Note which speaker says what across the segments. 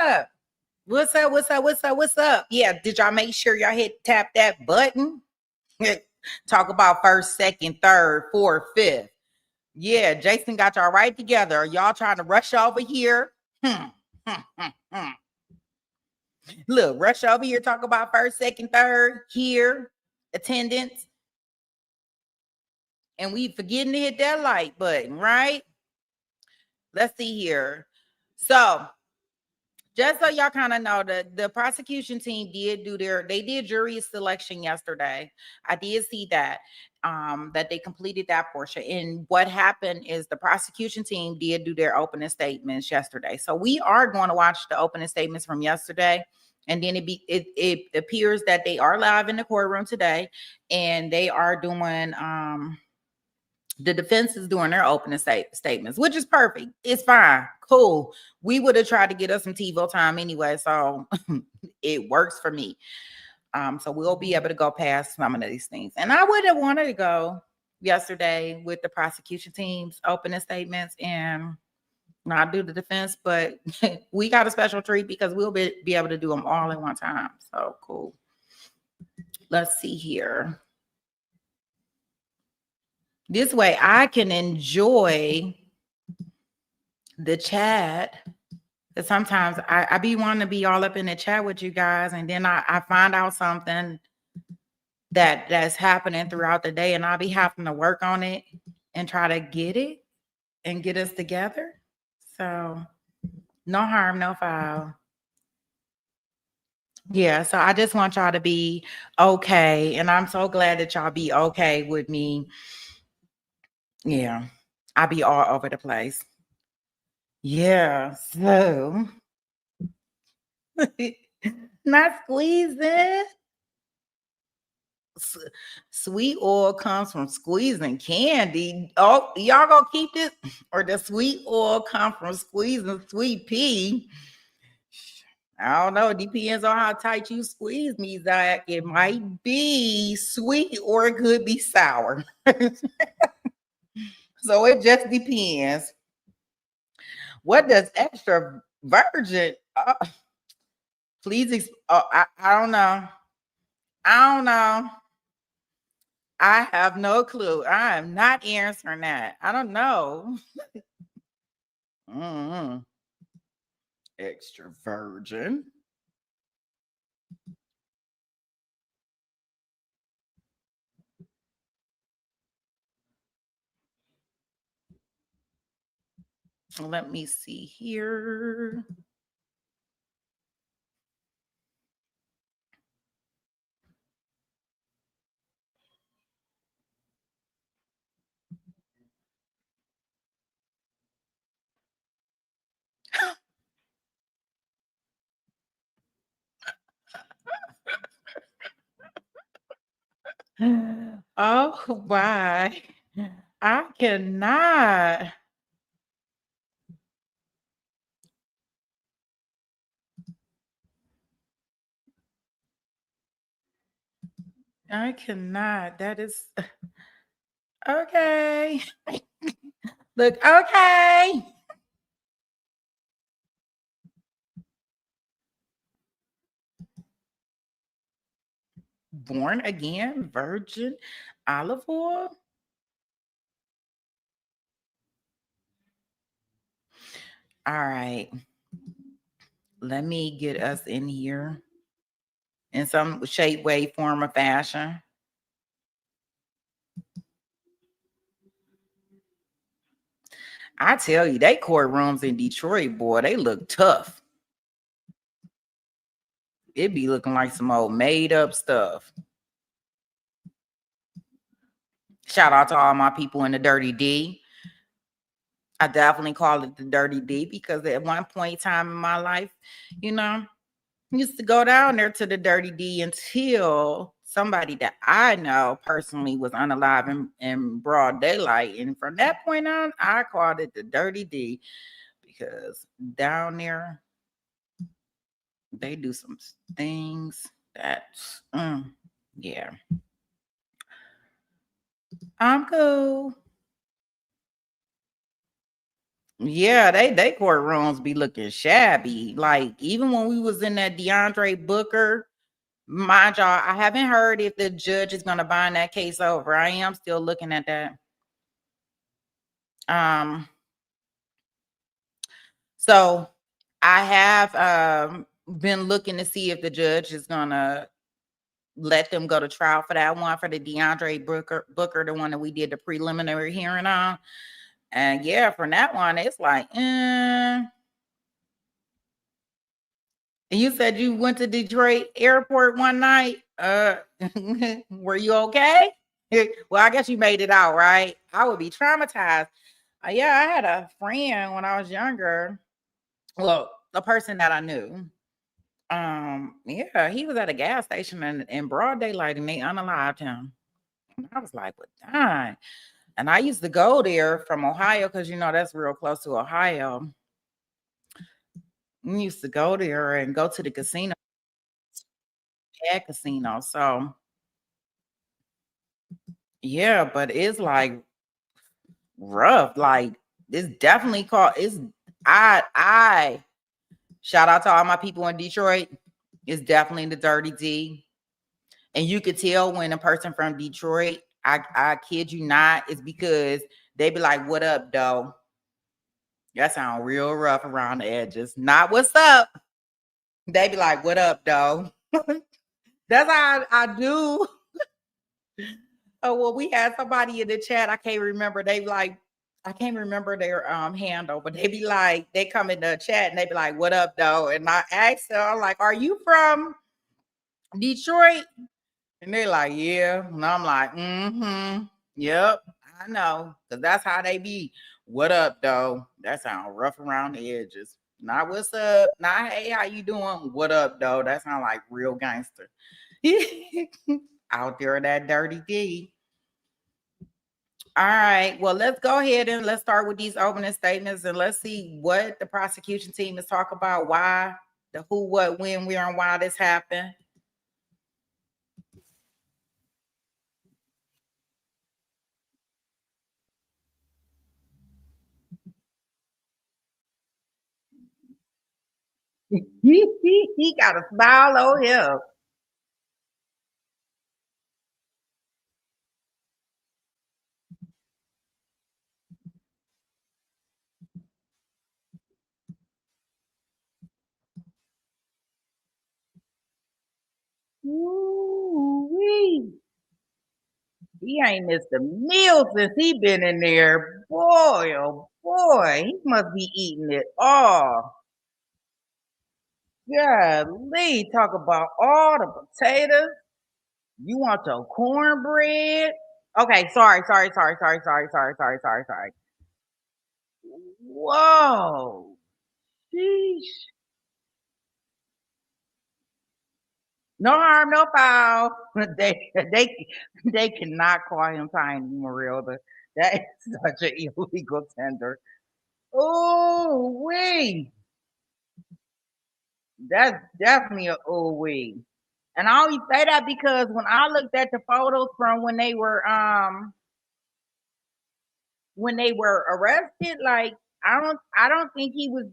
Speaker 1: up? What's up? What's up? What's up? What's up? Yeah, did y'all make sure y'all tap that button? Talk about first, second, third, fourth, fifth. Yeah, Jason got y'all right together. Are y'all trying to rush over here? Look, rush over here, talk about first, second, third, here, attendance. And we forgetting to hit that like button, right? Let's see here. So just so y'all kind of know, the prosecution team did they did jury selection yesterday. I did see that they completed that portion. And what happened is the prosecution team did do their opening statements yesterday. So we are going to watch the opening statements from yesterday. And then it appears that they are live in the courtroom today, and they are doing the defense is doing their opening statements, which is perfect. It's fine. Cool. We would have tried to get us some TiVo time anyway, so it works for me. So we'll be able to go past some of these things. And I would have wanted to go yesterday with the prosecution team's opening statements and not do the defense, but we got a special treat because we'll be able to do them all at one time. So cool. Let's see here. This way I can enjoy the chat. Because sometimes I be wanting to be all up in the chat with you guys, and then I find out something that's happening throughout the day, and I'll be having to work on it and try to get it and get us together. So no harm, no foul. Yeah, so I just want y'all to be okay, and I'm so glad that y'all be okay with me. Yeah, I be all over the place. Yeah, so not squeezing. Sweet oil comes from squeezing candy. Oh, y'all gonna keep this? Or the sweet oil come from squeezing sweet pea? I don't know. It depends on how tight you squeeze me, Zach. It might be sweet or it could be sour. So it just depends. What does extra virgin? Please, I don't know. I don't know. I have no clue. I am not answering that. I don't know. Extra virgin. Let me see here. Oh, why? I cannot. I cannot. That is okay. Look, okay. Born again, virgin, olive oil. All right. Let me get us in here in some shape, way, form, or fashion. I tell you, they courtrooms in Detroit, boy, they look tough. It be looking like some old made up stuff. Shout out to all my people in the Dirty D. I definitely call it the Dirty D because at one point in time in my life, I used to go down there to the Dirty D until somebody that I know personally was unalive in broad daylight. And from that point on, I called it the Dirty D because down there, they do some things that, yeah. I'm cool. Yeah, they courtrooms be looking shabby. Like even when we was in that DeAndre Booker, mind y'all, I haven't heard if the judge is gonna bind that case over. I am still looking at that. So I have been looking to see if the judge is gonna let them go to trial for that one, for the DeAndre Booker, the one that we did the preliminary hearing on. And yeah, from that one, it's like, And you said you went to Detroit airport one night. Were you okay? Well, I guess you made it out, right? I would be traumatized. Yeah, I had a friend when I was younger. Well, a person that I knew. Yeah, he was at a gas station in broad daylight and they unalived him. And I was like, well, dang. And I used to go there from Ohio because, that's real close to Ohio. We used to go there and go to the casino. So yeah, but it's like rough. Like it's definitely called. I shout out to all my people in Detroit. It's definitely the dirty D. And you could tell when a person from Detroit, I kid you not, is because they be like, what up, though? That sound real rough around the edges. Not what's up. They be like, what up, though? That's how I do. Oh, well, we had somebody in the chat. I can't remember. I can't remember their handle, but they be like, they come in the chat and they be like, what up, though? And I asked them, I'm like, are you from Detroit? And they're like, yeah. And I'm like, yep, I know. Because that's how they be. What up, though? That sound rough around the edges. Not what's up. Not, hey, how you doing? What up, though? That sound like real gangster. Out there, that dirty D. All right. Well, let's go ahead and let's start with these opening statements and let's see what the prosecution team is talking about, why, the who, what, when, where, and why this happened. He got a smile on him. Ooh-wee. He ain't missed a meal since he been in there. Boy, oh boy, he must be eating it all. Yeah, Lee, talk about all the potatoes. You want your cornbread? Okay, sorry. Whoa. Sheesh. No harm, no foul. They cannot call him Tiny Marilda. That is such an illegal tender. Oh wee. That's definitely a oh wee. And I only say that because when I looked at the photos from when they were arrested, like I don't think he was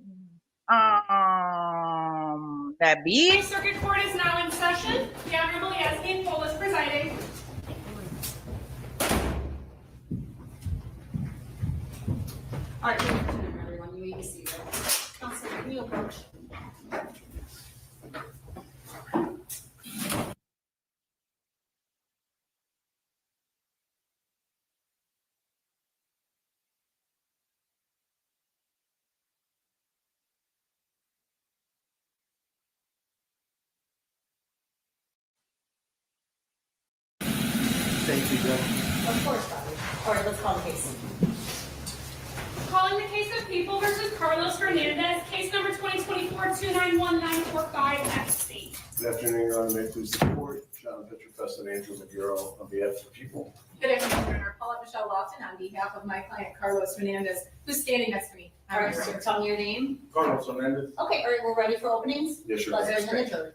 Speaker 1: that big.
Speaker 2: Circuit Court is now in session. The Honorable Yasmin Pohl is presiding. All right, everyone, you may be seated. Counselor, can you approach?
Speaker 3: Thank you, Joe.
Speaker 2: Of course, Bobby. All right, let's call the case. Calling the case of People versus Carlos Hernandez, case number 2024-291-945-FC.
Speaker 3: Good afternoon, Your Honor. May it please the court. John Petrofessa and Angela Bureau on behalf of the people.
Speaker 2: Good afternoon, Your Honor. Paulette Michelle Lawton on behalf of my client Carlos Hernandez, who's standing next to me.
Speaker 4: All right, sir, tell me your name.
Speaker 3: Carlos Hernandez.
Speaker 4: Okay, all right, we're ready for openings?
Speaker 3: Yes, Your
Speaker 4: Let's
Speaker 3: Honor.
Speaker 4: go to the judge.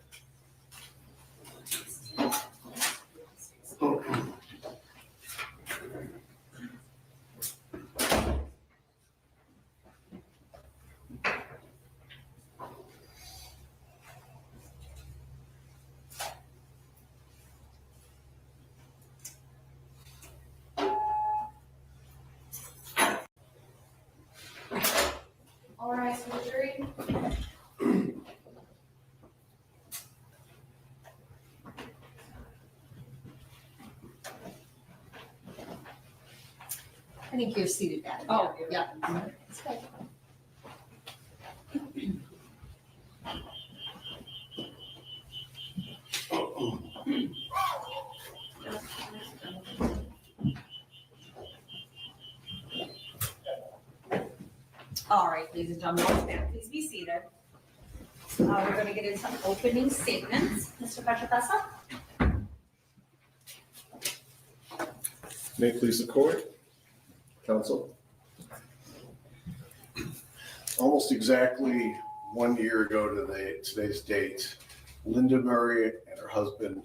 Speaker 4: think you're seated back.
Speaker 2: Oh,
Speaker 4: Yeah. It's good. All right, ladies and gentlemen, please be seated. We're going to get into opening statements. Mr. Petrofessa?
Speaker 3: May it please the court, counsel. Almost exactly 1 year ago to today's date, Linda Murray and her husband,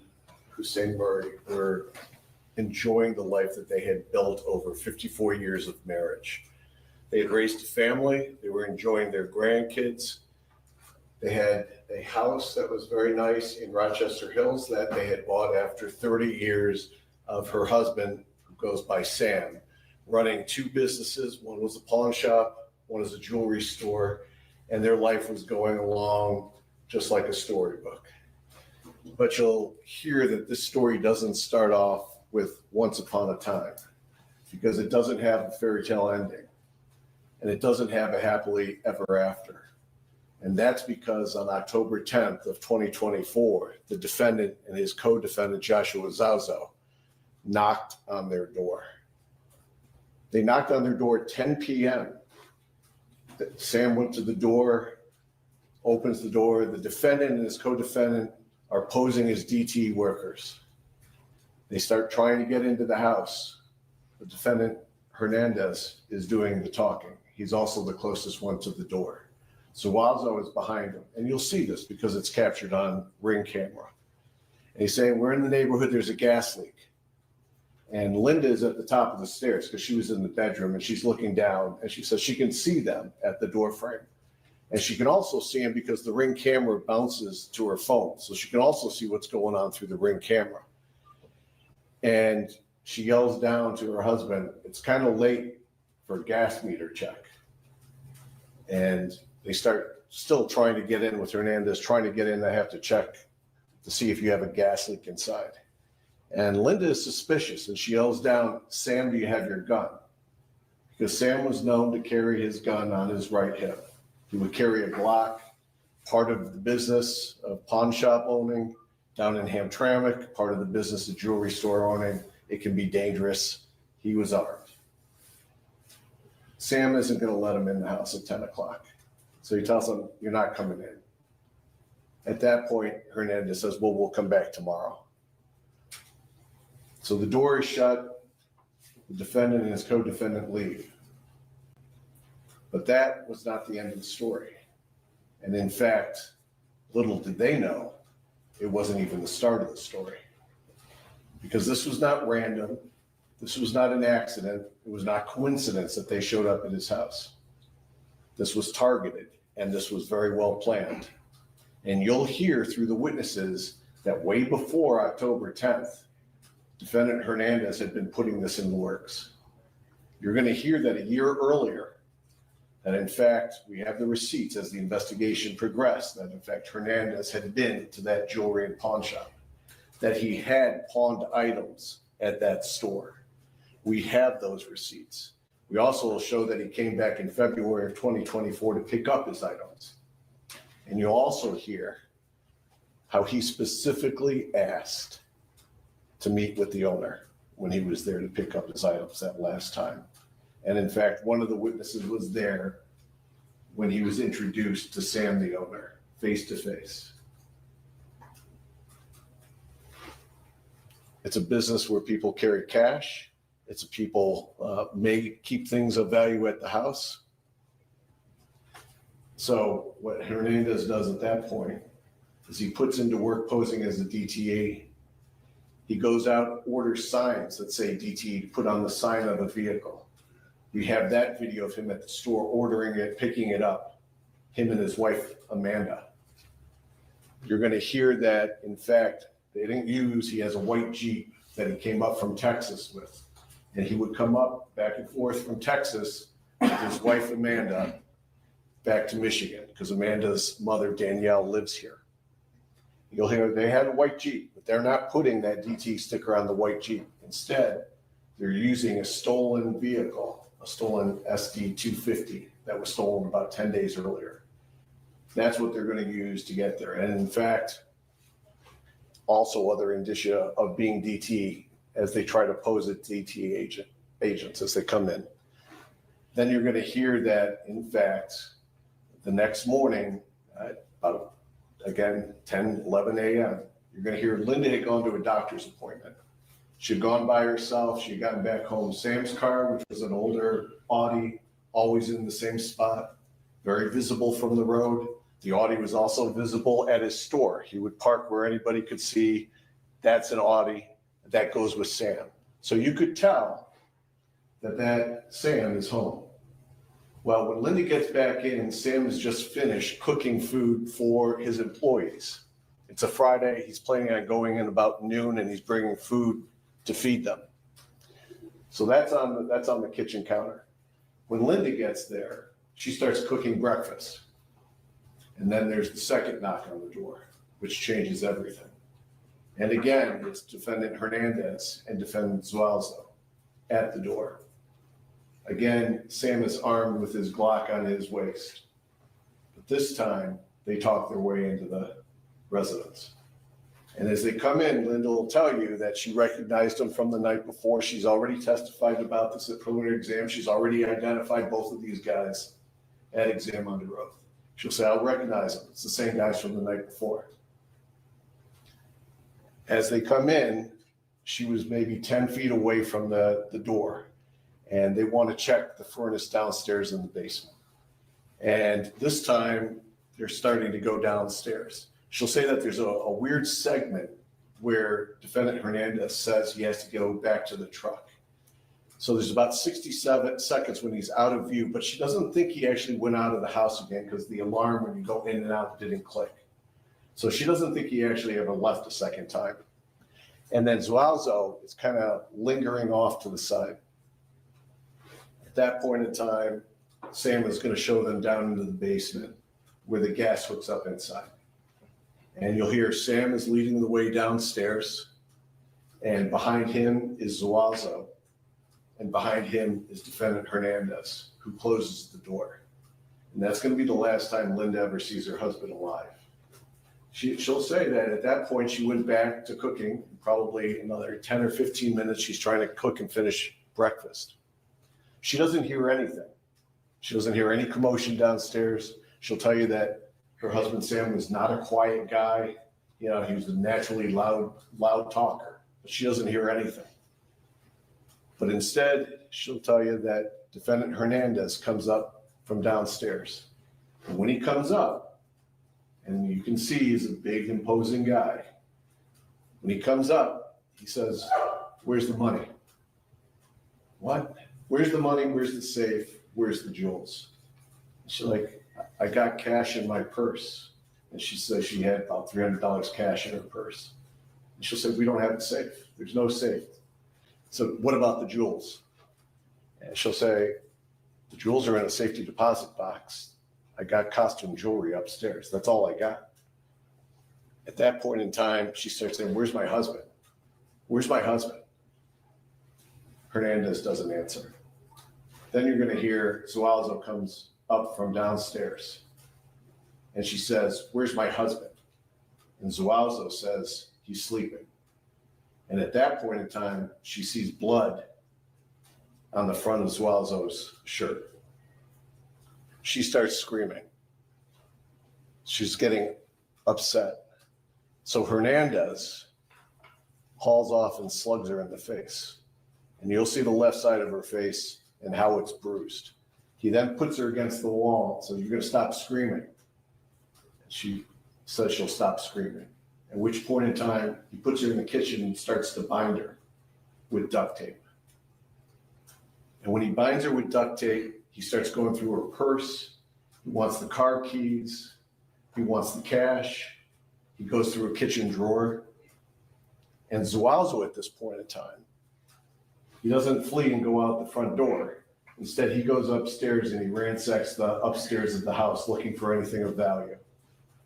Speaker 3: Hussein Murray, were enjoying the life that they had built over 54 years of marriage. They had raised a family, they were enjoying their grandkids. They had a house that was very nice in Rochester Hills that they had bought after 30 years of her husband, who goes by Sam, running two businesses. One was a pawn shop, one is a jewelry store, and their life was going along just like a storybook. But you'll hear that this story doesn't start off with once upon a time, because it doesn't have a fairy tale ending, and it doesn't have a happily ever after. And that's because on October 10th of 2024, the defendant and his co-defendant, Joshua Zazo, knocked on their door. They knocked on their door at 10 p.m. Sam went to the door, opens the door. The defendant and his co-defendant are posing as DT workers. They start trying to get into the house. The defendant, Hernandez, is doing the talking. He's also the closest one to the door. Zuazo is behind him. And you'll see this because it's captured on Ring camera. And he's saying, we're in the neighborhood, there's a gas leak. And Linda is at the top of the stairs because she was in the bedroom, and she's looking down, and she says she can see them at the door frame. And she can also see them because the Ring camera bounces to her phone. So she can also see what's going on through the Ring camera. And she yells down to her husband, it's kind of late for a gas meter check. And they start still trying to get in with Hernandez, trying to get in. They have to check to see if you have a gas leak inside. And Linda is suspicious, and she yells down, Sam, do you have your gun? Because Sam was known to carry his gun on his right hip. He would carry a Glock, part of the business of pawn shop owning down in Hamtramck, part of the business of jewelry store owning. It can be dangerous. He was armed. Sam isn't going to let him in the house at 10 o'clock. So he tells him, you're not coming in. At that point, Hernandez says, well, we'll come back tomorrow. So the door is shut. The defendant and his co-defendant leave. But that was not the end of the story. And in fact, little did they know, it wasn't even the start of the story. Because this was not random. This was not an accident. It was not coincidence that they showed up at his house. This was targeted, and this was very well planned. And you'll hear through the witnesses that way before October 10th, defendant Hernandez had been putting this in the works. You're going to hear that a year earlier, that in fact, we have the receipts as the investigation progressed, that in fact, Hernandez had been to that jewelry and pawn shop, that he had pawned items at that store. We have those receipts. We also will show that he came back in February of 2024 to pick up his items. And you'll also hear how he specifically asked to meet with the owner when he was there to pick up his items that last time. And in fact, one of the witnesses was there when he was introduced to Sam, the owner, face to face. It's a business where people carry cash. It's a people may keep things of value at the house. So what Hernandez does at that point is he puts into work posing as a DTA. He goes out, orders signs that say DTA to put on the sign of a vehicle. We have that video of him at the store ordering it, picking it up, him and his wife, Amanda. You're going to hear that, in fact, they didn't use, he has a white Jeep that he came up from Texas with. And he would come up back and forth from Texas with his wife, Amanda, back to Michigan, because Amanda's mother, Danielle, lives here. You'll hear they had a white Jeep, but they're not putting that DT sticker on the white Jeep. Instead, they're using a stolen vehicle a stolen SD 250 that was stolen about 10 days earlier. That's what they're going to use to get there. And in fact, also other indicia of being DT as they try to pose as DT agents as they come in. Then you're going to hear that, in fact, the next morning, about, again, 10, 11 a.m., you're going to hear Linda had gone to a doctor's appointment. She had gone by herself. She had gotten back home. Sam's car, which was an older Audi, always in the same spot, very visible from the road. The Audi was also visible at his store. He would park where anybody could see. That's an Audi. That goes with Sam. So you could tell that Sam is home. Well, when Linda gets back in, Sam has just finished cooking food for his employees. It's a Friday. He's planning on going in about noon, and he's bringing food to feed them. So that's on the kitchen counter. When Linda gets there, she starts cooking breakfast. And then there's the second knock on the door, which changes everything. And again, it's Defendant Hernandez and Defendant Zuazo at the door. Again, Sam is armed with his Glock on his waist. But this time, they talk their way into the residence. And as they come in, Linda will tell you that she recognized him from the night before. She's already testified about this at preliminary exam. She's already identified both of these guys at exam under oath. She'll say, I'll recognize them. It's the same guys from the night before. As they come in, she was maybe 10 feet away from the door, and they want to check the furnace downstairs in the basement. And this time, they're starting to go downstairs. She'll say that there's a weird segment where Defendant Hernandez says he has to go back to the truck. So there's about 67 seconds when he's out of view, but she doesn't think he actually went out of the house again because the alarm when you go in and out didn't click. So she doesn't think he actually ever left a second time. And then Zuazo is kind of lingering off to the side. At that point in time, Sam is going to show them down into the basement where the gas hooks up inside. And you'll hear Sam is leading the way downstairs, and behind him is Zuazo, and behind him is Defendant Hernandez, who closes the door. And that's going to be the last time Linda ever sees her husband alive. She'll say that at that point she went back to cooking, probably another 10 or 15 minutes. She's trying to cook and finish breakfast. She doesn't hear anything. She doesn't hear any commotion downstairs. She'll tell you that her husband, Sam, was not a quiet guy. You know, he was a naturally loud talker, but she doesn't hear anything. But instead, she'll tell you that Defendant Hernandez comes up from downstairs. And when he comes up, and you can see he's a big, imposing guy. When he comes up, he says, "Where's the money?" "What? Where's the money? Where's the safe? Where's the jewels?" And she's like, "I got cash in my purse." And she says she had about $300 cash in her purse. And she'll say, "We don't have the safe. There's no safe." "So what about the jewels?" And she'll say, "The jewels are in a safety deposit box. I got costume jewelry upstairs. That's all I got." At that point in time, she starts saying, "Where's my husband? Where's my husband?" Hernandez doesn't answer. Then you're going to hear Zuazo comes up from downstairs. And she says, "Where's my husband?" And Zuazo says, "He's sleeping." And at that point in time, she sees blood on the front of Zuazo's shirt. She starts screaming. She's getting upset. So Hernandez hauls off and slugs her in the face. And you'll see the left side of her face and how it's bruised. He then puts her against the wall. So "You're going to stop screaming." And she says she'll stop screaming. At which point in time, he puts her in the kitchen and starts to bind her with duct tape. And when he binds her with duct tape, he starts going through her purse. He wants the car keys. He wants the cash. He goes through a kitchen drawer. And Zuazo at this point in time, he doesn't flee and go out the front door. Instead, he goes upstairs and he ransacks the upstairs of the house looking for anything of value.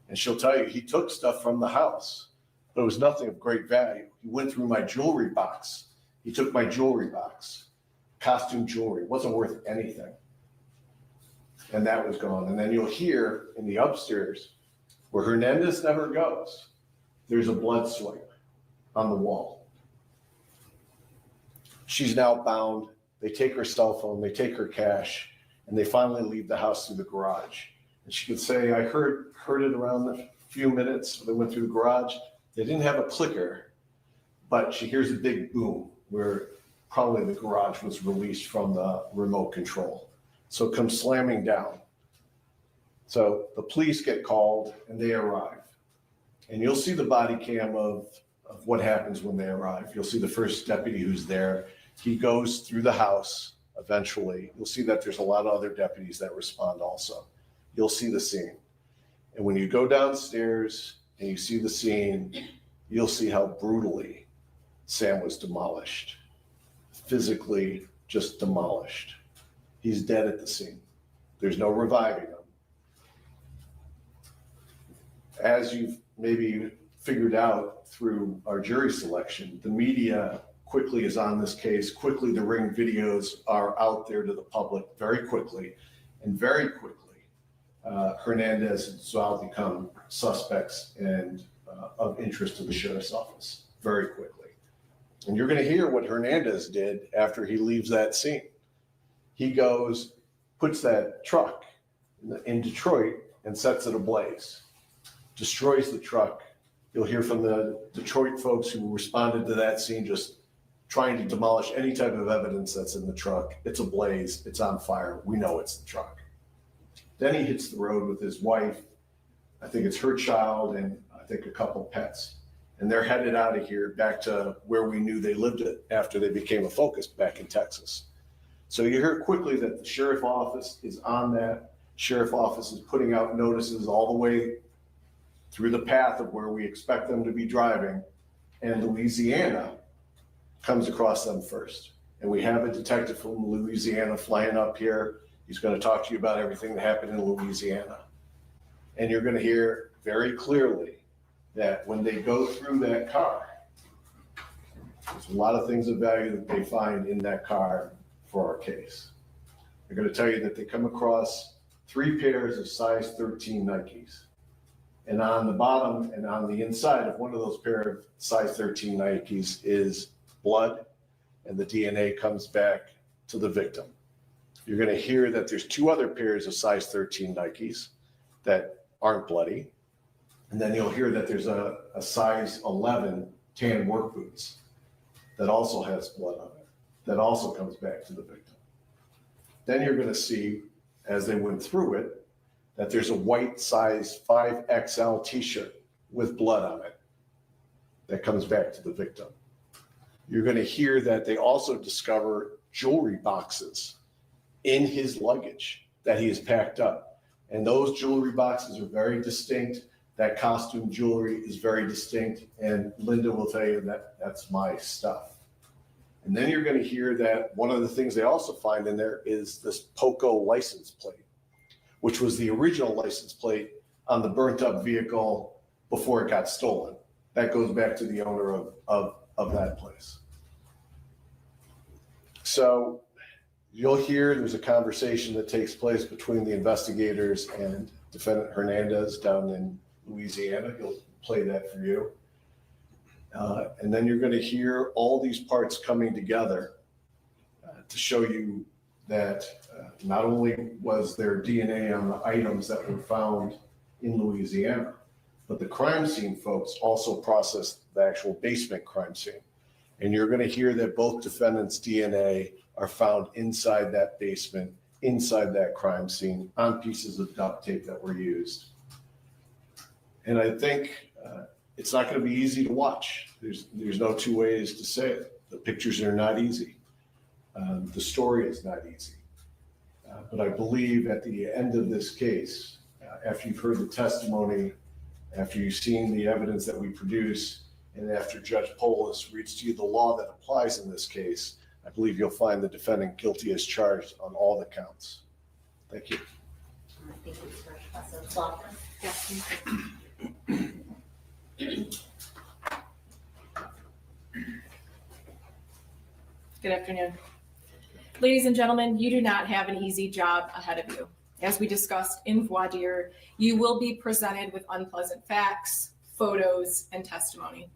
Speaker 3: And she'll tell you, he took stuff from the house, but it was nothing of great value. He went through my jewelry box. He took my jewelry box. costume jewelry, wasn't worth anything. And that was gone. And then you'll hear in the upstairs, where Hernandez never goes, there's a blood swipe on the wall. She's now bound. They take her cell phone, they take her cash, and they finally leave the house through the garage. And she could say, I heard it around a few minutes. They went through the garage. They didn't have a clicker, but she hears a big boom where probably the garage was released from the remote control. So it comes slamming down. So the police get called and they arrive. And you'll see the body cam of what happens when they arrive. You'll see the first deputy who's there. He goes through the house eventually. You'll see that there's a lot of other deputies that respond also. You'll see the scene. And when you go downstairs and you see the scene, you'll see how brutally Sam was demolished. Physically just demolished. He's dead at the scene. There's no reviving him. As you've maybe figured out through our jury selection, the media quickly is on this case. Quickly, the Ring videos are out there to the public very quickly. And very quickly, Hernandez and Zuazo become suspects and of interest to the sheriff's office very quickly. And you're going to hear what Hernandez did after he leaves that scene. He goes, puts that truck in Detroit and sets it ablaze, destroys the truck. You'll hear from the Detroit folks who responded to that scene just trying to demolish any type of evidence that's in the truck. It's ablaze, it's on fire, we know it's the truck. Then he hits the road with his wife, I think it's her child, and I think a couple pets. And they're headed out of here back to where we knew they lived at after they became a focus back in Texas. So you hear quickly that the sheriff office is on that. Sheriff office is putting out notices all the way through the path of where we expect them to be driving. And Louisiana comes across them first. And we have a detective from Louisiana flying up here. He's going to talk to you about everything that happened in Louisiana. And you're going to hear very clearly that when they go through that car, there's a lot of things of value that they find in that car for our case. They're going to tell you that they come across 3 pairs of size 13 Nikes. And on the bottom and on the inside of one of those pair of size 13 Nikes is blood, and the DNA comes back to the victim. You're going to hear that there's 2 other pairs of size 13 Nikes that aren't bloody. And then you'll hear that there's a size 11 tan work boots that also has blood on it, that also comes back to the victim. Then you're going to see, as they went through it, that there's a white size 5XL t-shirt with blood on it that comes back to the victim. You're going to hear that they also discover jewelry boxes in his luggage that he has packed up. And those jewelry boxes are very distinct. That costume jewelry is very distinct. And Linda will tell you that that's my stuff. And then you're going to hear that one of the things they also find in there is this POCO license plate, which was the original license plate on the burnt up vehicle before it got stolen. That goes back to the owner of that place. So you'll hear there's a conversation that takes place between the investigators and defendant Hernandez down in Louisiana. He'll play that for you. And then you're going to hear all these parts coming together to show you that not only was there DNA on the items that were found in Louisiana, but the crime scene folks also processed the actual basement crime scene. And you're going to hear that both defendants' DNA are found inside that basement, inside that crime scene, on pieces of duct tape that were used. And I think it's not going to be easy to watch. There's no 2 ways to say it. The pictures are not easy. The story is not easy. But I believe at the end of this case, after you've heard the testimony, after you've seen the evidence that we produce, and after Judge Polis reads to you the law that applies in this case, I believe you'll find the defendant guilty as charged on all the counts. Thank you.
Speaker 4: Thank you, Professor Slaughter.
Speaker 2: Yes.
Speaker 5: Good afternoon. Ladies and gentlemen, you do not have an easy job ahead of you. As we discussed in voir dire, you will be presented with unpleasant facts, photos, and testimony.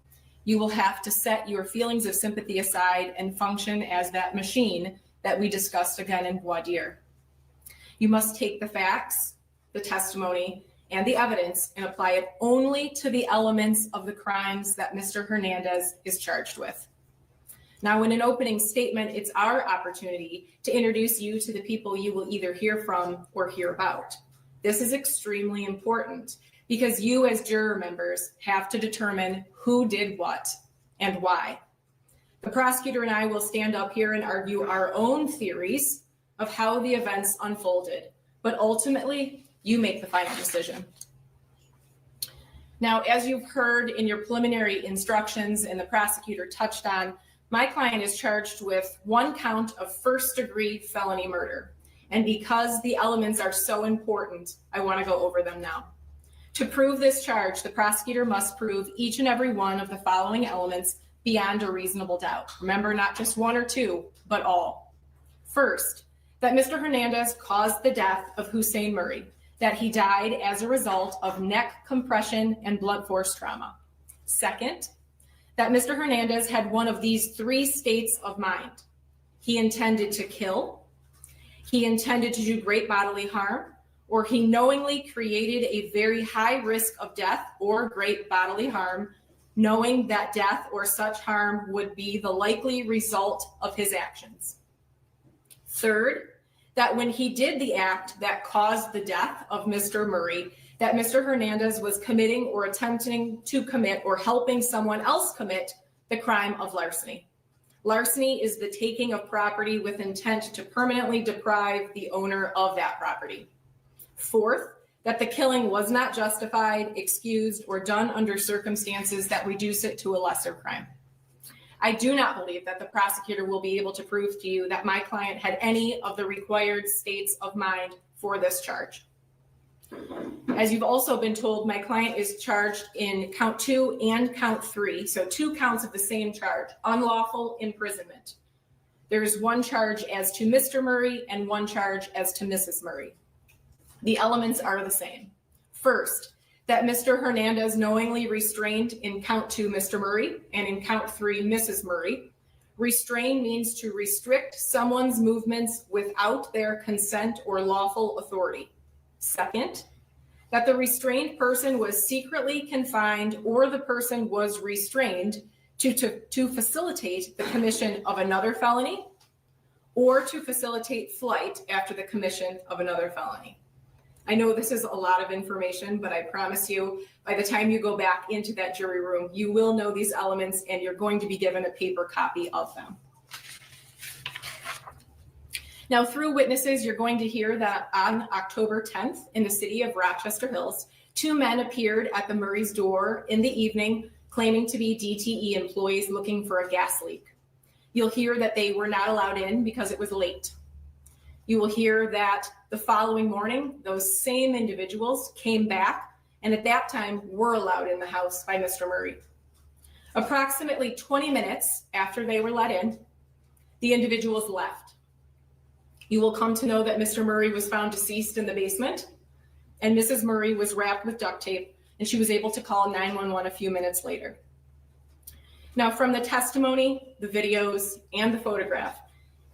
Speaker 5: You will have to set your feelings of sympathy aside and function as that machine that we discussed again in voir dire. You must take the facts, the testimony, and the evidence and apply it only to the elements of the crimes that Mr. Hernandez is charged with. Now, in an opening statement, it's our opportunity to introduce you to the people you will either hear from or hear about. This is extremely important because you as juror members have to determine who did what and why. The prosecutor and I will stand up here and argue our own theories of how the events unfolded, but ultimately, you make the final decision. Now, as you've heard in your preliminary instructions and the prosecutor touched on, my client is charged with 1 count of first-degree felony murder. And because the elements are so important, I want to go over them now. To prove this charge, the prosecutor must prove each and every one of the following elements beyond a reasonable doubt. Remember, not just 1 or 2, but all. First, that Mr. Hernandez caused the death of Hussein Murray, that he died as a result of neck compression and blunt force trauma. Second, that Mr. Hernandez had one of these 3 states of mind. He intended to kill, he intended to do great bodily harm, or he knowingly created a very high risk of death or great bodily harm, knowing that death or such harm would be the likely result of his actions. Third, that when he did the act that caused the death of Mr. Murray, that Mr. Hernandez was committing or attempting to commit or helping someone else commit the crime of larceny. Larceny is the taking of property with intent to permanently deprive the owner of that property. Fourth, that the killing was not justified, excused, or done under circumstances that reduce it to a lesser crime. I do not believe that the prosecutor will be able to prove to you that my client had any of the required states of mind for this charge. As you've also been told, my client is charged in count 2 and count 3, so 2 counts of the same charge, unlawful imprisonment. There is 1 charge as to Mr. Murray and 1 charge as to Mrs. Murray. The elements are the same. First, that Mr. Hernandez knowingly restrained in count 2 Mr. Murray and in count 3 Mrs. Murray. Restrain means to restrict someone's movements without their consent or lawful authority. Second, that the restrained person was secretly confined or the person was restrained to facilitate the commission of another felony or to facilitate flight after the commission of another felony. I know this is a lot of information, but I promise you, by the time you go back into that jury room, you will know these elements and you're going to be given a paper copy of them. Now, through witnesses, you're going to hear that on October 10th in the city of Rochester Hills, 2 men appeared at the Murray's door in the evening claiming to be DTE employees looking for a gas leak. You'll hear that they were not allowed in because it was late. You will hear that the following morning, those same individuals came back and at that time were allowed in the house by Mr. Murray. Approximately 20 minutes after they were let in, the individuals left. You will come to know that Mr. Murray was found deceased in the basement and Mrs. Murray was wrapped with duct tape and she was able to call 911 a few minutes later. Now, from the testimony, the videos, and the photograph,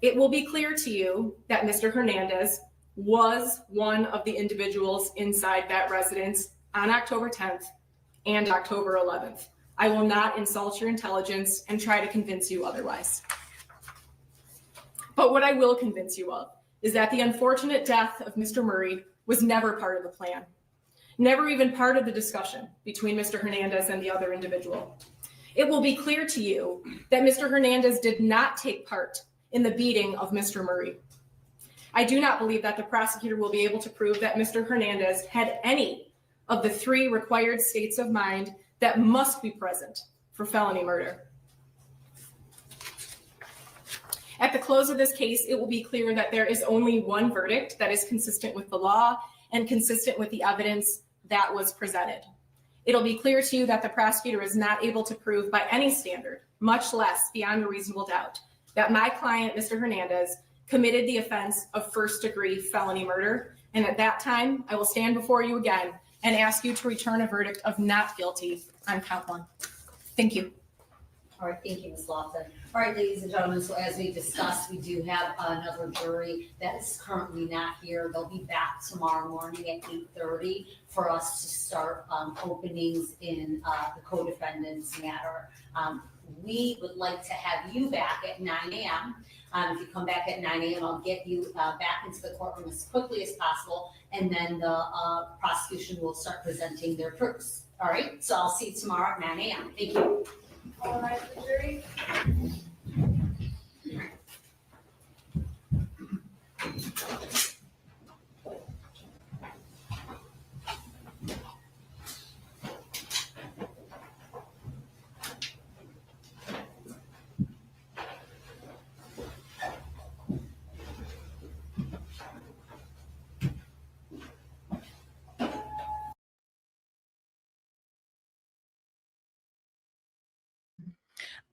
Speaker 5: it will be clear to you that Mr. Hernandez was one of the individuals inside that residence on October 10th and October 11th. I will not insult your intelligence and try to convince you otherwise. But what I will convince you of is that the unfortunate death of Mr. Murray was never part of the plan, never even part of the discussion between Mr. Hernandez and the other individual. It will be clear to you that Mr. Hernandez did not take part in the beating of Mr. Murray. I do not believe that the prosecutor will be able to prove that Mr. Hernandez had any of the 3 required states of mind that must be present for felony murder. At the close of this case, it will be clear that there is only 1 verdict that is consistent with the law and consistent with the evidence that was presented. It'll be clear to you that the prosecutor is not able to prove by any standard, much less beyond a reasonable doubt, that my client, Mr. Hernandez, committed the offense of first-degree felony murder. And at that time, I will stand before you again and ask you to return a verdict of not guilty on count 1. Thank you.
Speaker 4: All right, thank you, Ms. Lawson. All right, ladies and gentlemen, so as we discussed, we do have another jury that is currently not here. They'll be back tomorrow morning at 8:30 for us to start openings in the co-defendant's matter. We would like to have you back at 9 a.m. If you come back at 9 a.m., I'll get you back into the courtroom as quickly as possible, and then the prosecution will start presenting their proofs. All right, so I'll see you tomorrow at 9 a.m. Thank you.
Speaker 2: All right, the jury.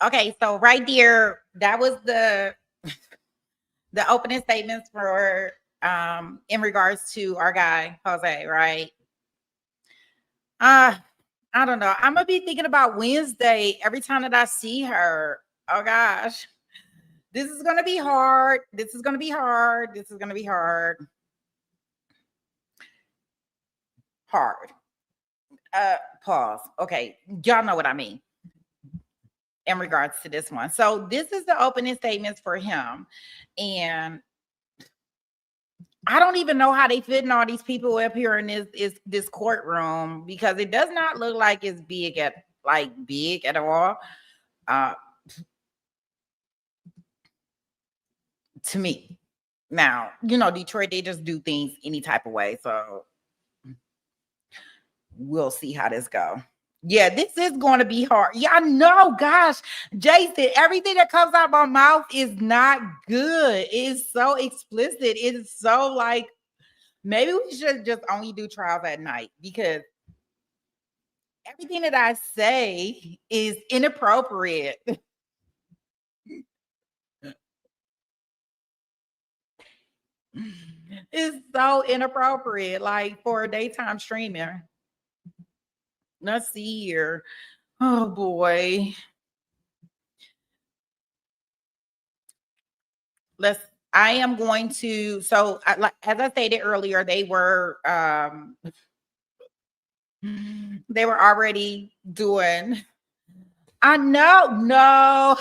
Speaker 1: Okay, so right there, that was the opening statements for in regards to our guy Jose, right? I don't know. I'm gonna be thinking about Wednesday every time that I see her. Oh gosh, this is gonna be hard. This is gonna be hard. This is gonna be hard. Hard. Pause. Okay, y'all know what I mean in regards to this one. So this is the opening statements for him. And I don't even know how they fit in all these people up here in this courtroom, because it does not look like it's big at all. To me. Now, Detroit, they just do things any type of way. So we'll see how this goes. Yeah, this is going to be hard. Yeah, I know. Gosh, Jason, everything that comes out of my mouth is not good. It is so explicit. It is so like, maybe we should just only do trials at night, because everything that I say is inappropriate. It's so inappropriate, like for a daytime streamer. Let's see here. Oh boy. I am going to, so as I stated earlier, they were already doing, I know,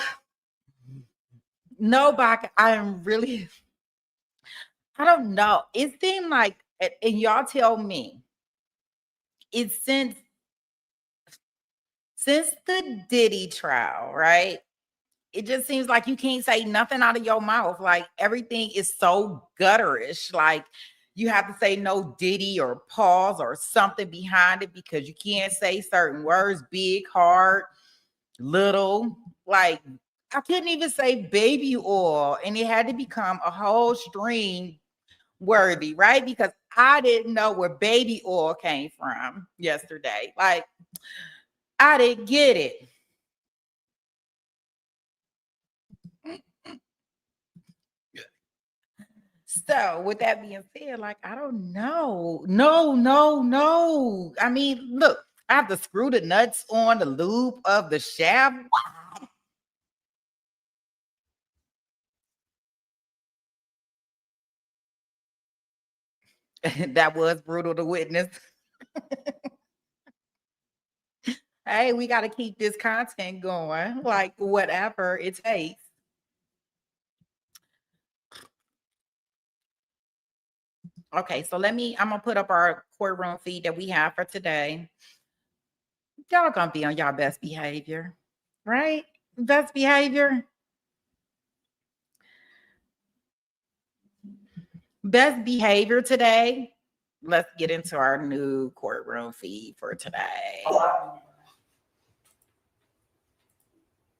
Speaker 1: no, Bach, I'm really, I don't know. It seemed like, and y'all tell me, it's since the Diddy trial, right? It just seems like you can't say nothing out of your mouth. Like everything is so gutterish. Like you have to say no Diddy or pause or something behind it, because you can't say certain words, big, hard, little. Like I couldn't even say baby oil, and it had to become a whole string worthy, right? Because I didn't know where baby oil came from yesterday. Like I didn't get it. So with that being said, like, I don't know. No. I mean, look, I have to screw the nuts on the loop of the shaft. That was brutal to witness. Hey, we got to keep this content going, like whatever it takes. Okay, so I'm gonna put up our courtroom feed that we have for today. Y'all gonna be on y'all best behavior, right? Best behavior. Best behavior today. Let's get into our new courtroom feed for today.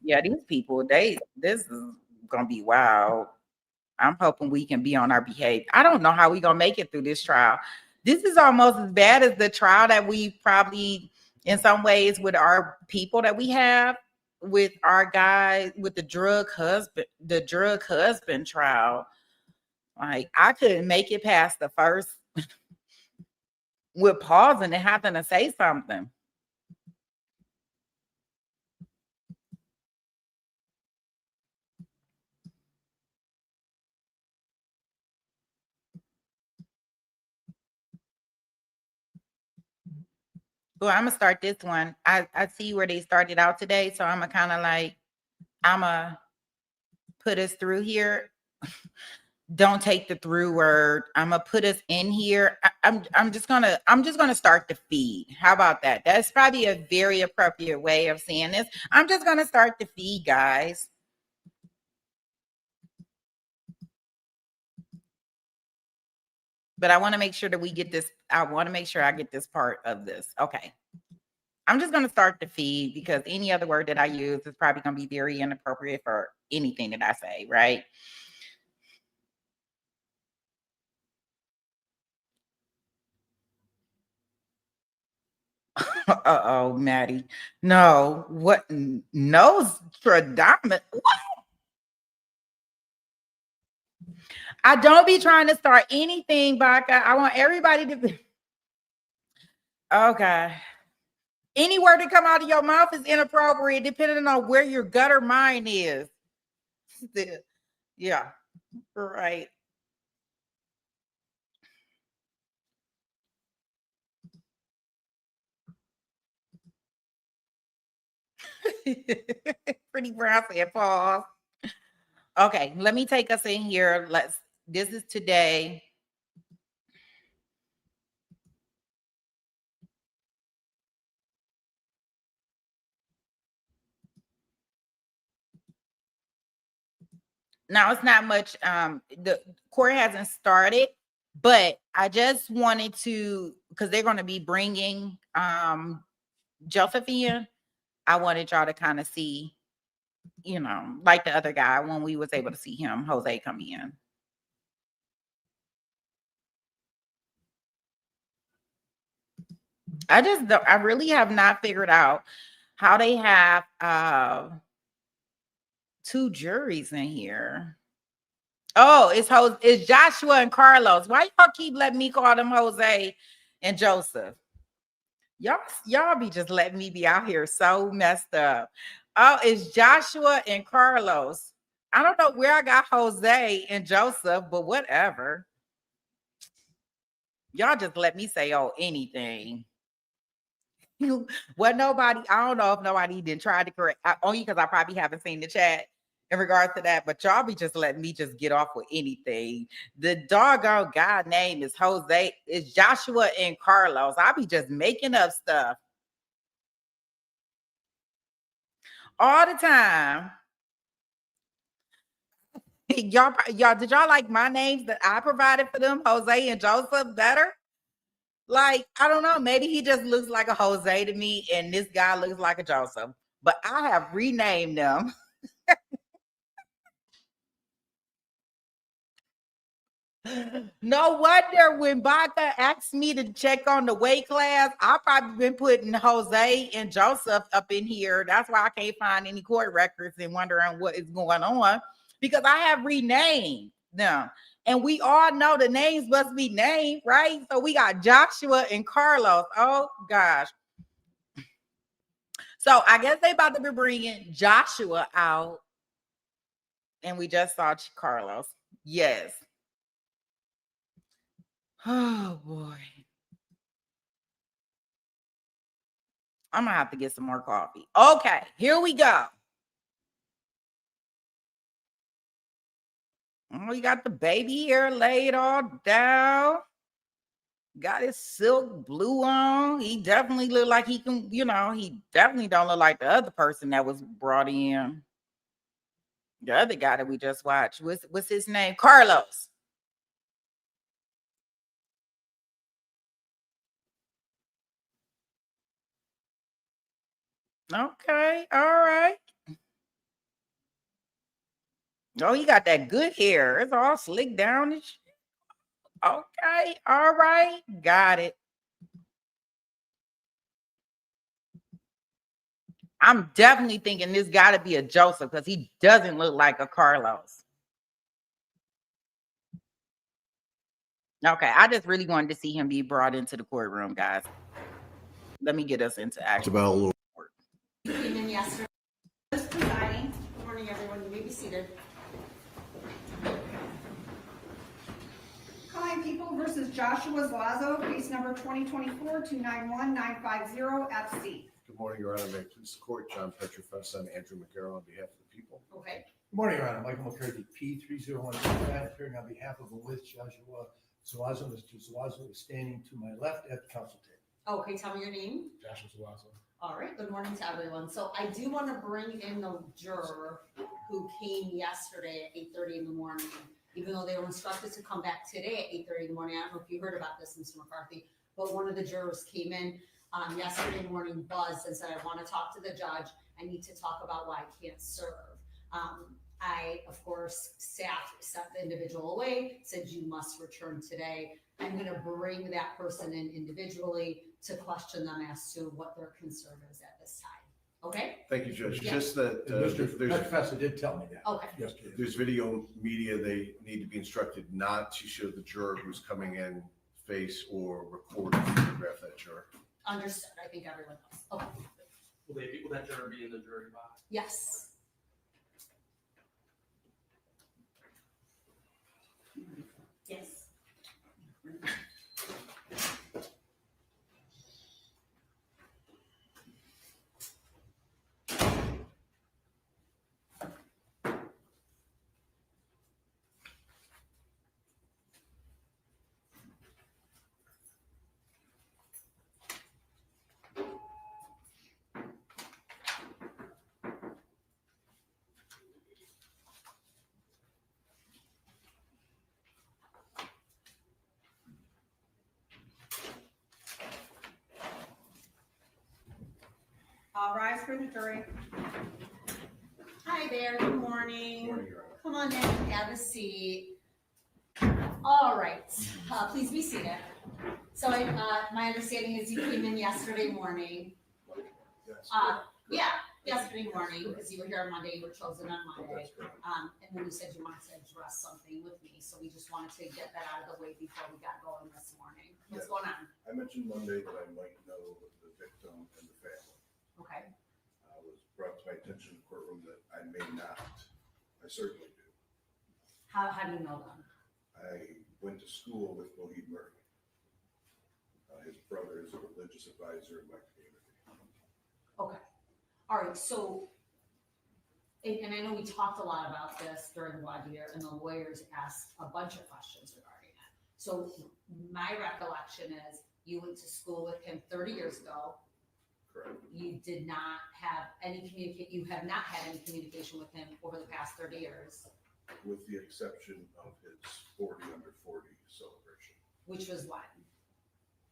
Speaker 1: Yeah, these people, this is gonna be wild. I'm hoping we can be on our behavior. I don't know how we're gonna make it through this trial. This is almost as bad as the trial that we probably, in some ways, with our people that we have, with our guy with the drug husband trial. Like, I couldn't make it past the first with pausing and having to say something. Well, I'm gonna start this one. I see where they started out today, so I'm gonna kind of like, I'm gonna put us through here. Don't take the through word. I'm gonna put us in here. I'm just gonna start the feed. How about that? That's probably a very appropriate way of saying this. I'm just gonna start the feed, guys. But I want to make sure that we get this. I want to make sure I get this part of this. Okay. I'm just going to start the feed because any other word that I use is probably going to be very inappropriate for anything that I say, right? Uh-oh, Maddie. No, what? Nostradamus? What? I don't be trying to start anything, Baka. I want everybody to be. Okay. Any word that come out of your mouth is inappropriate depending on where your gutter mind is. Yeah, right. Pretty brown said pause. Okay, let me take us in here. This is today. Now it's not much. The court hasn't started, but I just wanted to, because they're going to be bringing Joseph in. I wanted y'all to kind of see, like the other guy when we was able to see him, Jose, come in. I really have not figured out how they have two juries in here. Oh, it's Joshua and Carlos. Why y'all keep letting me call them Jose and Joseph? Y'all be just letting me be out here so messed up. Oh, it's Joshua and Carlos. I don't know where I got Jose and Joseph, but whatever. Y'all just let me say anything. Well, nobody, I don't know if nobody didn't try to correct, only because I probably haven't seen the chat in regards to that, but y'all be just letting me just get off with anything. The doggone guy name is Jose, it's Joshua and Carlos. I be just making up stuff all the time. Y'all, did y'all like my names that I provided for them, Jose and Joseph, better? Like, I don't know. Maybe he just looks like a Jose to me, and this guy looks like a Joseph. But I have renamed them. No wonder when Baca asked me to check on the weight class, I've probably been putting Jose and Joseph up in here. That's why I can't find any court records and wondering what is going on, because I have renamed them. And we all know the names must be named, right? So we got Joshua and Carlos. Oh, gosh. So I guess they about to be bringing Joshua out. And we just saw Carlos. Yes. Oh, boy. I'm going to have to get some more coffee. Okay, here we go. Oh, you got the baby hair laid all down. Got his silk blue on. He definitely look like he can, he definitely don't look like the other person that was brought in. The other guy that we just watched. What's his name? Carlos. Okay, all right. Oh, he got that good hair. It's all slicked down and shit. Okay, all right. Got it. I'm definitely thinking this got to be a Joseph because he doesn't look like a Carlos. Okay, I just really wanted to see him be brought into the courtroom, guys. Let me get us into
Speaker 3: It's
Speaker 1: action.
Speaker 3: about a little.
Speaker 4: Came in yesterday. Just presiding. Good morning, everyone. You may be seated.
Speaker 6: Calling People versus Joshua Zuazo, case number 2024-291950 FC.
Speaker 3: Good morning, Your Honor. May it please the court, John Petrofess and Andrew McGarrell on behalf of the people.
Speaker 4: Okay.
Speaker 7: Good morning, Your Honor. Michael McCarthy, P30125, appearing on behalf of the with Joshua Zuazo. Mr. Zuazo is standing to my left at the council table.
Speaker 4: Okay, tell me your name.
Speaker 7: Joshua Zuazo.
Speaker 4: All right, good morning to everyone. So I do want to bring in the juror who came yesterday at 8:30 in the morning, even though they were instructed to come back today at 8:30 in the morning. I don't know if you heard about this, Mr. McCarthy, but one of the jurors came in yesterday morning, buzzed, and said, I want to talk to the judge. I need to talk about why I can't serve. I, of course, sat the individual away, said you must return today. I'm going to bring that person in individually to question them as to what their concern is at this time. Okay?
Speaker 3: Thank you, Judge.
Speaker 4: Yeah.
Speaker 3: Just that
Speaker 7: And Mr.
Speaker 3: there's
Speaker 7: Petrofessa did tell me that
Speaker 4: Okay.
Speaker 7: yesterday.
Speaker 3: there's video media. They need to be instructed not to show the juror who's coming in face or record or photograph that juror.
Speaker 4: Understood. I think everyone knows. Okay.
Speaker 8: Will that juror be in the jury box?
Speaker 4: Yes. Yes.
Speaker 6: All rise for the jury.
Speaker 4: Hi there. Good morning.
Speaker 3: Morning, Your Honor.
Speaker 4: Come on in, have a seat. All right, please be seated. So my understanding is you came in yesterday morning.
Speaker 3: Yes.
Speaker 4: Yesterday morning, because you were here on Monday, you were chosen on Monday.
Speaker 3: That's correct.
Speaker 4: And then you said you wanted to address something with me, so we just wanted to get that out of the way before we got going this morning. What's
Speaker 3: Yes.
Speaker 4: going on?
Speaker 3: I mentioned Monday that I might know the victim and the family.
Speaker 4: Okay,
Speaker 3: It was brought to my attention in the courtroom that I may not. I certainly do.
Speaker 4: how do you know them?
Speaker 3: I went to school with Mohib Murray. His brother is a religious advisor in my community.
Speaker 4: Okay, all right, so, and I know we talked a lot about this during voir dire, and the lawyers asked a bunch of questions regarding it. So my recollection is you went to school with him 30 years ago.
Speaker 3: Correct.
Speaker 4: You did not have any you have not had any communication with him over the past 30 years,
Speaker 3: With the exception of his 40 under 40 celebration
Speaker 4: which was what,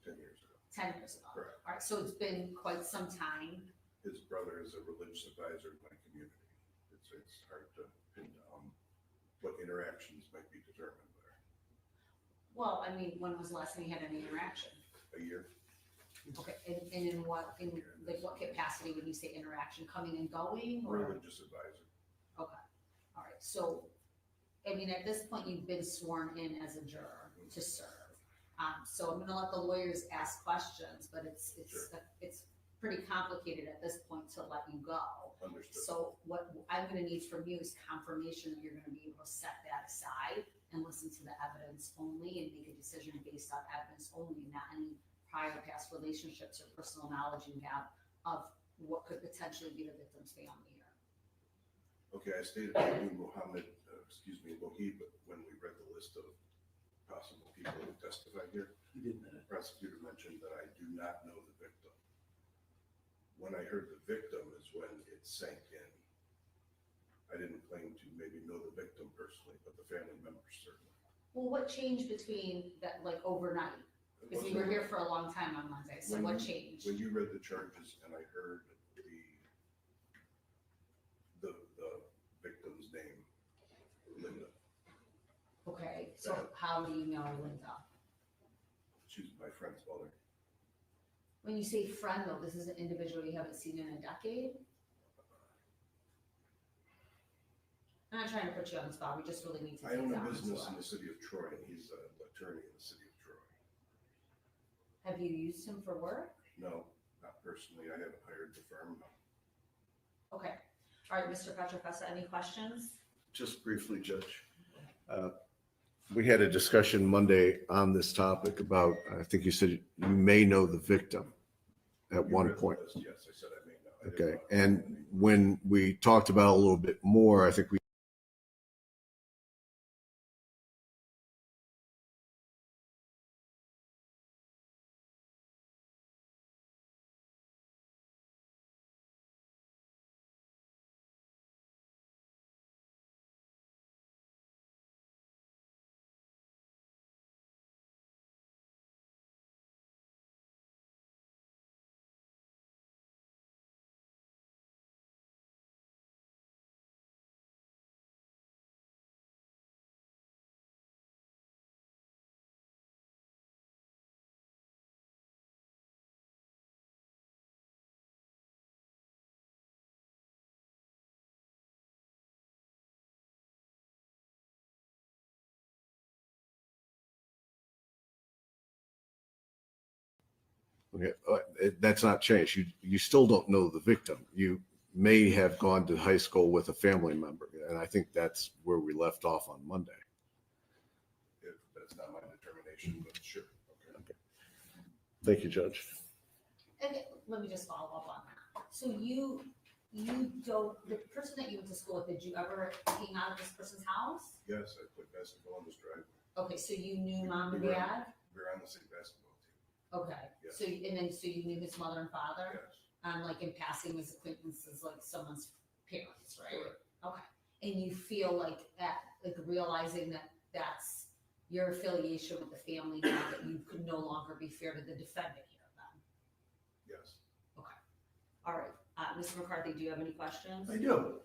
Speaker 3: 10 years ago.
Speaker 4: 10 years ago?
Speaker 3: Correct.
Speaker 4: All right, so it's been quite some time.
Speaker 3: His brother is a religious advisor in my community. It's hard to pin down what interactions might be determined there.
Speaker 4: Well, I mean, when was the last time you had any interaction?
Speaker 3: A year.
Speaker 4: Okay, and in what capacity when you say interaction, coming and going, or?
Speaker 3: Religious advisor.
Speaker 4: Okay, all right, so, I mean, at this point, you've been sworn in as a juror to serve. So I'm gonna let the lawyers ask questions, but it's pretty complicated at this point to let you go.
Speaker 3: Understood.
Speaker 4: So what I'm gonna need from you is confirmation that you're gonna be able to set that aside and listen to the evidence only and make a decision based on evidence only, not any prior past relationships or personal knowledge you have of what could potentially be the victim's family here.
Speaker 3: Okay, I stated I knew Mohib, when we read the list of possible people who testified here.
Speaker 7: He didn't.
Speaker 3: The prosecutor mentioned that I do not know the victim. When I heard the victim is when it sank in. I didn't claim to maybe know the victim personally, but the family members certainly.
Speaker 4: Well, what changed between that, like overnight?
Speaker 3: It
Speaker 4: Because we
Speaker 3: wasn't-
Speaker 4: were here for a long time on Monday, so what changed?
Speaker 3: When you read the charges and I heard the victim's name, Linda,
Speaker 4: Okay, so how do you know Linda?
Speaker 3: she's my friend's mother.
Speaker 4: When you say friend though, this is an individual you haven't seen in a decade? I'm not trying to put you on the spot, we just really need to.
Speaker 3: I
Speaker 4: take
Speaker 3: own a
Speaker 4: down
Speaker 3: business
Speaker 4: as
Speaker 3: in
Speaker 4: well.
Speaker 3: the city of Troy, and he's an attorney in the city of Troy.
Speaker 4: Have you used him for work?
Speaker 3: No, not personally. I haven't hired the firm.
Speaker 4: Okay, all right, Mr. Petrofessa, any questions?
Speaker 3: Just briefly, Judge. We had a discussion Monday on this topic about, I think you said you may know the victim at one point. Yes, I said I may know. I didn't Okay, want to- and when we talked about it a little bit more, I think we okay, that's not changed. You still don't know the victim. You may have gone to high school with a family member, and I think that's where we left off on Monday. If that's not my determination, but sure. Okay. Thank you, Judge.
Speaker 4: And let me just follow up on that. So you don't, the person that you went to school with, did you ever hang out at this person's house?
Speaker 3: Yes, I played basketball in this driveway.
Speaker 4: Okay, so you knew mom and
Speaker 3: We were-
Speaker 4: dad?
Speaker 3: We were on the same basketball team.
Speaker 4: Okay,
Speaker 3: Yes.
Speaker 4: so, so you knew his mother and father?
Speaker 3: Yes.
Speaker 4: Like in passing as acquaintances, like someone's parents, right?
Speaker 3: Correct.
Speaker 4: Okay, and you feel like that, like realizing that that's your affiliation with the family now, that you could no longer be fair to the defendant here then?
Speaker 3: Yes.
Speaker 4: All right, Mr. McCarthy, do you have any questions?
Speaker 3: I do.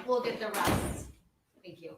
Speaker 4: We'll get the rest. Thank you.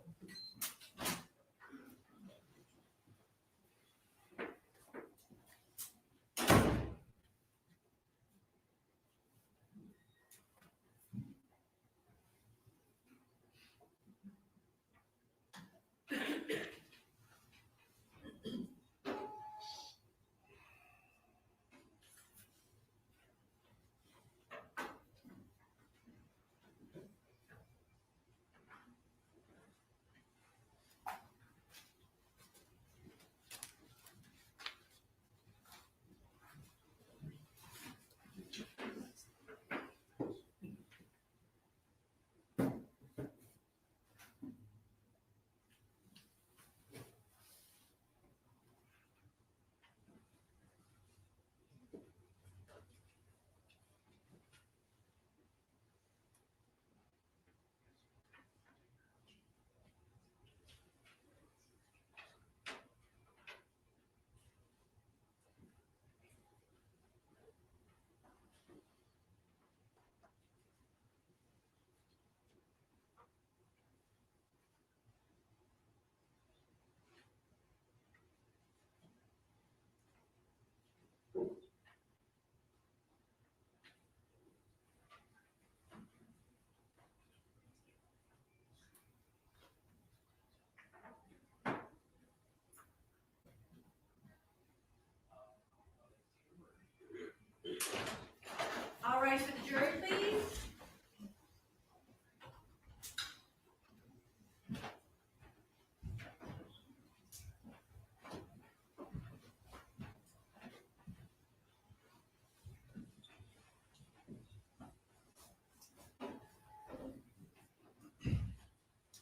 Speaker 4: All right, for the jury, please.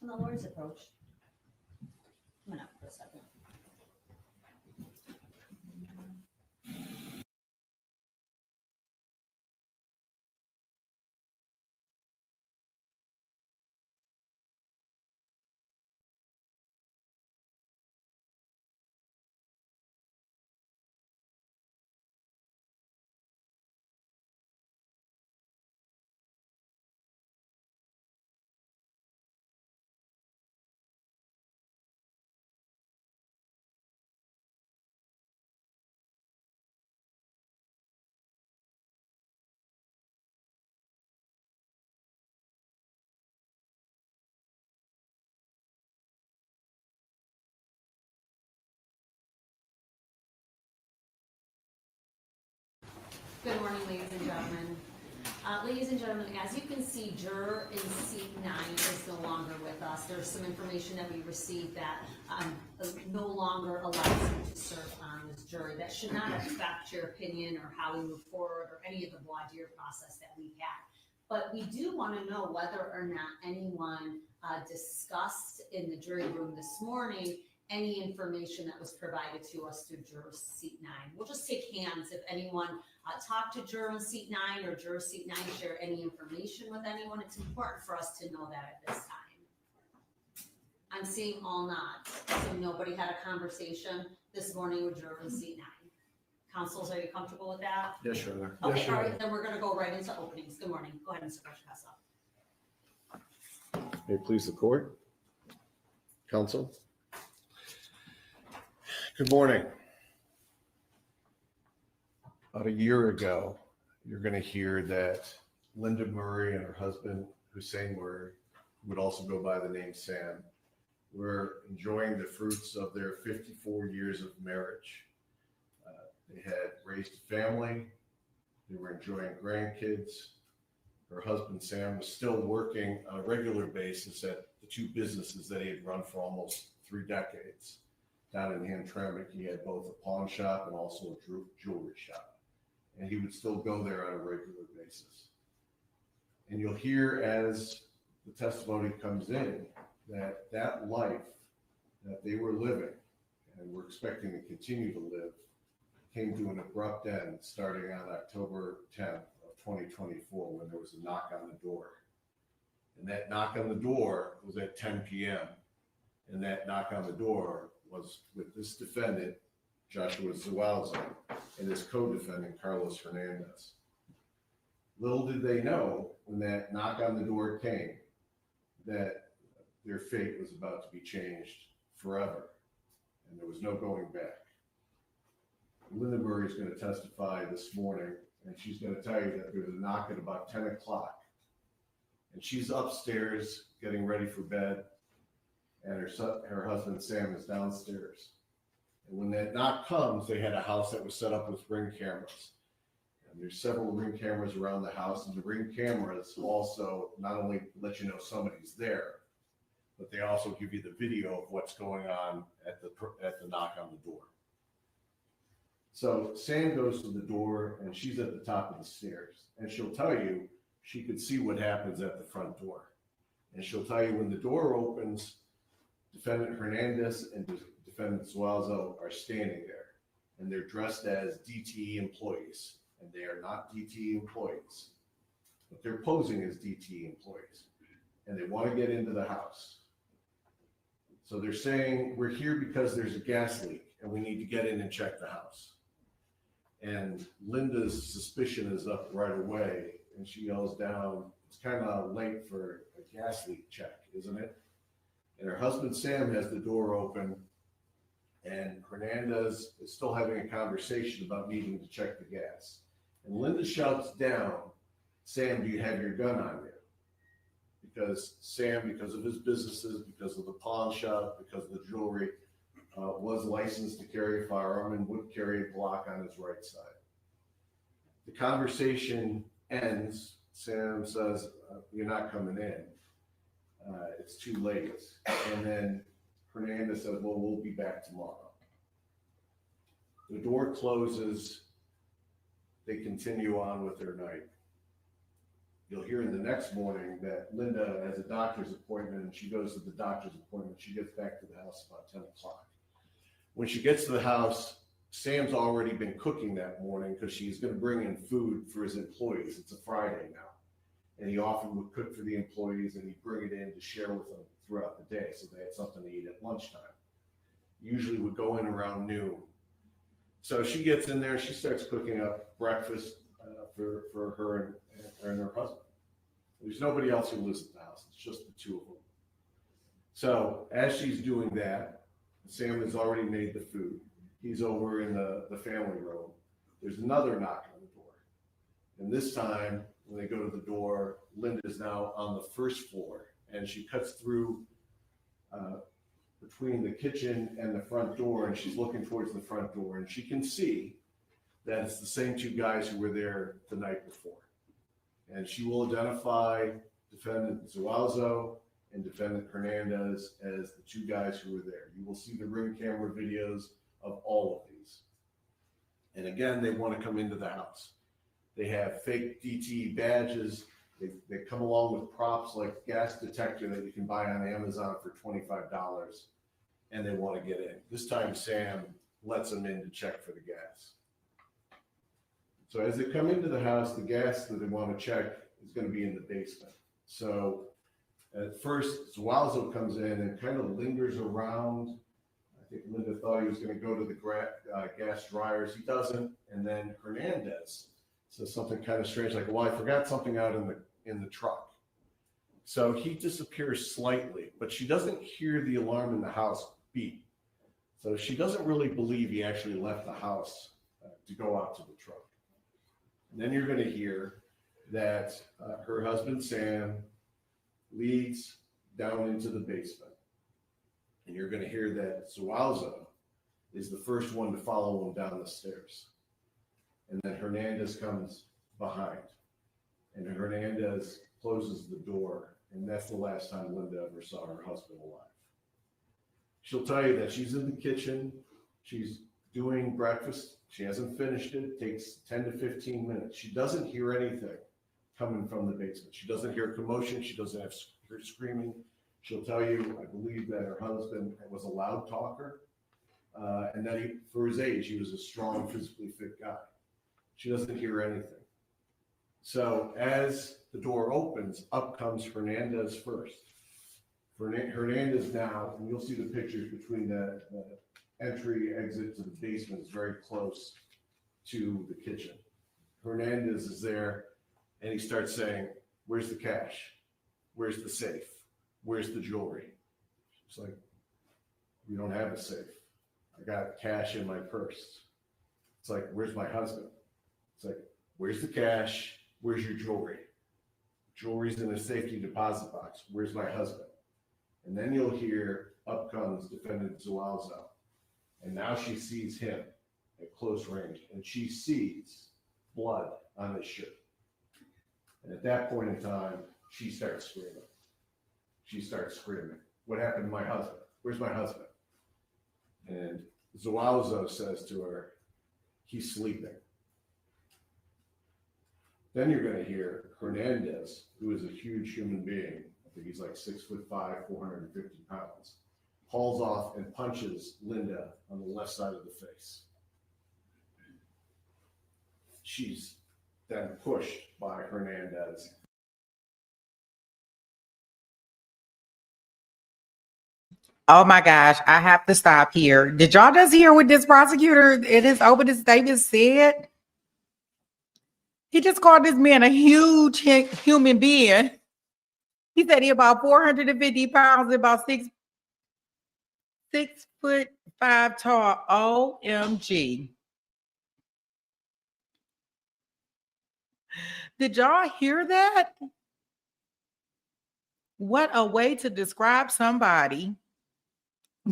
Speaker 4: And the lawyers approach. Come on up for a second. Good morning, ladies and gentlemen. Ladies and gentlemen, as you can see, juror in seat 9 is no longer with us. There's some information that we received that no longer allows you to serve on this jury. That should not affect your opinion or how we move forward or any of the voir dire process that we had. But we do want to know whether or not anyone discussed in the jury room this morning any information that was provided to us through juror seat 9. We'll just take hands if anyone talked to juror seat 9 or juror seat 9 share any information with anyone. It's important for us to know that at this time. I'm seeing all nods, so nobody had a conversation this morning with juror seat 9. Counsels, are you comfortable with that?
Speaker 3: Yes, Your Honor.
Speaker 4: Okay,
Speaker 7: Yes, Your
Speaker 4: all right,
Speaker 7: Honor.
Speaker 4: then we're gonna go right into openings. Good morning. Go ahead, Mr. Freshkassa.
Speaker 3: May it please the court. Counsel. Good morning. About a year ago, you're going to hear that Linda Murray and her husband, Hussein Murray, who would also go by the name Sam, were enjoying the fruits of their 54 years of marriage. They had raised a family. They were enjoying grandkids. Her husband, Sam, was still working on a regular basis at the two businesses that he had run for almost 3 decades. Down in Hamtramck, he had both a pawn shop and also a jewelry shop. And he would still go there on a regular basis. And you'll hear as the testimony comes in that that life that they were living and were expecting to continue to live came to an abrupt end starting on October 10th of 2024 when there was a knock on the door. And that knock on the door was at 10 p.m. And that knock on the door was with this defendant, Joshua Zuazo, and his co-defendant, Carlos Hernandez. Little did they know when that knock on the door came that their fate was about to be changed forever, and there was no going back. Linda Murray is going to testify this morning, and she's going to tell you that there was a knock at about 10 o'clock, and she's upstairs getting ready for bed, and her husband Sam is downstairs. And when that knock comes, they had a house that was set up with Ring cameras. And there's several Ring cameras around the house, and the Ring cameras also not only let you know somebody's there, but they also give you the video of what's going on at the knock on the door. So Sam goes to the door, and she's at the top of the stairs, and she'll tell you she could see what happens at the front door. And she'll tell you when the door opens, Defendant Hernandez and Defendant Zuazo are standing there, and they're dressed as DTE employees, and they are not DTE employees, but they're posing as DTE employees, and they want to get into the house. So they're saying, we're here because there's a gas leak, and we need to get in and check the house. And Linda's suspicion is up right away, and she yells down, it's kind of late for a gas leak check, isn't it? And her husband Sam has the door open, and Hernandez is still having a conversation about needing to check the gas. And Linda shouts down, Sam, do you have your gun on you? Because Sam, because of his businesses, because of the pawn shop, because of the jewelry, was licensed to carry a firearm and would carry a Glock on his right side. The conversation ends. Sam says, you're not coming in. It's too late. And then Hernandez says, well, we'll be back tomorrow. The door closes. They continue on with their night. You'll hear in the next morning that Linda has a doctor's appointment, and she goes to the doctor's appointment. She gets back to the house about 10 o'clock. When she gets to the house, Sam's already been cooking that morning because she's going to bring in food for his employees. It's a Friday now. And he often would cook for the employees, and he'd bring it in to share with them throughout the day so they had something to eat at lunchtime. Usually would go in around noon. So she gets in there, she starts cooking up breakfast for her and her husband. There's nobody else who lives at the house. It's just the two of them. So as she's doing that, Sam has already made the food. He's over in the family room. There's another knock on the door. And this time, when they go to the door, Linda's now on the first floor, and she cuts through between the kitchen and the front door, and she's looking towards the front door, and she can see that it's the same two guys who were there the night before. And she will identify Defendant Zuazo and Defendant Hernandez as the two guys who were there. You will see the Ring camera videos of all of these. And again, they want to come into the house. They have fake DTE badges. They come along with props like gas detector that you can buy on Amazon for $25, and they want to get in. This time, Sam lets them in to check for the gas. So as they come into the house, the gas that they want to check is going to be in the basement. So at first, Zuazo comes in and kind of lingers around. I think Linda thought he was going to go to the gas dryers. He doesn't. And then Hernandez says something kind of strange, like, well, I forgot something out in the truck. So he disappears slightly, but she doesn't hear the alarm in the house beep. So she doesn't really believe he actually left the house to go out to the truck. And then you're going to hear that her husband, Sam, leads down into the basement. And you're going to hear that Zuazo is the first one to follow him down the stairs. And then Hernandez comes behind. And Hernandez closes the door. And that's the last time Linda ever saw her husband alive. She'll tell you that she's in the kitchen. She's doing breakfast. She hasn't finished it. It takes 10 to 15 minutes. She doesn't hear anything coming from the basement. She doesn't hear commotion. She doesn't have her screaming. She'll tell you, I believe, that her husband was a loud talker, and that for his age, he was a strong, physically fit guy. She doesn't hear anything. So as the door opens, up comes Hernandez first. Hernandez now, and you'll see the pictures between the entry exit to the basement is very close to the kitchen. Hernandez is there, and he starts saying, where's the cash? Where's the safe? where's the jewelry? It's like, we don't have a safe. I got cash in my purse. It's like, where's my husband? It's like, where's the cash? Where's your jewelry? Jewelry's in a safety deposit box. Where's my husband? And then you'll hear, up comes defendant Zuazo. And now she sees him at close range, and she sees blood on his shirt. And at that point in time, she starts screaming. She starts screaming. What happened to my husband? Where's my husband? And Zuazo says to her, he's sleeping. Then you're going to hear Hernandez, who is a huge human being. I think he's like 6'5", 450 pounds, hauls off and punches Linda on the left side of the face. She's then pushed by Hernandez.
Speaker 1: Oh my gosh, I have to stop here. Did y'all just hear what this prosecutor in his opening statement said? He just called this man a huge human being. He said he about 450 pounds, about 6'5" tall. OMG. Did y'all hear that? What a way to describe somebody.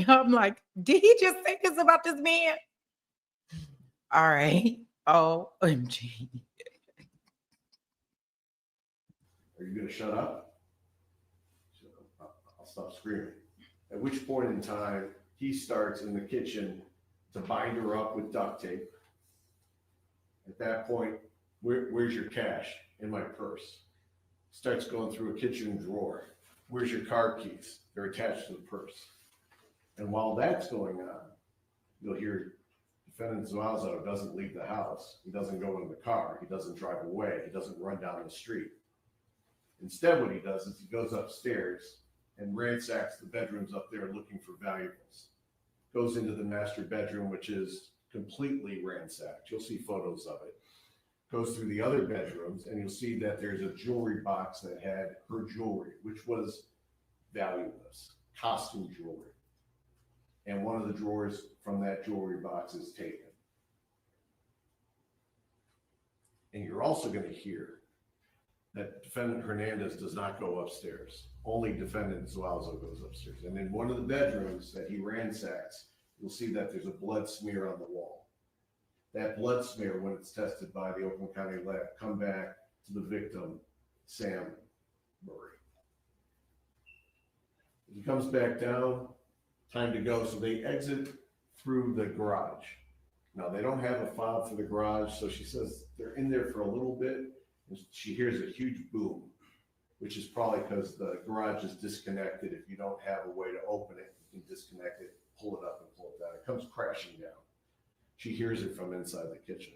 Speaker 1: I'm like, did he just say this about this man? All right. OMG.
Speaker 3: Are you going to shut up? So I'll stop screaming. At which point in time, he starts in the kitchen to bind her up with duct tape. At that point, where's your cash? In my purse. Starts going through a kitchen drawer. Where's your car keys? They're attached to the purse. And while that's going on, you'll hear defendant Zuazo doesn't leave the house. He doesn't go in the car. He doesn't drive away. He doesn't run down the street. Instead, what he does is he goes upstairs and ransacks the bedrooms up there looking for valuables. Goes into the master bedroom, which is completely ransacked. You'll see photos of it. Goes through the other bedrooms, and you'll see that there's a jewelry box that had her jewelry, which was valueless, costume jewelry. And one of the drawers from that jewelry box is taken. And you're also going to hear that defendant Hernandez does not go upstairs. Only defendant Zuazo goes upstairs. And in one of the bedrooms that he ransacks, you'll see that there's a blood smear on the wall. That blood smear, when it's tested by the Oakland County lab, come back to the victim, Sam Murray. He comes back down, time to go. So they exit through the garage. Now, they don't have a fob for the garage, so she says they're in there for a little bit. And she hears a huge boom, which is probably because the garage is disconnected. If you don't have a way to open it, you can disconnect it, pull it up and pull it down. It comes crashing down. She hears it from inside the kitchen.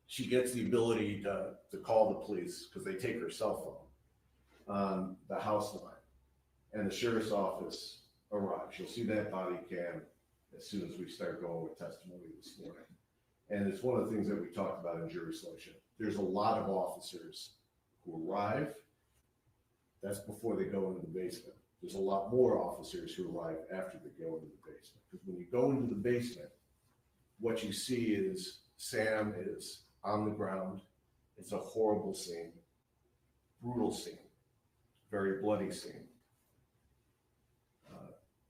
Speaker 3: She gets the ability to call the police because they take her cell phone on the house line, and the sheriff's office arrives. You'll see that body cam as soon as we start going with testimony this morning. And it's one of the things that we talked about in jury selection. There's a lot of officers who arrive. That's before they go into the basement. There's a lot more officers who arrive after they go into the basement. Because when you go into the basement, what you see is Sam is on the ground. It's a horrible scene, brutal scene, very bloody scene.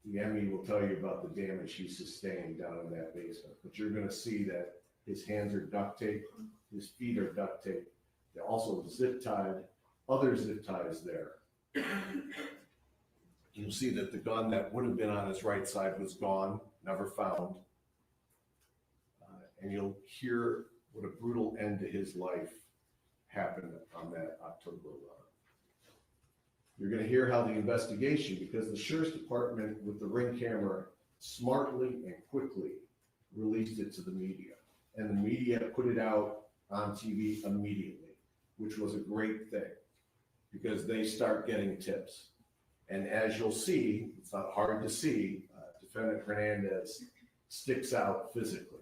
Speaker 3: The Emmy will tell you about the damage he sustained down in that basement, but you're going to see that his hands are duct taped, his feet are duct taped. They're also zip tied, other zip ties there. You'll see that the gun that would have been on his right side was gone, never found. And you'll hear what a brutal end to his life happened on that October 11th. You're going to hear how the investigation, because the sheriff's department with the Ring camera smartly and quickly released it to the media. And the media put it out on TV immediately, which was a great thing because they start getting tips. And as you'll see, it's not hard to see, defendant Hernandez sticks out physically.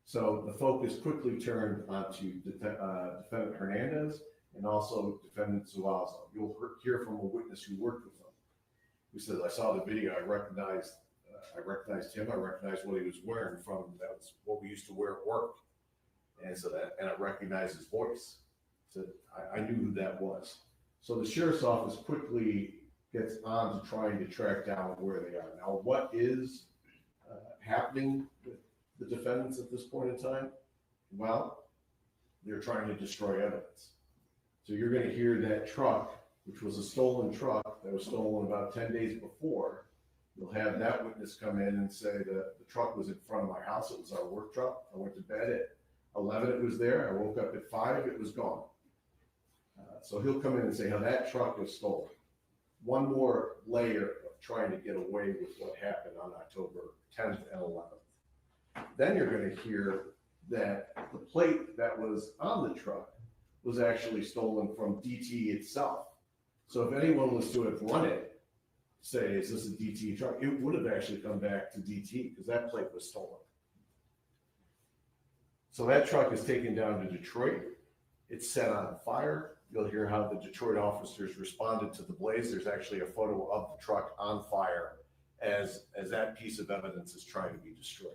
Speaker 3: So the focus quickly turned onto defendant Hernandez and also defendant Zuazo. You'll hear from a witness who worked with them. who says, I saw the video, I recognized him, I recognized what he was wearing from, that was what we used to wear at work. And so and I recognized his voice. So I knew who that was. So the sheriff's office quickly gets on to trying to track down where they are. Now, what is happening with the defendants at this point in time? Well, they're trying to destroy evidence. So you're going to hear that truck, which was a stolen truck that was stolen about 10 days before. You'll have that witness come in and say that the truck was in front of my house. It was our work truck. I went to bed at 11, it was there. I woke up at 5, it was gone. So he'll come in and say how that truck was stolen. One more layer of trying to get away with what happened on October 10th and 11th. Then you're going to hear that the plate that was on the truck was actually stolen from DT itself. So if anyone was to have run it, say, is this a DT truck? It would have actually come back to DT because that plate was stolen. So that truck is taken down to Detroit. It's set on fire. You'll hear how the Detroit officers responded to the blaze. There's actually a photo of the truck on fire as that piece of evidence is trying to be destroyed.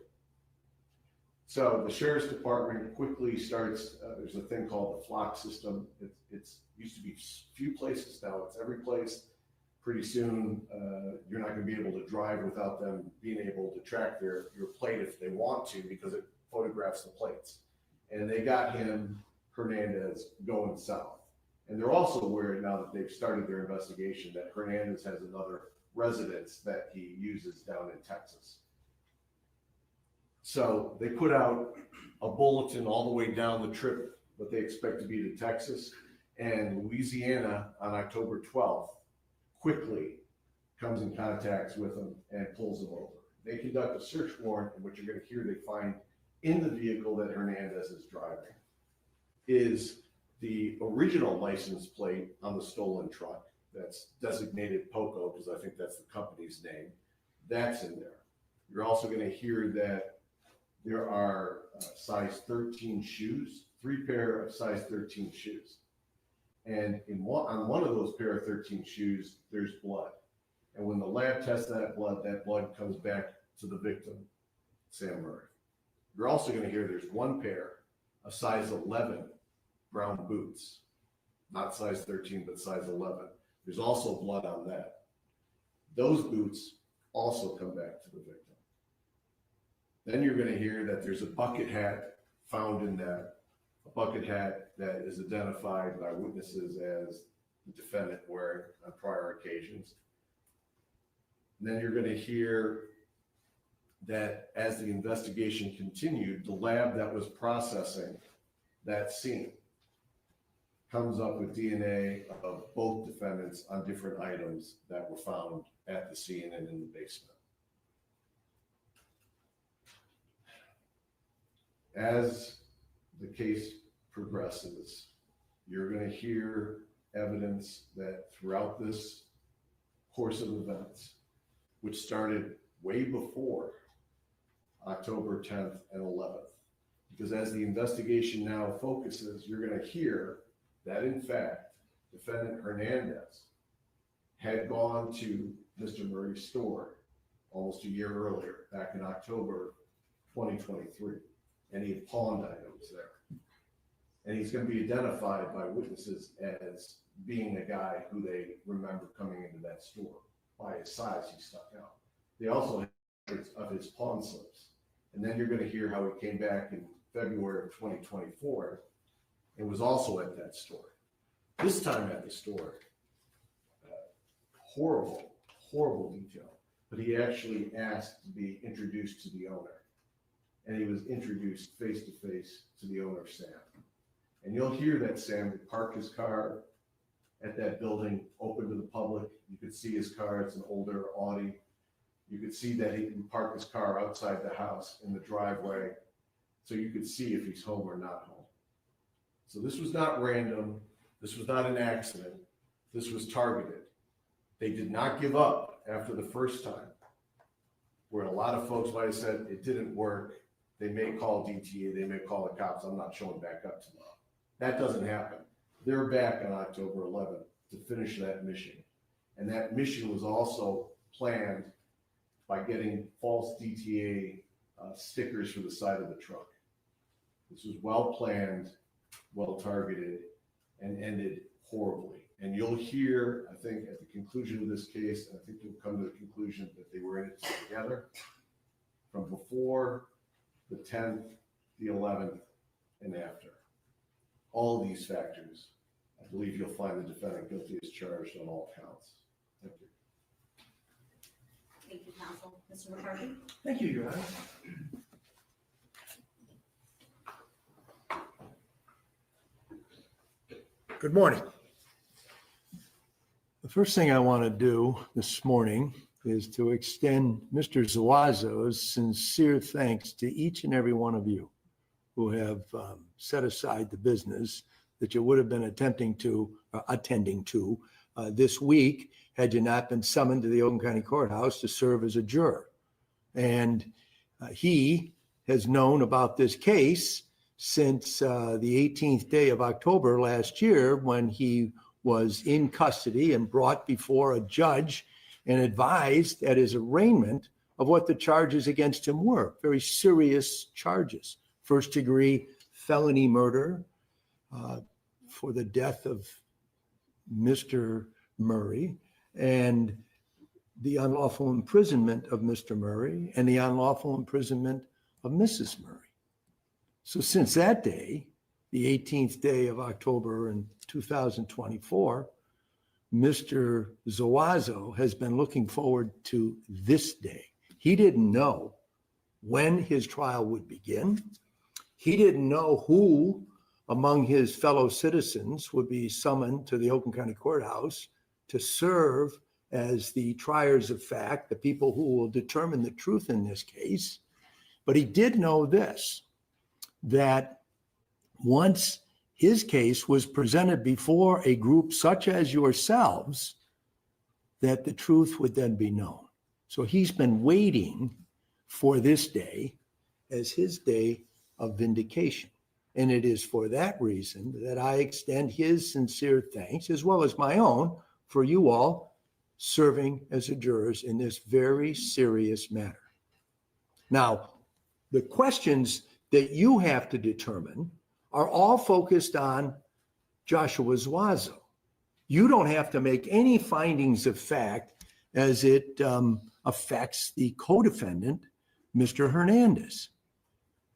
Speaker 3: So the sheriff's department quickly starts, there's a thing called the flock system. It's used to be few places, now it's every place. Pretty soon, you're not going to be able to drive without them being able to track your plate if they want to, because it photographs the plates. And they got him, Hernandez, going south. And they're also aware, now that they've started their investigation, that Hernandez has another residence that he uses down in Texas. So they put out a bulletin all the way down the trip, what they expect to be to Texas, and Louisiana on October 12th quickly comes in contact with them and pulls them over. They conduct a search warrant, and what you're going to hear they find in the vehicle that Hernandez is driving is the original license plate on the stolen truck that's designated POCO, because I think that's the company's name. That's in there. You're also going to hear that there are size 13 shoes, 3 pair of size 13 shoes. And on one of those pair of 13 shoes, there's blood. And when the lab tests that blood comes back to the victim, Sam Murray. You're also going to hear there's 1 pair of size 11 brown boots, not size 13, but size 11. There's also blood on that. Those boots also come back to the victim. Then you're going to hear that there's a bucket hat found in that, a bucket hat that is identified by witnesses as the defendant wearing on prior occasions. And then you're going to hear that as the investigation continued, the lab that was processing that scene comes up with DNA of both defendants on different items that were found at the scene and in the basement. As the case progresses, you're going to hear evidence that throughout this course of events, which started way before October 10th and 11th, because as the investigation now focuses, you're going to hear that in fact, defendant Hernandez had gone to Mr. Murray's store almost a year earlier, back in October 2023, and he had pawned items there. And he's going to be identified by witnesses as being a guy who they remember coming into that store. By his size, he stuck out. They also have records of his pawn slips. And then you're going to hear how he came back in February of 2024 and was also at that store. This time at the store, horrible detail, but he actually asked to be introduced to the owner. And he was introduced face to face to the owner, Sam. And you'll hear that Sam would park his car at that building, open to the public. You could see his car, it's an older Audi. You could see that he can park his car outside the house in the driveway, so you could see if he's home or not home. So this was not random. This was not an accident. This was targeted. They did not give up after the first time, where a lot of folks might have said it didn't work. They may call DTA, they may call the cops. I'm not showing back up tomorrow. That doesn't happen. They're back on October 11th to finish that mission. And that mission was also planned by getting false DTA stickers for the side of the truck. This was well planned, well targeted, and ended horribly. And you'll hear, I think, at the conclusion of this case, and I think you'll come to the conclusion that they were in it together from before the 10th, the 11th, and after. All of these factors, I believe you'll find the defendant guilty as charged on all counts. Thank you.
Speaker 4: Thank you, counsel. Mr. McCarthy?
Speaker 7: Thank you, Your Honor. Good morning. The first thing I want to do this morning is to extend Mr. Zuazo's sincere thanks to each and every one of you who have set aside the business that you would have been attending to this week had you not been summoned to the Oakland County Courthouse to serve as a juror. And he has known about this case since the 18th day of October last year, when he was in custody and brought before a judge and advised at his arraignment of what the charges against him were. Very serious charges. First-degree felony murder for the death of Mr. Murray, and the unlawful imprisonment of Mr. Murray, and the unlawful imprisonment of Mrs. Murray. So since that day, the 18th day of October in 2024, Mr. Zuazo has been looking forward to this day. He didn't know when his trial would begin. He didn't know who among his fellow citizens would be summoned to the Oakland County Courthouse to serve as the triers of fact, the people who will determine the truth in this case. But he did know this, that once his case was presented before a group such as yourselves, that the truth would then be known. So he's been waiting for this day as his day of vindication. And it is for that reason that I extend his sincere thanks, as well as my own, for you all serving as a jurors in this very serious matter. Now, the questions that you have to determine are all focused on Joshua Zuazo. You don't have to make any findings of fact as it affects the co-defendant, Mr. Hernandez.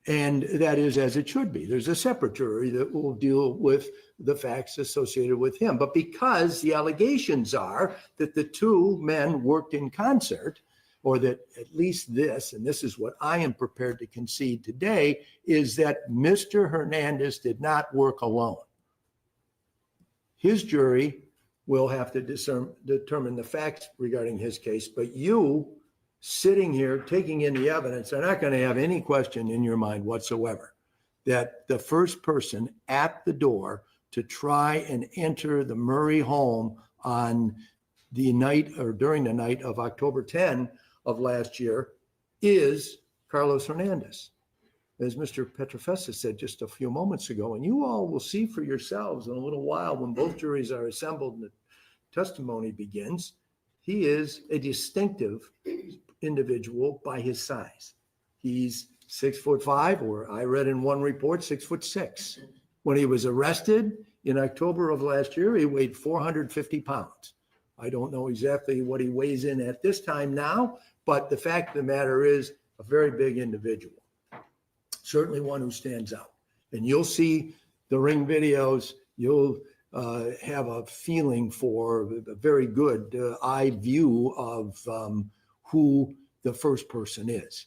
Speaker 7: And that is as it should be. There's a separate jury that will deal with the facts associated with him. But because the allegations are that the two men worked in concert, or that at least this, and this is what I am prepared to concede today, is that Mr. Hernandez did not work alone. His jury will have to determine the facts regarding his case, but you sitting here taking in the evidence are not going to have any question in your mind whatsoever that the first person at the door to try and enter the Murray home on the night or during the night of October 10 of last year is Carlos Hernandez. As Mr. Petrofessa said just a few moments ago, and you all will see for yourselves in a little while when both juries are assembled and the testimony begins, he is a distinctive individual by his size. He's 6'5", or I read in one report, 6'6". When he was arrested in October of last year, he weighed 450 pounds. I don't know exactly what he weighs in at this time now, but the fact of the matter is a very big individual. Certainly one who stands out. And you'll see the ring videos, you'll have a feeling for a very good eye view of who the first person is.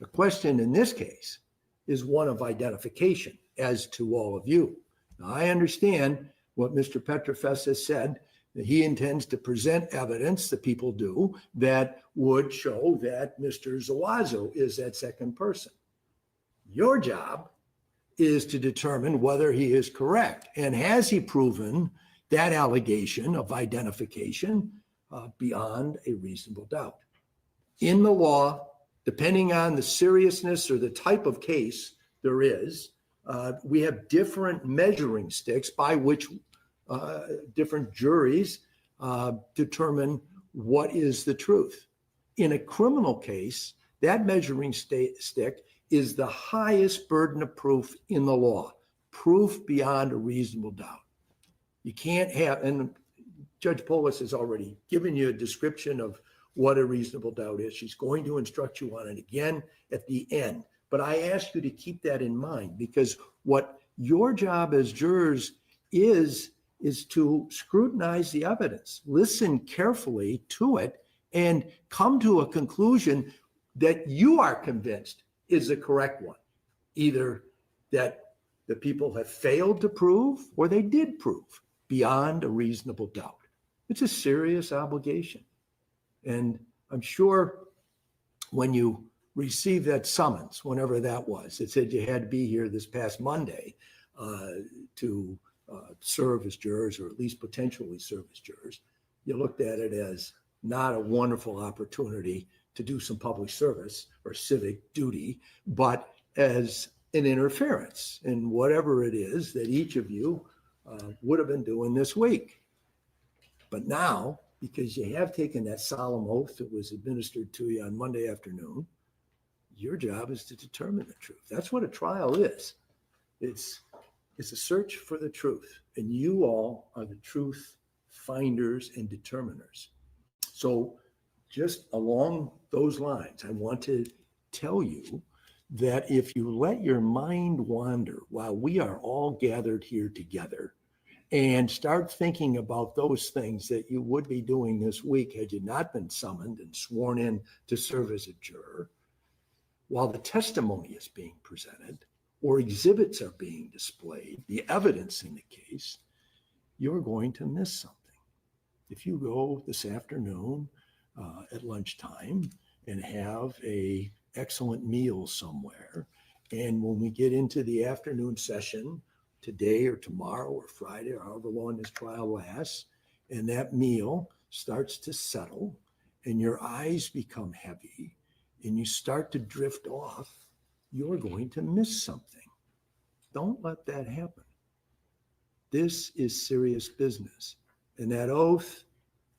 Speaker 7: The question in this case is one of identification as to all of you. Now, I understand what Mr. Petrofessa said, that he intends to present evidence, the people do, that would show that Mr. Zuazo is that second person. Your job is to determine whether he is correct, and has he proven that allegation of identification beyond a reasonable doubt. In the law, depending on the seriousness or the type of case there is, we have different measuring sticks by which different juries determine what is the truth. In a criminal case, that measuring stick is the highest burden of proof in the law, proof beyond a reasonable doubt. You can't have, and Judge Polis has already given you a description of what a reasonable doubt is. She's going to instruct you on it again at the end. But I ask you to keep that in mind, because what your job as jurors is to scrutinize the evidence, listen carefully to it, and come to a conclusion that you are convinced is the correct one. Either that the people have failed to prove or they did prove beyond a reasonable doubt. It's a serious obligation. And I'm sure when you received that summons, whenever that was, it said you had to be here this past Monday to serve as jurors, or at least potentially serve as jurors. You looked at it as not a wonderful opportunity to do some public service or civic duty, but as an interference in whatever it is that each of you would have been doing this week. But now, because you have taken that solemn oath that was administered to you on Monday afternoon, your job is to determine the truth. That's what a trial is. It's a search for the truth, and you all are the truth finders and determiners. So just along those lines, I want to tell you that if you let your mind wander while we are all gathered here together and start thinking about those things that you would be doing this week had you not been summoned and sworn in to serve as a juror, while the testimony is being presented or exhibits are being displayed, the evidence in the case, you're going to miss something. If you go this afternoon at lunchtime and have an excellent meal somewhere, and when we get into the afternoon session today or tomorrow or Friday or however long this trial lasts, and that meal starts to settle and your eyes become heavy and you start to drift off, you're going to miss something. Don't let that happen. This is serious business. And that oath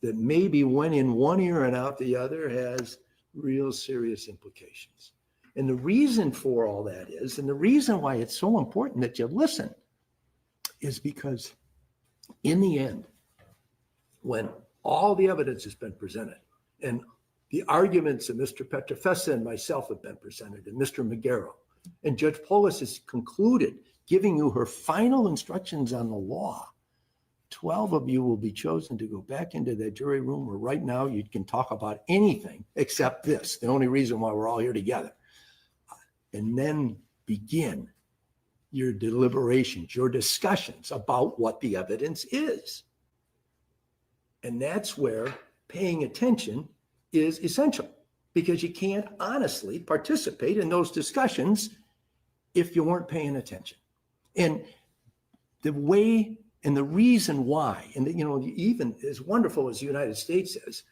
Speaker 7: that maybe went in one ear and out the other has real serious implications. And the reason for all that is, and the reason why it's so important that you listen, is because in the end, when all the evidence has been presented and the arguments of Mr. Petrofessa and myself have been presented, and Mr. Magaro, and Judge Polis has concluded giving you her final instructions on the law, 12 of you will be chosen to go back into that jury room where right now you can talk about anything except this, the only reason why we're all here together. And then begin your deliberations, your discussions about what the evidence is. And that's where paying attention is essential, because you can't honestly participate in those discussions if you weren't paying attention. And the way and the reason why, and even as wonderful as the United States is,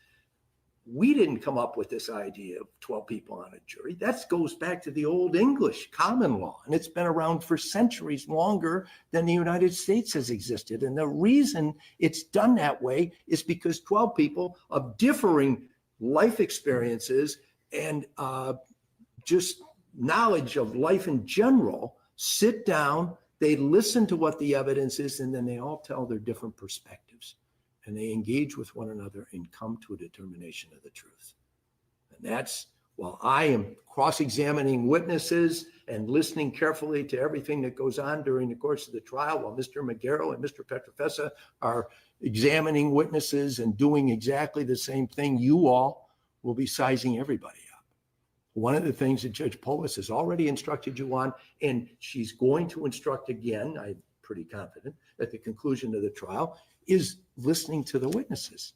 Speaker 7: we didn't come up with this idea of 12 people on a jury. That goes back to the old English common law, and it's been around for centuries longer than the United States has existed. And the reason it's done that way is because 12 people of differing life experiences and just knowledge of life in general sit down, they listen to what the evidence is, and then they all tell their different perspectives. And they engage with one another and come to a determination of the truth. And that's, while I am cross-examining witnesses and listening carefully to everything that goes on during the course of the trial, while Mr. Magaro and Mr. Petrofessa are examining witnesses and doing exactly the same thing, you all will be sizing everybody up. One of the things that Judge Polis has already instructed you on, and she's going to instruct again, I'm pretty confident, at the conclusion of the trial, is listening to the witnesses.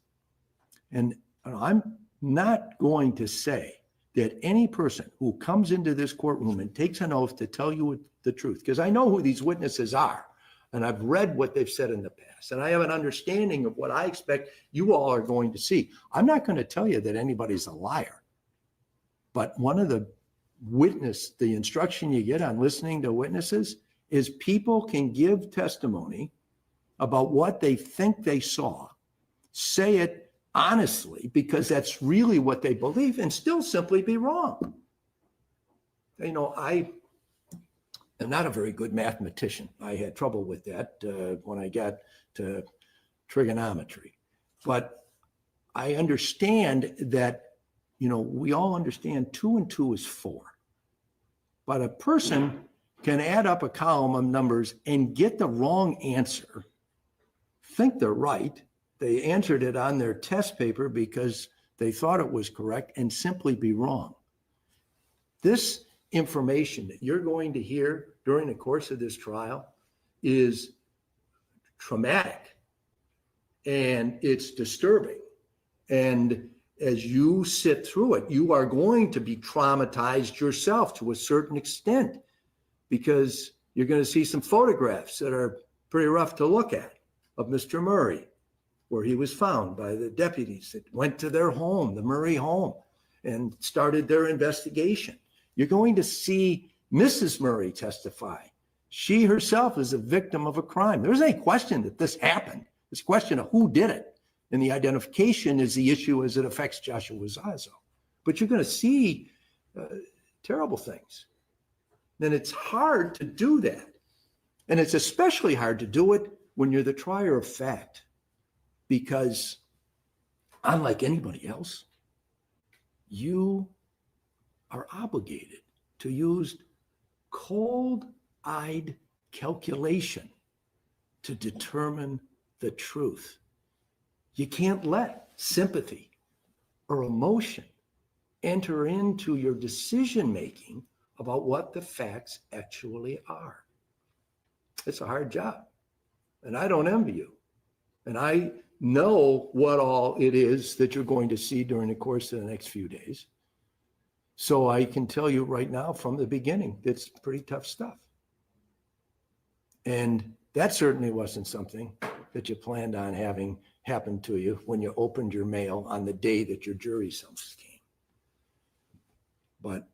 Speaker 7: And I'm not going to say that any person who comes into this courtroom and takes an oath to tell you the truth, because I know who these witnesses are, and I've read what they've said in the past, and I have an understanding of what I expect you all are going to see. I'm not going to tell you that anybody's a liar. But one of the instruction you get on listening to witnesses is people can give testimony about what they think they saw say it honestly because that's really what they believe and still simply be wrong. You know, I am not a very good mathematician. I had trouble with that when I got to trigonometry. But I understand that, you know, we all understand 2 and 2 is 4. But a person can add up a column of numbers and get the wrong answer, think they're right. They answered it on their test paper because they thought it was correct and simply be wrong. This information that you're going to hear during the course of this trial is traumatic and it's disturbing. And as you sit through it, you are going to be traumatized yourself to a certain extent because you're going to see some photographs that are pretty rough to look at of Mr. Murray, where he was found by the deputies that went to their home, the Murray home, and started their investigation. You're going to see Mrs. Murray testify. She herself is a victim of a crime. There's any question that this happened. It's a question of who did it. And the identification is the issue as it affects Joshua Zazo. But you're going to see terrible things. Then it's hard to do that. And it's especially hard to do it when you're the trier of fact. Because unlike anybody else, you are obligated to use cold-eyed calculation to determine the truth. You can't let sympathy or emotion enter into your decision-making about what the facts actually are. It's a hard job, and I don't envy you. And I know what all it is that you're going to see during the course of the next few days. So I can tell you right now from the beginning, it's pretty tough stuff. And that certainly wasn't something that you planned on having happen to you when you opened your mail on the day that your jury summons came. But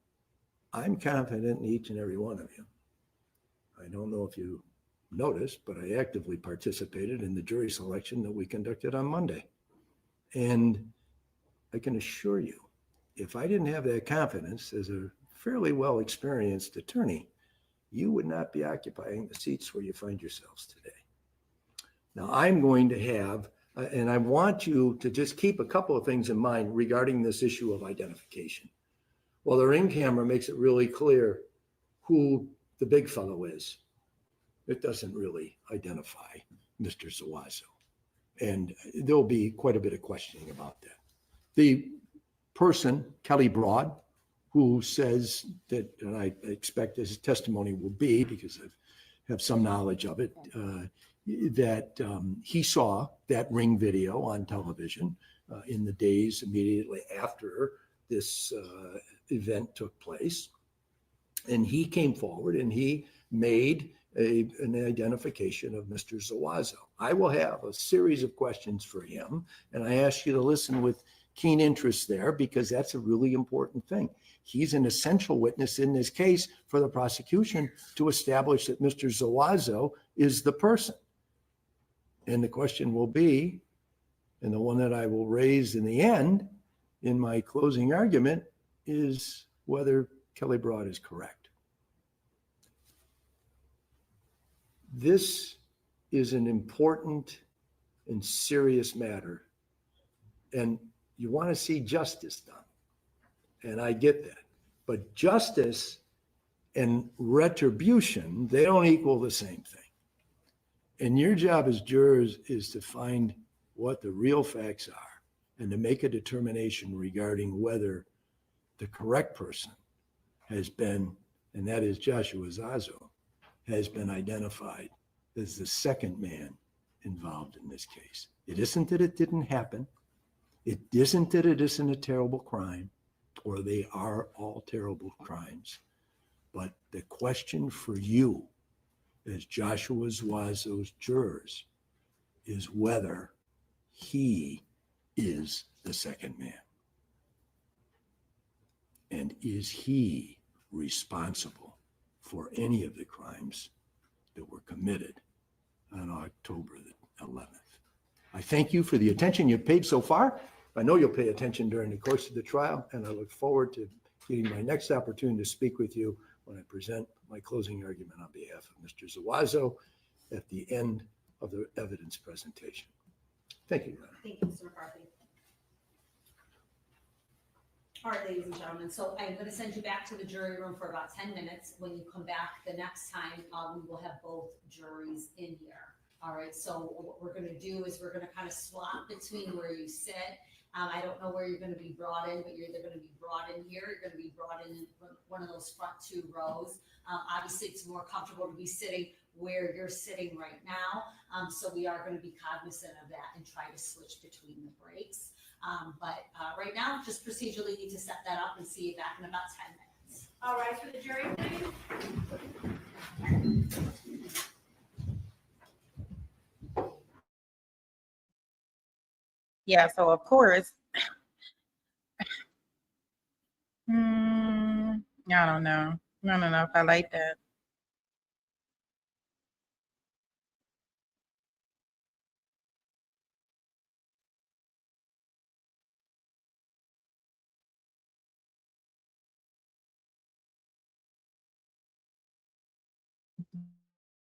Speaker 7: I'm confident in each and every one of you. I don't know if you noticed, but I actively participated in the jury selection that we conducted on Monday. And I can assure you, if I didn't have that confidence as a fairly well-experienced attorney, you would not be occupying the seats where you find yourselves today. Now, I'm going to have, and I want you to just keep a couple of things in mind regarding this issue of identification. Well, their in-camera makes it really clear who the big fellow is. It doesn't really identify Mr. Zuazo. And there'll be quite a bit of questioning about that. The person, Kelly Broad, who says that, and I expect his testimony will be, because I have some knowledge of it, that he saw that ring video on television in the days immediately after this event took place. And he came forward and he made an identification of Mr. Zuazo. I will have a series of questions for him, and I ask you to listen with keen interest there because that's a really important thing. He's an essential witness in this case for the prosecution to establish that Mr. Zuazo is the person. And the question will be, and the one that I will raise in the end in my closing argument, is whether Kelly Broad is correct. This is an important and serious matter, and you want to see justice done. And I get that. But justice and retribution, they don't equal the same thing. And your job as jurors is to find what the real facts are and to make a determination regarding whether the correct person has been, and that is Joshua Zazo, has been identified as the second man involved in this case. It isn't that it didn't happen. It isn't that it isn't a terrible crime, or they are all terrible crimes. But the question for you as Joshua Zuazo's jurors is whether he is the second man. And is he responsible for any of the crimes that were committed on October the 11th? I thank you for the attention you've paid so far. I know you'll pay attention during the course of the trial, and I look forward to getting my next opportunity to speak with you when I present my closing argument on behalf of Mr. Zuazo at the end of the evidence presentation. Thank you, Your Honor.
Speaker 4: Thank you, Mr. McCarthy. All right, ladies and gentlemen, so I'm going to send you back to the jury room for about 10 minutes. When you come back the next time, we will have both juries in here. All right, so what we're going to do is we're going to kind of swap between where you sit. I don't know where you're going to be brought in, but you're either going to be brought in here, you're going to be brought in one of those front two rows. Obviously, it's more comfortable to be sitting where you're sitting right now. So we are going to be cognizant of that and try to switch between the breaks. But right now, just procedurally need to set that up and see you back in about 10 minutes.
Speaker 2: All rise for the jury, please.
Speaker 1: Yeah, so of course, I don't know. I don't know if I like that.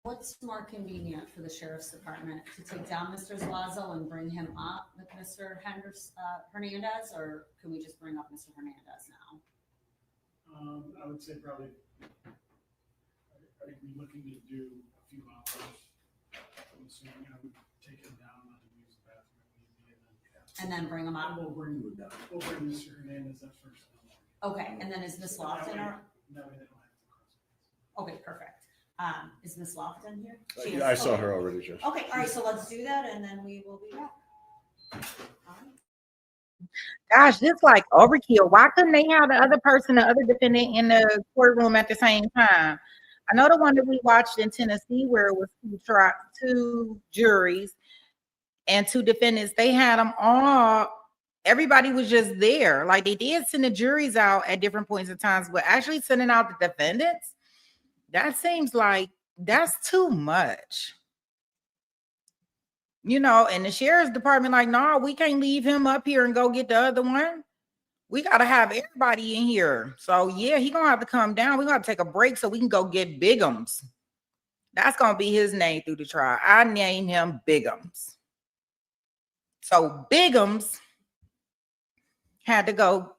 Speaker 4: What's more convenient for the sheriff's department, to take down Mr. Zuazo and bring him up with Mr. Hernandez, or can we just bring up Mr. Hernandez now?
Speaker 9: I would say probably, I'd be looking to do a few hours. I'm assuming I would take him down, let him use the bathroom if need be,
Speaker 4: And then bring him up?
Speaker 9: we'll bring Mr. Hernandez up first.
Speaker 4: Okay, and then is Ms. Lofton, or,
Speaker 9: That way they don't have to cross.
Speaker 4: okay, perfect. Is Ms. Lofton here? She
Speaker 3: Yeah, I
Speaker 4: is.
Speaker 3: saw
Speaker 4: Okay.
Speaker 3: her already, Judge.
Speaker 4: Okay, all right, so let's do that, and then we will be back. All right.
Speaker 1: Gosh, this like overkill. Why couldn't they have the other person, the other defendant in the courtroom at the same time? I know the one that we watched in Tennessee where it was two juries and two defendants. They had them all. Everybody was just there. Like they did send the juries out at different points in times, but actually sending out the defendants, that seems like that's too much. You know, and the sheriff's department, like, no, we can't leave him up here and go get the other one. We got to have everybody in here. So, yeah, he going to have to come down. We're going to take a break so we can go get Bigums. That's going to be his name through the trial. I name him Bigums. So, Bigums had to go.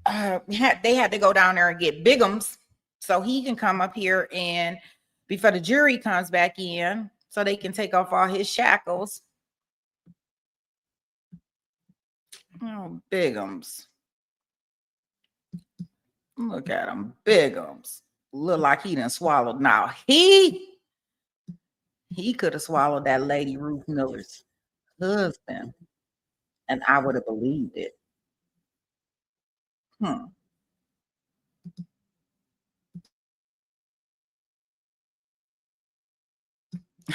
Speaker 1: They had to go down there and get Bigums so he can come up here and before the jury comes back in so they can take off all his shackles. Oh, Bigums. Look at him, Bigums. Look like he done swallowed. Now, he could have swallowed that lady Ruth Miller's husband, and I would have believed it.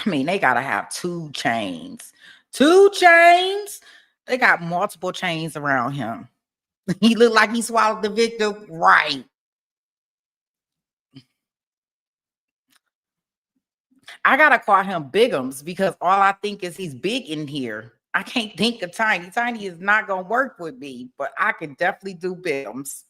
Speaker 1: I mean, they gotta have 2 chains. 2 chains? They got multiple chains around him. He looked like he swallowed the victim. Right. I gotta call him Bigums because all I think is he's big in here. I can't think of Tiny. Tiny is not gonna work with me, but I can definitely do Bigums.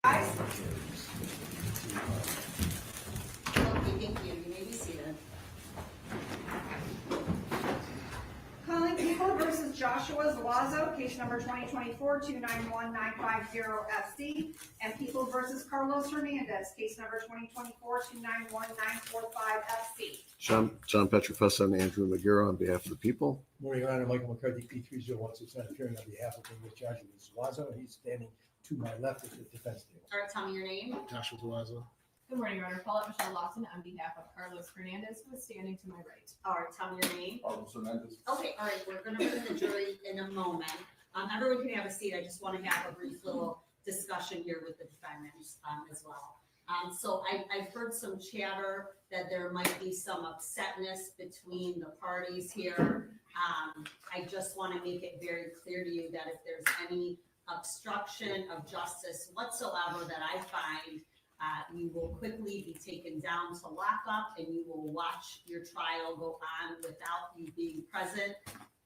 Speaker 6: rise.
Speaker 4: Okay, thank you. You may be seated.
Speaker 6: Calling People versus Joshua Zuazo, case number 2024-291950 FC, and People versus Carlos Hernandez, case number 2024-291945 FC.
Speaker 3: John Petrofessa and Andrew McGarrett on behalf of the people.
Speaker 7: Morning, Your Honor. Michael McCarthy, P3016, appearing on behalf of English Joshua Zuazo. He's standing to my left at the defense table.
Speaker 4: All right, tell me your name.
Speaker 3: Joshua Zuazo.
Speaker 5: Good morning, Your Honor. Paulette Michelle Lawson on behalf of Carlos Hernandez, who is standing to my right.
Speaker 4: All right, tell me your name.
Speaker 8: Carlos Hernandez.
Speaker 4: Okay, all right, we're gonna bring the jury in a moment. Everyone can have a seat. I just want to have a brief little discussion here with the defendants, as well. So I've heard some chatter that there might be some upsetness between the parties here. I just want to make it very clear to you that if there's any obstruction of justice whatsoever that I find, you will quickly be taken down to lockup and you will watch your trial go on without you being present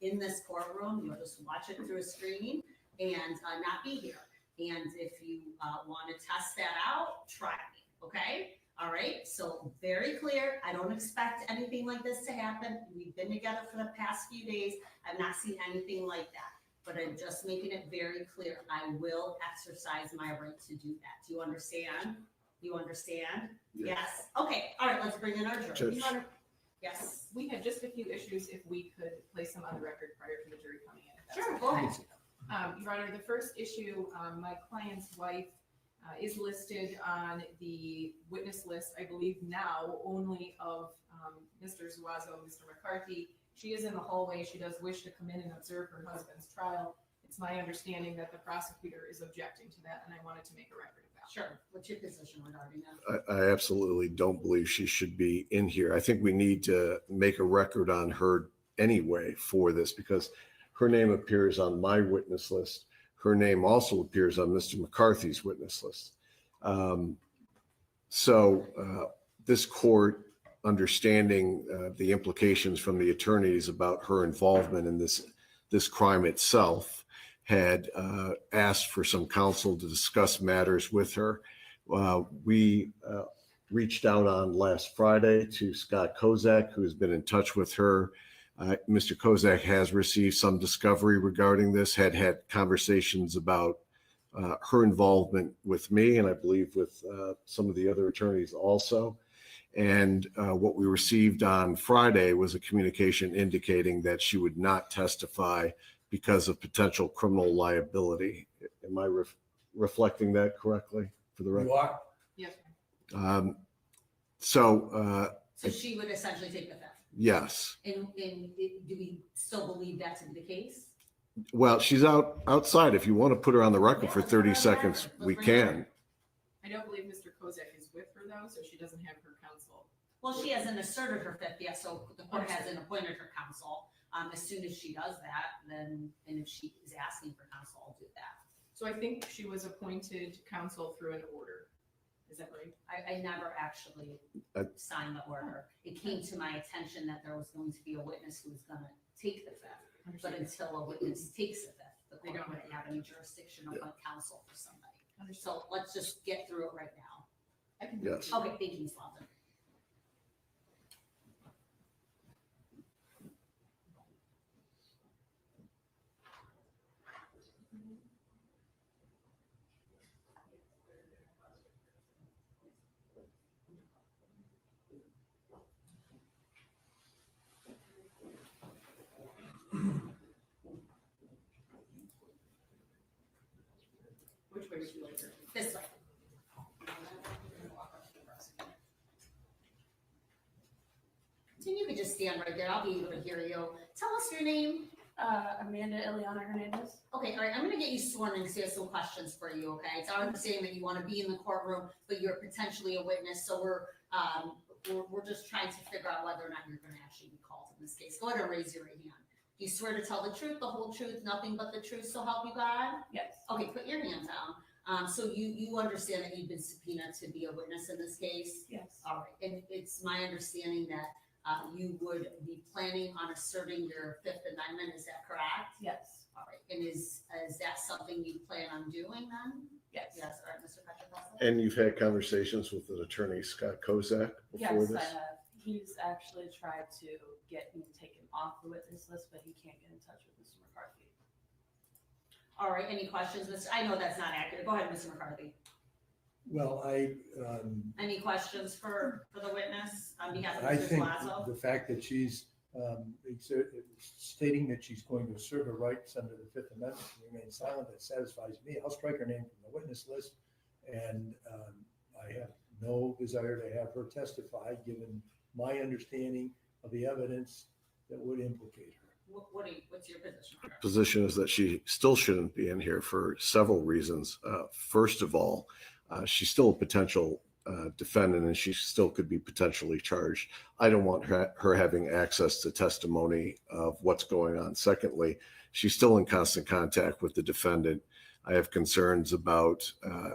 Speaker 4: in this courtroom. You'll just watch it through a screen and not be here. And if you want to test that out, try me, okay? All right, so very clear. I don't expect anything like this to happen. We've been together for the past few days. I've not seen anything like that. But I'm just making it very clear. I will exercise my right to do that. Do you understand? You understand? Yes. Okay, all right, let's bring in our jury.
Speaker 3: Judge.
Speaker 5: Your Honor,
Speaker 4: Yes.
Speaker 5: we had just a few issues if we could place them on the record prior to the jury coming in. if that's
Speaker 4: Sure,
Speaker 5: okay.
Speaker 4: go ahead.
Speaker 5: Your Honor, the first issue, my client's wife is listed on the witness list, I believe now, only of Mr. Zuazo, Mr. McCarthy. She is in the hallway. She does wish to come in and observe her husband's trial. It's my understanding that the prosecutor is objecting to that, and I wanted to make a record of that.
Speaker 4: Sure. What's your position regarding that?
Speaker 3: I absolutely don't believe she should be in here. I think we need to make a record on her anyway for this because her name appears on my witness list. Her name also appears on Mr. McCarthy's witness list. This court, understanding the implications from the attorneys about her involvement in this crime itself, had asked for some counsel to discuss matters with her. We reached out on last Friday to Scott Kozak, who's been in touch with her. Mr. Kozak has received some discovery regarding this, had conversations about her involvement with me, and I believe with some of the other attorneys also. And what we received on Friday was a communication indicating that she would not testify because of potential criminal liability. Am I reflecting that correctly for the record?
Speaker 7: You are?
Speaker 5: Yes,
Speaker 4: So she would essentially take the fifth.
Speaker 3: Yes.
Speaker 4: And do we still believe that to be the case?
Speaker 3: Well, she's outside. If you want to put her on the record for
Speaker 4: Yeah, let's
Speaker 3: 30
Speaker 4: put her on the
Speaker 3: seconds,
Speaker 4: record.
Speaker 3: we
Speaker 4: Let's bring her
Speaker 3: can.
Speaker 5: I don't believe Mr. Kozak is with her though, so she doesn't have her counsel.
Speaker 4: Well, she hasn't asserted her fifth yet, so the court hasn't appointed her counsel. As soon as she does that, then, and if she is asking for counsel, I'll do that.
Speaker 5: So I think she was appointed counsel through an order. Is that right?
Speaker 4: I never actually signed the order. It came to my attention that there was going to be a witness who was gonna take the fifth. But until a witness takes the fifth, the court wouldn't have any jurisdiction to appoint counsel for somebody. So let's just get through it right now.
Speaker 5: I can do it.
Speaker 3: Yes.
Speaker 4: Okay, thank you, Ms. Lawson.
Speaker 5: Which way would you like her?
Speaker 4: This way. So you could just stand right there. I'll be able to hear you. Tell us your name.
Speaker 2: Amanda Ileana Hernandez.
Speaker 4: Okay, all right, I'm gonna get you sworn in because he has some questions for you, okay? It's our understanding that you want to be in the courtroom, but you're potentially a witness, so we're just trying to figure out whether or not you're gonna actually be called in this case. Go ahead and raise your right hand. Do you swear to tell the truth, the whole truth, nothing but the truth, so help you God?
Speaker 2: Yes.
Speaker 4: Okay, put your hand down. So you understand that you've been subpoenaed to be a witness in this case?
Speaker 2: Yes.
Speaker 4: All right, and it's my understanding that you would be planning on asserting your Fifth Amendment, is that correct?
Speaker 2: Yes.
Speaker 4: All right, and is that something you plan on doing then?
Speaker 10: Yes.
Speaker 4: Yes, all right, Mr. Petroselli?
Speaker 3: And you've had conversations with an attorney, Scott Kozak, before
Speaker 10: Yes,
Speaker 3: this?
Speaker 10: I have. He's actually tried to get me taken off the witness list, but he can't get in touch with Mr. McCarthy.
Speaker 4: All right, any questions, Mr.? I know that's not accurate. Go ahead, Mr. McCarthy.
Speaker 7: Well,
Speaker 4: Any questions for the witness on behalf of
Speaker 7: I
Speaker 4: Mr.
Speaker 7: think
Speaker 4: Zuazo?
Speaker 7: the fact that she's stating that she's going to assert her rights under the Fifth Amendment and remain silent, that satisfies me. I'll strike her name from the witness list, and I have no desire to have her testify, given my understanding of the evidence that would implicate her.
Speaker 4: What's your position?
Speaker 3: Position is that she still shouldn't be in here for several reasons. First of all, she's still a potential defendant, and she still could be potentially charged. I don't want her having access to testimony of what's going on. Secondly, she's still in constant contact with the defendant. I have concerns about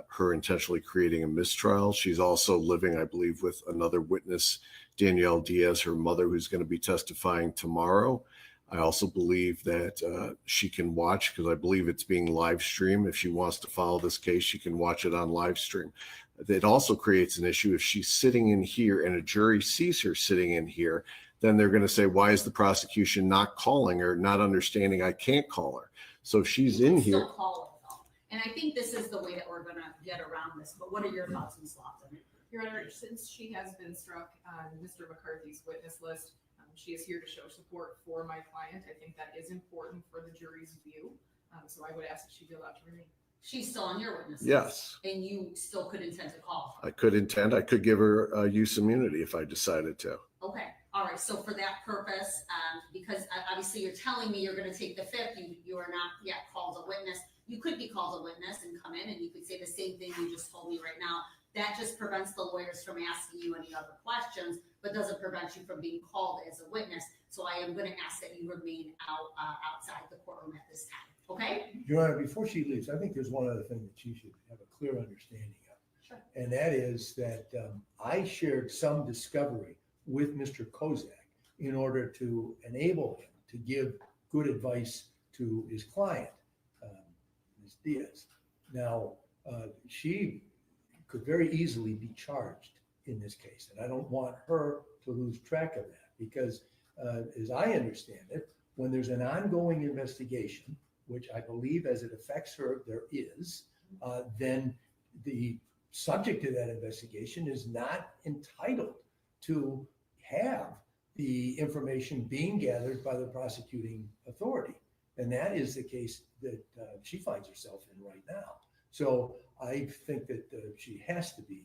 Speaker 3: her intentionally creating a mistrial. She's also living, I believe, with another witness, Danielle Diaz, her mother, who's going to be testifying tomorrow. I also believe that she can watch, because I believe it's being live streamed. If she wants to follow this case, she can watch it on live stream. It also creates an issue if she's sitting in here and a jury sees her sitting in here, then they're going to say, why is the prosecution not calling her, not understanding I can't call her? So if she's in here.
Speaker 4: Still call it though. And I think this is the way that we're gonna get around this, but what are your thoughts, Ms. Lofton?
Speaker 5: Your Honor, since she has been struck on Mr. McCarthy's witness list, she is here to show support for my client. I think that is important for the jury's view. So I would ask that she be allowed to remain.
Speaker 4: She's still on your witness list?
Speaker 3: Yes.
Speaker 4: And you still could intend to call her?
Speaker 3: I could give her use immunity if I decided to.
Speaker 4: Okay, all right, so for that purpose, because obviously you're telling me you're gonna take the fifth, you are not yet called a witness. You could be called a witness and come in and you could say the same thing you just told me right now. That just prevents the lawyers from asking you any other questions, but doesn't prevent you from being called as a witness. So I am gonna ask that you remain outside the courtroom at this time, okay?
Speaker 7: Your Honor, before she leaves, I think there's one other thing that she should have a clear understanding of.
Speaker 4: Sure.
Speaker 7: And that is that I shared some discovery with Mr. Kozak in order to enable him to give good advice to his client, Ms. Diaz. Now, she could very easily be charged in this case, and I don't want her to lose track of that, because as I understand it, when there's an ongoing investigation, which I believe as it affects her, there is, then the subject of that investigation is not entitled to have the information being gathered by the prosecuting authority. And that is the case that she finds herself in right now. So I think that she has to be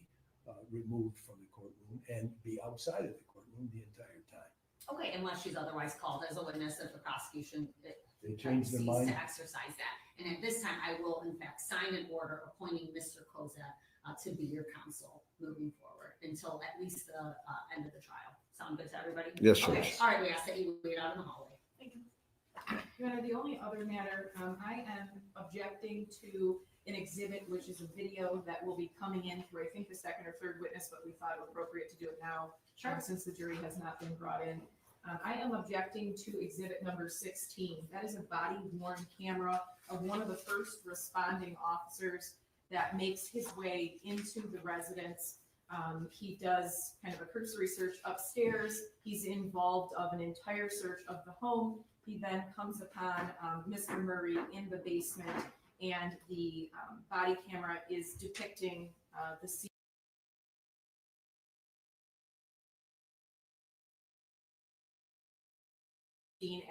Speaker 7: removed from the courtroom and be outside of the courtroom the entire time.
Speaker 4: Okay, unless she's otherwise called as a witness if the prosecution
Speaker 7: They change their
Speaker 4: cease
Speaker 7: mind.
Speaker 4: to exercise that. And at this time, I will in fact sign an order appointing Mr. Kozak to be your counsel moving forward until at least the end of the trial. Sound good to everybody?
Speaker 3: Yes,
Speaker 4: Okay,
Speaker 3: Joyce.
Speaker 4: all right, we ask that you wait out in the hallway.
Speaker 5: Thank you. Your Honor, the only other matter, I am objecting to an exhibit, which is a video that will be coming in through, I think, the second or third witness, but we thought it appropriate to do it now, since the jury has not been brought in. I am objecting to exhibit number 16. That is a body-worn camera of one of the first responding officers that makes his way into the residence. He does kind of a cursory search upstairs. He's involved of an entire search of the home. He then comes upon Mr. Murray in the basement, and the body camera is depicting the scene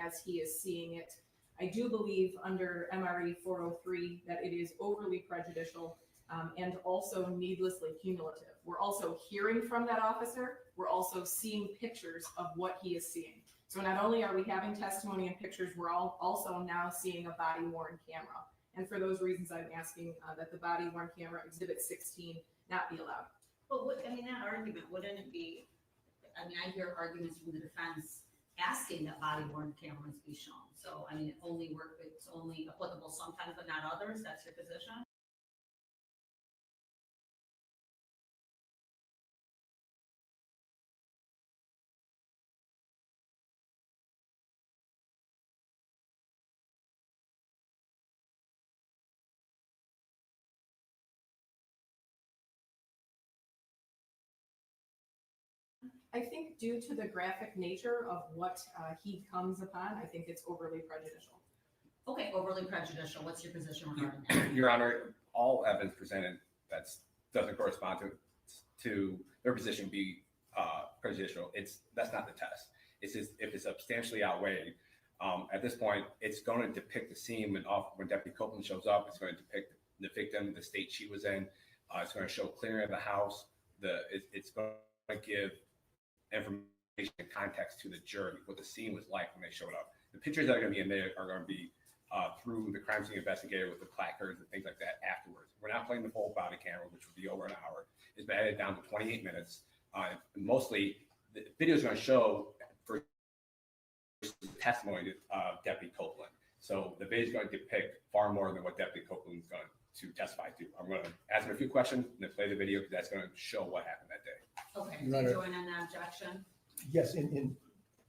Speaker 5: as he is seeing it. I do believe under MRE 403 that it is overly prejudicial and also needlessly cumulative. We're also hearing from that officer. We're also seeing pictures of what he is seeing. So not only are we having testimony and pictures, we're also now seeing a body-worn camera. And for those reasons, I'm asking that the body-worn camera, exhibit 16, not be allowed.
Speaker 4: But what, I mean, that argument, wouldn't it be, I mean, I hear arguments from the defense asking that body-worn cameras be shown. So, I mean, it's only applicable sometimes, but not others. That's your position?
Speaker 5: I think due to the graphic nature of what he comes upon, I think it's overly prejudicial.
Speaker 4: Okay, overly prejudicial. What's your position regarding that?
Speaker 11: Your Honor, all evidence presented that doesn't correspond to their position be prejudicial. That's not the test. It's just if it's substantially outweighed. At this point, it's going to depict the scene when Deputy Copeland shows up. It's going to depict the victim, the state she was in. It's going to show clearing of the house. It's going to give information and context to the jury, what the scene was like when they showed up. The pictures that are going to be in there are going to be through the crime scene investigator with the placards and things like that afterwards. We're not playing the full body camera, which would be over an hour. It's been edited down to 28 minutes. Mostly, the video is going to show for testimony of Deputy Copeland. So the video is going to depict far more than what Deputy Copeland is going to testify to. I'm going to ask him a few questions and then play the video because that's going to show what happened that day.
Speaker 4: Okay,
Speaker 7: Your
Speaker 4: do you
Speaker 7: Honor.
Speaker 4: join on that objection?
Speaker 7: Yes, in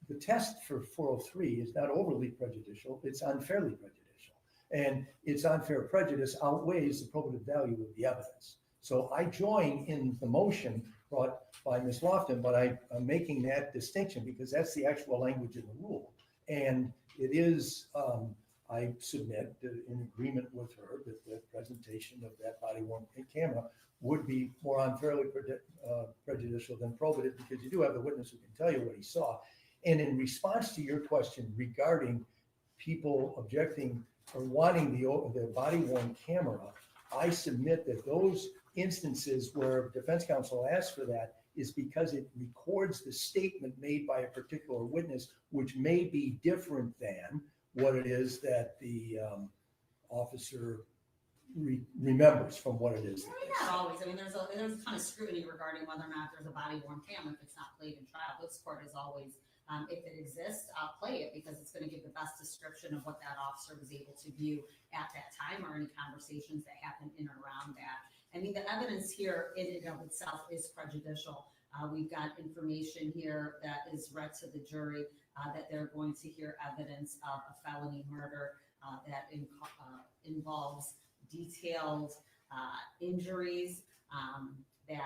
Speaker 7: the test for 403 is not overly prejudicial, it's unfairly prejudicial. And its unfair prejudice outweighs the probative value of the evidence. So I join in the motion brought by Ms. Lofton, but I'm making that distinction because that's the actual language in the rule. And it is, I submit in agreement with her that the presentation of that body-worn camera would be more unfairly prejudicial than probative because you do have the witness who can tell you what he saw. And in response to your question regarding people objecting or wanting the body-worn camera, I submit that those instances where defense counsel asks for that is because it records the statement made by a particular witness, which may be different than what it is that the officer remembers from what it is.
Speaker 4: Not always. I mean, there's a ton of scrutiny regarding whether or not there's a body-worn camera if it's not played in trial. This court is always, if it exists, I'll play it because it's going to give the best description of what that officer was able to view at that time or any conversations that happened in or around that. I mean, the evidence here in and of itself is prejudicial. We've got information here that is read to the jury that they're going to hear evidence of a felony murder that involves detailed injuries that,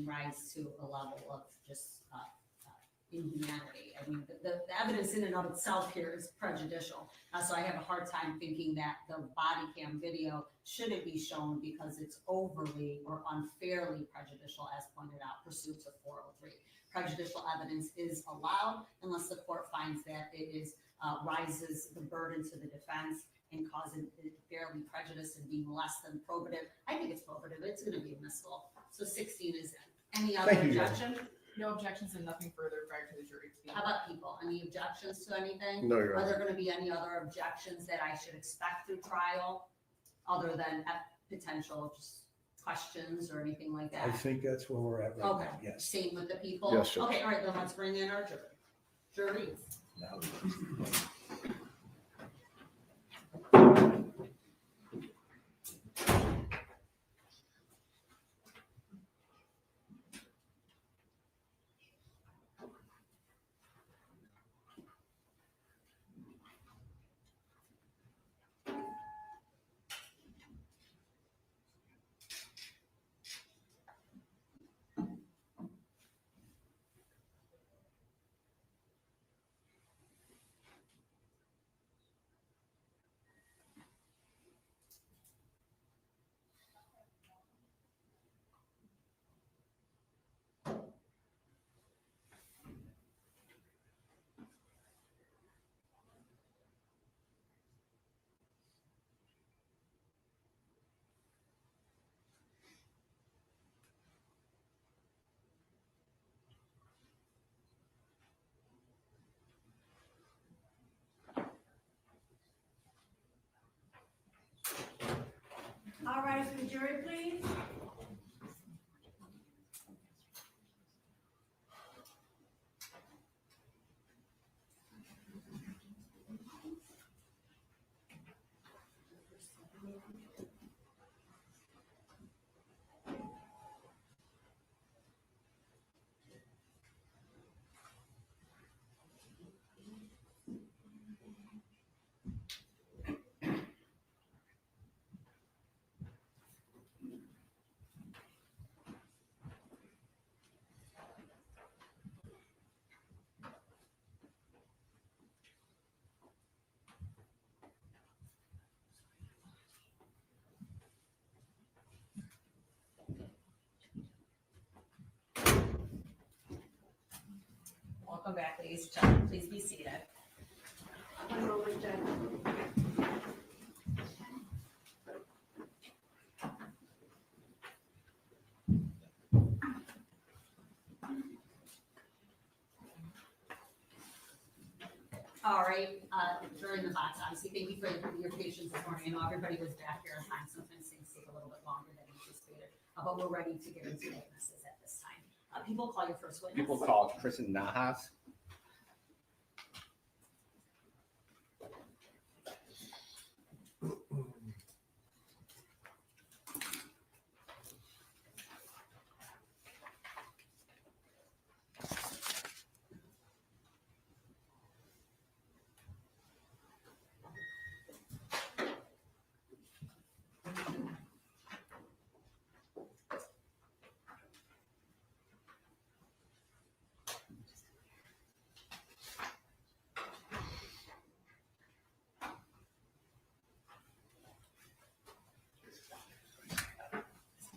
Speaker 4: rise to a level of just inhumanity. I mean, the evidence in and of itself here is prejudicial. So I have a hard time thinking that the body cam video shouldn't be shown because it's overly or unfairly prejudicial, as pointed out, pursuant to 403. Prejudicial evidence is allowed unless the court finds that it is rises the burden to the defense and causing it fairly prejudice and being less than probative. I think it's probative. It's going to be admissible. So 16 is in. Any other
Speaker 7: Thank you,
Speaker 4: objection?
Speaker 5: No objections and nothing further prior to the jury.
Speaker 4: How about people? Any objections to anything?
Speaker 3: No, Your
Speaker 4: Are there
Speaker 3: Honor.
Speaker 4: going to be any other objections that I should expect through trial other than potential just questions or anything like that?
Speaker 7: I think that's where we're at right
Speaker 4: Okay.
Speaker 7: now, yes.
Speaker 4: Same with the people?
Speaker 3: Yes, Judge.
Speaker 4: Okay, all right, then let's bring in our jury. Juries.
Speaker 7: Now,
Speaker 6: All right, for the jury, please.
Speaker 4: Welcome back, ladies and gentlemen. Please be seated.
Speaker 6: One moment, Jen.
Speaker 4: All right, during the box, obviously, thank you for your patience this morning. I know everybody was back here on time. Sometimes things take a little bit longer than anticipated, but we're ready to get into witnesses at this time. People call your first witness.
Speaker 11: People call Kristen Nahas.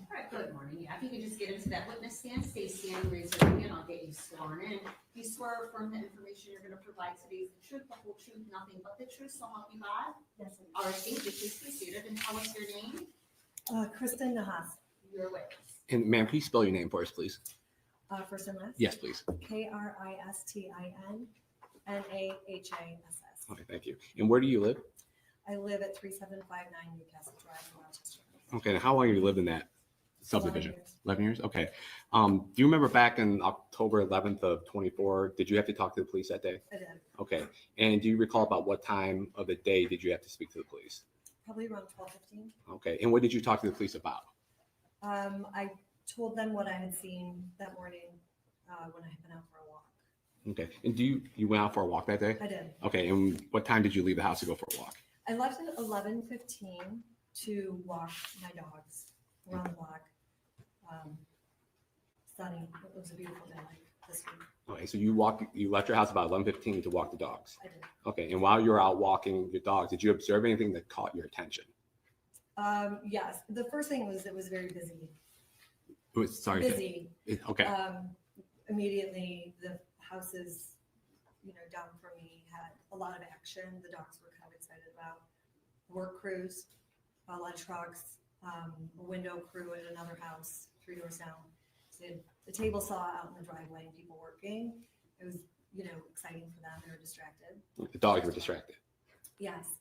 Speaker 4: All right, good morning. Yeah, if you could just get into that witness stand, stay standing, raise your hand, I'll get you sworn in. You swear or affirm the information you're going to provide today is the truth, the whole truth, nothing but the truth, so help you God?
Speaker 6: Yes.
Speaker 4: All right, thank you. Please be seated and tell us your name,
Speaker 6: Kristen Nahas,
Speaker 4: your witness.
Speaker 11: And ma'am, please spell your name for us, please.
Speaker 6: first and last.
Speaker 11: Yes, please.
Speaker 6: KRISTINNAHASS.
Speaker 11: Okay, thank you. And where do you live?
Speaker 6: I live at 3759 Newcastle Drive in Rochester.
Speaker 11: Okay, and how long have you lived in that subdivision?
Speaker 6: 11 years.
Speaker 11: 11 years? Okay. Do you remember back in October 11th of 24, did you have to talk to the police that day?
Speaker 6: I did.
Speaker 11: Okay. And do you recall about what time of the day did you have to speak to the police?
Speaker 6: Probably around 12:15.
Speaker 11: Okay. And what did you talk to the police about?
Speaker 6: I told them what I had seen that morning when I had been out for a walk.
Speaker 11: Okay. And you went out for a walk that day?
Speaker 6: I did.
Speaker 11: Okay. And what time did you leave the house to go for a walk?
Speaker 6: I left at 11:15 to walk my dogs around the block. Sunny. It was a beautiful day this week.
Speaker 11: Okay. So you left your house about 11:15 to walk the dogs.
Speaker 6: I did.
Speaker 11: Okay. And while you were out walking your dogs, did you observe anything that caught your attention?
Speaker 6: Yes. The first thing was it was very busy.
Speaker 11: It was, sorry.
Speaker 6: Busy.
Speaker 11: Okay.
Speaker 6: Immediately, the houses, down from me had a lot of action. The dogs were kind of excited about work crews, a lot of trucks, a window crew at another house 3 doors down. So the table saw out in the driveway and people working. It was, exciting for them. They were distracted.
Speaker 11: The dogs were distracted.
Speaker 6: Yes.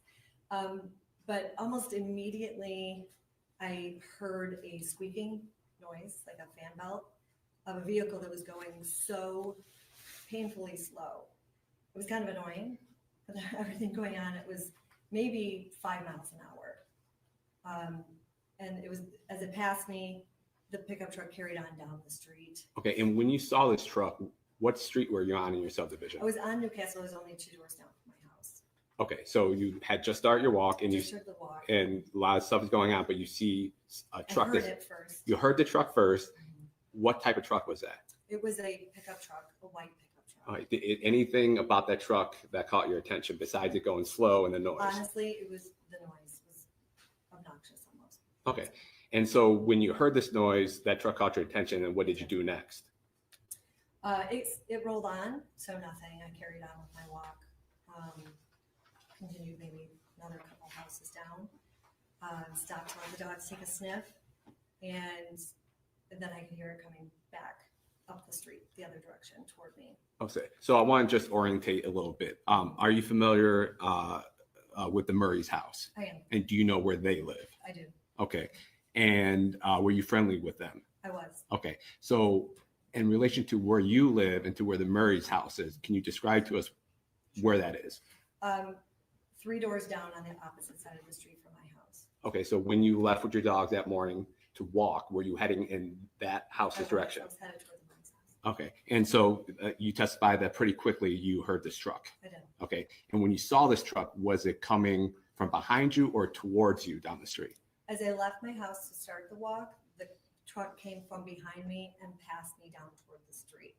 Speaker 6: But almost immediately, I heard a squeaking noise, like a fan belt, of a vehicle that was going so painfully slow. It was kind of annoying with everything going on. It was maybe 5 miles an hour. And it was, as it passed me, the pickup truck carried on down the street.
Speaker 11: Okay. And when you saw this truck, what street were you on in your subdivision?
Speaker 6: I was on Newcastle. I was only 2 doors down from my house.
Speaker 11: Okay. So you had just started your walk and
Speaker 6: Just heard the walk.
Speaker 11: and a lot of stuff is going on, but you see a truck.
Speaker 6: I heard it first.
Speaker 11: You heard the truck first. What type of truck was that?
Speaker 6: It was a pickup truck, a white pickup truck.
Speaker 11: All right. Anything about that truck that caught your attention besides it going slow and the noise?
Speaker 6: Honestly, it was the noise was obnoxious almost.
Speaker 11: Okay. And so when you heard this noise, that truck caught your attention, and what did you do next?
Speaker 6: It rolled on, so nothing. I carried on with my walk. Continued maybe another couple houses down. Stopped to let the dogs take a sniff, and then I could hear it coming back up the street, the other direction toward me.
Speaker 11: Okay. So I want to just orientate a little bit. Are you familiar with the Murray's house?
Speaker 6: I am.
Speaker 11: And do you know where they live?
Speaker 6: I do.
Speaker 11: Okay. And were you friendly with them?
Speaker 6: I was.
Speaker 11: Okay. So in relation to where you live and to where the Murray's house is, can you describe to us where that is?
Speaker 6: 3 doors down on the opposite side of the street from my house.
Speaker 11: Okay. So when you left with your dogs that morning to walk, were you heading in that house's direction?
Speaker 6: I was headed toward the Murray's house.
Speaker 11: Okay. And so you testified that pretty quickly you heard this truck.
Speaker 6: I did.
Speaker 11: Okay. And when you saw this truck, was it coming from behind you or towards you down the street?
Speaker 6: As I left my house to start the walk, the truck came from behind me and passed me down toward the street.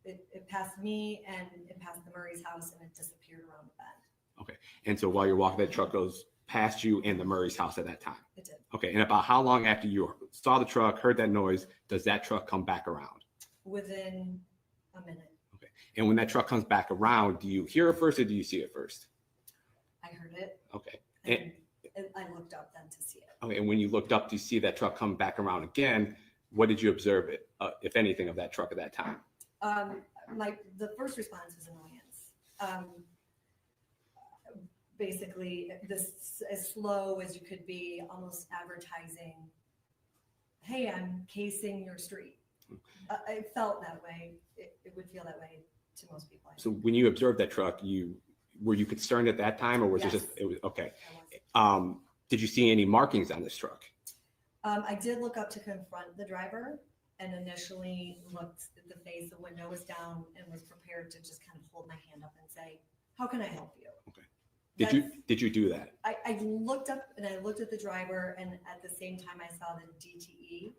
Speaker 6: It passed me and it passed the Murray's house and it disappeared around the bend.
Speaker 11: Okay. And so while you're walking, that truck goes past you and the Murray's house at that time.
Speaker 6: It did.
Speaker 11: Okay. And about how long after you saw the truck, heard that noise, does that truck come back around?
Speaker 6: Within a minute.
Speaker 11: And when that truck comes back around, do you hear it first or do you see it first?
Speaker 6: I heard it
Speaker 11: Okay.
Speaker 6: and I looked up then to see it.
Speaker 11: Okay. And when you looked up to see that truck come back around again, what did you observe it, if anything, of that truck at that time?
Speaker 6: The first response was annoyance. Basically, this as slow as you could be, almost advertising, hey, I'm casing your street. I felt that way. It would feel that way to most people.
Speaker 11: So when you observed that truck, were you concerned at that time, or was
Speaker 6: Yes.
Speaker 11: it just, it was, okay.
Speaker 6: I was.
Speaker 11: Did you see any markings on this truck?
Speaker 6: I did look up to confront the driver and initially looked at the face. The window was down and was prepared to just kind of hold my hand up and say, how can I help you?
Speaker 11: Okay. Did you do that?
Speaker 6: I looked up and I looked at the driver, and at the same time I saw the DTE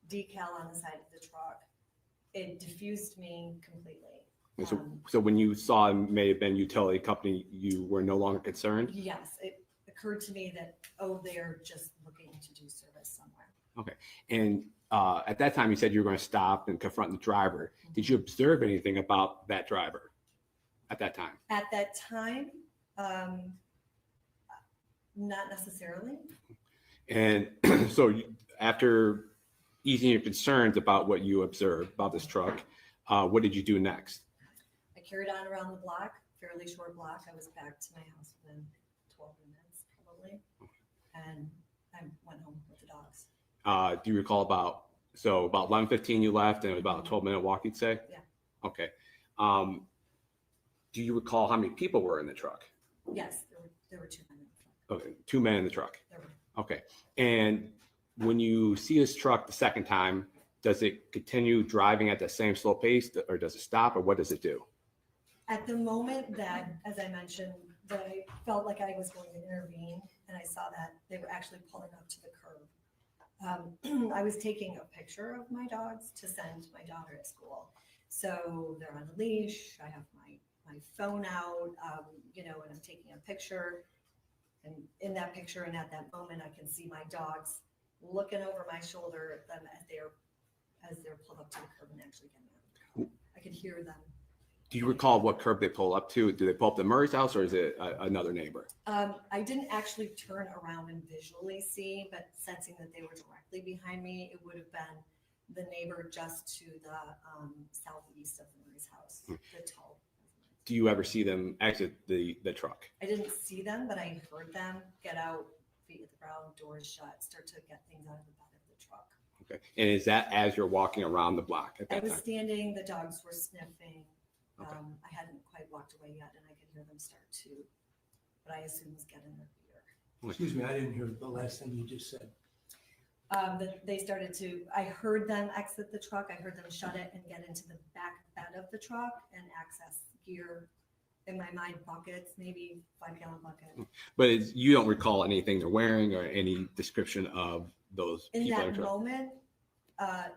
Speaker 6: decal on the side of the truck. It diffused me completely.
Speaker 11: So when you saw it may have been utility company, you were no longer concerned?
Speaker 6: Yes, it occurred to me that, oh, they're just looking to do service somewhere.
Speaker 11: Okay. And at that time, you said you were going to stop and confront the driver. Did you observe anything about that driver at that time?
Speaker 6: At that time, not necessarily.
Speaker 11: And so after easing your concerns about what you observed about this truck, what did you do next?
Speaker 6: I carried on around the block, fairly short block. I was back to my house within 12 minutes probably. And I went home with the dogs.
Speaker 11: Do you recall about 11:15 you left and it was about a 12-minute walk, you'd say?
Speaker 6: Yeah.
Speaker 11: Okay. Do you recall how many people were in the truck?
Speaker 6: Yes, there were 2 men in the truck.
Speaker 11: Okay, 2 men in the truck.
Speaker 6: There were.
Speaker 11: Okay. And when you see this truck the second time, does it continue driving at the same slow pace, or does it stop, or what does it do?
Speaker 6: At the moment that, as I mentioned, that I felt like I was going to intervene, and I saw that they were actually pulling up to the curb. I was taking a picture of my dogs to send my daughter at school. So they're on a leash. I have my phone out, and I'm taking a picture. And in that picture and at that moment, I can see my dogs looking over my shoulder at them as they're pulled up to the curb and actually getting out. I could hear them.
Speaker 11: Do you recall what curb they pull up to? Do they pull up to Murray's house, or is it another neighbor?
Speaker 6: I didn't actually turn around and visually see, but sensing that they were directly behind me, it would have been the neighbor just to the southeast of Murray's house, the toe.
Speaker 11: Do you ever see them exit the truck?
Speaker 6: I didn't see them, but I heard them get out, feet at the ground, doors shut, start to get things out of the bed of the truck.
Speaker 11: Okay. And is that as you're walking around the block at
Speaker 6: I
Speaker 11: that
Speaker 6: was
Speaker 11: time?
Speaker 6: standing, the dogs were sniffing.
Speaker 11: Okay.
Speaker 6: I hadn't quite walked away yet, and I could hear them start to, but I assume was getting their beer.
Speaker 7: Excuse me, I didn't hear the last thing you just said.
Speaker 6: They started to, I heard them exit the truck. I heard them shut it and get into the back bed of the truck and access gear, in my mind, buckets, maybe 5-gallon bucket.
Speaker 11: But you don't recall anything they're wearing or any description of those
Speaker 6: In
Speaker 11: people in
Speaker 6: that
Speaker 11: the truck?
Speaker 6: moment,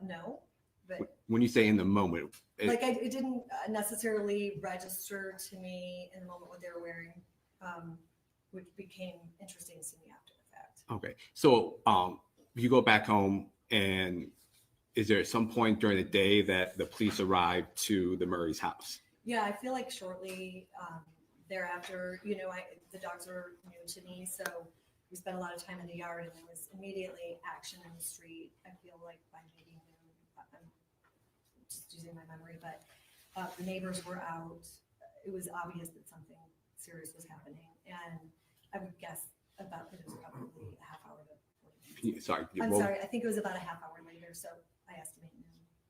Speaker 6: no, but
Speaker 11: When you say in the moment,
Speaker 6: it didn't necessarily register to me in the moment what they were wearing, which became interesting to me after the fact.
Speaker 11: okay. So you go back home, and is there some point during the day that the police arrived to the Murray's house?
Speaker 6: Yeah, I feel like shortly thereafter, the dogs were new to me, so we spent a lot of time in the yard, and there was immediately action in the street. I feel like by maybe noon, I'm just using my memory, but the neighbors were out. It was obvious that something serious was happening, and I would guess it was probably a half hour to 40 minutes.
Speaker 11: Sorry.
Speaker 6: I'm sorry, I think it was about a half hour later, so I estimate noon.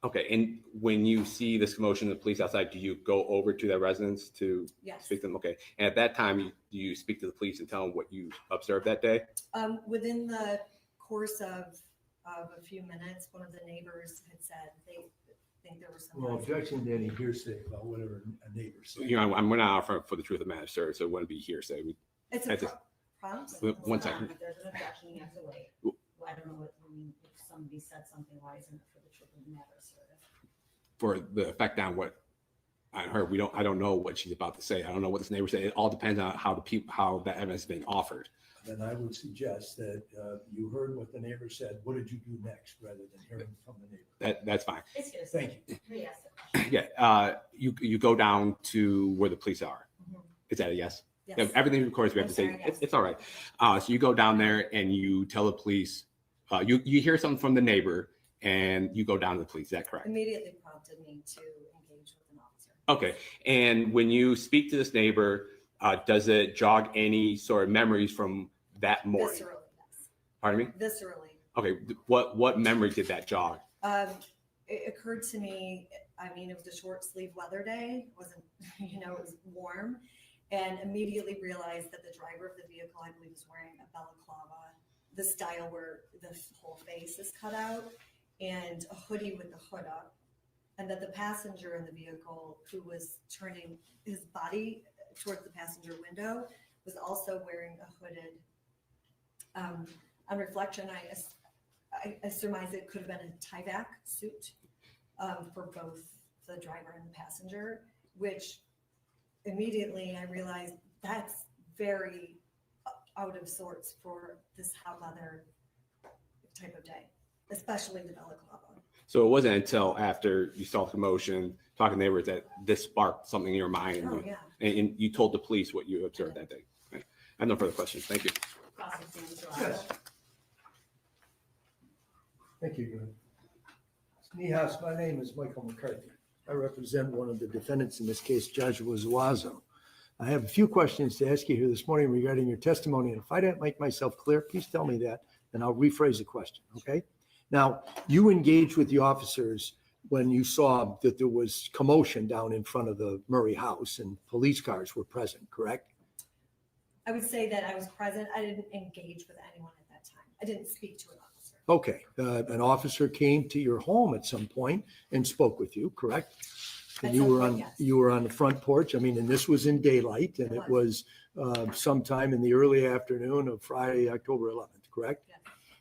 Speaker 11: Okay. And when you see this commotion of the police outside, do you go over to that residence to
Speaker 6: Yes.
Speaker 11: speak to them? Okay. And at that time, do you speak to the police and tell them what you observed that day?
Speaker 6: Within the course of a few minutes, one of the neighbors had said they think there was some.
Speaker 7: Well, objection to any hearsay about whatever a neighbor said.
Speaker 11: We're not out for the truth of the matter, sir, so it wouldn't be hearsay.
Speaker 6: It's
Speaker 11: I
Speaker 6: a
Speaker 11: just-
Speaker 6: prompt.
Speaker 11: One second.
Speaker 4: If there's an objection, you have to wait. I don't know what, if somebody said something, why isn't it for the truth of the matter, sir?
Speaker 11: For the effect on what I heard, I don't know what she's about to say. I don't know what this neighbor said. It all depends on how that evidence is being offered.
Speaker 7: Then I would suggest that you heard what the neighbor said. What did you do next, rather than hearing from the neighbor?
Speaker 11: That's fine.
Speaker 4: It's hearsay.
Speaker 7: Thank you.
Speaker 4: Yes, sir.
Speaker 11: Yeah. you go down to where the police are.
Speaker 6: Mhm.
Speaker 11: Is that a yes?
Speaker 6: Yes.
Speaker 11: Yeah, everything recorded, we have
Speaker 6: I'm
Speaker 11: to say,
Speaker 6: sorry, yes.
Speaker 11: it's all right. So you go down there and you tell the police, you hear something from the neighbor and you go down to the police, is that correct?
Speaker 6: Immediately prompted me to engage with an officer.
Speaker 11: Okay, and when you speak to this neighbor, does it jog any sort of memories from that morning?
Speaker 6: Viscerally, yes.
Speaker 11: Pardon me?
Speaker 6: Viscerally.
Speaker 11: Okay, what memory did that jog?
Speaker 6: It occurred to me, I mean, it was a short sleeve weather day, it wasn't, it was warm. And immediately realized that the driver of the vehicle, I believe, was wearing a balaclava, the style where the whole face is cut out, and a hoodie with the hood up. And that the passenger in the vehicle, who was turning his body towards the passenger window, was also wearing a hooded, on reflection, I surmise it could have been a tie-back suit for both the driver and the passenger, which immediately I realized that's very out of sorts for this hot weather type of day, especially the balaclava.
Speaker 11: So it wasn't until after you saw the commotion, talking to neighbors, that this sparked something in your mind,
Speaker 6: Oh, yeah.
Speaker 11: and you told the police what you observed that day. Right. I have no further questions. Thank you.
Speaker 7: Yes. Thank you, Greg. Nihas, my name is Michael McCarthy. I represent one of the defendants in this case, Joshua Zuazo. I have a few questions to ask you here this morning regarding your testimony. And if I don't make myself clear, please tell me that, and I'll rephrase the question, okay? Now, you engaged with the officers when you saw that there was commotion down in front of the Murray house and police cars were present, correct?
Speaker 6: I would say that I was present. I didn't engage with anyone at that time. I didn't speak to an officer.
Speaker 7: Okay, an officer came to your home at some point and spoke with you, correct? And
Speaker 6: At
Speaker 7: you
Speaker 6: some
Speaker 7: were
Speaker 6: point,
Speaker 7: on,
Speaker 6: yes.
Speaker 7: you were on the front porch. I mean, and this was in daylight, and
Speaker 6: It
Speaker 7: it was sometime in the early afternoon of Friday, October 11th, correct?
Speaker 6: Yes.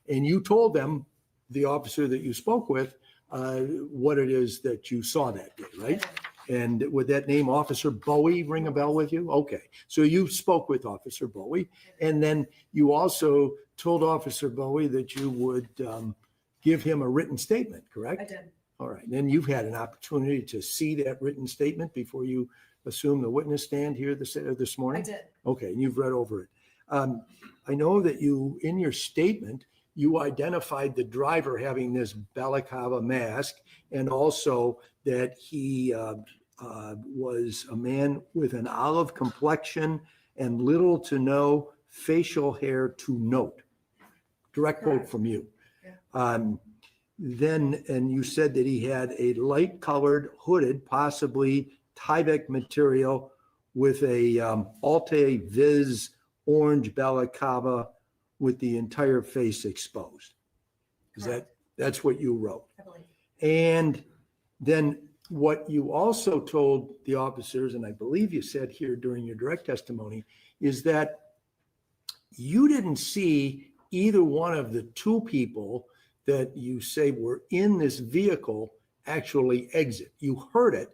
Speaker 7: And you told them, the officer that you spoke with, what it is that you saw that day, right? And would that name Officer Bowie ring a bell with you? Okay, so you spoke with Officer Bowie, and then you also told Officer Bowie that you would give him a written statement, correct?
Speaker 6: I did.
Speaker 7: All right, then you've had an opportunity to see that written statement before you assume the witness stand here this morning?
Speaker 6: I did.
Speaker 7: Okay, and you've read over it. I know that you, in your statement, you identified the driver having this balaclava mask, and also that he was a man with an olive complexion and little to no facial hair to note. Direct quote
Speaker 6: Correct.
Speaker 7: from you.
Speaker 6: Yeah.
Speaker 7: And you said that he had a light colored hooded, possibly Tyvek material with a Alte Viz orange balaclava with the entire face exposed. That's what you wrote?
Speaker 6: I believe.
Speaker 7: And then what you also told the officers, and I believe you said here during your direct testimony, is that you didn't see either one of the two people that you say were in this vehicle actually exit. You heard it,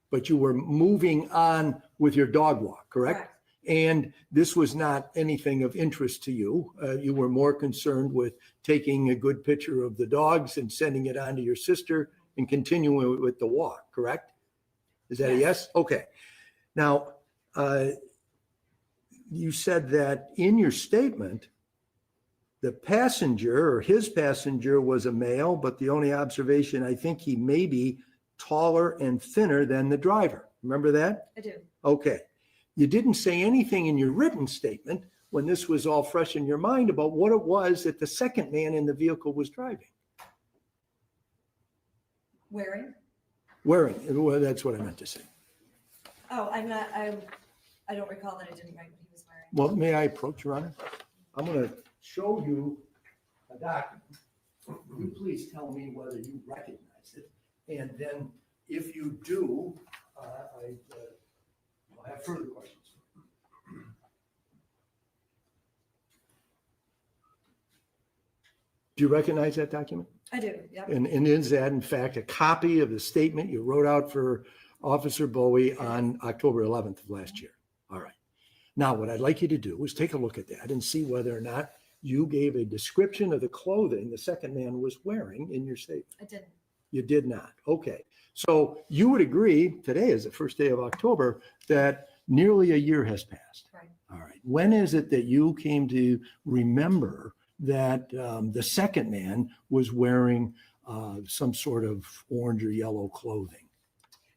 Speaker 7: but you were moving on with your dog walk, correct? And this was not anything of interest to you. You were more concerned with taking a good picture of the dogs and sending it on to your sister and continuing with the walk, correct? Is that a yes? Okay. Now, you said that in your statement, the passenger or his passenger was a male, but the only observation, I think he may be taller and thinner than the driver. Remember that?
Speaker 6: I do.
Speaker 7: Okay. You didn't say anything in your written statement when this was all fresh in your mind about what it was that the second man in the vehicle was driving.
Speaker 6: Wearing?
Speaker 7: Wearing. Well, that's what I meant to say.
Speaker 6: Oh, I don't recall that I didn't write what he was wearing.
Speaker 7: Well, may I approach, Your Honor? I'm going to show you a document. You please tell me whether you recognize it. And then if you do, I'll have further questions. Do you recognize that document?
Speaker 6: I do, yep.
Speaker 7: And is that in fact a copy of the statement you wrote out for Officer Bowie on October 11th of last year? All right. Now, what I'd like you to do is take a look at that and see whether or not you gave a description of the clothing the second man was wearing in your statement.
Speaker 6: I didn't.
Speaker 7: You did not. Okay. So you would agree, today is the first day of October, that nearly a year has passed.
Speaker 6: Right.
Speaker 7: All right. When is it that you came to remember that the second man was wearing some sort of orange or yellow clothing?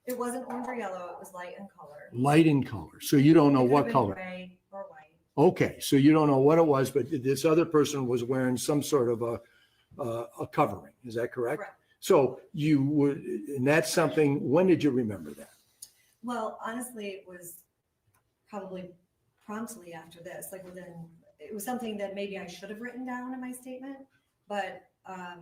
Speaker 6: It wasn't orange or yellow, it was light in color.
Speaker 7: Light in color. So you don't know
Speaker 6: It could
Speaker 7: what
Speaker 6: have been
Speaker 7: color.
Speaker 6: Gray or white.
Speaker 7: Okay. So you don't know what it was, but this other person was wearing some sort of a covering. Is that correct?
Speaker 6: Correct.
Speaker 7: So you would, and that's something, when did you remember that?
Speaker 6: Well, honestly, it was probably promptly after this, like it was something that maybe I should have written down in my statement, but I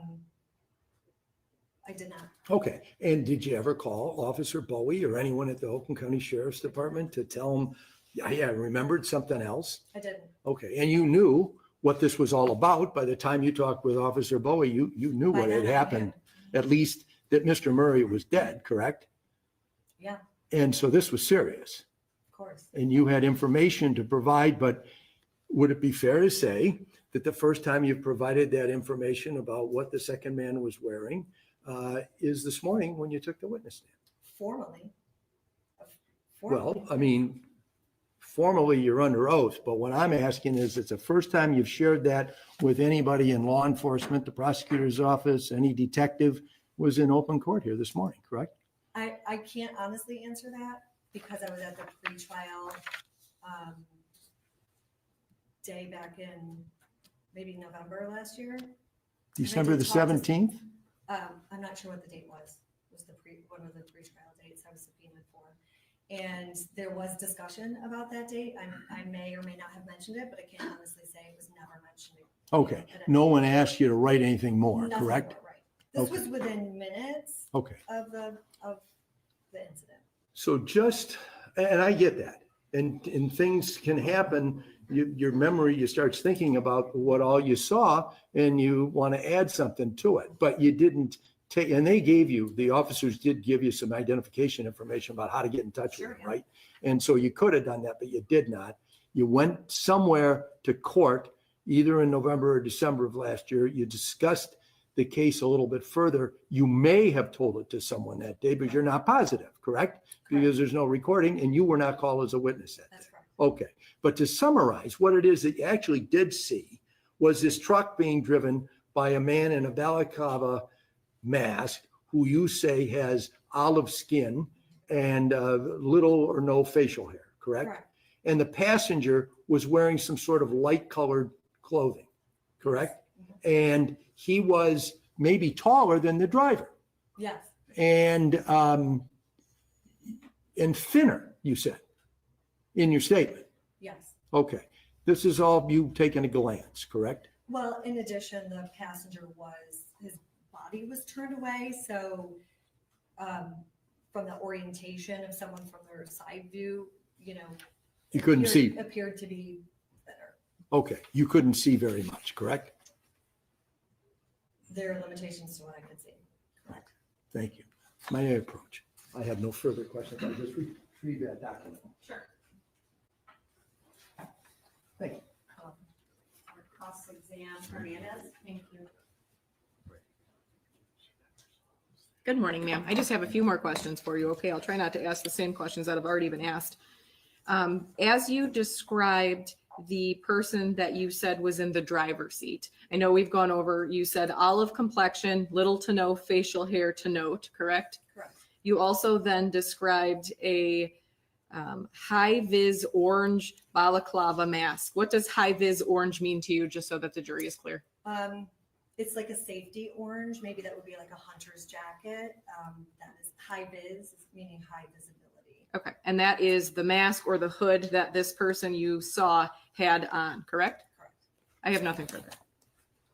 Speaker 6: did not.
Speaker 7: Okay. And did you ever call Officer Bowie or anyone at the Oakland County Sheriff's Department to tell them, yeah, I remembered something else?
Speaker 6: I didn't.
Speaker 7: Okay. And you knew what this was all about by the time you talked with Officer Bowie, you knew
Speaker 6: By
Speaker 7: what
Speaker 6: then
Speaker 7: had
Speaker 6: I
Speaker 7: happened, at least that Mr. Murray was dead, correct?
Speaker 6: Yeah,
Speaker 7: And so this was serious
Speaker 6: of course.
Speaker 7: and you had information to provide, but would it be fair to say that the first time you provided that information about what the second man was wearing is this morning when you took the witness stand?
Speaker 6: Formally.
Speaker 7: Well, I mean, formally you're under oath, but what I'm asking is, it's the first time you've shared that with anybody in law enforcement, the prosecutor's office, any detective was in open court here this morning, correct?
Speaker 6: I can't honestly answer that because I was at the pre-trial day back in maybe November last year.
Speaker 7: December the
Speaker 6: talk to-
Speaker 7: 17th?
Speaker 6: I'm not sure what the date was one of the pre-trial dates I was subpoenaed for. And there was discussion about that date. I may or may not have mentioned it, but I can't honestly say it was never mentioned.
Speaker 7: Okay, no one asked you to write anything more,
Speaker 6: Nothing
Speaker 7: correct?
Speaker 6: more, right. This
Speaker 7: Okay.
Speaker 6: was within minutes
Speaker 7: Okay.
Speaker 6: of the incident.
Speaker 7: So just, and I get that, and things can happen, your memory, you start thinking about what all you saw and you want to add something to it, but you didn't take, and they gave you, the officers did give you some identification information about how to get in touch with them, right? And so you could have done that, but you did not. You went somewhere to court, either in November or December of last year. You discussed the case a little bit further. You may have told it to someone that day, but you're not positive, correct? Because there's no recording and you were not called as a witness that day.
Speaker 6: That's correct.
Speaker 7: Okay, but to summarize, what it is that you actually did see was this truck being driven by a man in a balaclava mask who you say has olive skin and little or no facial hair, correct?
Speaker 6: Correct.
Speaker 7: And the passenger was wearing some sort of light colored clothing, correct? And he was maybe taller than the driver
Speaker 6: Yes,
Speaker 7: and thinner, you said, in your statement.
Speaker 6: yes.
Speaker 7: Okay, this is all you taking a glance, correct?
Speaker 6: Well, in addition, the passenger his body was turned away, so from the orientation of someone from their side view,
Speaker 7: You couldn't see.
Speaker 6: appeared to be better.
Speaker 7: Okay, you couldn't see very much, correct?
Speaker 6: There are limitations to what I could see. Correct.
Speaker 7: Thank you. My approach. I have no further questions. I'll just retrieve that document.
Speaker 10: Sure.
Speaker 7: Thank you.
Speaker 10: Cross-exam Hernandez. Thank you.
Speaker 5: Good morning, ma'am. I just have a few more questions for you. Okay, I'll try not to ask the same questions that have already been asked. As you described the person that you said was in the driver's seat, I know we've gone over, you said olive complexion, little to no facial hair to note, correct?
Speaker 6: Correct.
Speaker 5: You also then described a high-vis orange balaclava mask. What does high-vis orange mean to you, just so that the jury is clear?
Speaker 6: It's like a safety orange. Maybe that would be like a hunter's jacket. That is high vis, meaning high visibility.
Speaker 5: Okay, and that is the mask or the hood that this person you saw had on, correct?
Speaker 6: Correct.
Speaker 5: I have nothing further.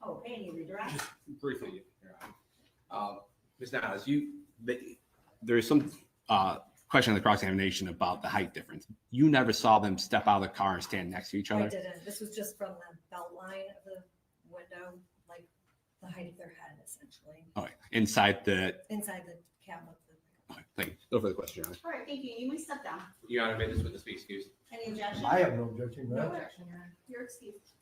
Speaker 4: Okay, redirect.
Speaker 11: Briefly, Your Honor. Ms. Niles, there's some question in the cross-examination about the height difference. You never saw them step out of the car and stand next to each
Speaker 6: I
Speaker 11: other?
Speaker 6: didn't. This was just from the belt line of the window, like the height of their head, essentially,
Speaker 11: Okay, inside the,
Speaker 6: inside the cab of the.
Speaker 11: okay, thank you. No further questions, Your Honor.
Speaker 10: All right, thank you. You may step down.
Speaker 11: Your Honor, may this witness be excused?
Speaker 10: Any objection?
Speaker 7: I have no objection.
Speaker 10: No
Speaker 7: right?
Speaker 10: objection, Your Honor. You're excused.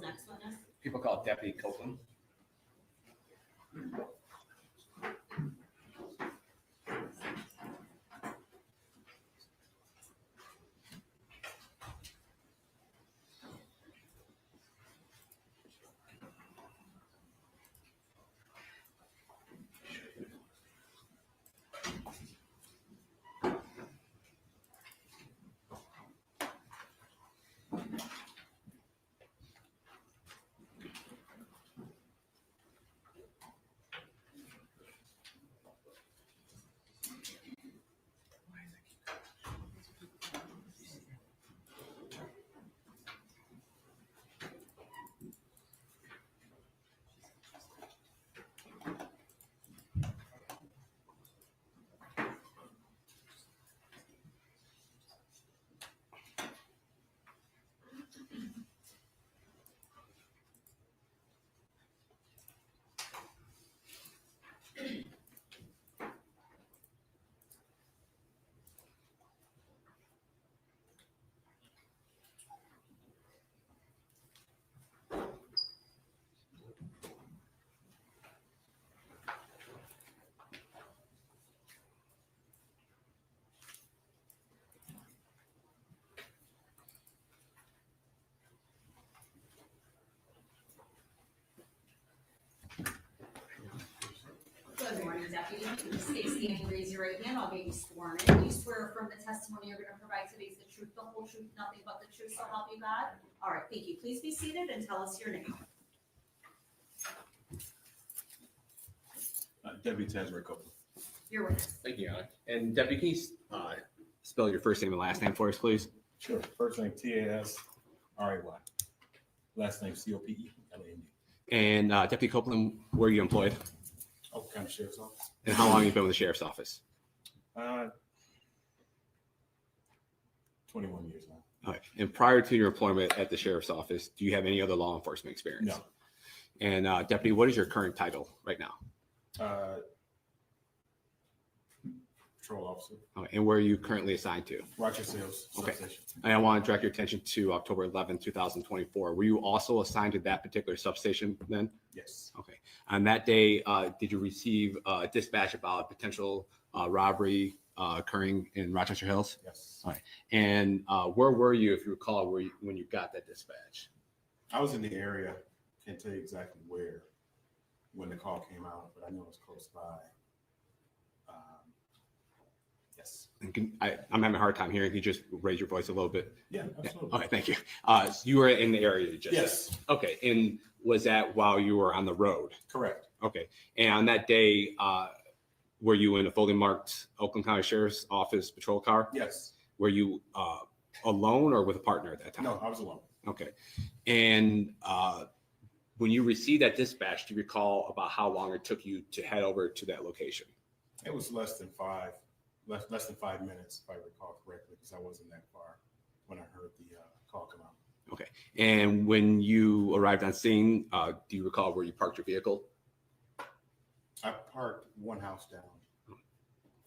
Speaker 4: next witness?
Speaker 11: People call it Deputy Copeland.
Speaker 4: Good morning, Deputy. Stay standing, raise your right hand, I'll get you sworn in. You swear affirm the testimony you're gonna provide today is the truth, the whole truth, nothing but the truth, so help you God? All right, thank you. Please be seated and tell us your name.
Speaker 12: Deputy Tazra Copeland.
Speaker 4: Your witness.
Speaker 11: Thank you, Your Honor. And Deputy, can you spell your first name and last name for us, please?
Speaker 12: Sure. First name Tasray. Last name Copeland.
Speaker 11: And Deputy Copeland, where are you employed?
Speaker 12: Oakland County Sheriff's Office.
Speaker 11: And how long have you been with the Sheriff's Office?
Speaker 12: 21 years now.
Speaker 11: All right. And prior to your employment at the Sheriff's Office, do you have any other law enforcement experience?
Speaker 12: No.
Speaker 11: And Deputy, what is your current title right now?
Speaker 12: Patrol officer.
Speaker 11: All right. And where are you currently assigned to?
Speaker 12: Rochester Hills
Speaker 11: Okay.
Speaker 12: substation.
Speaker 11: And I want to direct your attention to October 11, 2024. Were you also assigned to that particular substation then?
Speaker 12: Yes.
Speaker 11: Okay. On that day, did you receive a dispatch about a potential robbery occurring in Rochester Hills?
Speaker 12: Yes.
Speaker 11: All right. And where were you, if you recall, when you got that dispatch?
Speaker 12: I was in the area. Can't tell you exactly where when the call came out, but I know it was close by. Yes.
Speaker 11: And I'm having a hard time hearing. Can you just raise your voice a little bit?
Speaker 12: Yeah, absolutely.
Speaker 11: Okay, thank you. So you were in the area you just
Speaker 12: Yes.
Speaker 11: said. Okay. And was that while you were on the road?
Speaker 12: Correct.
Speaker 11: Okay. And on that day, were you in a fully marked Oakland County Sheriff's Office patrol car?
Speaker 12: Yes.
Speaker 11: Were you alone or with a partner at that time?
Speaker 12: No, I was alone.
Speaker 11: Okay. And when you received that dispatch, do you recall about how long it took you to head over to that location?
Speaker 12: It was less than 5 minutes, if I recall correctly, because I wasn't that far when I heard the call come out.
Speaker 11: Okay. And when you arrived on scene, do you recall where you parked your vehicle?
Speaker 12: I parked one house down from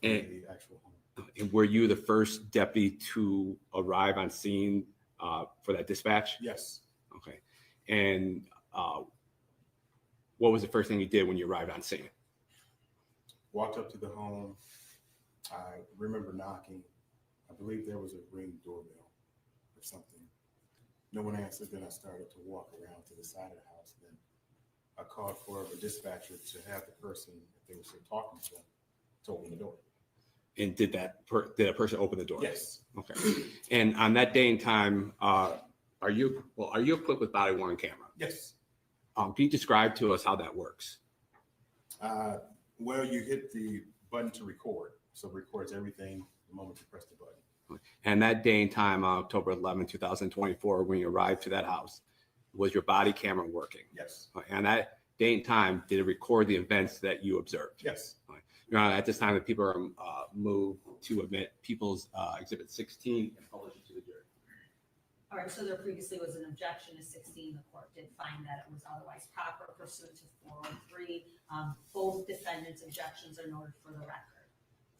Speaker 11: And,
Speaker 12: the actual home.
Speaker 11: and were you the first deputy to arrive on scene for that dispatch?
Speaker 12: Yes.
Speaker 11: Okay. And what was the first thing you did when you arrived on scene?
Speaker 12: Walked up to the home. I remember knocking. I believe there was a Ring doorbell or something. No one answered. Then I started to walk around to the side of the house. Then I called for the dispatcher to have the person, if they were still talking to open the door.
Speaker 11: And did a person open the door?
Speaker 12: Yes.
Speaker 11: Okay. And on that day and time, are you equipped with body worn camera?
Speaker 12: Yes.
Speaker 11: Can you describe to us how that works?
Speaker 12: Well, you hit the button to record. So it records everything the moment you press the button.
Speaker 11: And that day and time, October 11, 2024, when you arrived to that house, was your body camera working?
Speaker 12: Yes.
Speaker 11: And that day and time, did it record the events that you observed?
Speaker 12: Yes.
Speaker 11: Your Honor, at this time, the people are moved to admit People's Exhibit 16 and publish it to the jury.
Speaker 4: All right, so there previously was an objection to 16. The court did find that it was otherwise proper pursuant to 403. Both defendants' objections are noted for the record.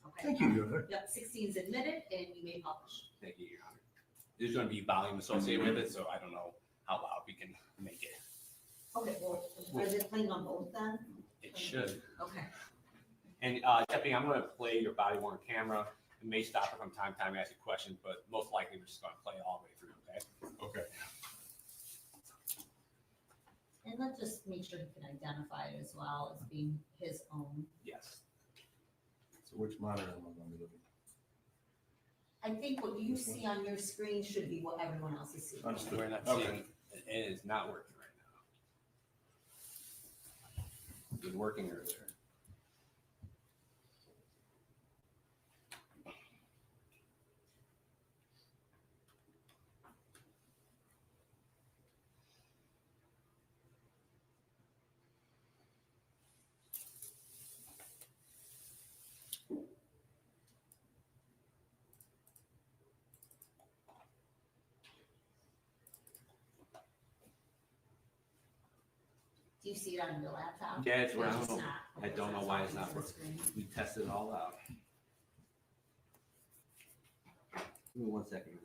Speaker 4: Okay.
Speaker 7: Thank you, Your Honor.
Speaker 4: Yep, 16 is admitted and you may publish.
Speaker 11: Thank you, Your Honor. There's going to be volume associated with it, so I don't know how loud we can make it.
Speaker 4: Okay, well, is it playing on both then?
Speaker 11: It should.
Speaker 4: Okay.
Speaker 11: And Deputy, I'm going to play your body worn camera. It may stop it from time to time and ask you questions, but most likely we're just going to play it all the way through. Okay. Okay.
Speaker 4: And let's just make sure he can identify it as well as being his own.
Speaker 11: Yes.
Speaker 12: So which monitor am I going to be looking
Speaker 4: I think what you see on your screen should be what everyone else is seeing.
Speaker 12: at? Understood.
Speaker 11: We're not
Speaker 12: Okay.
Speaker 11: seeing, it is not working right now. It was working earlier.
Speaker 4: Do you see it on your laptop?
Speaker 11: Yeah, it's
Speaker 4: Or
Speaker 11: around.
Speaker 4: just not?
Speaker 11: I don't know why it's not
Speaker 4: on the
Speaker 11: working.
Speaker 4: screen?
Speaker 11: We tested it all out. Give me 1 second.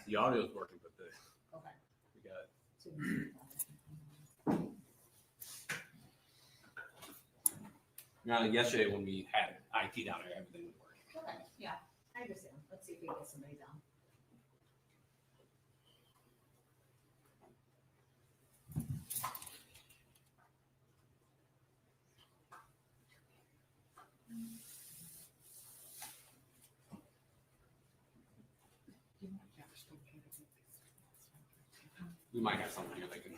Speaker 11: The audio is working, but
Speaker 4: Okay.
Speaker 11: we got it.
Speaker 4: So
Speaker 11: Yesterday when we had IT down there, everything was working.
Speaker 4: Okay, yeah, I understand. Let's see if we can get somebody down.
Speaker 11: We might have someone here that can.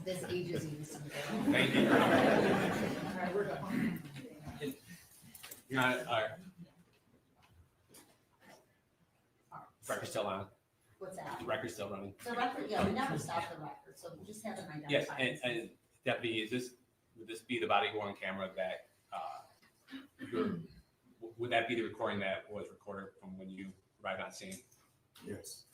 Speaker 4: This ages you some.
Speaker 11: Thank you.
Speaker 4: All right, we're done.
Speaker 11: You're not, record's still on.
Speaker 4: What's that?
Speaker 11: The record's still running.
Speaker 4: The record, yeah, we never stop the record, so we just haven't
Speaker 11: Yes,
Speaker 4: identified.
Speaker 11: and Deputy, would this be the body worn camera that, would that be the recording that was recorded from when you arrived on scene?
Speaker 12: Yes.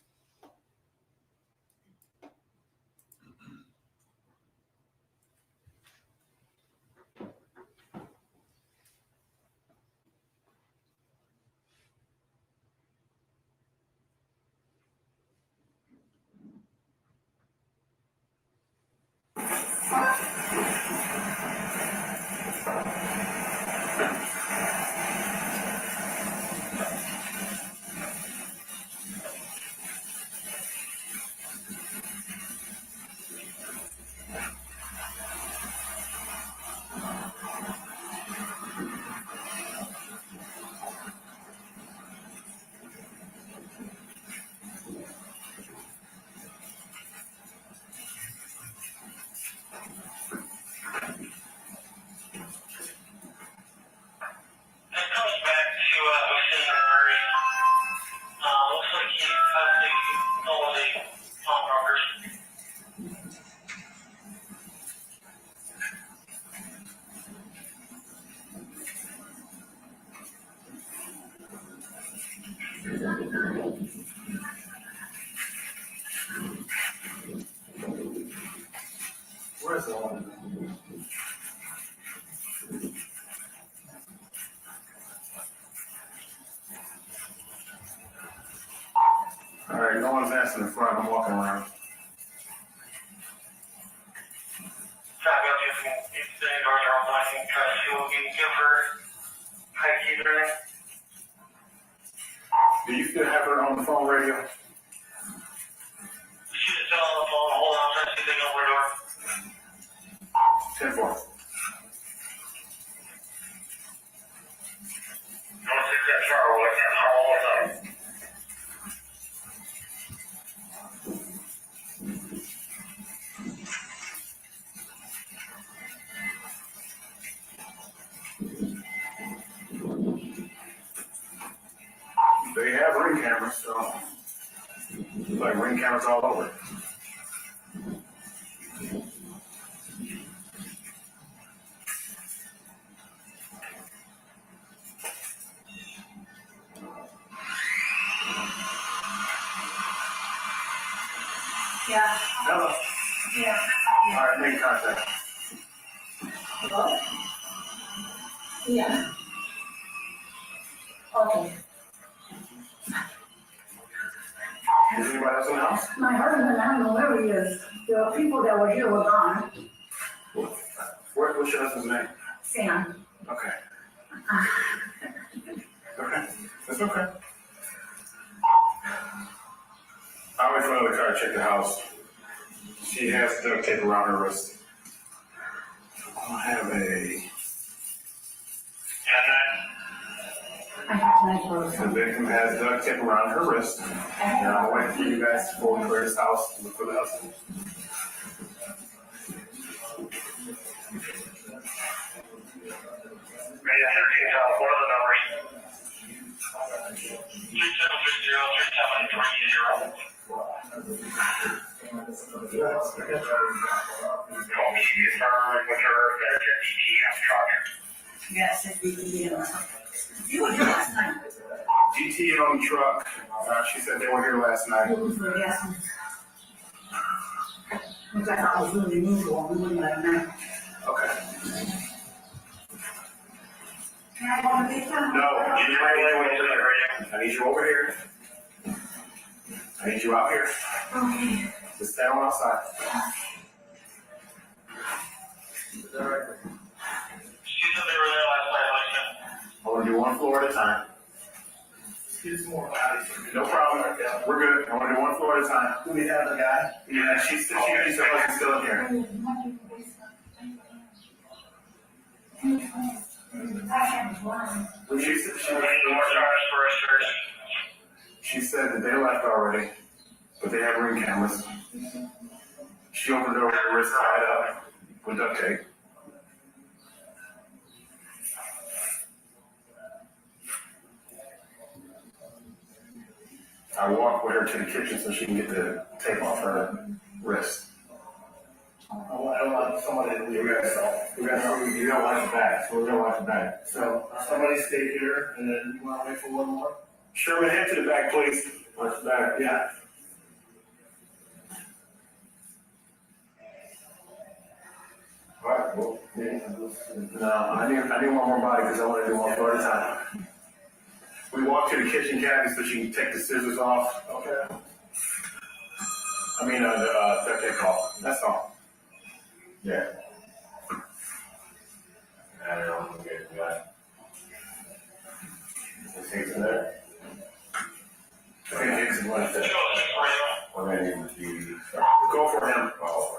Speaker 12: Where's the one? All right, no one's asking in front, I'm walking around. Do you still have her on the phone radio? She's still on the phone, hold on, let's see if they know where to 10-4. Don't take that far away, all the time. They have ring cameras, so like ring cameras all over. made contact.
Speaker 13: Hello? Yeah. Okay.
Speaker 12: Is anybody else in the house?
Speaker 13: My husband, I don't know where he is. The people that were here were gone.
Speaker 12: What's your husband's name?
Speaker 13: Sam.
Speaker 12: Okay. Okay, that's okay. I went for another car to check the house. She has duct tape around her wrist. I have a. The victim has duct tape around her wrist. And I'm waiting for you guys to go to this house and look for the husband.
Speaker 14: What are the numbers? 3730.
Speaker 13: Yes, if we can be in. You were here last night.
Speaker 12: DT on the truck. She said they were here last night.
Speaker 13: Yes. Which I thought was really unusual. We wouldn't let them know.
Speaker 12: Okay.
Speaker 13: Can I go to the town?
Speaker 12: No, I need you over here. I need you out here.
Speaker 13: Okay.
Speaker 12: Just stand on outside.
Speaker 14: She said they were there last night, like that.
Speaker 12: I want to do one floor at a time. No problem. We're good. I want to do one floor at a time.
Speaker 14: Do we have the guy?
Speaker 12: Yeah, she's still in here. She said that they left already, but they have ring cameras. She opened her wrist tied up with duct tape. I walked with her to the kitchen so she can get the tape off her wrist.
Speaker 14: I don't want somebody to leave.
Speaker 12: You gotta watch the back, so we're gonna watch the back.
Speaker 14: So somebody stay here, and then you want to wait for one more?
Speaker 12: Sherman, head to the back, please. Watch the back.
Speaker 14: Yeah.
Speaker 12: All right, well, no, I need one more body because I want to do one floor at a time. We walk to the kitchen cabinet so she can take the scissors off.
Speaker 14: Okay.
Speaker 12: I mean, the duct tape off. That's all. Yeah. I don't know. I'm good. This Higgs in there. I think Higgs is left there. Or maybe go for him. Oh,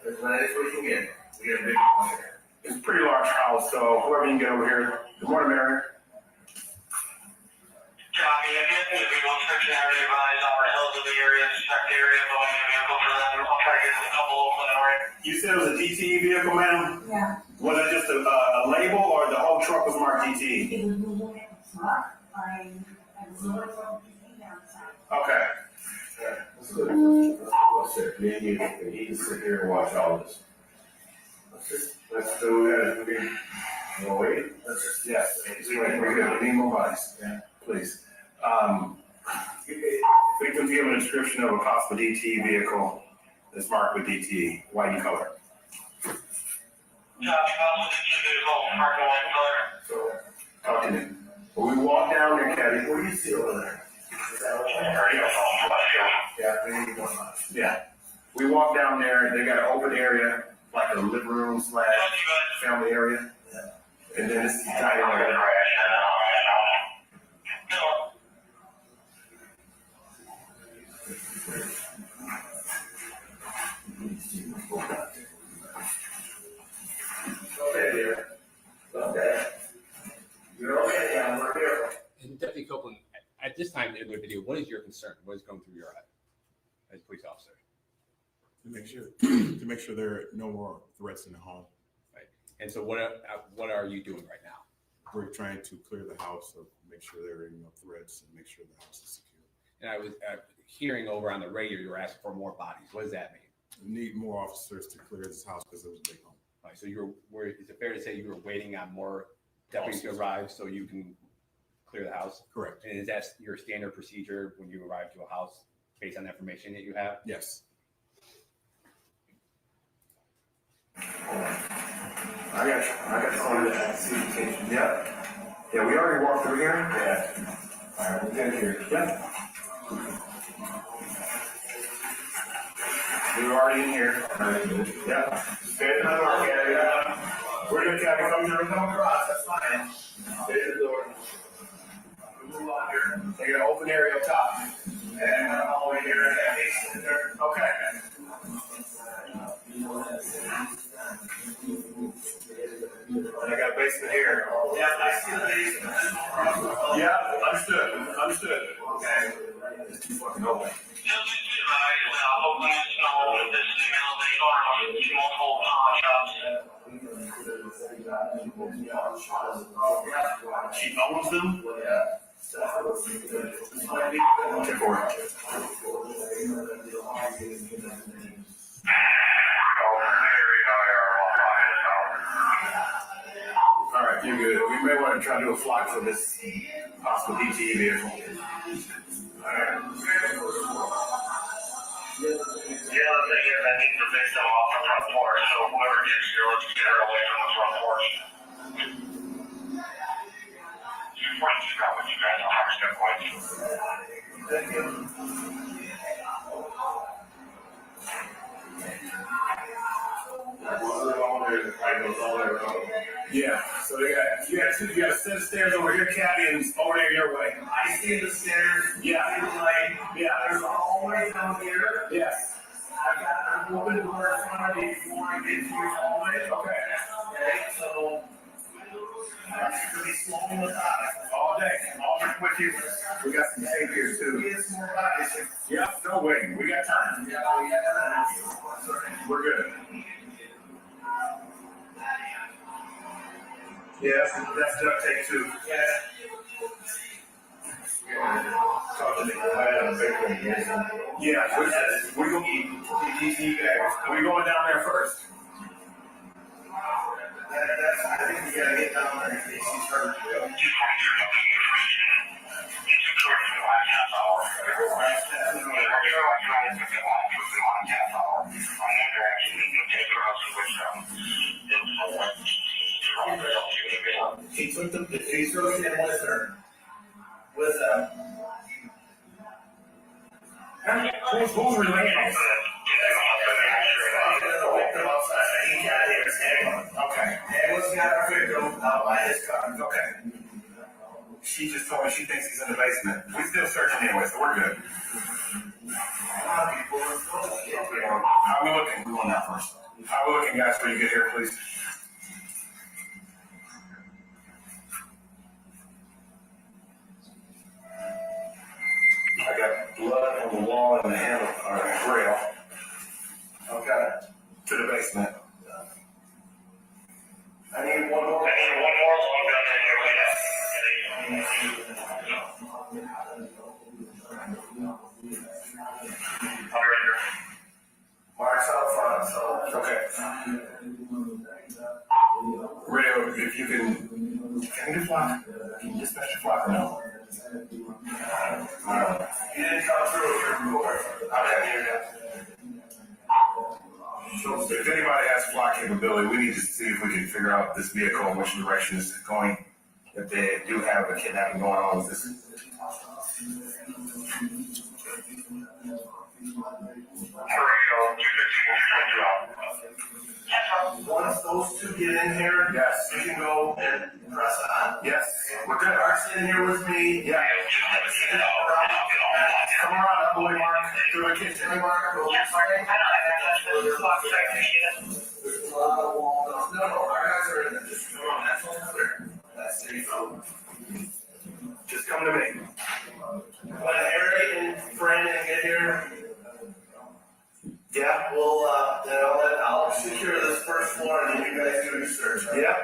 Speaker 14: As many as we can get. We got a big one here.
Speaker 12: it's a pretty large house, so whoever you can get over here. Good morning, Mary.
Speaker 14: Copy. If you have people inspection area advised on our hills of the area, inspect the area, going to vehicle for them. I'll try to get a couple open already.
Speaker 12: You said it was a DTE vehicle, ma'am?
Speaker 13: Yeah.
Speaker 12: Was it just a label or the whole truck was marked DTE?
Speaker 13: It was moving truck. I was looking for the outside.
Speaker 12: Okay.
Speaker 3: Let's go. Let's sit. Me and you can sit here and watch all this. Let's do that. You wanna wait?
Speaker 12: Yes. We need more bodies.
Speaker 3: Yeah.
Speaker 12: Please. Victims give a description of a possible DTE vehicle that's marked with DTE, white in color.
Speaker 14: Copy. Also, the vehicle marked white color.
Speaker 12: So, talk to me. When we walk down there, Caddy, what do you see over there? Yeah, we need one. Yeah. We walk down there, they got an open area, like a living room / family area. And then it's dining area.
Speaker 14: Okay, dear. Okay. You're okay, I'm here.
Speaker 11: And Deputy Copeland, at this time in the video, what is your concern? What is going through your head as a police officer?
Speaker 12: To make sure there are no more threats in the home.
Speaker 11: Right. And so what are you doing right now?
Speaker 12: We're trying to clear the house, so make sure there are no threats and make sure the house is secure.
Speaker 11: And I was hearing over on the radio, you were asking for more bodies. What does that mean?
Speaker 12: We need more officers to clear this house because it was a big home.
Speaker 11: Right, so is it fair to say you were waiting on more deputies to arrive so you can clear the house?
Speaker 12: Correct.
Speaker 11: And is that your standard procedure when you arrive to a house? based on the information that you have?
Speaker 12: Yes.
Speaker 14: I got the one that CCTV. Yeah, we already walked through here. Yeah. All right, we're good here. Yeah. We were already in here. Yeah. Stay at the door. Yeah. We're good, Captain. Come here and come across. That's fine. Stay at the door. Move on here. They got an open area up top. And all the way here. Okay. And I got a basement here. Yeah, I see the basement. Yeah, understood. Okay. Fucking open. She owns them? Yeah. All right, you're good. We may want to try to do a flock for this possible DTE vehicle. All right. Yeah, the thing is, I need the victim off the front porch, so whoever gets here, let's get her away from the front porch. What you got with you guys? I'll have step points. Thank you. Yeah, so you got a set of stairs over here, Caddy, and over there your way. I see the stairs. Yeah. Yeah. There's a hallway down here. Yes. I've got an open door in front of me before I get to your hallway. Okay. Okay, so I'm going to be slowing with eyes all day. All day with you. We got some tape here too. Get more bodies. Yeah, no waiting. We got time. Yeah, we got time. We're good. Yeah, that's duct tape too. Yeah. Talk to me. I have a big one. Yeah, we go Are we going down there first? I think we gotta get down there in case he's hurt. He took them. He's really in with her. Who's related? Okay. And what's got our victim by his car? Okay. She just told me she thinks he's in the basement. We still searching anyway, so we're good. How are we looking? We going out first. How are we looking, guys, when you get here, please? I got blood on the wall and the handle, or the grill. Okay. To the basement. I need one more. Long gun in here. Mark's out front, so okay. Radio, if you can you flock? Can you dispatch your flock or no? You didn't come through here before. So if anybody has flock capability, we need to see if we can figure out this vehicle and which direction it's going. If they do have a kidnapping going on with this. Once those two get in here, yes, you can go and press on. Yes, we're good. Mark's in here with me. Yeah. Come around, up, boy, Mark. Through the kitchen, Mark. Yes, Mark. There's a lot of walls. No, our guys are in there. Just come on. That's all clear. That's safe. Just come to me. When Harry and Brandon get here, yeah, then I'll secure this first floor and then you guys do your search. Yeah.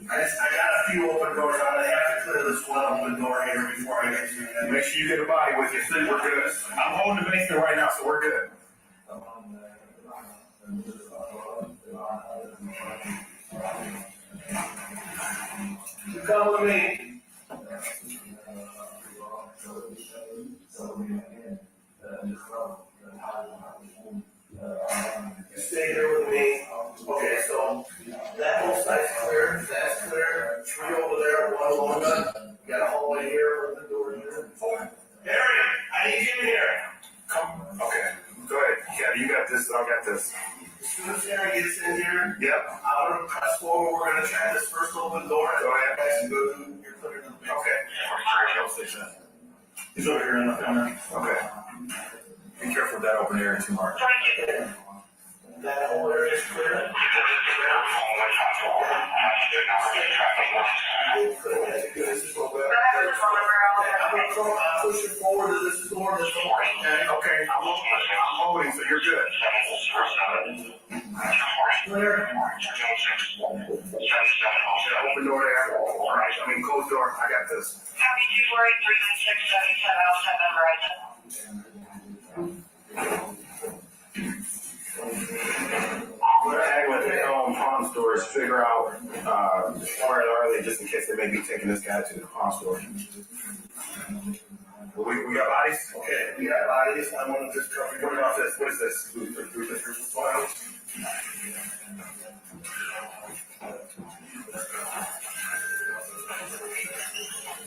Speaker 14: I got a few open doors. I'm gonna have to clear this one open door here before I get to you. Make sure you get a body with you. See, we're good. I'm holding the basement right now, so we're good. You come with me. Stay here with me. Okay, so that whole side's clear, that's clear, tree over there, one along that, got a hallway here, open door here. Harry, I need you in here. Come, okay, go ahead, yeah, you got this, I got this. As soon as Harry gets in here, yep, I'm gonna press forward, we're gonna try this first open door. Go ahead, guys, go through, you're clear. Okay. He's over here in the corner. Okay. Be careful with that open area too, Mark. That whole area is clear. This is what we're. I'm pushing forward to this door, this door. Okay, I'm holding, so you're good. Clear. Open door there. All right, I mean, closed door. I got this.
Speaker 13: Copy 248-396-7707 Verizon.
Speaker 14: What I had with the pawn stores, figure out where are they, just in case they may be taking this guy to the pawn store. We got bodies? Okay, we got bodies. I'm gonna just cover. What about this? What is this?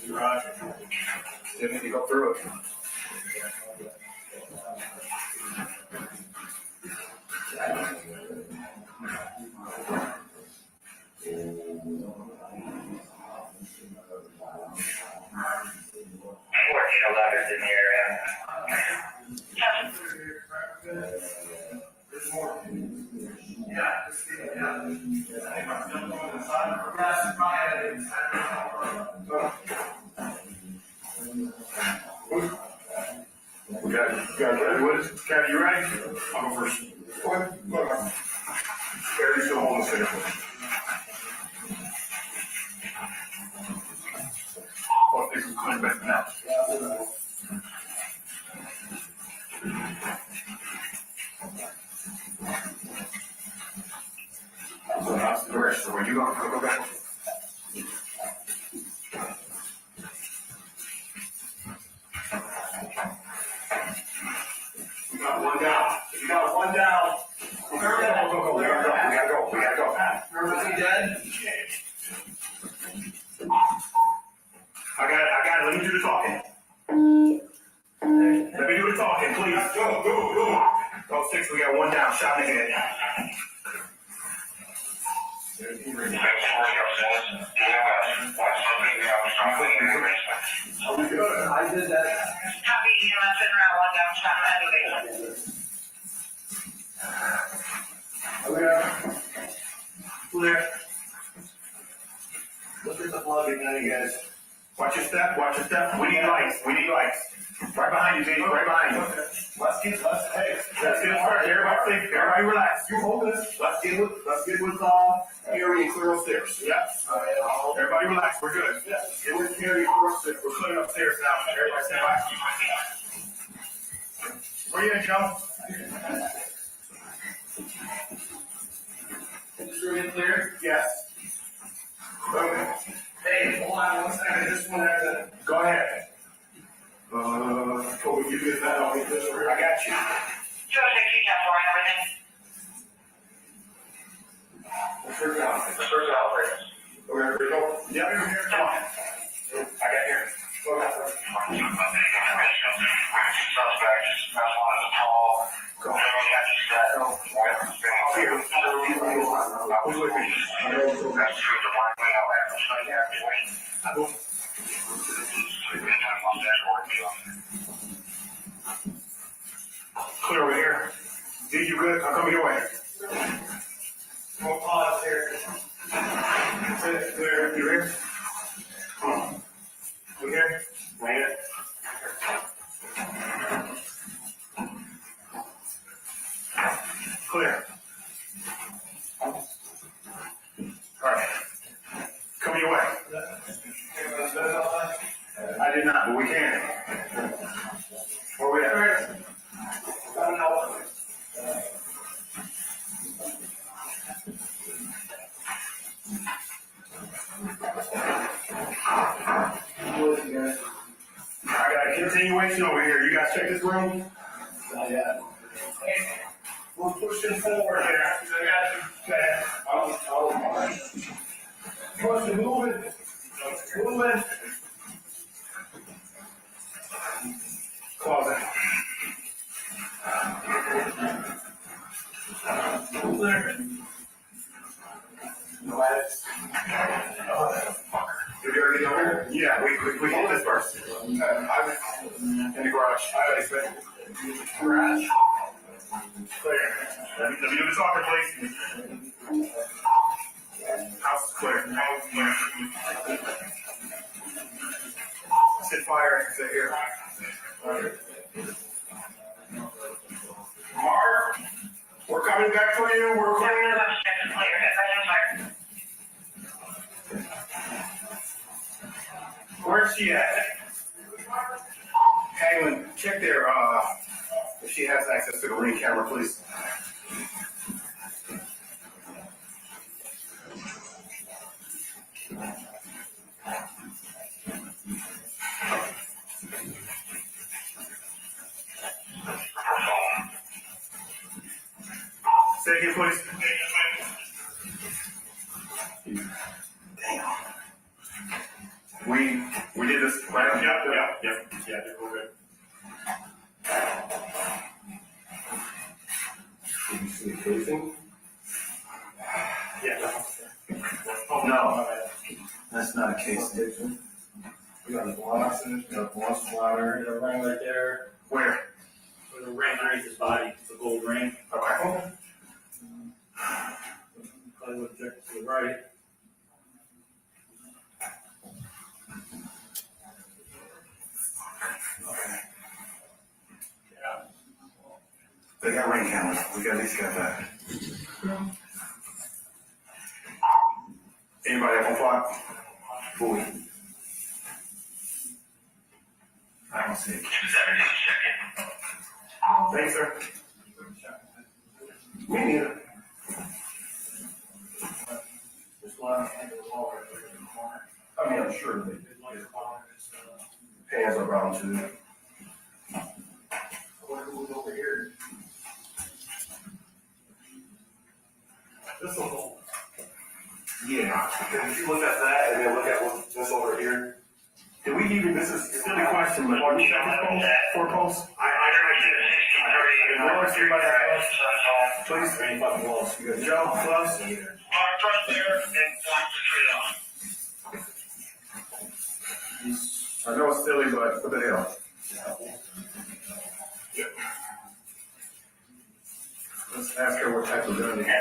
Speaker 14: Right. Didn't need to go through it. In the area. We got ready. What is it? Kathy, you ready? I'll go first. Go ahead. Kathy's still holding the sticker. Oh, this is clean back now. So that's the rest. So when you go back. We got one down. We got one down. Go. We gotta go. Remember, is he dead? I got it. Let me do the talking. Let me do the talking, please. Go. Go 6, we got one down. Shot in the head. I did that.
Speaker 13: Copy EMS in route 1 down, shot in the head.
Speaker 14: Clear. Look at the blood again, you guys. Watch your step. We need lights. Right behind you, baby. Right behind you. Let's get it started. Everybody relax. You hold this. Let's get with Harry and clear upstairs. Yep. Everybody relax. We're good. Yes. Get with Harry and clear upstairs. We're clearing upstairs now. Everybody stand by. Where you at, Joe? Is this room clear? Yes. Okay. Hey, hold on 1 second. This one has a. Go ahead. Kobe, you get that. I got you.
Speaker 13: 206, you got 4 and everything.
Speaker 14: First out, right? Okay, here we go. Yep, here. Come on. I got here. Go ahead. Go. Here. Who's with me? Clear over here. Did you good? I'm coming your way. We'll pause here. Clear. You here? Come on. We here? Right here. Clear. All right. Coming your way. I did not, but we can. Where we at? guys check this room? Not yet. We're pushing forward here. I got you. Okay. Pushing, moving. Moving. Closet. No ads. Did we already get over here? Yeah, we hit this first. I was in the garage. I expect garage. Clear. Let me do the talking, please. House is clear. House is clear. Sit fire and sit here. Mark, we're coming back for you. We're clear. Where's she at? Hangman, check there, if she has access to the ring camera, please. Say again, please. Damn. We did this, right? Yep, we're good. Did you see the casing? Yeah. Oh, no. That's not a casing. We got the glasses, we got the blood splatter. There's a ring right there. Where? There's a ring underneath his body. It's a gold ring. Okay. Probably would check to the right. Okay. Yeah. They got ring cameras. We got at least got that. Anybody up on fly? Boy. I don't see it. Thanks, sir. Me neither. There's a lot of wall right there in the corner. I mean, I'm sure they did. Hands are brown too. I wonder who's over here. This one. Yeah. If you look at that and then look at what's over here. Did we even, this is a silly question, but are we check this four posts? I don't know. Everybody have please. There ain't fucking walls. You got Joe, gloves? Right there and I know it's silly, but what the hell? Yep. Let's ask her what type of gun they have.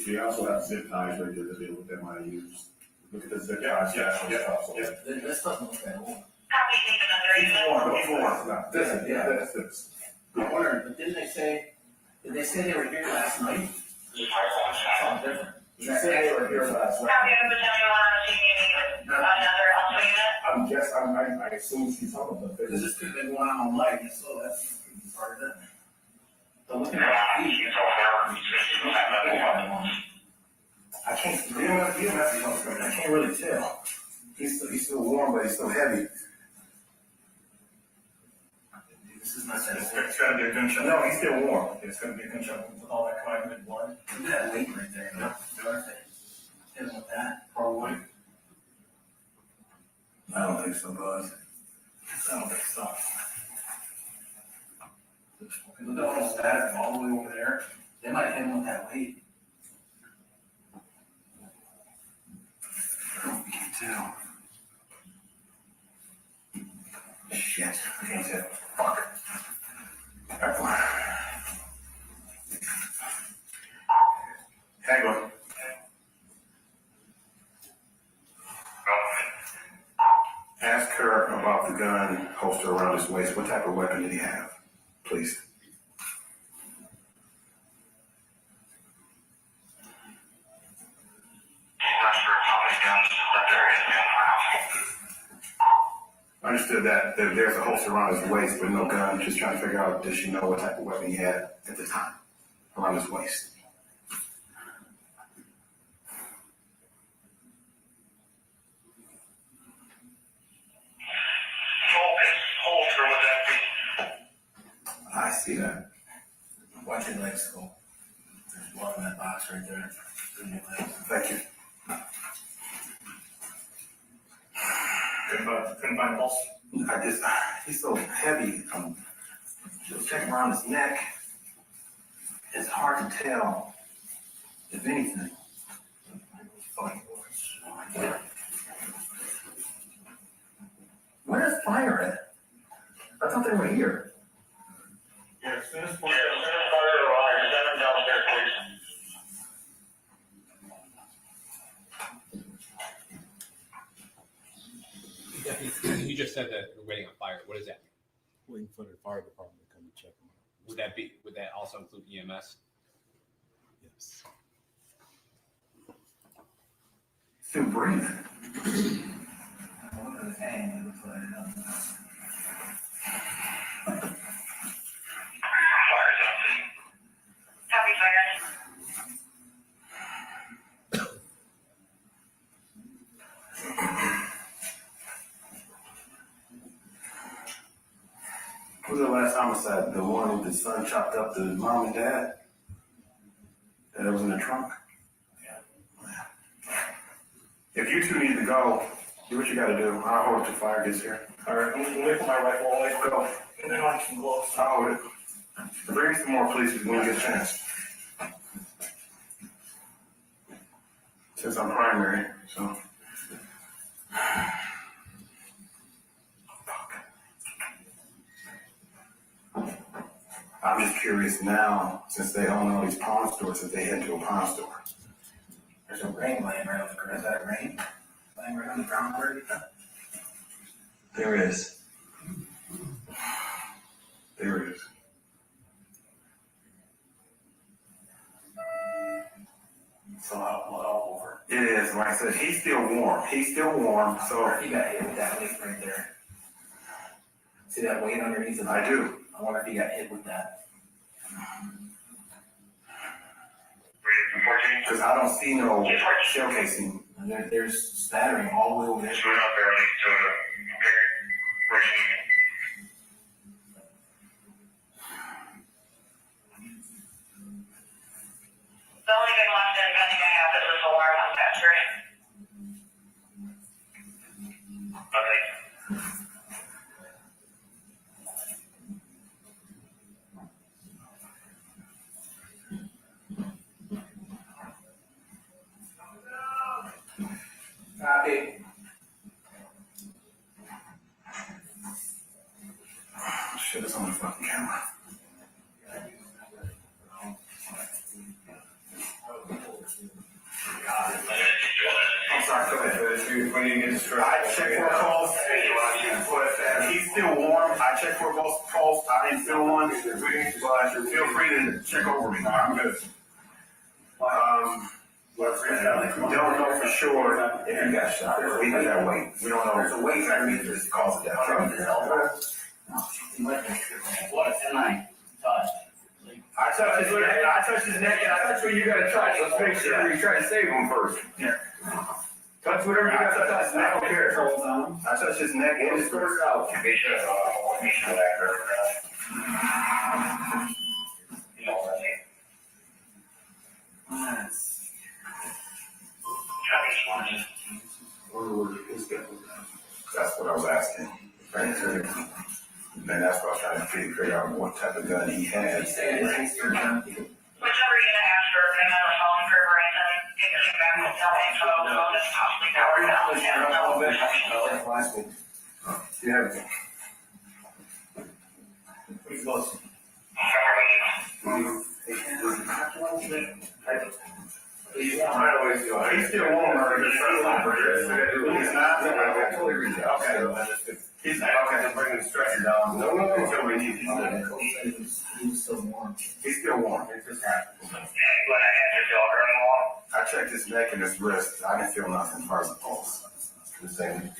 Speaker 14: We also have zip ties right there that they might use. Look at the zip ties. Yeah. This doesn't look that old. This. I wonder, but did they say they were here last night? Something different. Did they say they were here last night? I assume she's talking about this. Because this could have been going on all night, so that's part of it. Don't look at that. I can't, I can't really tell. He's still warm, but he's still heavy. This is not that. It's got to be a gunshot. No, he's still warm. It's going to be a gunshot with all that coagulated blood. Look at that weight right there. No, hit him with that. Probably. I don't think so, Buzz. I don't think so. Look at all that all the way over there. They might hit him with that weight. We can tell. Shit. I can't tell. Fuck. Hang on. Ask her about the gun holster around his waist. What type of weapon did he have? Please. I'm not sure how many guns I understood that there's a holster around his waist, but no gun. Just trying to figure out, does she know what type of weapon he had at the time around his waist? Holster with that. I see that. Watch your legs go. There's blood in that box right there. Thank you. Couldn't find pulse. He's so heavy. Just checking around his neck. It's hard to tell, if anything. Where's fire at? I thought they were here. Yeah, as soon as fire arrives, send them downstairs,
Speaker 11: please. You just said that we're waiting on fire. What does that mean?
Speaker 12: Waiting for the fire department to come and check them out.
Speaker 11: Would that also include EMS?
Speaker 12: Yes.
Speaker 14: Still breathing.
Speaker 13: Happy fire.
Speaker 14: What was the last homicide? The one with the son chopped up the mom and dad? That was in the trunk? Yeah. If you two need to go, do what you gotta do. I'll hold it till fire gets here. All right, I'm gonna wait for my rifle. I'll let you go. And then I'll get some gloves. I'll hold it. Bring some more, please, when you get a chance. Since I'm primary, so. I'm just curious now, since they own all these pawn stores, if they head to a pawn store. There's a ring laying right on the ground. Is that a ring? Laying right on the ground where you got? There is. There it is. It's all over. It is. Like I said, he's still warm. He's still warm. So he got hit with that weight right there. See that weight underneath him? I do. I wonder if he got hit with that. Because I don't see no shell casing. There's spattering all the way over there.
Speaker 13: The only thing left in pending I have is this alarm on battery. Okay.
Speaker 14: Copy. Shit, it's on the fucking camera. I'm sorry, go ahead. When you get distracted. I checked for a pulse. He's still warm. I checked for a pulse. I didn't feel one, but feel free to check over me. I'm good. We don't know for sure if he got shot. We got that weight. We don't know. There's a weight underneath this cause of death. What? And I touched his neck, and I touched what you gotta touch. Let's make sure you try to save him first. Yeah. Touch whatever you got to touch. I don't care. I touched his neck and his first out. That's what I was asking. And that's what I was trying to figure out what type of gun he had.
Speaker 13: Whichever you're gonna ask for, and then the phone for Bryson, take us back with that info, so this possibly powered down.
Speaker 14: Yeah. Pretty close. He's still warm. He's not. I totally read that. Okay. He's not. Okay, I'm bringing the stretcher down. No. Until we need. He's still warm. He's still warm. It's just happening.
Speaker 13: But I had to feel her in the wall.
Speaker 14: I checked his neck and his wrist. I didn't feel nothing as far as the pulse. The same.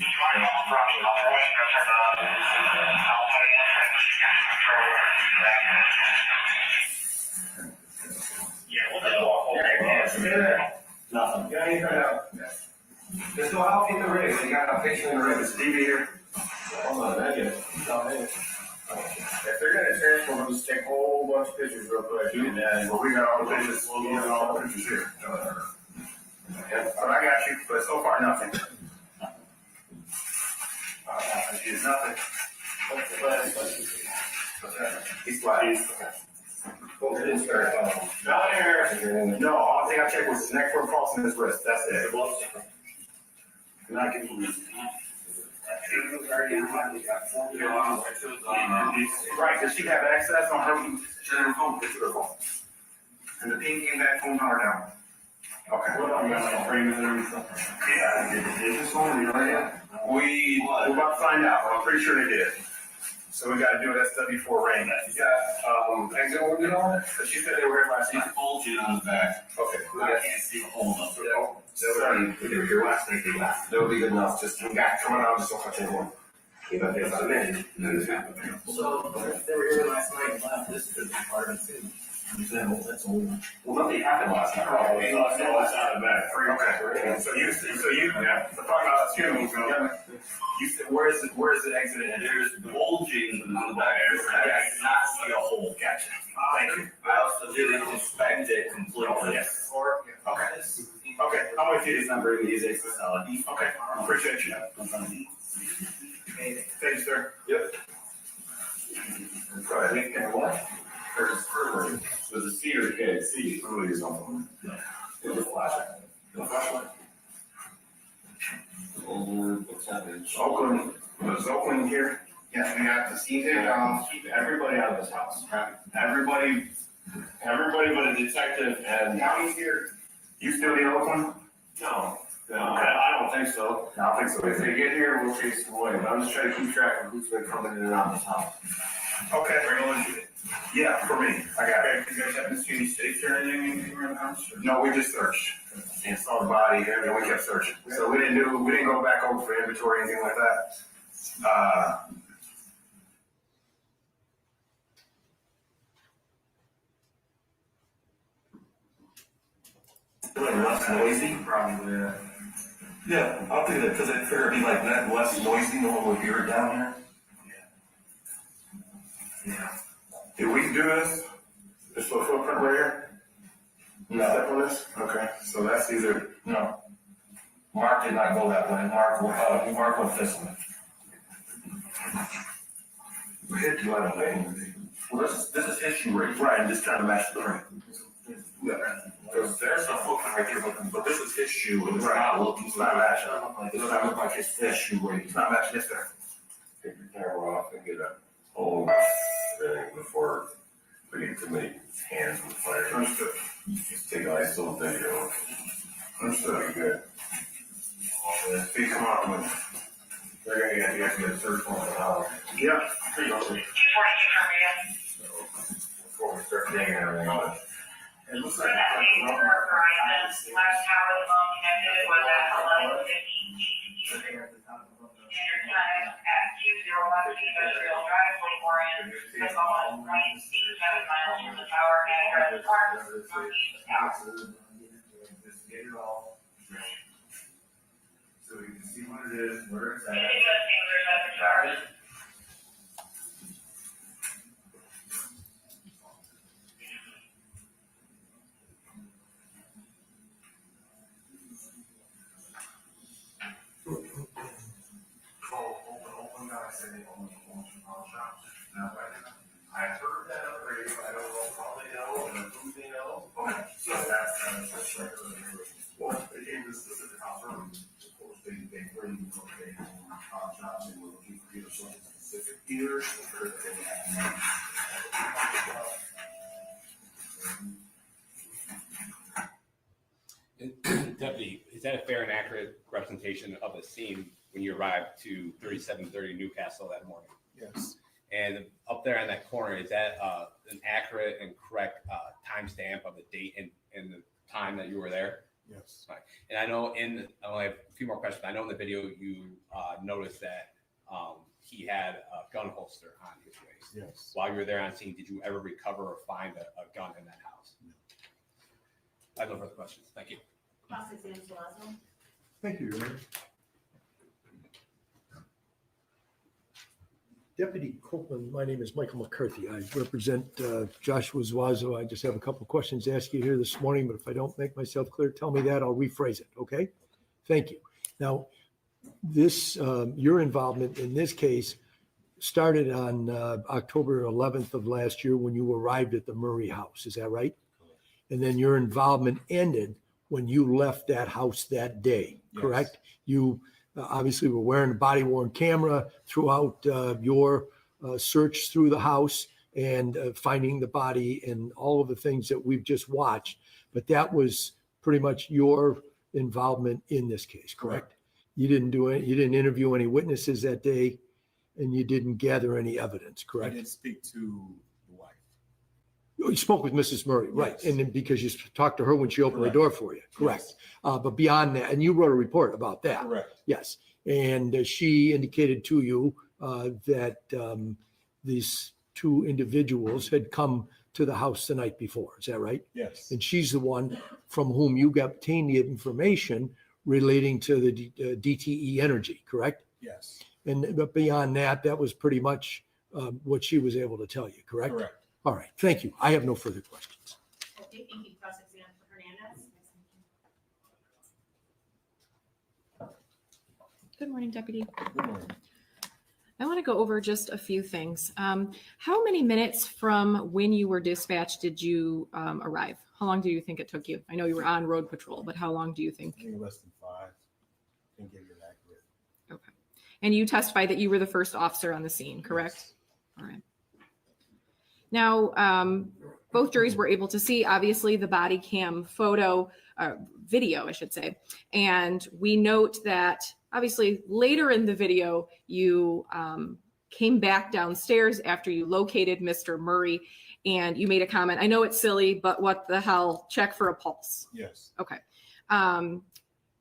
Speaker 14: Nothing. Yeah, you out. Just go out in the rig. You got a picture in the rig. It's deviator. Hold on, that is. If they're gonna transfer, we'll just take a whole bunch of pictures real quick. And then, well, we got all the pictures. We'll get all the pictures here. Yeah, but I got you. But so far, nothing. He's nothing. He's flat. Down here. No, all thing I checked was his neck, foot, pulse, and his wrist. That's it. Not getting right, does she have access on her phone? And the ping came back phone power down. Okay. What yeah, is this one, you know yet? We're about to find out, but I'm pretty sure they did. So we gotta do an SW4 rain. You got, exit organ on it? Cause she said they were here last night. Bulging on the back. Okay. I can't see the hole up there. That would be good enough, just some guy coming out, just don't touch anyone. So, if they were here last night and left, this could be part of it too. Well, nothing happened last night. Oh, we lost no last out of that. Okay. So you, yeah, the talk about funerals, you said, where is it exiting? There's bulging in the back. I did not see a hole. Gotcha. Thank you. I also didn't inspect it completely. Yes. Okay. Okay. How many feet is number in these exits? Okay. Appreciate you. Thank you, sir. Yep. Go ahead. What? There's a cedar kid. See, really is on the there's a flashlight. The flashlight. What's happening? Oakland. Was Oakland here? Yes, we got to see it. Keep everybody out of this house. Everybody but a detective and county's here. You still in Oakland? No. I don't think so. I don't think so. If they get here, we'll chase them away. But I'm just trying to keep track of who's been coming in and out of this house. Okay. Yeah, for me. I got it. You guys haven't seen any stakes or anything around the house? No, we just searched and saw the body and we kept searching. So we didn't go back over for inventory or anything like that. Less noisy? Probably, yeah. Yeah, I'll do that, because I figure it'd be like that, less noisy, no one would hear it down here. Yeah. Did we do this? This footprint right here? No. Step on this? Okay, so that's either, no. Mark did not go that way. Mark went this way. We hit you out of lane. Well, this is issue right, just trying to match the print. Yeah. Because there's a footprint right here, but this is his shoe, and it's not matching. It doesn't look like his shoe right. It's not matching this there. Take your camera off and get a whole thing before we get too many hands in the fire. Understood. Just take an ISO video. Understood. Good. Please come on with. They're gonna get the search warrant out. Yeah. Before we start digging everything on it. It looks like
Speaker 13: last tower the phone connected was at 11:50. Standard time at 201 Industrial Drive, 24 in, the phone 27 miles from the tower and Red Park, northeast of the tower.
Speaker 14: Just get it all. So you can see what it is, where it's at.
Speaker 13: It does seem there's other charge.
Speaker 14: I heard that already, but I don't know how they know and who they know. Okay, so that's right. Well, they gave this specific confirm. Of course, they bring they jobs and we're looking for either something specific here or that they
Speaker 11: have. Deputy, is that a fair and accurate representation of the scene when you arrived to 3730 Newcastle that morning?
Speaker 12: Yes.
Speaker 11: And up there on that corner, is that an accurate and correct timestamp of the date and the time that you were there?
Speaker 12: Yes.
Speaker 11: Right. And I know I only have a few more questions. I know in the video you noticed that he had a gun holster on his waist.
Speaker 12: Yes.
Speaker 11: While you were there on scene, did you ever recover or find a gun in that house?
Speaker 12: No.
Speaker 11: I have no further questions. Thank you.
Speaker 4: Cross-examine Zuazo.
Speaker 7: Thank you, Your Honor. Deputy Copeland, my name is Michael McCarthy. I represent Joshua Zuazo. I just have a couple of questions to ask you here this morning, but if I don't make myself clear, tell me that. I'll rephrase it, okay? Thank you. Now, this, your involvement in this case started on October 11th of last year when you arrived at the Murray house. Is that right? And then your involvement ended when you left that house that day, correct?
Speaker 12: Yes.
Speaker 7: You obviously were wearing a body-worn camera throughout your search through the house and finding the body and all of the things that we've just watched. But that was pretty much your involvement in this case, correct? You didn't do it. You didn't interview any witnesses that day, and you didn't gather any evidence,
Speaker 12: I
Speaker 7: correct?
Speaker 12: did speak to the wife.
Speaker 7: You spoke with Mrs. Murray, right?
Speaker 12: Yes.
Speaker 7: And then because you talked to her when she opened the
Speaker 12: Correct.
Speaker 7: door for you, correct? But beyond that, and you wrote a report about that.
Speaker 12: Correct.
Speaker 7: Yes, and she indicated to you that these two individuals had come to the house the night before. Is that right?
Speaker 12: Yes.
Speaker 7: And she's the one from whom you obtained the information relating to the DTE Energy, correct?
Speaker 12: Yes.
Speaker 7: And but beyond that, that was pretty much what she was able to tell you, correct?
Speaker 12: Correct.
Speaker 7: All right, thank you. I have no further questions.
Speaker 2: Okay, thank you. Cross-examine Hernandez.
Speaker 5: Good morning, Deputy.
Speaker 12: Good morning.
Speaker 5: I want to go over just a few things. How many minutes from when you were dispatched did you arrive? How long do you think it took you? I know you were on road patrol, but how long do you think?
Speaker 12: I think less than 5. Can't give you an accurate.
Speaker 5: Okay. And you testified that you were the first officer on the scene, correct?
Speaker 12: Yes.
Speaker 5: All right. Now, both juries were able to see, obviously, the body cam video, I should say. And we note that, obviously, later in the video, you came back downstairs after you located Mr. Murray, and you made a comment. I know it's silly, but what the hell? Check for a pulse.
Speaker 12: Yes.
Speaker 5: Okay.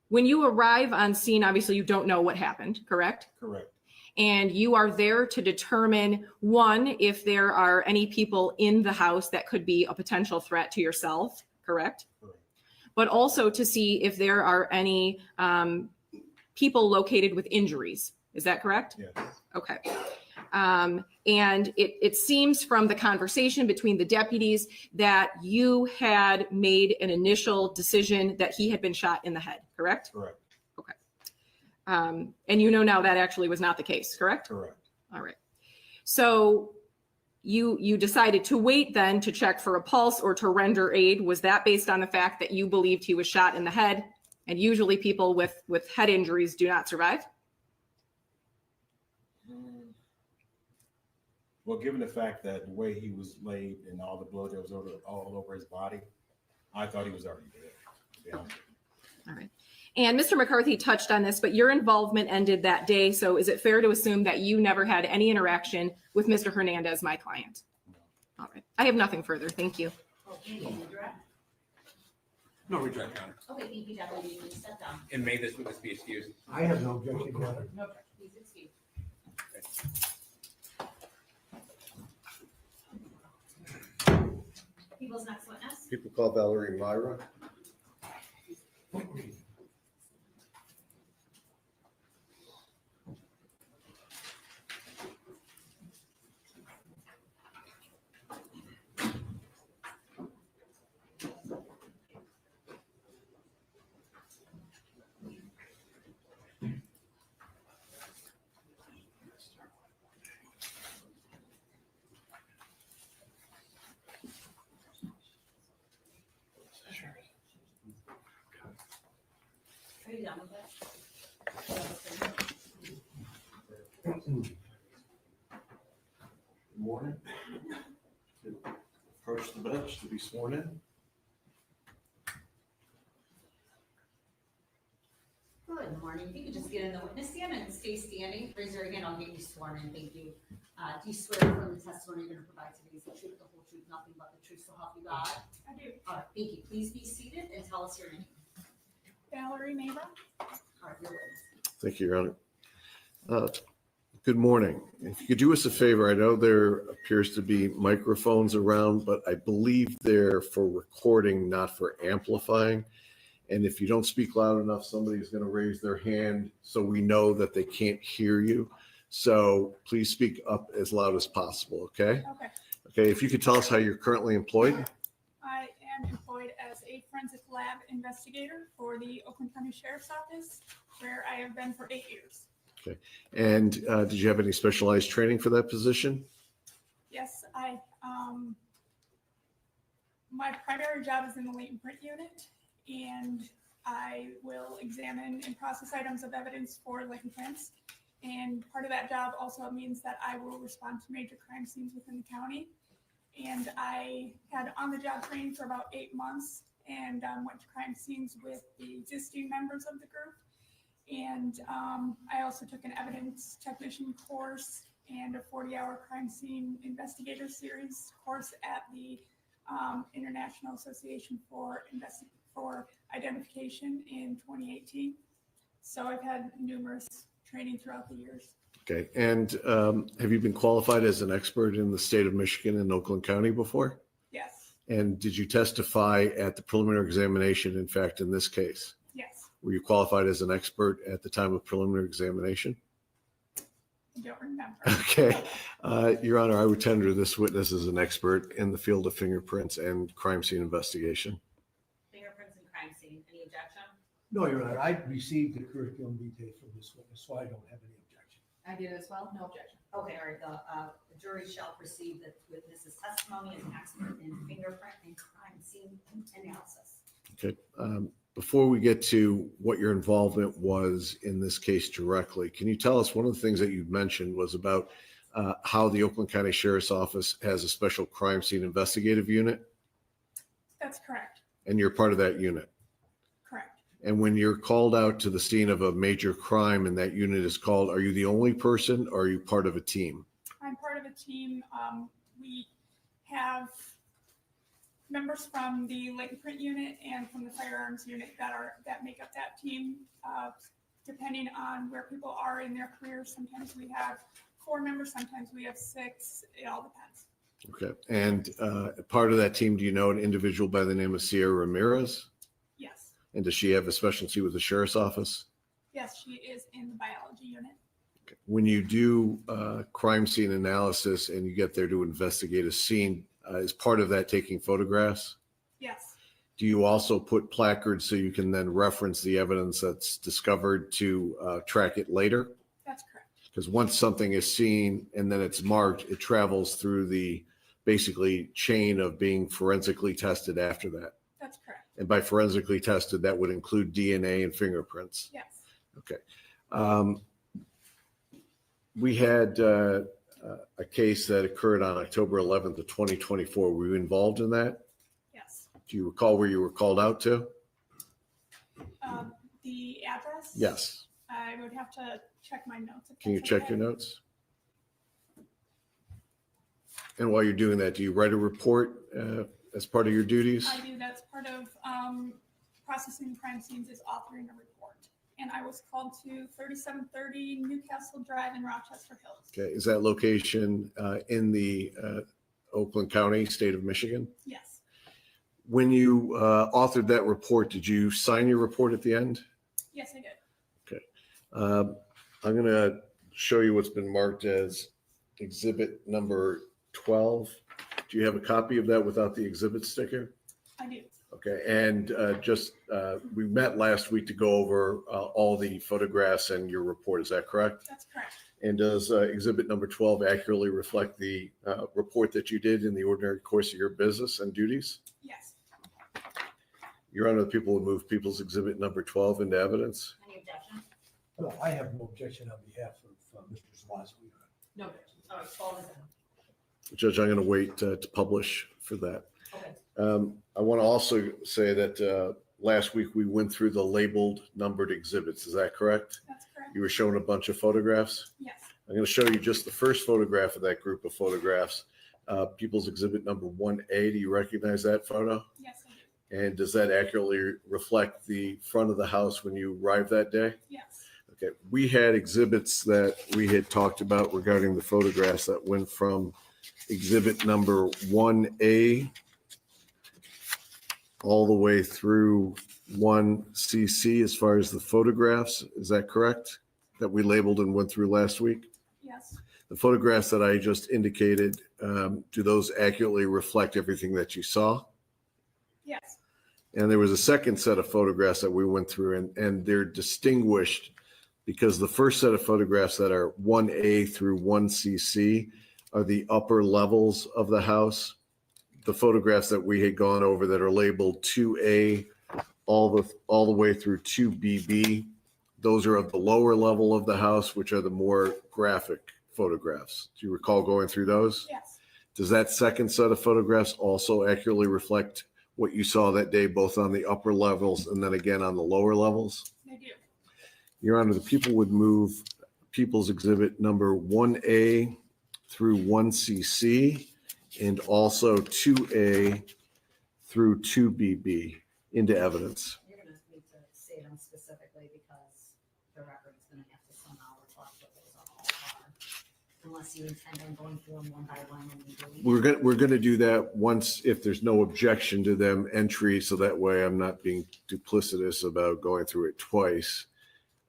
Speaker 5: When you arrive on scene, obviously, you don't know what happened, correct?
Speaker 12: Correct.
Speaker 5: And you are there to determine, one, if there are any people in the house that could be a potential threat to yourself, correct?
Speaker 12: Correct.
Speaker 5: But also to see if there are any people located with injuries. Is that correct?
Speaker 12: Yes.
Speaker 5: Okay. And it seems from the conversation between the deputies that you had made an initial decision that he had been shot in the head, correct?
Speaker 12: Correct.
Speaker 5: And you know now that actually was not the case, correct?
Speaker 12: Correct.
Speaker 5: All right. So you decided to wait then to check for a pulse or to render aid. Was that based on the fact that you believed he was shot in the head? And usually people with head injuries do not survive?
Speaker 12: Well, given the fact that the way he was laid and all the blood that was all over his body, I thought he was already dead, to be honest with you.
Speaker 5: All right. And Mr. McCarthy touched on this, but your involvement ended that day. So is it fair to assume that you never had any interaction with Mr. Hernandez, my client? All right. I have nothing further. Thank you.
Speaker 4: Okay, any redirect?
Speaker 11: No redirect, Your Honor.
Speaker 4: Okay, thank you, Deputy. Please step down.
Speaker 11: And may this witness be excused?
Speaker 7: I have no objection, Your Honor.
Speaker 4: No, please excuse. People's next witness.
Speaker 3: People call Valerie Myra.
Speaker 4: Are you done with it?
Speaker 3: Good morning. Approach the bench to be sworn in.
Speaker 4: Good morning. If you could just get in the witness stand and stay standing, raise your hand, I'll get you sworn in. Thank you. Do you swear from the testimony you're going to provide today is the truth, the whole truth, nothing but the truth, so help you God?
Speaker 2: I do.
Speaker 4: All right, thank you. Please be seated and tell us your name.
Speaker 2: Valerie Neighbor.
Speaker 3: Thank you, Your Honor. Good morning. If you could do us a favor, I know there appears to be microphones around, but I believe they're for recording, not for amplifying. And if you don't speak loud enough, somebody's going to raise their hand so we know that they can't hear you. So please speak up as loud as possible, okay?
Speaker 2: Okay.
Speaker 3: Okay, if you could tell us how you're currently employed.
Speaker 2: I am employed as a forensic lab investigator for the Oakland County Sheriff's Office, where I have been for 8 years.
Speaker 3: Okay. And did you have any specialized training for that position?
Speaker 2: Yes, my primary job is in the latent print unit, and I will examine and process items of evidence for latent prints. And part of that job also means that I will respond to major crime scenes within the county. And I had on-the-job training for about 8 months and went to crime scenes with the existing members of the group. And I also took an evidence technician course and a 40-hour crime scene investigator series course at the International Association for Identification in 2018. So I've had numerous training throughout the years.
Speaker 3: Okay. And have you been qualified as an expert in the state of Michigan and Oakland County before?
Speaker 2: Yes.
Speaker 3: And did you testify at the preliminary examination, in fact, in this case?
Speaker 2: Yes.
Speaker 3: Were you qualified as an expert at the time of preliminary examination?
Speaker 2: I don't remember.
Speaker 3: Okay. Your Honor, I would tender this witness as an expert in the field of fingerprints and crime scene investigation.
Speaker 4: Fingerprints and crime scene, any objection?
Speaker 7: No, Your Honor, I received the curriculum vitae from this witness, so I don't have any objection.
Speaker 4: I did as well, no objection. Okay, all right, the jury shall perceive that witness's testimony as an expert in fingerprint and crime scene analysis.
Speaker 3: Okay. Before we get to what your involvement was in this case directly, can you tell us, one of the things that you mentioned was about how the Oakland County Sheriff's Office has a special crime scene investigative unit,
Speaker 2: That's correct.
Speaker 3: and you're part of that unit?
Speaker 2: Correct.
Speaker 3: And when you're called out to the scene of a major crime and that unit is called, are you the only person or are you part of a team?
Speaker 2: I'm part of a team. We have members from the latent print unit and from the firearms unit that make up that team. Depending on where people are in their careers, sometimes we have 4 members, sometimes we have 6. It all depends.
Speaker 3: Okay. And part of that team, do you know an individual by the name of Sierra Ramirez?
Speaker 2: Yes.
Speaker 3: And does she have a specialty with the sheriff's office?
Speaker 2: Yes, she is in the biology unit.
Speaker 3: When you do crime scene analysis and you get there to investigate a scene, is part of that taking photographs?
Speaker 2: Yes.
Speaker 3: Do you also put placards so you can then reference the evidence that's discovered to track it later?
Speaker 2: That's correct.
Speaker 3: Because once something is seen and then it's marked, it travels through the basically chain of being forensically tested after that.
Speaker 2: That's correct.
Speaker 3: And by forensically tested, that would include DNA and fingerprints.
Speaker 2: Yes.
Speaker 3: Okay. We had a case that occurred on October 11th of 2024. Were you involved in that?
Speaker 2: Yes.
Speaker 3: Do you recall where you were called out to?
Speaker 2: The address?
Speaker 3: Yes.
Speaker 2: I would have to check my notes.
Speaker 3: Can you check your notes? And while you're doing that, do you write a report as part of your duties?
Speaker 2: I do. That's part of processing crime scenes is authoring a report. And I was called to 3730 Newcastle Drive in Rochester Hills.
Speaker 3: Okay. Is that location in the Oakland County, state of Michigan?
Speaker 2: Yes.
Speaker 3: When you authored that report, did you sign your report at the end?
Speaker 2: Yes, I did.
Speaker 3: Okay. I'm going to show you what's been marked as exhibit number 12. Do you have a copy of that without the exhibit sticker?
Speaker 2: I do.
Speaker 3: Okay. And we met last week to go over all the photographs and your report. Is that correct?
Speaker 2: That's correct.
Speaker 3: And does exhibit number 12 accurately reflect the report that you did in the ordinary course of your business and duties?
Speaker 2: Yes.
Speaker 3: Your Honor, the people will move people's exhibit number 12 into evidence.
Speaker 4: Any objection?
Speaker 7: Well, I have no objection on behalf of Mr. Zuazo.
Speaker 4: No objection. All right, 12 is in.
Speaker 3: Judge, I'm going to wait to publish for that.
Speaker 4: Okay.
Speaker 3: I want to also say that last week we went through the labeled numbered exhibits. Is that correct?
Speaker 2: That's correct.
Speaker 3: You were shown a bunch of photographs.
Speaker 2: Yes.
Speaker 3: I'm going to show you just the first photograph of that group of photographs. People's exhibit number 1A. Do you recognize that photo?
Speaker 2: Yes, I do.
Speaker 3: And does that accurately reflect the front of the house when you arrived that day?
Speaker 2: Yes.
Speaker 3: Okay, we had exhibits that we had talked about regarding the photographs that went from exhibit number 1A all the way through 1CC as far as the photographs. Is that correct? That we labeled and went through last week?
Speaker 2: Yes.
Speaker 3: The photographs that I just indicated, do those accurately reflect everything that you saw?
Speaker 2: Yes.
Speaker 3: And there was a second set of photographs that we went through, and they're distinguished because the first set of photographs that are 1A through 1CC are the upper levels of the house. The photographs that we had gone over that are labeled 2A all the way through 2BB, those are of the lower level of the house, which are the more graphic photographs. Do you recall going through those?
Speaker 2: Yes.
Speaker 3: Does that second set of photographs also accurately reflect what you saw that day, both on the upper levels and then again on the lower levels?
Speaker 2: They do.
Speaker 3: Your Honor, the people would move People's Exhibit number 1A through 1CC and also 2A through 2BB into evidence.
Speaker 4: You're gonna need to say them specifically because the record's gonna have to somehow reflect what those all are. Unless you intend on going through them one by one and legally.
Speaker 3: We're gonna do that once, if there's no objection to them entry, so that way I'm not being duplicitous about going through it twice.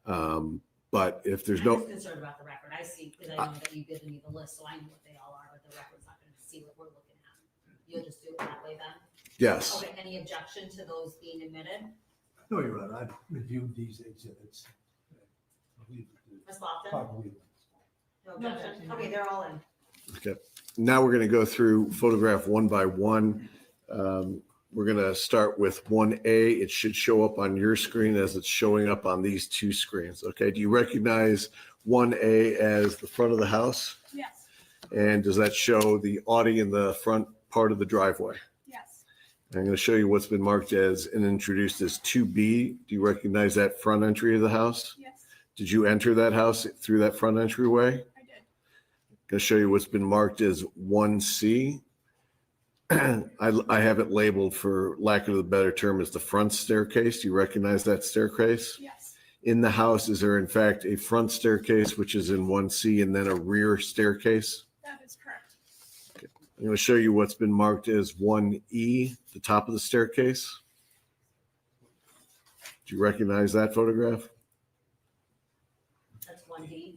Speaker 3: But if there's
Speaker 4: I'm
Speaker 3: no,
Speaker 4: just concerned about the record. I see, because I know that you've given me the list, so I know what they all are, but the record's not gonna see what we're looking at. You'll just do it that way then?
Speaker 3: yes,
Speaker 4: Okay, any objection to those being admitted?
Speaker 7: No, Your Honor, I've reviewed these exhibits.
Speaker 4: Ms. Lofton?
Speaker 7: Probably.
Speaker 4: No objection? Okay, they're all in.
Speaker 3: okay. Now we're gonna go through photograph one by one. We're gonna start with 1A. It should show up on your screen as it's showing up on these two screens. Okay, do you recognize 1A as the front of the house?
Speaker 2: Yes.
Speaker 3: And does that show the Audi in the front part of the driveway?
Speaker 2: Yes.
Speaker 3: I'm going to show you what's been marked as and introduced as 2B. Do you recognize that front entry of the house?
Speaker 2: Yes.
Speaker 3: Did you enter that house through that front entryway?
Speaker 2: I did.
Speaker 3: Going to show you what's been marked as 1C. I have it labeled, for lack of a better term, as the front staircase. Do you recognize that staircase?
Speaker 2: Yes.
Speaker 3: In the house, is there in fact a front staircase, which is in 1C, and then a rear staircase?
Speaker 2: That is correct.
Speaker 3: I'm going to show you what's been marked as 1E, the top of the staircase. Do you recognize that photograph?
Speaker 4: That's 1D.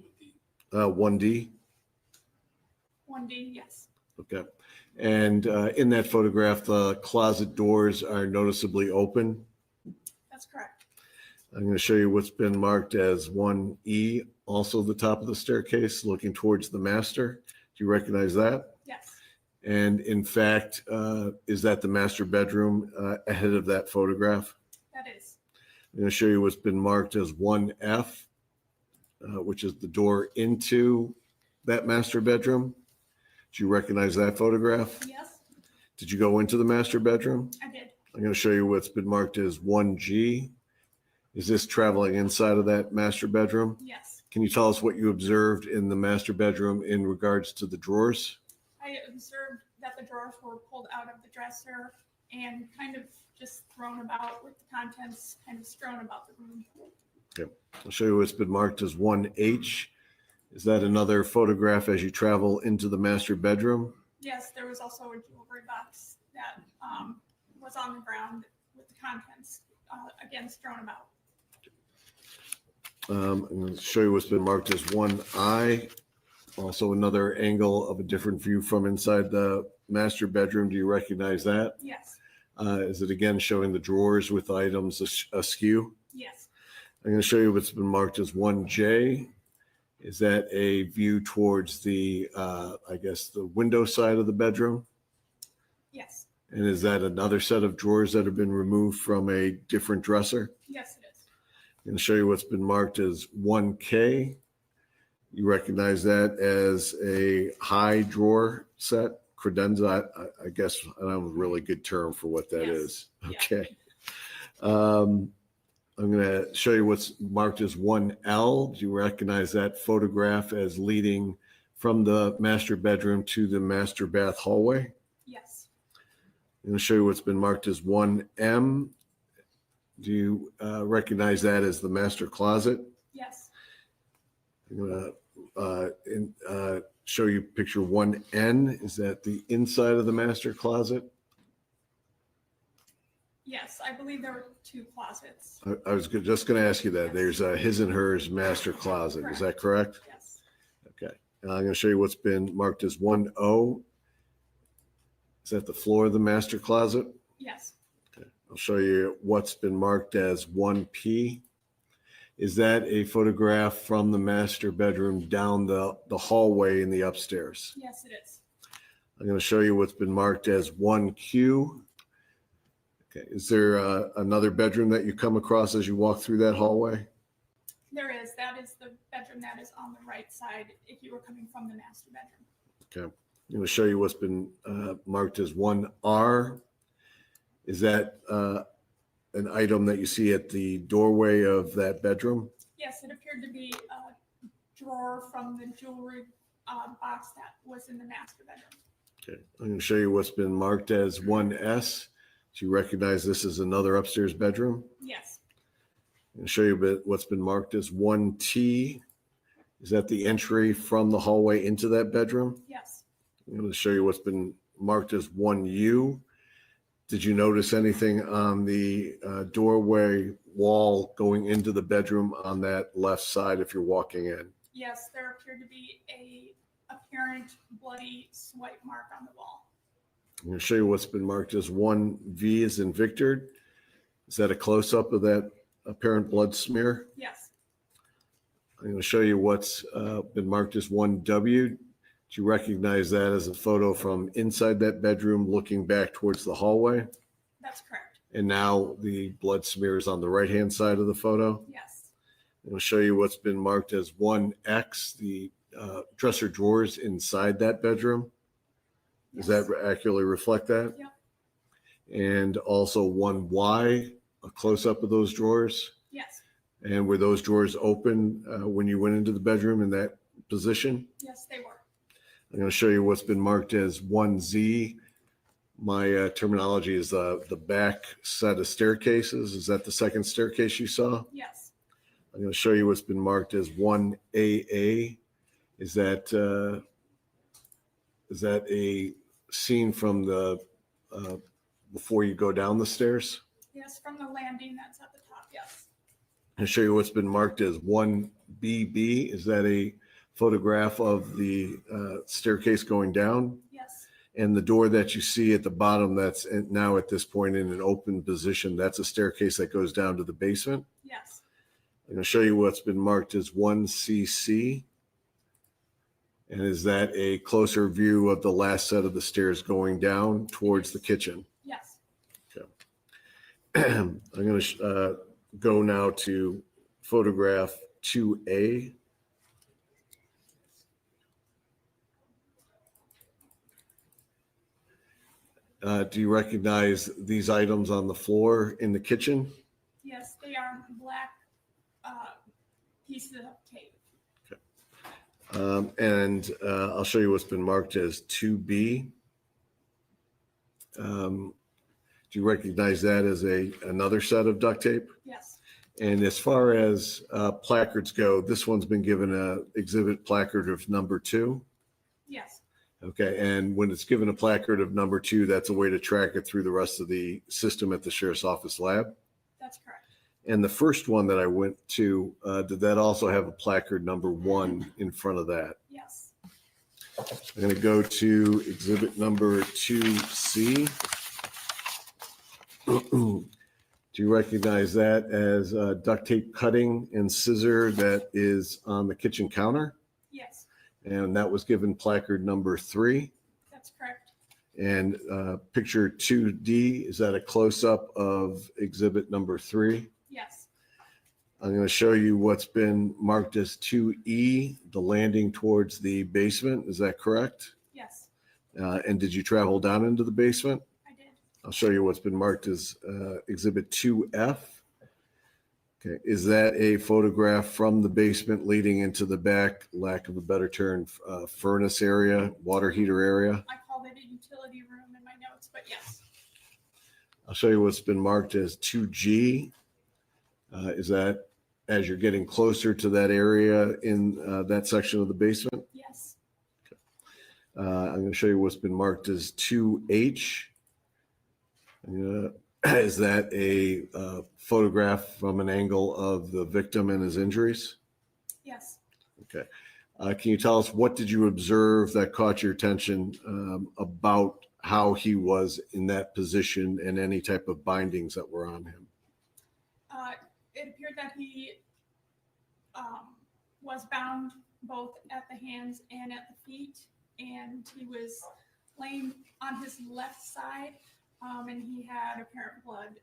Speaker 3: 1D.
Speaker 2: 1D, yes.
Speaker 3: Okay. And in that photograph, the closet doors are noticeably open.
Speaker 2: That's correct.
Speaker 3: I'm going to show you what's been marked as 1E, also the top of the staircase, looking towards the master. Do you recognize that?
Speaker 2: Yes.
Speaker 3: And in fact, is that the master bedroom ahead of that photograph?
Speaker 2: That is.
Speaker 3: I'm going to show you what's been marked as 1F, which is the door into that master bedroom. Do you recognize that photograph?
Speaker 2: Yes.
Speaker 3: Did you go into the master bedroom?
Speaker 2: I did.
Speaker 3: I'm going to show you what's been marked as 1G. Is this traveling inside of that master bedroom?
Speaker 2: Yes.
Speaker 3: Can you tell us what you observed in the master bedroom in regards to the drawers?
Speaker 2: I observed that the drawers were pulled out of the dresser and kind of just thrown about, with the contents kind of strewn about the room.
Speaker 3: Okay. I'll show you what's been marked as 1H. Is that another photograph as you travel into the master bedroom?
Speaker 2: Yes, there was also a jewelry box that was on the ground with the contents, again, strewn about.
Speaker 3: I'm going to show you what's been marked as 1I. Also another angle of a different view from inside the master bedroom. Do you recognize that?
Speaker 2: Yes.
Speaker 3: Is it again showing the drawers with items askew?
Speaker 2: Yes.
Speaker 3: I'm going to show you what's been marked as 1J. Is that a view towards the, I guess, the window side of the bedroom?
Speaker 2: Yes.
Speaker 3: And is that another set of drawers that have been removed from a different dresser?
Speaker 2: Yes, it is.
Speaker 3: I'm going to show you what's been marked as 1K. You recognize that as a high drawer set? Credenza, I guess, I don't have a really good term for what that is. Okay. I'm going to show you what's marked as 1L. Do you recognize that photograph as leading from the master bedroom to the master bath hallway?
Speaker 2: Yes.
Speaker 3: I'm going to show you what's been marked as 1M. Do you recognize that as the master closet?
Speaker 2: Yes.
Speaker 3: I'm going to show you picture 1N. Is that the inside of the master closet?
Speaker 2: Yes, I believe there were 2 closets.
Speaker 3: I was just going to ask you that. There's a his and hers master closet. Is that correct?
Speaker 2: Yes.
Speaker 3: Okay. I'm going to show you what's been marked as 1O. Is that the floor of the master closet?
Speaker 2: Yes.
Speaker 3: Okay. I'll show you what's been marked as 1P. Is that a photograph from the master bedroom down the hallway in the upstairs?
Speaker 2: Yes, it is.
Speaker 3: I'm going to show you what's been marked as 1Q. Okay. Is there another bedroom that you come across as you walk through that hallway?
Speaker 2: There is. That is the bedroom that is on the right side if you were coming from the master bedroom.
Speaker 3: Okay. I'm going to show you what's been marked as 1R. Is that an item that you see at the doorway of that bedroom?
Speaker 2: Yes, it appeared to be a drawer from the jewelry box that was in the master bedroom.
Speaker 3: Okay. I'm going to show you what's been marked as 1S. Do you recognize this as another upstairs bedroom?
Speaker 2: Yes.
Speaker 3: I'm going to show you what's been marked as 1T. Is that the entry from the hallway into that bedroom?
Speaker 2: Yes.
Speaker 3: I'm going to show you what's been marked as 1U. Did you notice anything on the doorway wall going into the bedroom on that left side if you're walking in?
Speaker 2: Yes, there appeared to be a apparent bloody swipe mark on the wall.
Speaker 3: I'm going to show you what's been marked as 1V as in Victor. Is that a close-up of that apparent blood smear?
Speaker 2: Yes.
Speaker 3: I'm going to show you what's been marked as 1W. Do you recognize that as a photo from inside that bedroom looking back towards the hallway?
Speaker 2: That's correct.
Speaker 3: And now the blood smear is on the right-hand side of the photo?
Speaker 2: Yes.
Speaker 3: I'm going to show you what's been marked as 1X, the dresser drawers inside that bedroom. Does that accurately reflect that?
Speaker 2: Yep.
Speaker 3: And also 1Y, a close-up of those drawers?
Speaker 2: Yes.
Speaker 3: And were those drawers open when you went into the bedroom in that position?
Speaker 2: Yes, they were.
Speaker 3: I'm going to show you what's been marked as 1Z. My terminology is the back set of staircases. Is that the second staircase you saw?
Speaker 2: Yes.
Speaker 3: I'm going to show you what's been marked as 1AA. Is that a scene from the before you go down the stairs?
Speaker 2: Yes, from the landing that's at the top, yes.
Speaker 3: I'll show you what's been marked as 1BB. Is that a photograph of the staircase going down?
Speaker 2: Yes.
Speaker 3: And the door that you see at the bottom that's now at this point in an open position, that's a staircase that goes down to the basement?
Speaker 2: Yes.
Speaker 3: I'm going to show you what's been marked as 1CC. And is that a closer view of the last set of the stairs going down towards the kitchen?
Speaker 2: Yes.
Speaker 3: Okay. I'm going to go now to photograph 2A. Do you recognize these items on the floor in the kitchen?
Speaker 2: Yes, they are black pieces of tape.
Speaker 3: And I'll show you what's been marked as 2B. Do you recognize that as another set of duct tape?
Speaker 2: Yes.
Speaker 3: And as far as placards go, this one's been given a exhibit placard of number 2.
Speaker 2: Yes.
Speaker 3: Okay, and when it's given a placard of number 2, that's a way to track it through the rest of the system at the sheriff's office lab.
Speaker 2: That's correct.
Speaker 3: And the first one that I went to, did that also have a placard number 1 in front of that?
Speaker 2: Yes.
Speaker 3: I'm going to go to exhibit number 2C. Do you recognize that as duct tape cutting and scissor that is on the kitchen counter?
Speaker 2: Yes.
Speaker 3: And that was given placard number 3.
Speaker 2: That's correct.
Speaker 3: And picture 2D, is that a close-up of exhibit number 3?
Speaker 2: Yes.
Speaker 3: I'm going to show you what's been marked as 2E, the landing towards the basement. Is that correct?
Speaker 2: Yes.
Speaker 3: And did you travel down into the basement?
Speaker 2: I did.
Speaker 3: I'll show you what's been marked as exhibit 2F. Okay, is that a photograph from the basement leading into the back, lack of a better term, furnace area, water heater area?
Speaker 2: I called it a utility room in my notes, but yes.
Speaker 3: I'll show you what's been marked as 2G. Is that as you're getting closer to that area in that section of the basement?
Speaker 2: Yes,
Speaker 3: I'm going to show you what's been marked as 2H. Is that a photograph from an angle of the victim and his injuries?
Speaker 2: yes.
Speaker 3: Okay. Can you tell us what did you observe that caught your attention about how he was in that position and any type of bindings that were on him?
Speaker 2: It appeared that he was bound both at the hands and at the feet, and he was laying on his left side, and he had apparent blood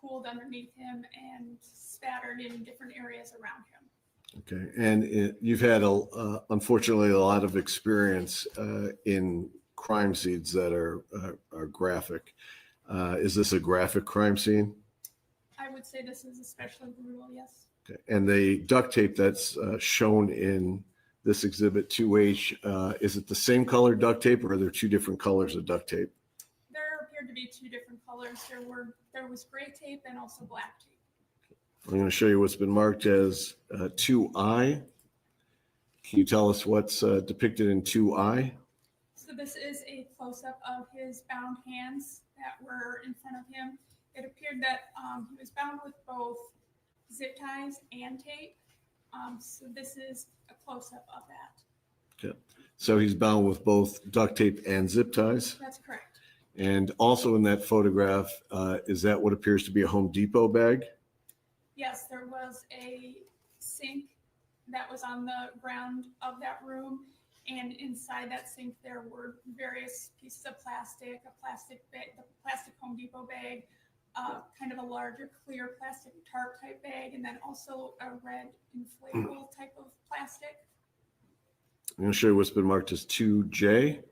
Speaker 2: pooled underneath him and spattered in different areas around him.
Speaker 3: Okay. And you've had, unfortunately, a lot of experience in crime scenes that are graphic. Is this a graphic crime scene?
Speaker 2: I would say this is especially brutal, yes.
Speaker 3: Okay. And the duct tape that's shown in this exhibit 2H, is it the same color duct tape or are there two different colors of duct tape?
Speaker 2: There appeared to be two different colors. There was gray tape and also black tape.
Speaker 3: I'm going to show you what's been marked as 2I. Can you tell us what's depicted in 2I?
Speaker 2: So this is a close-up of his bound hands that were in front of him. It appeared that he was bound with both zip ties and tape. So this is a close-up of that.
Speaker 3: Okay. So he's bound with both duct tape and zip ties.
Speaker 2: That's correct.
Speaker 3: And also in that photograph, is that what appears to be a Home Depot bag?
Speaker 2: Yes, there was a sink that was on the ground of that room. And inside that sink, there were various pieces of plastic, a plastic bag, the plastic Home Depot bag, kind of a larger clear plastic tarp type bag, and then also a red inflatable type of plastic.
Speaker 3: I'm going to show you what's been marked as 2J.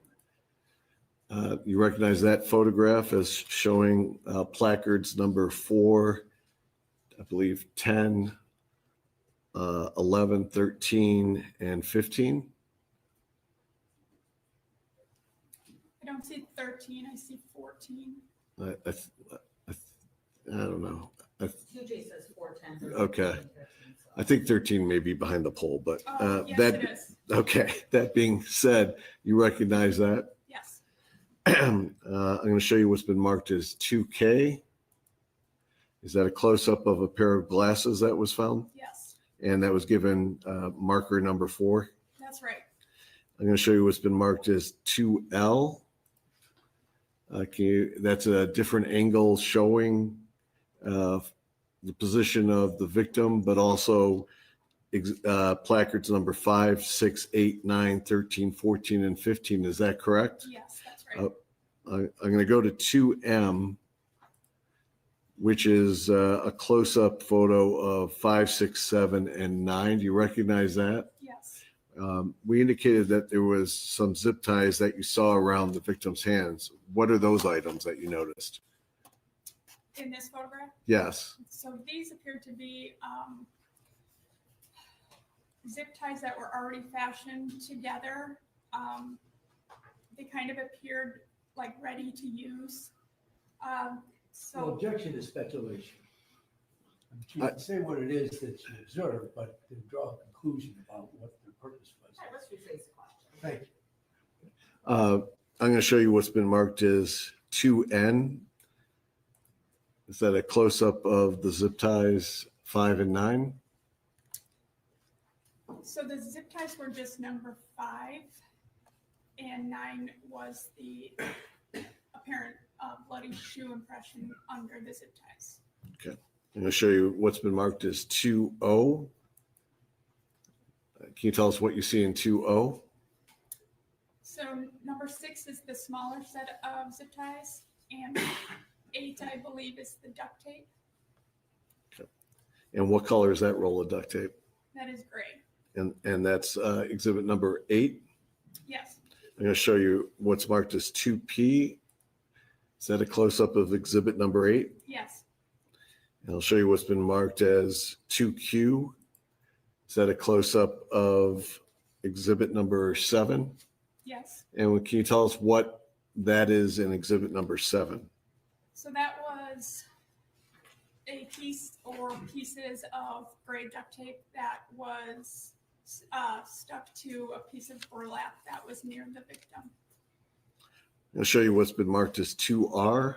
Speaker 3: You recognize that photograph as showing placards number 4, I believe 10, 11, 13, and 15.
Speaker 2: I don't see 13, I see 14.
Speaker 3: I don't know.
Speaker 4: 2J says 410.
Speaker 3: Okay. I think 13 may be behind the pole, but
Speaker 2: Yes,
Speaker 3: that,
Speaker 2: it is.
Speaker 3: okay. That being said, you recognize that?
Speaker 2: Yes.
Speaker 3: I'm going to show you what's been marked as 2K. Is that a close-up of a pair of glasses that was found?
Speaker 2: Yes,
Speaker 3: And that was given marker number 4.
Speaker 2: that's right.
Speaker 3: I'm going to show you what's been marked as 2L. That's a different angle showing the position of the victim, but also placards number 5, 6, 8, 9, 13, 14, and 15. Is that correct?
Speaker 2: Yes, that's right.
Speaker 3: I'm going to go to 2M, which is a close-up photo of 5, 6, 7, and 9. Do you recognize that?
Speaker 2: Yes.
Speaker 3: We indicated that there was some zip ties that you saw around the victim's hands. What are those items that you noticed?
Speaker 2: In this photograph?
Speaker 3: Yes.
Speaker 2: So these appear to be zip ties that were already fashioned together. They kind of appeared like ready to use.
Speaker 7: Well,
Speaker 2: So
Speaker 7: objection is speculation. You can say what it is that you observed, but to draw a conclusion about what the purpose was.
Speaker 4: All right, let's rephrase the question.
Speaker 7: Thank you.
Speaker 3: I'm going to show you what's been marked as 2N. Is that a close-up of the zip ties 5 and 9?
Speaker 2: So the zip ties were just number 5, and 9 was the apparent bloody shoe impression under the zip ties.
Speaker 3: Okay. I'm going to show you what's been marked as 2O. Can you tell us what you see in 2O?
Speaker 2: So number 6 is the smaller set of zip ties, and 8, I believe, is the duct tape.
Speaker 3: And what color is that roll of duct tape?
Speaker 2: That is gray.
Speaker 3: And that's exhibit number 8.
Speaker 2: Yes.
Speaker 3: I'm going to show you what's marked as 2P. Is that a close-up of exhibit number 8?
Speaker 2: Yes.
Speaker 3: And I'll show you what's been marked as 2Q. Is that a close-up of exhibit number 7?
Speaker 2: Yes.
Speaker 3: And can you tell us what that is in exhibit number 7?
Speaker 2: So that was a piece or pieces of gray duct tape that was stuck to a piece of burlap that was near the victim.
Speaker 3: I'll show you what's been marked as 2R.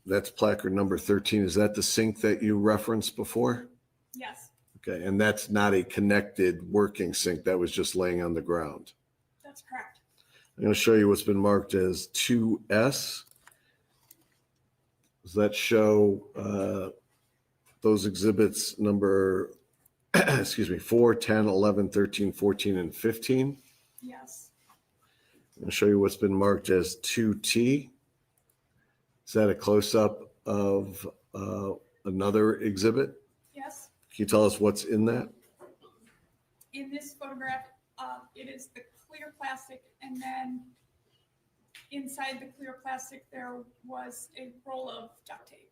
Speaker 3: That's placard number 13. Is that the sink that you referenced before?
Speaker 2: Yes,
Speaker 3: Okay, and that's not a connected working sink. That was just laying on the ground.
Speaker 2: that's correct.
Speaker 3: I'm going to show you what's been marked as 2S. Does that show those exhibits number, excuse me, 4, 10, 11, 13, 14, and 15?
Speaker 2: Yes,
Speaker 3: I'm going to show you what's been marked as 2T. Is that a close-up of another exhibit?
Speaker 2: yes.
Speaker 3: Can you tell us what's in that?
Speaker 2: In this photograph, it is the clear plastic, and then inside the clear plastic, there was a roll of duct tape.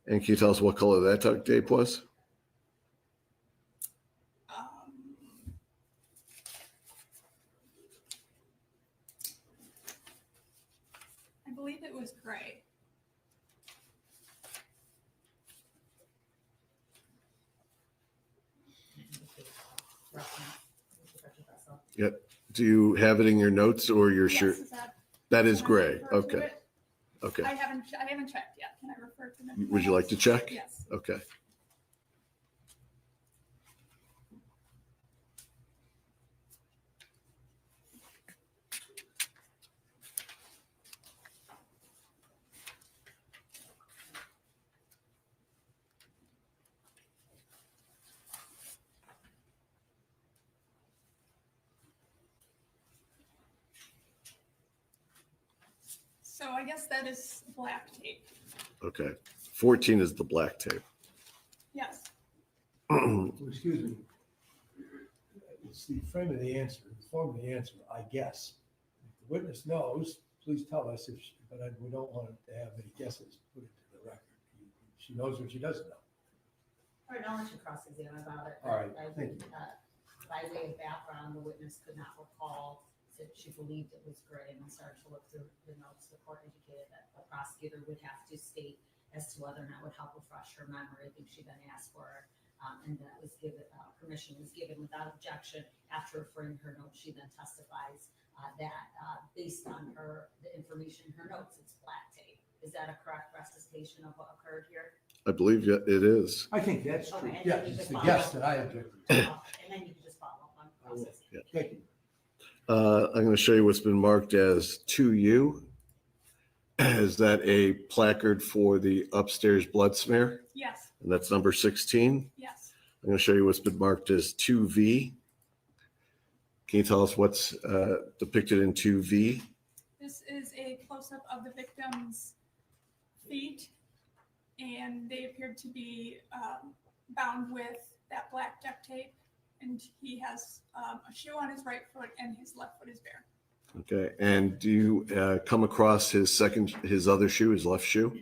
Speaker 3: And can you tell us what color that duct tape was?
Speaker 2: I believe it was gray.
Speaker 3: Yep. Do you have it in your notes or your
Speaker 2: Yes,
Speaker 3: shirt?
Speaker 2: is that?
Speaker 3: That is
Speaker 2: can I
Speaker 3: gray.
Speaker 2: refer to
Speaker 3: Okay.
Speaker 2: it?
Speaker 3: Okay.
Speaker 2: I haven't checked yet. Can I refer to them?
Speaker 3: Would you like to check?
Speaker 2: Yes.
Speaker 3: Okay.
Speaker 2: So I guess that is black tape.
Speaker 3: Okay. 14 is the black tape.
Speaker 2: Yes.
Speaker 7: Excuse me. It's the frame of the answer, the form of the answer, I guess. If the witness knows, please tell us, but we don't want to have any guesses put into the record. She knows what she doesn't know.
Speaker 4: All right, I'll let you cross-examine about it.
Speaker 7: All right,
Speaker 4: I
Speaker 7: thank you.
Speaker 4: By way of background, the witness could not recall that she believed it was gray, and then started to look through the notes. The court indicated that the prosecutor would have to state as to whether or not it would help refresh her memory. I think she then asked for it, and that was given, permission was given without objection. After referring her notes, she then testifies that based on the information in her notes, it's black tape. Is that a correct recitation of what occurred here?
Speaker 3: I believe it is.
Speaker 7: I think that's true.
Speaker 4: Okay, and
Speaker 7: Yes,
Speaker 4: then you
Speaker 7: it's
Speaker 4: could
Speaker 7: the
Speaker 4: follow
Speaker 7: yes
Speaker 4: up.
Speaker 7: that I object to.
Speaker 4: And then you can just follow up on the process.
Speaker 7: Thank you.
Speaker 3: I'm going to show you what's been marked as 2U. Is that a placard for the upstairs blood smear?
Speaker 2: Yes.
Speaker 3: And that's number 16.
Speaker 2: Yes.
Speaker 3: I'm going to show you what's been marked as 2V. Can you tell us what's depicted in 2V?
Speaker 2: This is a close-up of the victim's feet, and they appeared to be bound with that black duct tape. And he has a shoe on his right foot, and his left foot is bare.
Speaker 3: Okay. And do you come across his other shoe, his left shoe?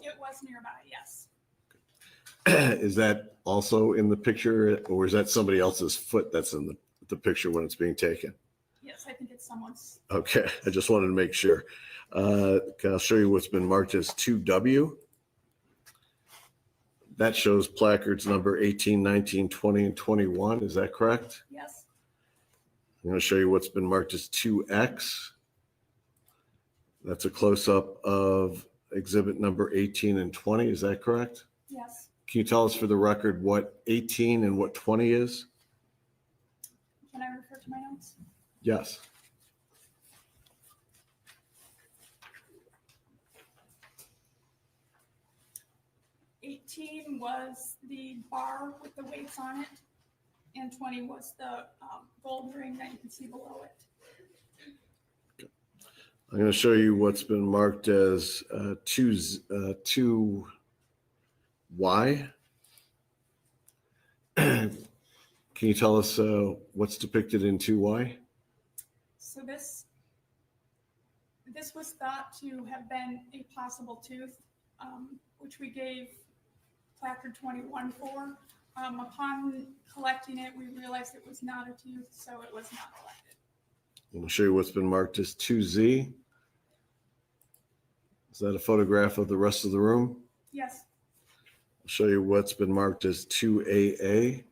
Speaker 2: It was nearby, yes.
Speaker 3: Is that also in the picture, or is that somebody else's foot that's in the picture when it's being taken?
Speaker 2: Yes, I think it's someone's.
Speaker 3: Okay, I just wanted to make sure. I'll show you what's been marked as 2W. That shows placards number 18, 19, 20, and 21. Is that correct?
Speaker 2: Yes.
Speaker 3: I'm going to show you what's been marked as 2X. That's a close-up of exhibit number 18 and 20. Is that correct?
Speaker 2: Yes.
Speaker 3: Can you tell us for the record what 18 and what 20 is?
Speaker 2: Can I refer to my notes?
Speaker 3: Yes.
Speaker 2: $18 was the bar with the weights on it, and 20 was the gold ring that you can see below it.
Speaker 3: I'm going to show you what's been marked as 2Y. Can you tell us what's depicted in 2Y?
Speaker 2: So this was thought to have been a possible tooth, which we gave placard 21 for. Upon collecting it, we realized it was not a tooth, so it was not collected.
Speaker 3: I'm going to show you what's been marked as 2Z. Is that a photograph of the rest of the room?
Speaker 2: Yes,
Speaker 3: I'll show you what's been marked as 2AA.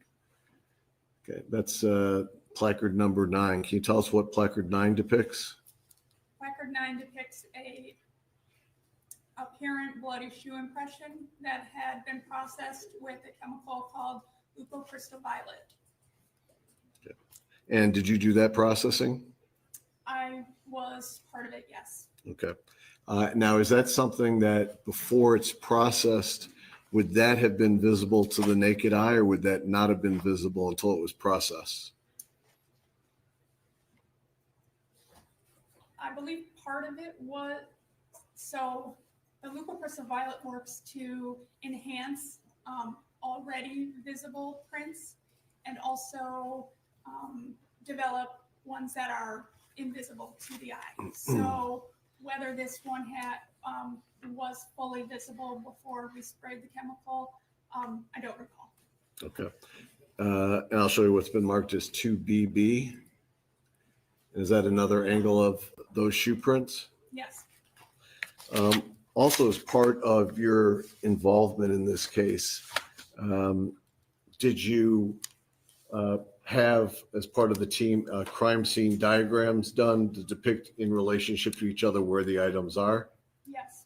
Speaker 3: Okay, that's placard number 9. Can you tell us what placard 9 depicts?
Speaker 2: placard 9 depicts a apparent bloody shoe impression that had been processed with a chemical called leucocrystal violet.
Speaker 3: And did you do that processing?
Speaker 2: I was part of it, yes.
Speaker 3: Okay. Now, is that something that before it's processed, would that have been visible to the naked eye, or would that not have been visible until it was processed?
Speaker 2: I believe part of it was, so the leucocrystal violet works to enhance already visible prints and also develop ones that are invisible to the eye. So whether this one had was fully visible before we sprayed the chemical, I don't recall.
Speaker 3: Okay. And I'll show you what's been marked as 2BB. Is that another angle of those shoe prints?
Speaker 2: Yes,
Speaker 3: Also, as part of your involvement in this case, did you have, as part of the team, crime scene diagrams done to depict in relationship to each other where the items are?
Speaker 2: yes.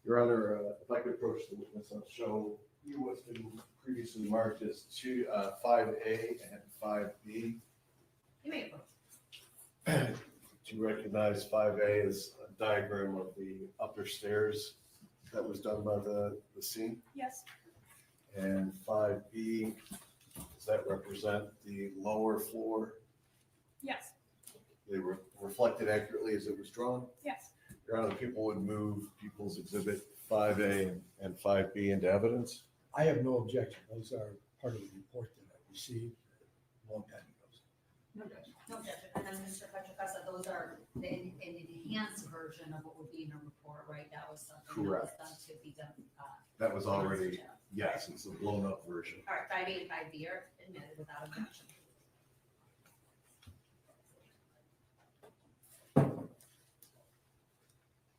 Speaker 3: Your Honor, if I could approach the witness, I'll show you what's been previously marked as 5A and 5B.
Speaker 4: You may approach.
Speaker 3: Do you recognize 5A as a diagram of the upper stairs that was done by the scene?
Speaker 2: Yes,
Speaker 3: And 5B, does that represent the lower floor?
Speaker 2: yes,
Speaker 3: They were reflected accurately as it was drawn?
Speaker 2: yes.
Speaker 3: Your Honor, the people would move People's Exhibit 5A and 5B into evidence?
Speaker 7: I have no objection. Those are part of the report that I received a long time ago.
Speaker 4: No objection. No objection. And then Mr. Petrocasa, those are an enhanced version of what would be in a report, right? That was something that was
Speaker 3: Correct.
Speaker 4: done to be done.
Speaker 3: That was already, yes, it's a blown up version.
Speaker 4: All right, 5A and 5B are admitted without objection.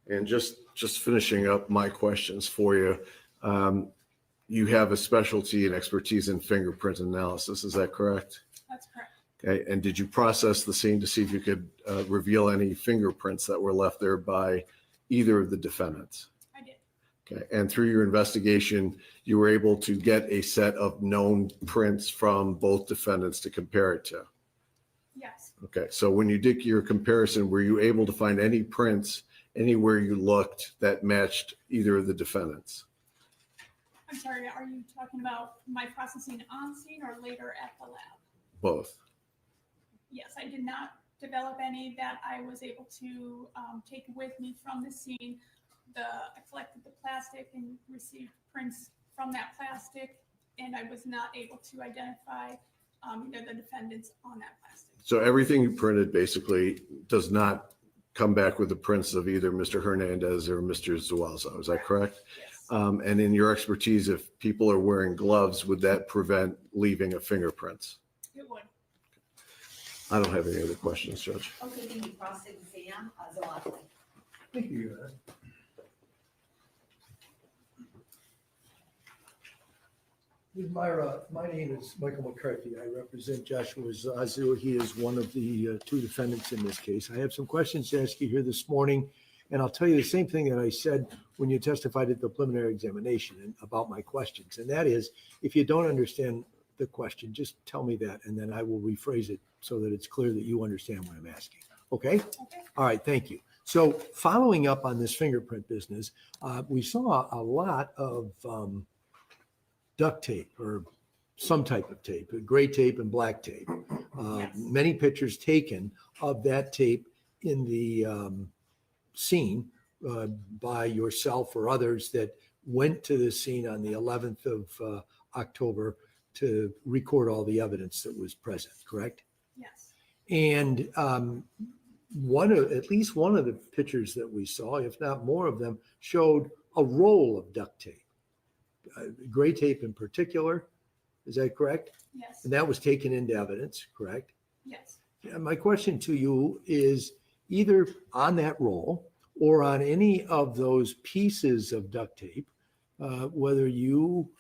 Speaker 3: And just finishing up my questions for you. You have a specialty and expertise in fingerprint analysis, is that correct?
Speaker 2: That's correct.
Speaker 3: Okay, and did you process the scene to see if you could reveal any fingerprints that were left there by either of the defendants?
Speaker 2: I did.
Speaker 3: Okay, and through your investigation, you were able to get a set of known prints from both defendants to compare it to?
Speaker 2: Yes,
Speaker 3: Okay, so when you did your comparison, were you able to find any prints anywhere you looked that matched either of the defendants?
Speaker 2: I'm sorry, are you talking about my processing on scene or later at the lab?
Speaker 3: Both.
Speaker 2: Yes, I did not develop any that I was able to take with me from the scene. I collected the plastic and received prints from that plastic, and I was not able to identify either the defendants on that plastic.
Speaker 3: So everything you printed basically does not come back with the prints of either Mr. Hernandez or Mr. Zuazo, is that correct?
Speaker 2: Yes,
Speaker 3: And in your expertise, if people are wearing gloves, would that prevent leaving of fingerprints?
Speaker 2: it would.
Speaker 3: I don't have any other questions, Judge.
Speaker 4: Okay, thank you. Cross-exam, Zazo.
Speaker 7: Thank you, Your Honor. Ms. Myra, my name is Michael McCarthy. I represent Joshua Zazo. He is one of the two defendants in this case. I have some questions to ask you here this morning, and I'll tell you the same thing that I said when you testified at the preliminary examination about my questions. And that is, if you don't understand the question, just tell me that, and then I will rephrase it so that it's clear that you understand what I'm asking. Okay?
Speaker 2: Okay.
Speaker 7: All right, thank you. So following up on this fingerprint business, we saw a lot of duct tape or some type of tape, gray tape and black tape.
Speaker 2: Yes.
Speaker 7: Many pictures taken of that tape in the scene by yourself or others that went to the scene on the 11th of October to record all the evidence that was present, correct?
Speaker 2: Yes,
Speaker 7: And at least one of the pictures that we saw, if not more of them, showed a roll of duct tape, gray tape in particular. Is that correct?
Speaker 2: yes,
Speaker 7: And that was taken into evidence, correct?
Speaker 2: yes.
Speaker 7: And my question to you is either on that roll or on any of those pieces of duct tape, whether you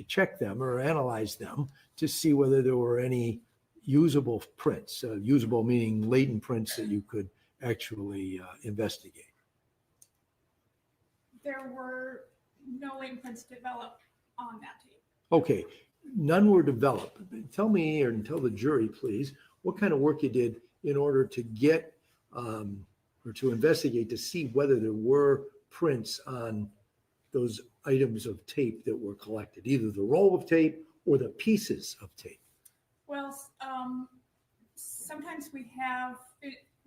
Speaker 7: check them or analyze them to see whether there were any usable prints, usable meaning latent prints that you could actually investigate.
Speaker 2: There were no latent prints developed on that tape.
Speaker 7: Okay, none were developed. Tell me or tell the jury, please, what kind of work you did in order to get or to investigate to see whether there were prints on those items of tape that were collected, either the roll of tape or the pieces of tape.
Speaker 2: Well, sometimes we have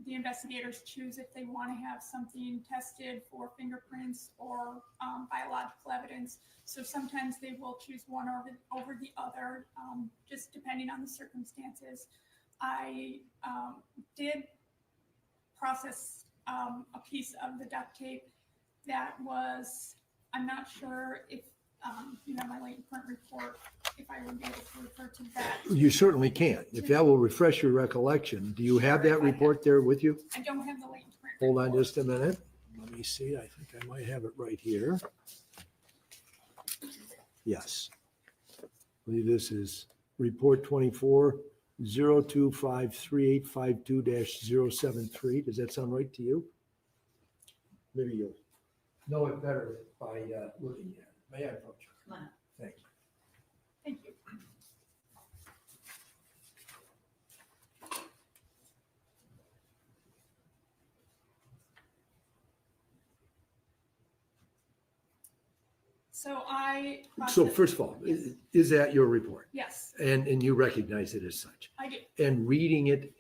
Speaker 2: the investigators choose if they want to have something tested for fingerprints or biological evidence. So sometimes they will choose one over the other, just depending on the circumstances. I did process a piece of the duct tape that was, I'm not sure if you know my latent print report, if I would be able to refer to that.
Speaker 7: You certainly can. If that will refresh your recollection, do you have that report there with you?
Speaker 2: I don't have the latent print.
Speaker 7: Hold on just a minute. Let me see. I think I might have it right here. Yes. I believe this is report 24-0253852-073. Does that sound right to you? Maybe you'll know it better by looking at it. May I approach you?
Speaker 4: Come on.
Speaker 7: Thank you.
Speaker 2: Thank you. So
Speaker 7: first of all, is that your report?
Speaker 2: Yes,
Speaker 7: And you recognize it as such?
Speaker 2: I do.
Speaker 7: And reading it,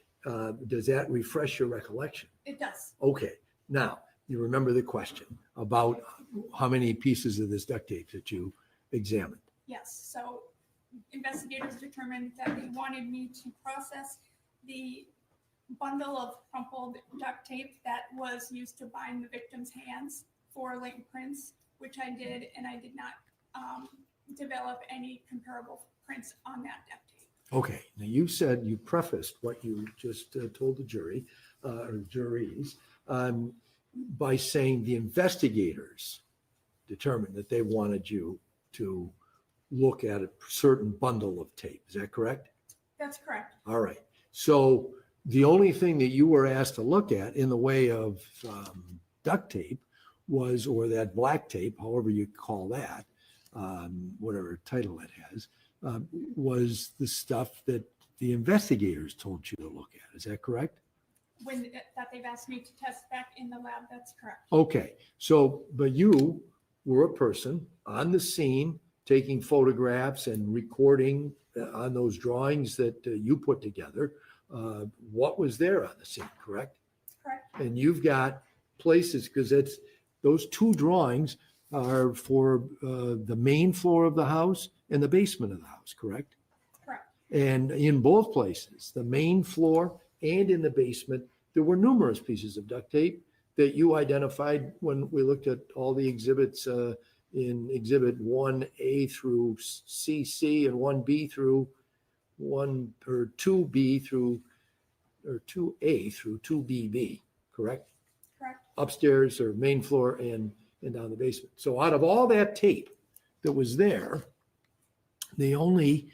Speaker 7: does that refresh your recollection?
Speaker 2: It does.
Speaker 7: Okay, now, you remember the question about how many pieces of this duct tape that you examined?
Speaker 2: Yes, so investigators determined that they wanted me to process the bundle of crumpled duct tape that was used to bind the victim's hands for latent prints, which I did, and I did not develop any comparable prints on that duct tape.
Speaker 7: Okay, now you said, you prefaced what you just told the jury, or juries, by saying the investigators determined that they wanted you to look at a certain bundle of tape. Is that correct?
Speaker 2: That's correct.
Speaker 7: All right. So the only thing that you were asked to look at in the way of duct tape was, or that black tape, however you call that, whatever title it has, was the stuff that the investigators told you to look at. Is that correct?
Speaker 2: That they've asked me to test back in the lab, that's correct.
Speaker 7: Okay. So, but you were a person on the scene taking photographs and recording on those drawings that you put together. What was there on the scene, correct?
Speaker 2: Correct.
Speaker 7: And you've got places, because it's those two drawings are for the main floor of the house and the basement of the house, correct?
Speaker 2: Correct.
Speaker 7: And in both places, the main floor and in the basement, there were numerous pieces of duct tape that you identified when we looked at all the exhibits in Exhibit 1A through CC and 1B through 2B through, or 2A through 2BB, correct?
Speaker 2: Correct.
Speaker 7: Upstairs or main floor and down the basement. So out of all that tape that was there, the only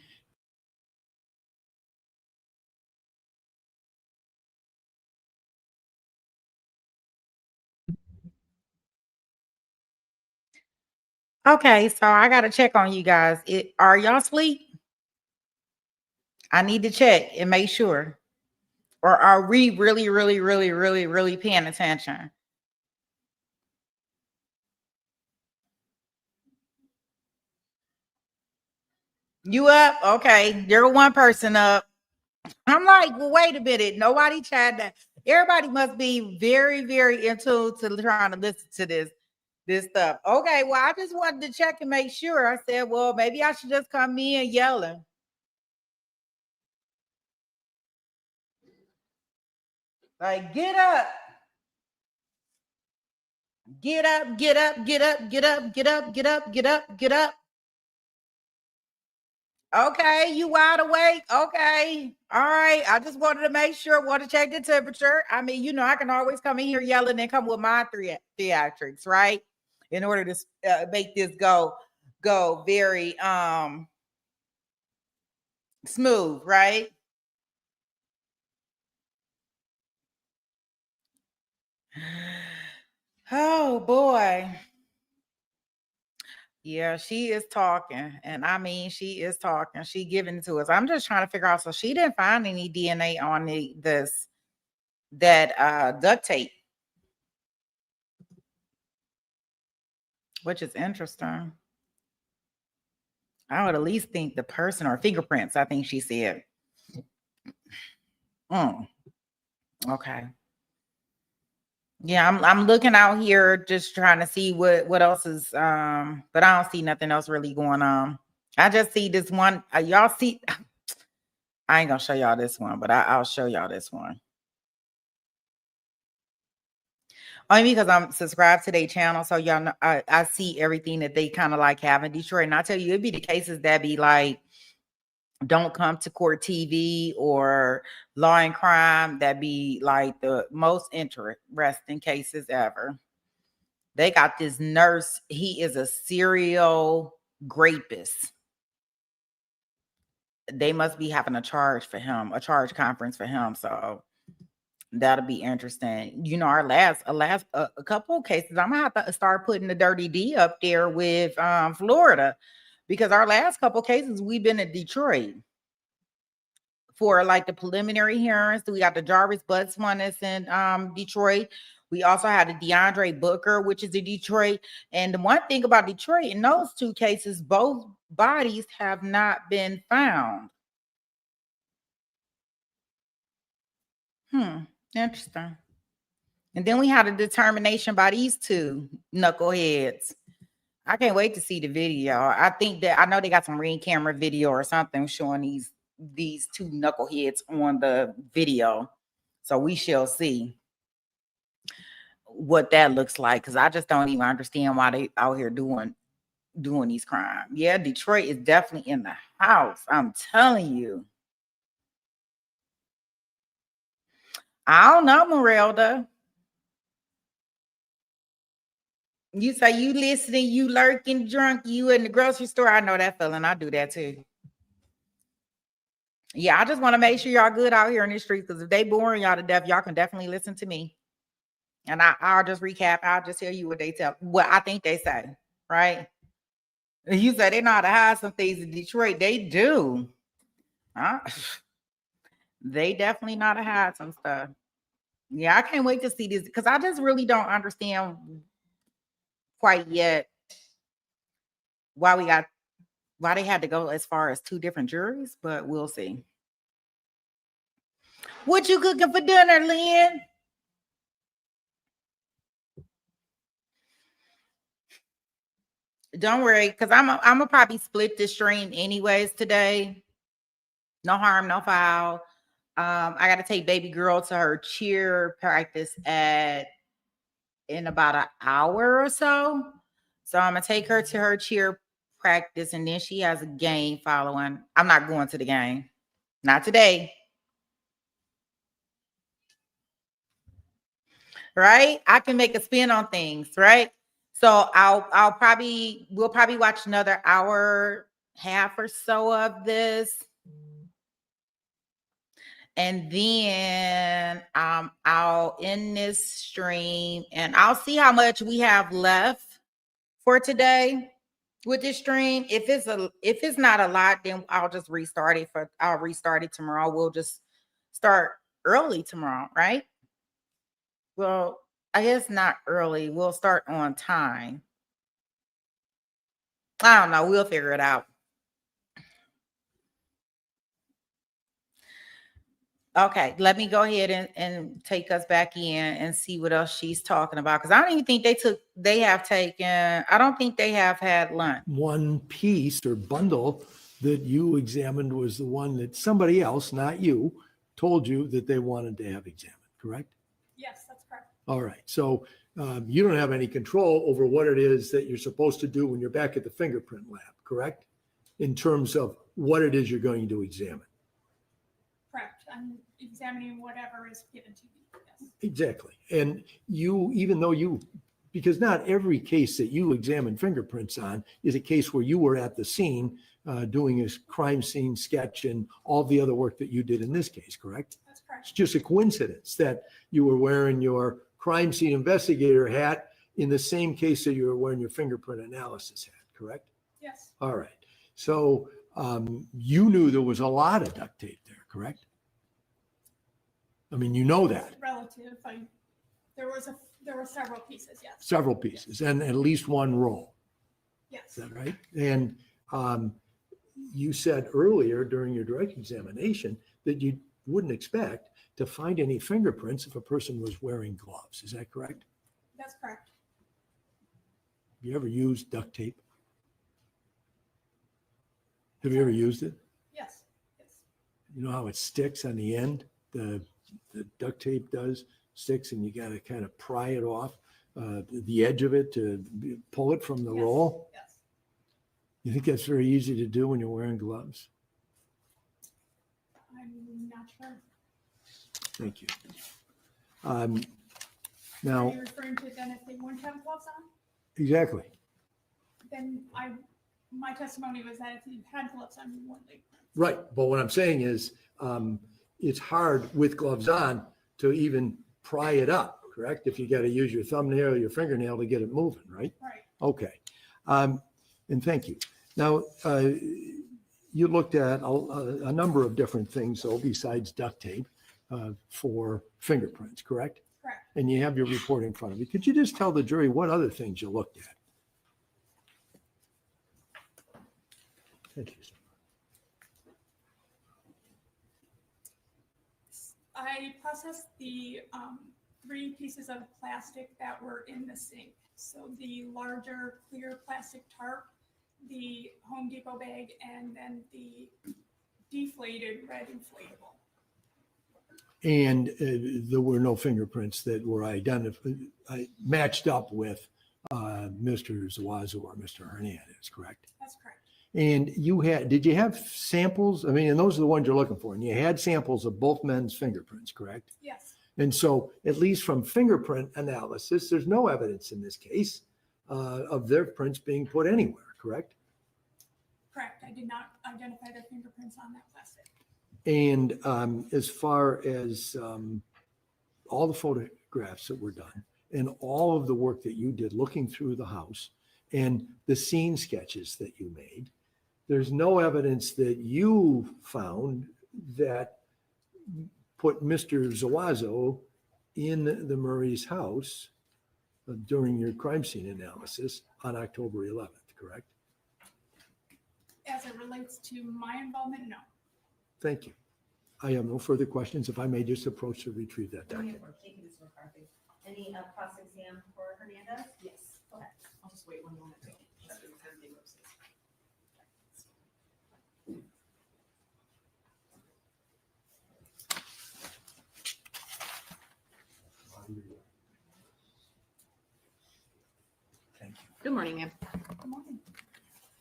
Speaker 1: Okay, so I gotta check on you guys. Are y'all asleep? I need to check and make sure. Or are we really, really, really, really, really paying attention? You up? Okay, you're one person up. I'm like, well, wait a minute. Nobody tried that. Everybody must be very, very into trying to listen to this stuff. Okay, well, I just wanted to check and make sure. I said, well, maybe I should just come in yelling. Like, get up. Get up, get up, get up, get up, get up, get up, get up, get up. Okay, you wide awake? Okay. All right. I just wanted to make sure, want to check the temperature. I mean, you know, I can always come in here yelling and come with my theatrics, right? In order to make this go very smooth, right? Oh boy. Yeah, she is talking. And I mean, she is talking. She giving it to us. I'm just trying to figure out. So she didn't find any DNA on that duct tape, which is interesting. I would at least think the person or fingerprints, I think she said. Okay. Yeah, I'm looking out here just trying to see what else is but I don't see nothing else really going on. I just see this one. Y'all see, I ain't gonna show y'all this one, but I'll show y'all this one. Only because I'm subscribed to their channel, so y'all know I see everything that they kind of like have in Detroit. And I tell you, it'd be the cases that be like Don't Come to Court TV or Law and Crime, that be like the most interesting cases ever. They got this nurse. He is a serial rapist. They must be having a charge conference for him. So that'll be interesting. You know, a couple of cases, I'm gonna have to start putting the Dirty D up there with Florida, because our last couple of cases we've been in Detroit for like the preliminary hearings. We got the Jarvis Butts one that's in Detroit. We also had the DeAndre Booker, which is in Detroit. And the one thing about Detroit, in those two cases, both bodies have not been found. Interesting. And then we had a determination by these two knuckleheads. I can't wait to see the video. I know they got some ring camera video or something showing these two knuckleheads on the video. So we shall see what that looks like, because I just don't even understand why they out here doing these crimes. Yeah, Detroit is definitely in the house. I'm telling you. I don't know, Merelda. You say you listening, you lurking, drunk, you in the grocery store. I know that feeling. I do that too. Yeah, I just want to make sure y'all good out here in the streets, because if they boring y'all to death, y'all can definitely listen to me. And I'll just recap. I'll just tell you what I think they say, right? You say they know how to hide some things in Detroit. They do. They definitely know how to hide some stuff. Yeah, I can't wait to see this, because I just really don't understand quite yet why they had to go as far as 2 different juries, but we'll see. What you cooking for dinner, Lynn? Don't worry, because I'm gonna probably split this stream anyways today. No harm, no foul. I got to take baby girl to her cheer practice in about an hour or so. So I'm gonna take her to her cheer practice, and then she has a game following. I'm not going to the game, not today. Right? I can make a spin on things, right? So we'll probably watch another hour, half or so of this. And then I'll end this stream, and I'll see how much we have left for today with this stream. If it's not a lot, then I'll just restart it. I'll restart it tomorrow. We'll just start early tomorrow, right? Well, I guess not early. We'll start on time. I don't know. We'll figure it out. Okay, let me go ahead and take us back in and see what else she's talking about. Because I don't even think I don't think they have had lunch.
Speaker 7: One piece or bundle that you examined was the one that somebody else, not you, told you that they wanted to have examined, correct?
Speaker 2: Yes, that's correct.
Speaker 7: All right. So you don't have any control over what it is that you're supposed to do when you're back at the fingerprint lab, correct? In terms of what it is you're going to examine.
Speaker 2: Correct. I'm examining whatever is given to me. Yes.
Speaker 7: Exactly. And you, even though you, because not every case that you examine fingerprints on is a case where you were at the scene doing a crime scene sketch and all the other work that you did in this case, correct?
Speaker 2: That's correct.
Speaker 7: It's just a coincidence that you were wearing your crime scene investigator hat in the same case that you were wearing your fingerprint analysis hat, correct?
Speaker 2: Yes.
Speaker 7: All right. So you knew there was a lot of duct tape there, correct? I mean, you know that.
Speaker 2: Relative. There were several pieces. Yes.
Speaker 7: Several pieces and at least one roll.
Speaker 2: Yes.
Speaker 7: Is that right? And you said earlier during your direct examination that you wouldn't expect to find any fingerprints if a person was wearing gloves. Is that correct?
Speaker 2: That's correct.
Speaker 7: Have you ever used duct tape? Have you ever used it?
Speaker 2: Yes. Yes.
Speaker 7: You know how it sticks on the end? The duct tape does sticks and you got to kind of pry it off the edge of it to pull it from the
Speaker 2: Yes.
Speaker 7: roll.
Speaker 2: Yes.
Speaker 7: You think that's very easy to do when you're wearing gloves?
Speaker 2: I'm not sure.
Speaker 7: Thank you.
Speaker 2: Are
Speaker 7: Now,
Speaker 2: you referring to then if they wouldn't have gloves on?
Speaker 7: exactly.
Speaker 2: Then my testimony was that if you had gloves on, you wouldn't leave.
Speaker 7: Right. But what I'm saying is it's hard with gloves on to even pry it up, correct? If you got to use your thumbnail or your fingernail to get it moving, right?
Speaker 2: Right.
Speaker 7: Okay. And thank you. Now, you looked at a number of different things, though, besides duct tape for fingerprints, correct?
Speaker 2: Correct.
Speaker 7: And you have your report in front of you. Could you just tell the jury what other things you looked at? Thank you.
Speaker 2: I processed the 3 pieces of plastic that were in the sink. So the larger clear plastic tarp, the Home Depot bag, and then the deflated red inflatable.
Speaker 7: And there were no fingerprints that were matched up with Mr. Zuazo or Mr. Hernandez, correct?
Speaker 2: That's correct.
Speaker 7: And did you have samples? I mean, and those are the ones you're looking for. And you had samples of both men's fingerprints, correct?
Speaker 2: Yes.
Speaker 7: And so, at least from fingerprint analysis, there's no evidence in this case of their prints being put anywhere, correct?
Speaker 2: Correct. I did not identify their fingerprints on that plastic.
Speaker 7: And as far as all the photographs that were done and all of the work that you did looking through the house and the scene sketches that you made, there's no evidence that you found that put Mr. Zuazo in the Murray's house during your crime scene analysis on October 11th, correct?
Speaker 2: As it relates to my involvement, no.
Speaker 7: Thank you. I have no further questions. If I may just approach to retrieve that document.
Speaker 4: Thank you, Ms. McCarthy. Any cross-exam for Hernandez?
Speaker 5: Yes.
Speaker 4: Okay.
Speaker 5: I'll just wait 1 moment.
Speaker 7: Thank you.
Speaker 5: Good morning, ma'am.
Speaker 2: Good morning.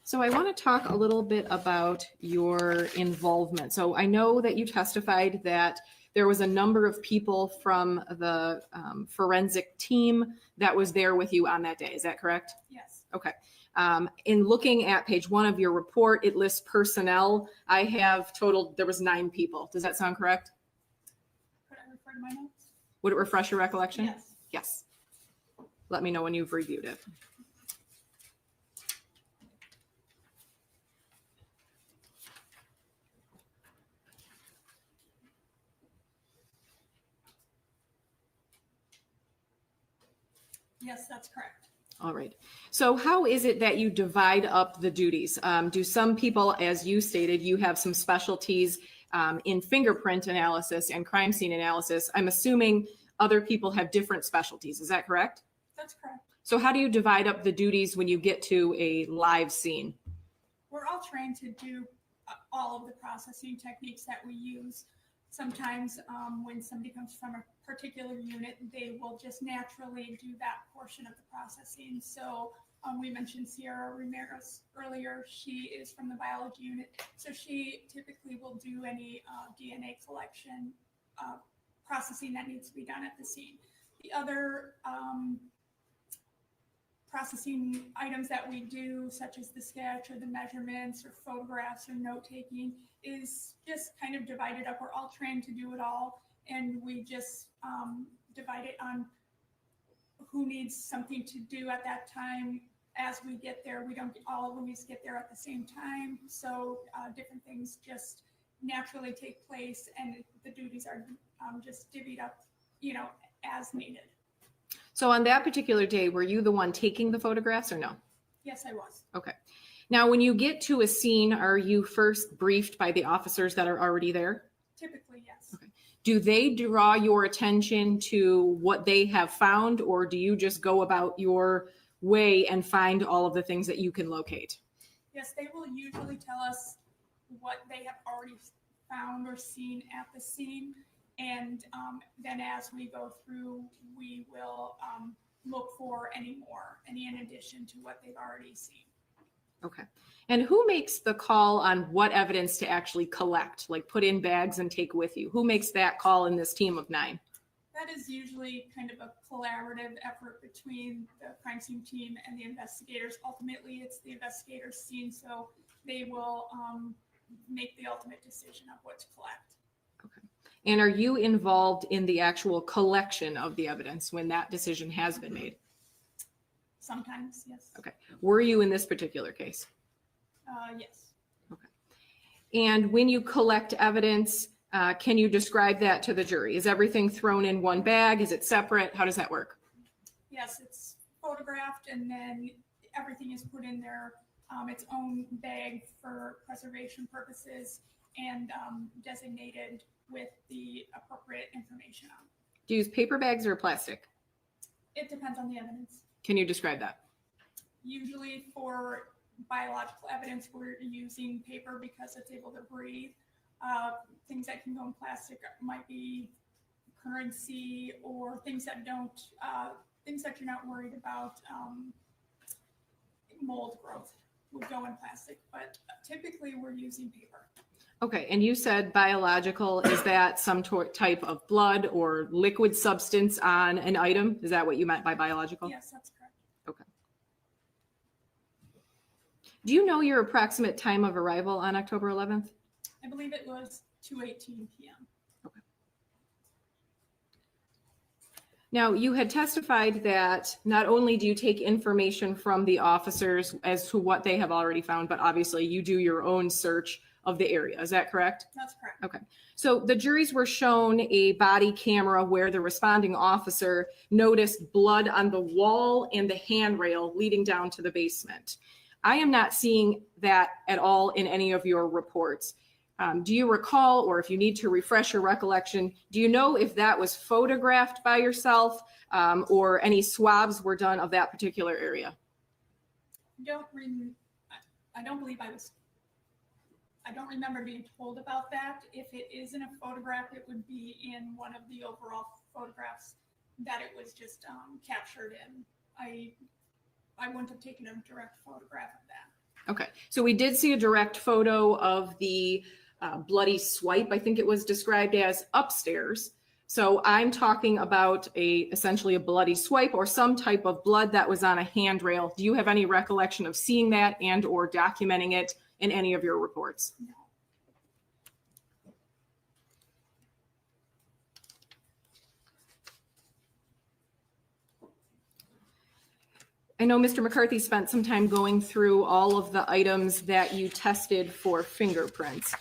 Speaker 5: So I want to talk a little bit about your involvement. So I know that you testified that there was a number of people from the forensic team that was there with you on that day. Is that correct?
Speaker 2: Yes.
Speaker 5: Okay. In looking at page 1 of your report, it lists personnel. I have totaled, there was 9 people. Does that sound correct?
Speaker 2: Could I refer to my notes?
Speaker 5: Would it refresh your recollection?
Speaker 2: Yes.
Speaker 5: Yes. Let me know when you've reviewed it.
Speaker 2: Yes, that's correct.
Speaker 5: All right. So how is it that you divide up the duties? Do some people, as you stated, you have some specialties in fingerprint analysis and crime scene analysis? I'm assuming other people have different specialties. Is that correct?
Speaker 2: That's correct.
Speaker 5: So how do you divide up the duties when you get to a live scene?
Speaker 2: We're all trained to do all of the processing techniques that we use. Sometimes when somebody comes from a particular unit, they will just naturally do that portion of the processing. So We mentioned Sierra Ramirez earlier. She is from the biology unit, so she typically will do any DNA collection processing that needs to be done at the scene. The other processing items that we do, such as the sketch or the measurements or photographs or note-taking, is just kind of divided up. We're all trained to do it all, and we just divide it on who needs something to do at that time. As we get there, we don't all always get there at the same time, so different things just naturally take place, and the duties are just divvied up, as needed.
Speaker 5: So on that particular day, were you the one taking the photographs or no?
Speaker 2: Yes, I was.
Speaker 5: Okay. Now, when you get to a scene, are you first briefed by the officers that are already there?
Speaker 2: Typically, yes.
Speaker 5: Okay. Do they draw your attention to what they have found, or do you just go about your way and find all of the things that you can locate?
Speaker 2: Yes, they will usually tell us what they have already found or seen at the scene. And then as we go through, we will look for any in addition to what they've already seen.
Speaker 5: Okay. And who makes the call on what evidence to actually collect, like put in bags and take with you? Who makes that call in this team of 9?
Speaker 2: That is usually kind of a collaborative effort between the crime scene team and the investigators. Ultimately, it's the investigators' scene, so they will make the ultimate decision of what to collect.
Speaker 5: Okay. And are you involved in the actual collection of the evidence when that decision has been made?
Speaker 2: Sometimes, yes.
Speaker 5: Okay. Were you in this particular case?
Speaker 2: Yes.
Speaker 5: Okay. And when you collect evidence, can you describe that to the jury? Is everything thrown in one bag? Is it separate? How does that work?
Speaker 2: Yes, it's photographed and then everything is put in their its own bag for preservation purposes and designated with the appropriate information on.
Speaker 5: Do you use paper bags or plastic?
Speaker 2: It depends on the evidence.
Speaker 5: Can you describe that?
Speaker 2: Usually for biological evidence, we're using paper because it's able to breathe. Things that can go in plastic might be currency or things that don't, things that you're not worried about, mold growth would go in plastic, but typically we're using paper.
Speaker 5: Okay, and you said biological, is that some type of blood or liquid substance on an item? Is that what you meant by biological?
Speaker 2: Yes, that's correct.
Speaker 5: Okay. Do you know your approximate time of arrival on October 11th?
Speaker 2: I believe it was 2:18 p.m.
Speaker 5: Okay. Now, you had testified that not only do you take information from the officers as to what they have already found, but obviously you do your own search of the area. Is that correct?
Speaker 2: That's correct.
Speaker 5: Okay. So the juries were shown a body camera where the responding officer noticed blood on the wall and the handrail leading down to the basement. I am not seeing that at all in any of your reports. Do you recall, or if you need to refresh your recollection, do you know if that was photographed by yourself or any swabs were done of that particular area?
Speaker 2: I don't believe I don't remember being told about that. If it is in a photograph, it would be in one of the overall photographs that it was just captured in. I wouldn't have taken a direct photograph of that.
Speaker 5: Okay, so we did see a direct photo of the bloody swipe, I think it was described as upstairs. So I'm talking about essentially a bloody swipe or some type of blood that was on a handrail. Do you have any recollection of seeing that and or documenting it in any of your reports?
Speaker 2: No.
Speaker 5: I know Mr. McCarthy spent some time going through all of the items that you tested for fingerprints.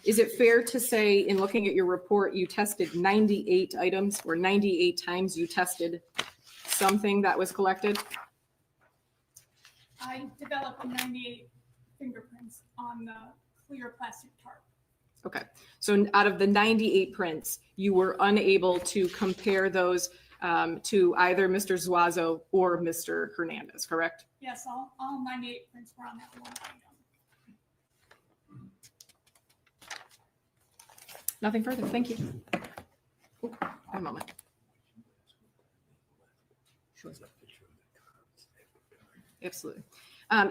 Speaker 5: Is it fair to say, in looking at your report, you tested 98 items, or 98 times you tested something that was collected?
Speaker 2: I developed 98 fingerprints on the clear plastic tarp.
Speaker 5: Okay, so out of the 98 prints, you were unable to compare those to either Mr. Zuazo or Mr. Hernandez, correct?
Speaker 2: Yes, all 98 prints were on that one item.
Speaker 5: Nothing further, thank you. One moment. Absolutely.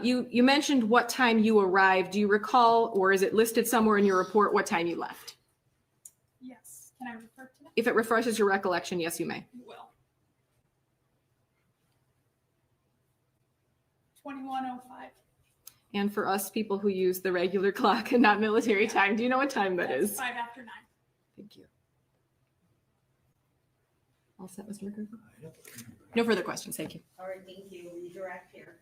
Speaker 5: You mentioned what time you arrived. Do you recall, or is it listed somewhere in your report what time you left?
Speaker 2: Yes, can I refer to that?
Speaker 5: If it refreshes your recollection, yes, you may.
Speaker 2: You will. 21:05.
Speaker 5: And for us people who use the regular clock and not military time, do you know what time that
Speaker 2: That's
Speaker 5: is?
Speaker 2: 5 after 9.
Speaker 5: Thank you. All set, Mr. McCarthy? No further questions. Thank you.
Speaker 4: All right, thank you. Redirect here.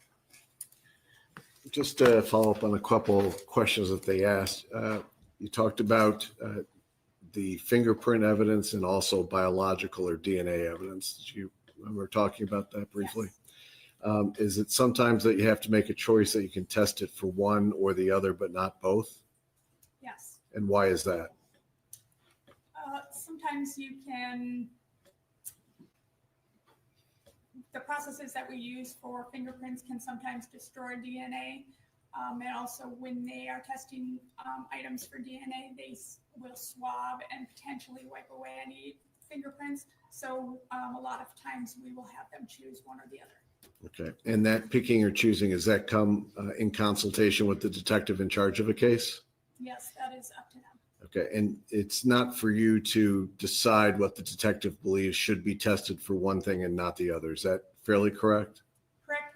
Speaker 3: Just to follow up on a couple of questions that they asked. You talked about the fingerprint evidence and also biological or DNA evidence. Did you remember talking about that briefly?
Speaker 2: Yes.
Speaker 3: Is it sometimes that you have to make a choice that you can test it for one or the other, but not both?
Speaker 2: Yes.
Speaker 3: And why is that?
Speaker 2: Sometimes you can, the processes that we use for fingerprints can sometimes destroy DNA. And also when they are testing items for DNA, they will swab and potentially wipe away any fingerprints. So a lot of times we will have them choose one or the other.
Speaker 3: Okay. And that picking or choosing, does that come in consultation with the detective in charge of a case?
Speaker 2: Yes, that is up to them.
Speaker 3: Okay. And it's not for you to decide what the detective believes should be tested for one thing and not the other. Is that fairly correct?
Speaker 2: Correct.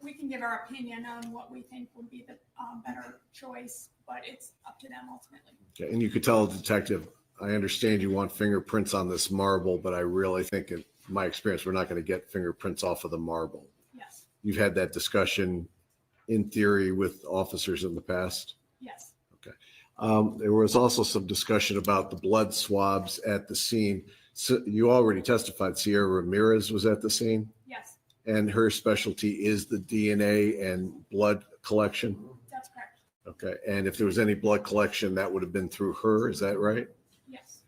Speaker 2: We can give our opinion on what we think would be the better choice, but it's up to them ultimately.
Speaker 3: Okay. And you could tell the detective, I understand you want fingerprints on this marble, but I really think in my experience, we're not going to get fingerprints off of the marble.
Speaker 2: Yes.
Speaker 3: You've had that discussion in theory with officers in the past?
Speaker 2: Yes.
Speaker 3: Okay. There was also some discussion about the blood swabs at the scene. So you already testified Sierra Ramirez was at the scene,
Speaker 2: Yes,
Speaker 3: and her specialty is the DNA and blood collection.
Speaker 2: that's correct.
Speaker 3: Okay. And if there was any blood collection, that would have been through her. Is that right?
Speaker 2: Yes.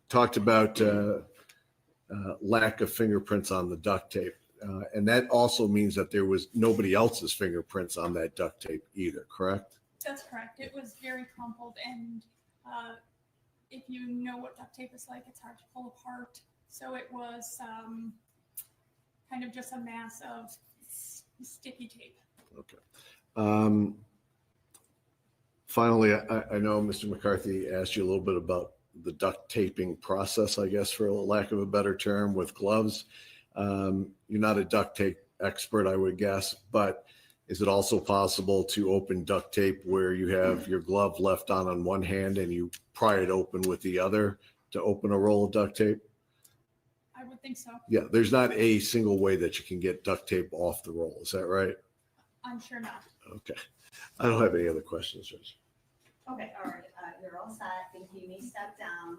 Speaker 3: Talked about lack of fingerprints on the duct tape. And that also means that there was nobody else's fingerprints on that duct tape either, correct?
Speaker 2: That's correct. It was very crumpled, and if you know what duct tape is like, it's hard to pull apart. So it was kind of just a mass of sticky tape.
Speaker 3: Okay. Finally, I know Mr. McCarthy asked you a little bit about the duct taping process, I guess, for lack of a better term, with gloves. You're not a duct tape expert, I would guess, but is it also possible to open duct tape where you have your glove left on one hand and you pry it open with the other to open a roll of duct tape?
Speaker 2: I would think so.
Speaker 3: Yeah, there's not a single way that you can get duct tape off the roll. Is that right?
Speaker 2: I'm sure not.
Speaker 3: Okay. I don't have any other questions, Judge.
Speaker 4: Okay, all right, you're all set. Thank you. You may step down.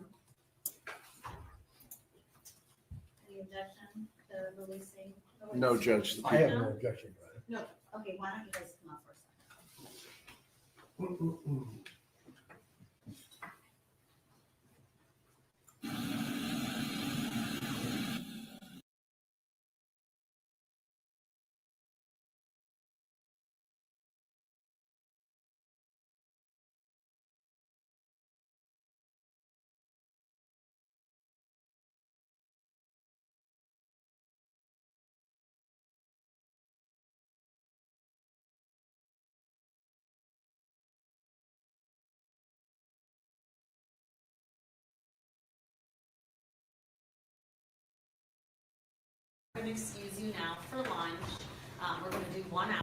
Speaker 4: Any objection to releasing?
Speaker 3: No, Judge.
Speaker 7: I have no objection.
Speaker 4: No, okay, why don't you guys come up for a second? I'm going to excuse you now for lunch. We're going to do 1 hour.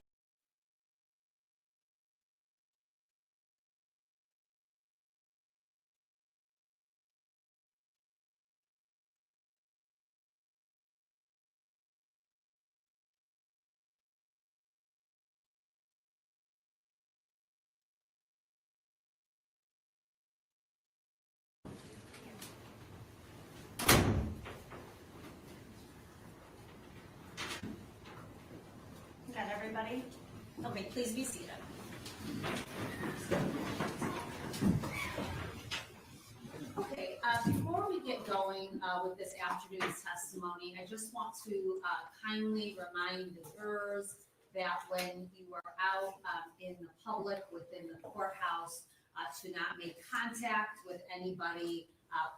Speaker 4: Got everybody? Okay, please be seated. Okay, before we get going with this afternoon's testimony, I just want to kindly remind the jurors that when you are out in the public within the courthouse, to not make contact with anybody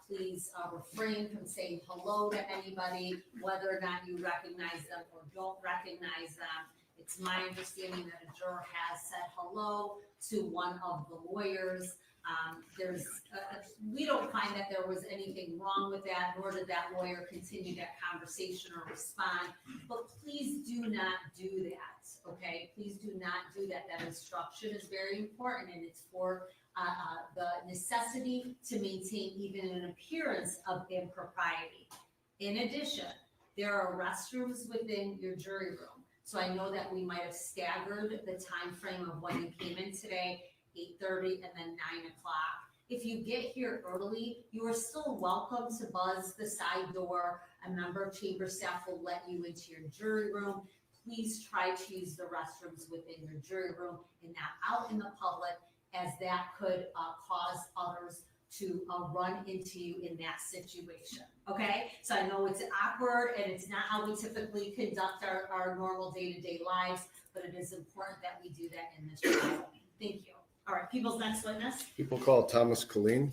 Speaker 4: Please refrain from saying hello to anybody, whether or not you recognize them or don't recognize them. It's my understanding that a juror has said hello to one of the lawyers. We don't find that there was anything wrong with that, nor did that lawyer continue that conversation or respond. But please do not do that, okay? Please do not do that. That instruction is very important, and it's for the necessity to maintain even an appearance of impropriety. In addition, there are restrooms within your jury room. So I know that we might have staggered the time frame of when you came in today, 8:30 and then 9 o'clock. If you get here early, you are still welcome to buzz the side door. A member of chamber staff will let you into your jury room. Please try to use the restrooms within your jury room and not out in the public, as that could cause others to run into you in that situation, okay? So I know it's awkward and it's not how we typically conduct our normal day-to-day lives, but it is important that we do that in this trial. Thank you. All right, people's next witness.
Speaker 3: People call Thomas Colleen.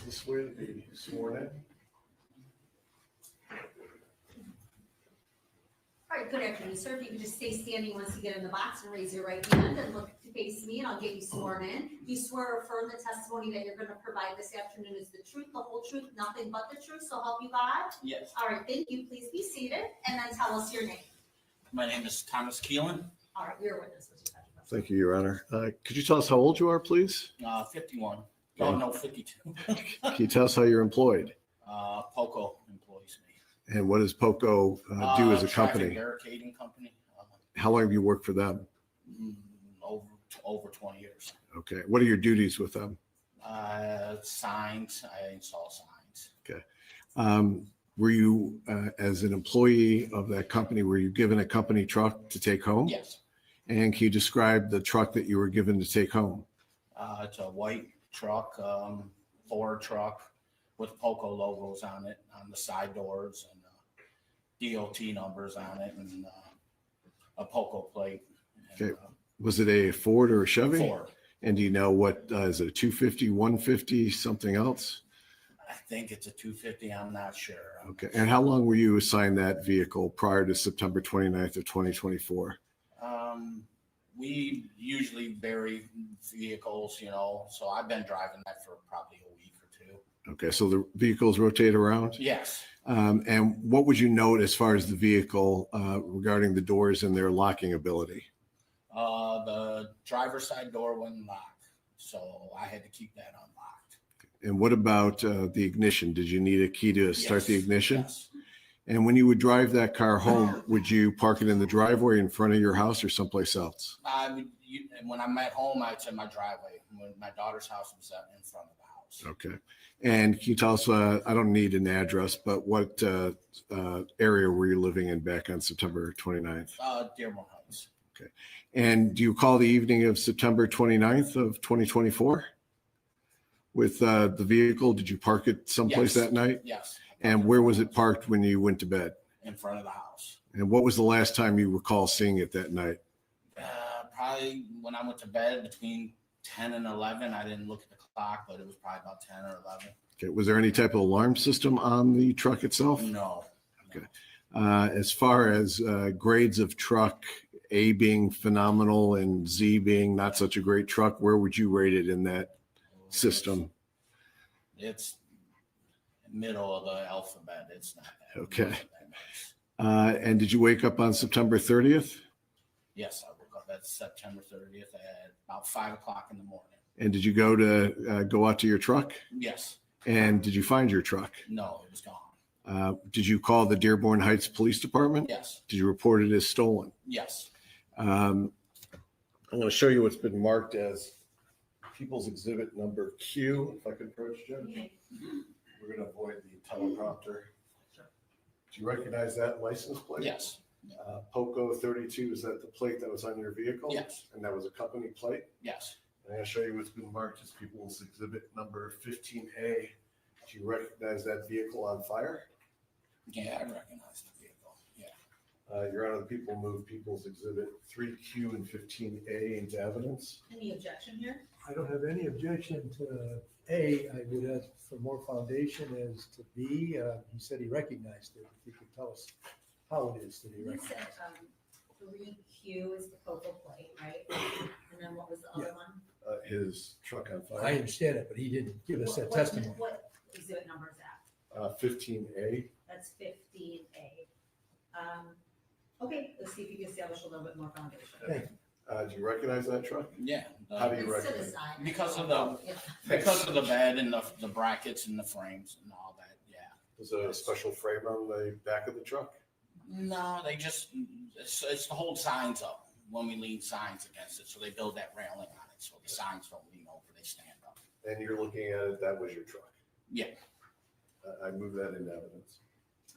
Speaker 3: This way to be sworn in.
Speaker 4: All right, good afternoon, sir. If you could just stay standing once you get in the box and raise your right hand and look to face me, and I'll get you sworn in. Do you swear or affirm the testimony that you're going to provide this afternoon is the truth, the whole truth, nothing but the truth, so help you God?
Speaker 15: Yes.
Speaker 4: All right, thank you. Please be seated, and then tell us your name.
Speaker 15: My name is Thomas Keelan,
Speaker 4: All right, your witness. Would you touch us?
Speaker 3: Thank you, Your Honor. Could you tell us how old you are, please?
Speaker 15: 51. Oh, no, 52.
Speaker 3: Can you tell us how you're employed?
Speaker 15: POCO employs me.
Speaker 3: And what does POCO do as a
Speaker 15: Traffic
Speaker 3: company?
Speaker 15: barricading company.
Speaker 3: How long have you worked for them?
Speaker 15: Over 20 years.
Speaker 3: Okay. What are your duties with them?
Speaker 15: Signs, I install signs.
Speaker 3: Okay. Were you, as an employee of that company, were you given a company truck to take home?
Speaker 15: Yes.
Speaker 3: And can you describe the truck that you were given to take home?
Speaker 15: It's a white truck, Ford truck with POCO logos on it, on the side doors, and DOT numbers on it, and a POCO plate. And,
Speaker 3: Okay. Was it a Ford or a Chevy?
Speaker 15: Ford.
Speaker 3: And do you know what, is it a 250, 150, something else?
Speaker 15: I think it's a 250. I'm not sure.
Speaker 3: Okay. And how long were you assigned that vehicle prior to September 29th of 2024?
Speaker 15: We usually vary vehicles, so I've been driving that for probably a week or two.
Speaker 3: Okay. So the vehicles rotate around?
Speaker 15: Yes.
Speaker 3: And what would you note as far as the vehicle regarding the doors and their locking ability?
Speaker 15: The driver's side door wouldn't lock, so I had to keep that unlocked.
Speaker 3: And what about the ignition? Did you need a key to start the ignition?
Speaker 15: Yes.
Speaker 3: And when you would drive that car home, would you park it in the driveway in front of your house or someplace else?
Speaker 15: When I'm at home, it's in my driveway. When my daughter's house was in front of the house.
Speaker 3: Okay. And can you tell us, I don't need an address, but what area were you living in back on September 29th?
Speaker 15: Dearborn Heights.
Speaker 3: Okay. And do you call the evening of September 29th of 2024 with the vehicle? Did you park it someplace that night?
Speaker 15: Yes.
Speaker 3: And where was it parked when you went to bed?
Speaker 15: In front of the house.
Speaker 3: And what was the last time you recall seeing it that night?
Speaker 15: Probably when I went to bed between 10 and 11. I didn't look at the clock, but it was probably about 10 or 11.
Speaker 3: Okay. Was there any type of alarm system on the truck itself?
Speaker 15: No.
Speaker 3: Okay. As far as grades of truck, A being phenomenal and Z being not such a great truck, where would you rate it in that system?
Speaker 15: It's middle of the alphabet. It's not that.
Speaker 3: Okay.
Speaker 15: That nice.
Speaker 3: And did you wake up on September 30th?
Speaker 15: Yes, I woke up at September 30th at about 5 o'clock in the morning.
Speaker 3: And did you go out to your truck?
Speaker 15: Yes.
Speaker 3: And did you find your truck?
Speaker 15: No, it was gone.
Speaker 3: Did you call the Dearborn Heights Police Department?
Speaker 15: Yes.
Speaker 3: Did you report it as stolen?
Speaker 15: Yes.
Speaker 3: I'm going to show you what's been marked as People's Exhibit number Q, if I could approach Judge. We're gonna avoid the teleprompter. Do you recognize that license plate?
Speaker 15: Yes,
Speaker 3: Poco 32, is that the plate that was on your vehicle?
Speaker 15: yes,
Speaker 3: And that was a company plate?
Speaker 15: yes.
Speaker 3: And I'll show you what's been marked as People's Exhibit number 15A. Do you recognize that vehicle on fire?
Speaker 15: Yeah, I recognize the vehicle, yeah.
Speaker 3: Your Honor, the people move People's Exhibit 3Q and 15A into evidence.
Speaker 4: Any objection here?
Speaker 7: I don't have any objection to A. I would ask for more foundation as to B. He said he recognized it. If you could tell us how it is that he
Speaker 4: You said,
Speaker 7: recognized
Speaker 4: 3Q is the focal plate, right? And then what was the other one?
Speaker 3: His truck on
Speaker 7: it.
Speaker 3: fire.
Speaker 7: I understand it, but he didn't give us that
Speaker 4: What-
Speaker 7: testimony.
Speaker 4: What exhibit number is that?
Speaker 3: 15A.
Speaker 4: That's 15A. Okay, let's see if you can establish a little bit more foundation.
Speaker 7: Thank you.
Speaker 3: Do you recognize that truck?
Speaker 15: Yeah.
Speaker 3: How do you
Speaker 4: Let's set
Speaker 3: recognize?
Speaker 4: aside.
Speaker 15: Because of the,
Speaker 4: Yeah.
Speaker 15: because of the bed and the brackets and the frames and all that, yeah.
Speaker 3: There's a special frame on the back of the truck?
Speaker 15: No, they just, it's to hold signs up when we lean signs against it, so they build that railing on it, so the signs don't lean over, they stand up.
Speaker 3: And you're looking at it, that was your truck?
Speaker 15: Yeah.
Speaker 3: I move that into evidence.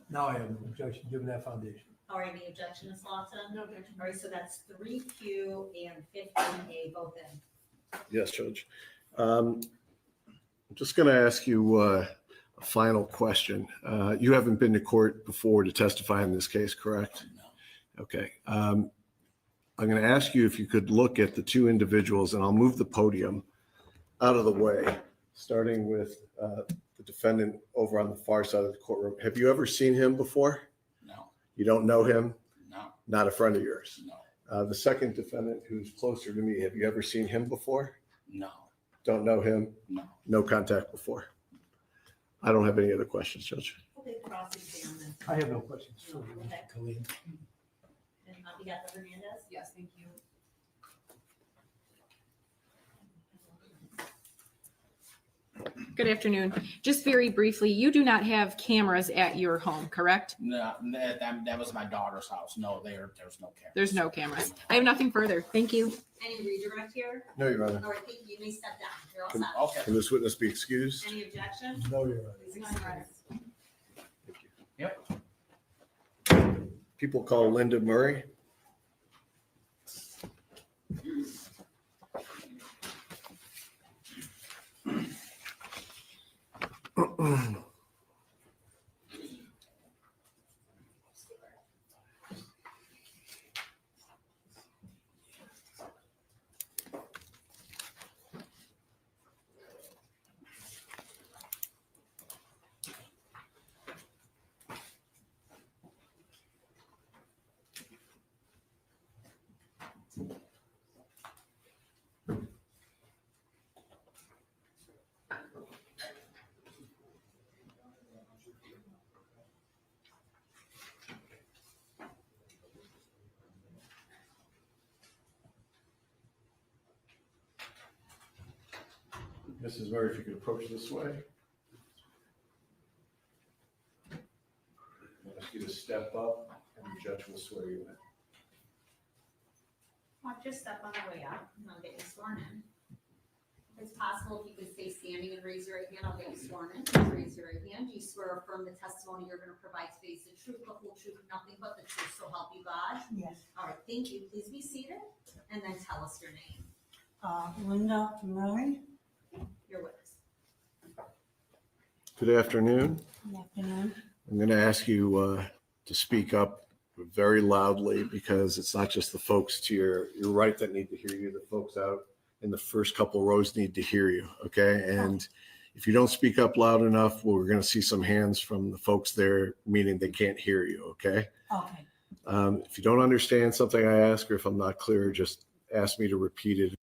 Speaker 7: Now I have no objection, given that foundation.
Speaker 4: All right, any objection, Ms. Lawson?
Speaker 2: No objection.
Speaker 4: All right, so that's 3Q and 15A both in.
Speaker 3: Yes, Judge. I'm just going to ask you a final question. You haven't been to court before to testify in this case, correct?
Speaker 15: No.
Speaker 3: Okay. I'm going to ask you if you could look at the two individuals, and I'll move the podium out of the way, starting with the defendant over on the far side of the courtroom. Have you ever seen him before?
Speaker 15: No,
Speaker 3: You don't know him?
Speaker 15: no,
Speaker 3: Not a friend of yours?
Speaker 15: no,
Speaker 3: The second defendant, who's closer to me, have you ever seen him before?
Speaker 15: no,
Speaker 3: Don't know him?
Speaker 15: no.
Speaker 3: No contact before? I don't have any other questions, Judge.
Speaker 4: Okay, cross-examine.
Speaker 7: I have no questions for you,
Speaker 4: Okay.
Speaker 7: Mr. Khalil.
Speaker 4: And you got the Hernandez?
Speaker 10: Yes, thank you.
Speaker 5: Good afternoon. Just very briefly, you do not have cameras at your home, correct?
Speaker 15: No, that was my daughter's house. No, there's no camera.
Speaker 5: There's no cameras. I have nothing further. Thank you.
Speaker 4: Any redirect here?
Speaker 3: No, Your Honor.
Speaker 4: All right, thank you. You may step down. You're all
Speaker 3: Can-
Speaker 4: set.
Speaker 15: Okay.
Speaker 3: Can this witness be excused?
Speaker 4: Any objection?
Speaker 7: No, Your Honor.
Speaker 4: Please excuse.
Speaker 15: Yep.
Speaker 3: People call Linda Murray. Mrs. Murray, if you could approach this way. I'll ask you to step up and the judge will swear you in.
Speaker 4: Watch your step on the way up and I'll get you sworn in. If it's possible, if you could stay standing and raise your right hand, I'll get you sworn in. Please raise your right hand. Do you swear or affirm the testimony you're going to provide today is the truth, the whole truth, nothing but the truth, so help you God?
Speaker 16: Yes.
Speaker 4: All right, thank you. Please be seated and then tell us your name.
Speaker 16: Linda Murray.
Speaker 4: Your witness.
Speaker 3: Good afternoon.
Speaker 16: Good afternoon.
Speaker 3: I'm going to ask you to speak up very loudly because it's not just the folks to your right that need to hear you. The folks out in the first couple rows need to hear you, okay? And if you don't speak up loud enough, well, we're going to see some hands from the folks there, meaning they can't hear you, okay?
Speaker 16: Okay.
Speaker 3: If you don't understand something I ask or if I'm not clear, just ask me to repeat it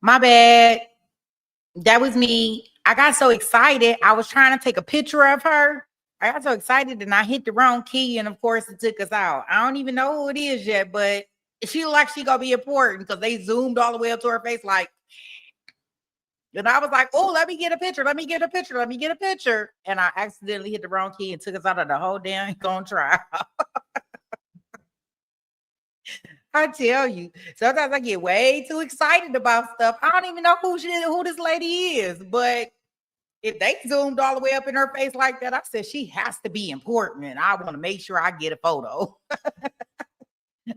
Speaker 1: My bad. That was me. I got so excited. I was trying to take a picture of her. I got so excited and I hit the wrong key. And of course it took us out. I don't even know who it is yet, but she looked like she gonna be important because they zoomed all the way up to her face. Like, and I was like, oh, let me get a picture. Let me get a picture. Let me get a picture. And I accidentally hit the wrong key and took us out of the whole damn trial. I tell you, sometimes I get way too excited about stuff. I don't even know who this lady is, but if they zoomed all the way up in her face like that, I said she has to be important, and I want to make sure I get a photo.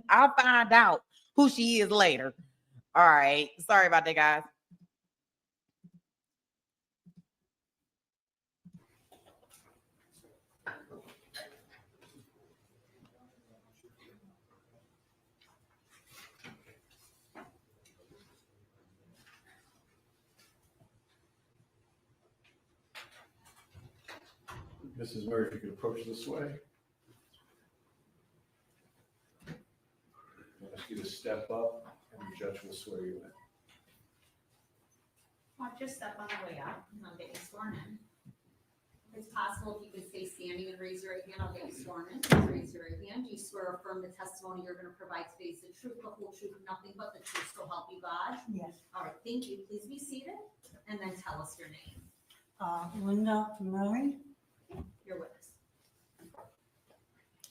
Speaker 1: I'll find out who she is later. All right, sorry about that, guys.
Speaker 3: Mrs. Murray, if you could approach this way. I'll ask you to step up and the judge will swear you in.
Speaker 4: Well, just step on the way up and I'll get you sworn in. If it's possible, if you could stay standing and raise your right hand, I'll get you sworn in. Please raise your right hand. Do you swear or affirm the testimony you're going to provide today is the truth, the whole truth, nothing but the truth, so help you God?
Speaker 16: Yes.
Speaker 4: All right, thank you. Please be seated and then tell us your name.
Speaker 16: Linda Murray.
Speaker 4: Your witness.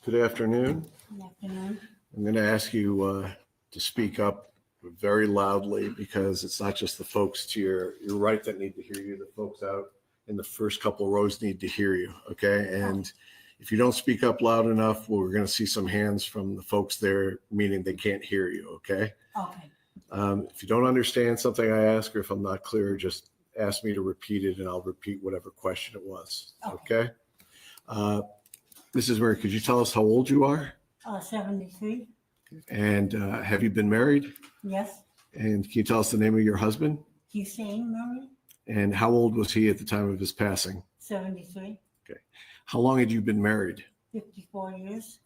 Speaker 3: Good afternoon.
Speaker 16: Good afternoon.
Speaker 3: I'm going to ask you to speak up very loudly because it's not just the folks to your right that need to hear you. The folks out in the first couple rows need to hear you, okay? And if you don't speak up loud enough, well, we're going to see some hands from the folks there, meaning they can't hear you, okay?
Speaker 16: Okay.
Speaker 3: If you don't understand something I ask or if I'm not clear, just ask me to repeat it and I'll repeat whatever question it was, okay? Mrs. Murray, could you tell us how old you are?
Speaker 16: 73.
Speaker 3: And have you been married?
Speaker 16: Yes.
Speaker 3: And can you tell us the name of your husband?
Speaker 16: Hussein Murray.
Speaker 3: And how old was he at the time of his passing?
Speaker 16: 73.
Speaker 3: Okay. How long had you been married?
Speaker 16: 54 years.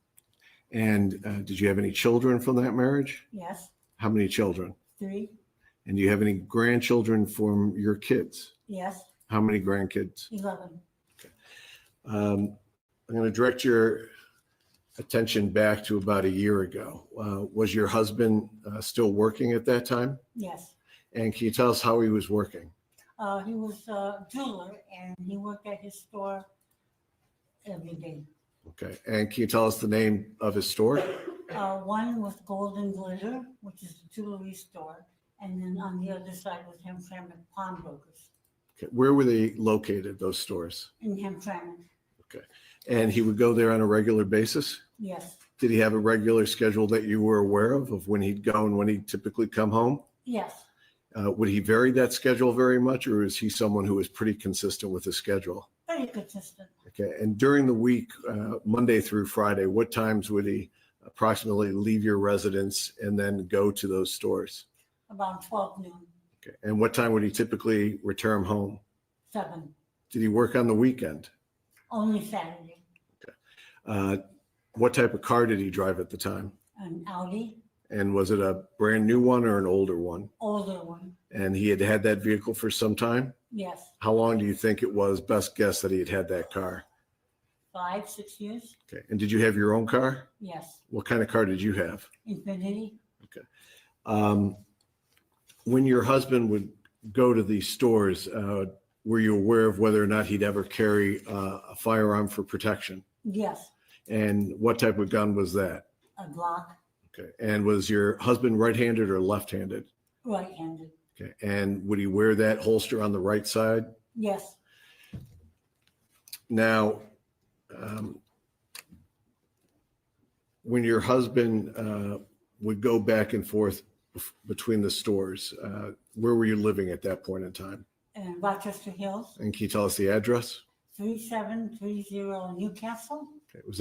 Speaker 3: And did you have any children from that marriage?
Speaker 16: Yes.
Speaker 3: How many children?
Speaker 16: 3.
Speaker 3: And do you have any grandchildren from your kids?
Speaker 16: Yes.
Speaker 3: How many grandkids?
Speaker 16: 11.
Speaker 3: I'm going to direct your attention back to about a year ago. Was your husband still working at that time?
Speaker 16: Yes.
Speaker 3: And can you tell us how he was working?
Speaker 16: He was a jeweler and he worked at his store every day.
Speaker 3: Okay. And can you tell us the name of his store?
Speaker 16: One was Golden Glitter, which is a jewelry store. And then on the other side was Hamtramck Pawnbrokers
Speaker 3: Okay. Where were they located, those stores?
Speaker 16: in Hamtramck.
Speaker 3: Okay. And he would go there on a regular basis?
Speaker 16: Yes.
Speaker 3: Did he have a regular schedule that you were aware of when he'd go and when he'd typically come home?
Speaker 16: Yes.
Speaker 3: Would he vary that schedule very much, or is he someone who is pretty consistent with his schedule?
Speaker 16: Very consistent.
Speaker 3: Okay. And during the week, Monday through Friday, what times would he approximately leave your residence and then go to those stores?
Speaker 16: About 12 noon.
Speaker 3: Okay. And what time would he typically return home?
Speaker 16: 7.
Speaker 3: Did he work on the weekend?
Speaker 16: Only Saturday.
Speaker 3: What type of car did he drive at the time?
Speaker 16: An Audi,
Speaker 3: And was it a brand new one or an older one?
Speaker 16: older one.
Speaker 3: And he had had that vehicle for some time?
Speaker 16: Yes.
Speaker 3: How long do you think it was, best guess, that he had that car?
Speaker 16: 5, 6 years.
Speaker 3: Okay. And did you have your own car?
Speaker 16: Yes.
Speaker 3: What kind of car did you have?
Speaker 16: Infinity.
Speaker 3: When your husband would go to these stores, were you aware of whether or not he'd ever carry a firearm for protection?
Speaker 16: Yes.
Speaker 3: And what type of gun was that?
Speaker 16: A Glock.
Speaker 3: Okay. And was your husband right-handed or left-handed?
Speaker 16: Right-handed.
Speaker 3: Okay. And would he wear that holster on the right side?
Speaker 16: Yes.
Speaker 3: Now, when your husband would go back and forth between the stores, where were you living at that point in time?
Speaker 16: In Rochester Hills.
Speaker 3: And can you tell us the address?
Speaker 16: 3730 Newcastle.
Speaker 3: Okay. Was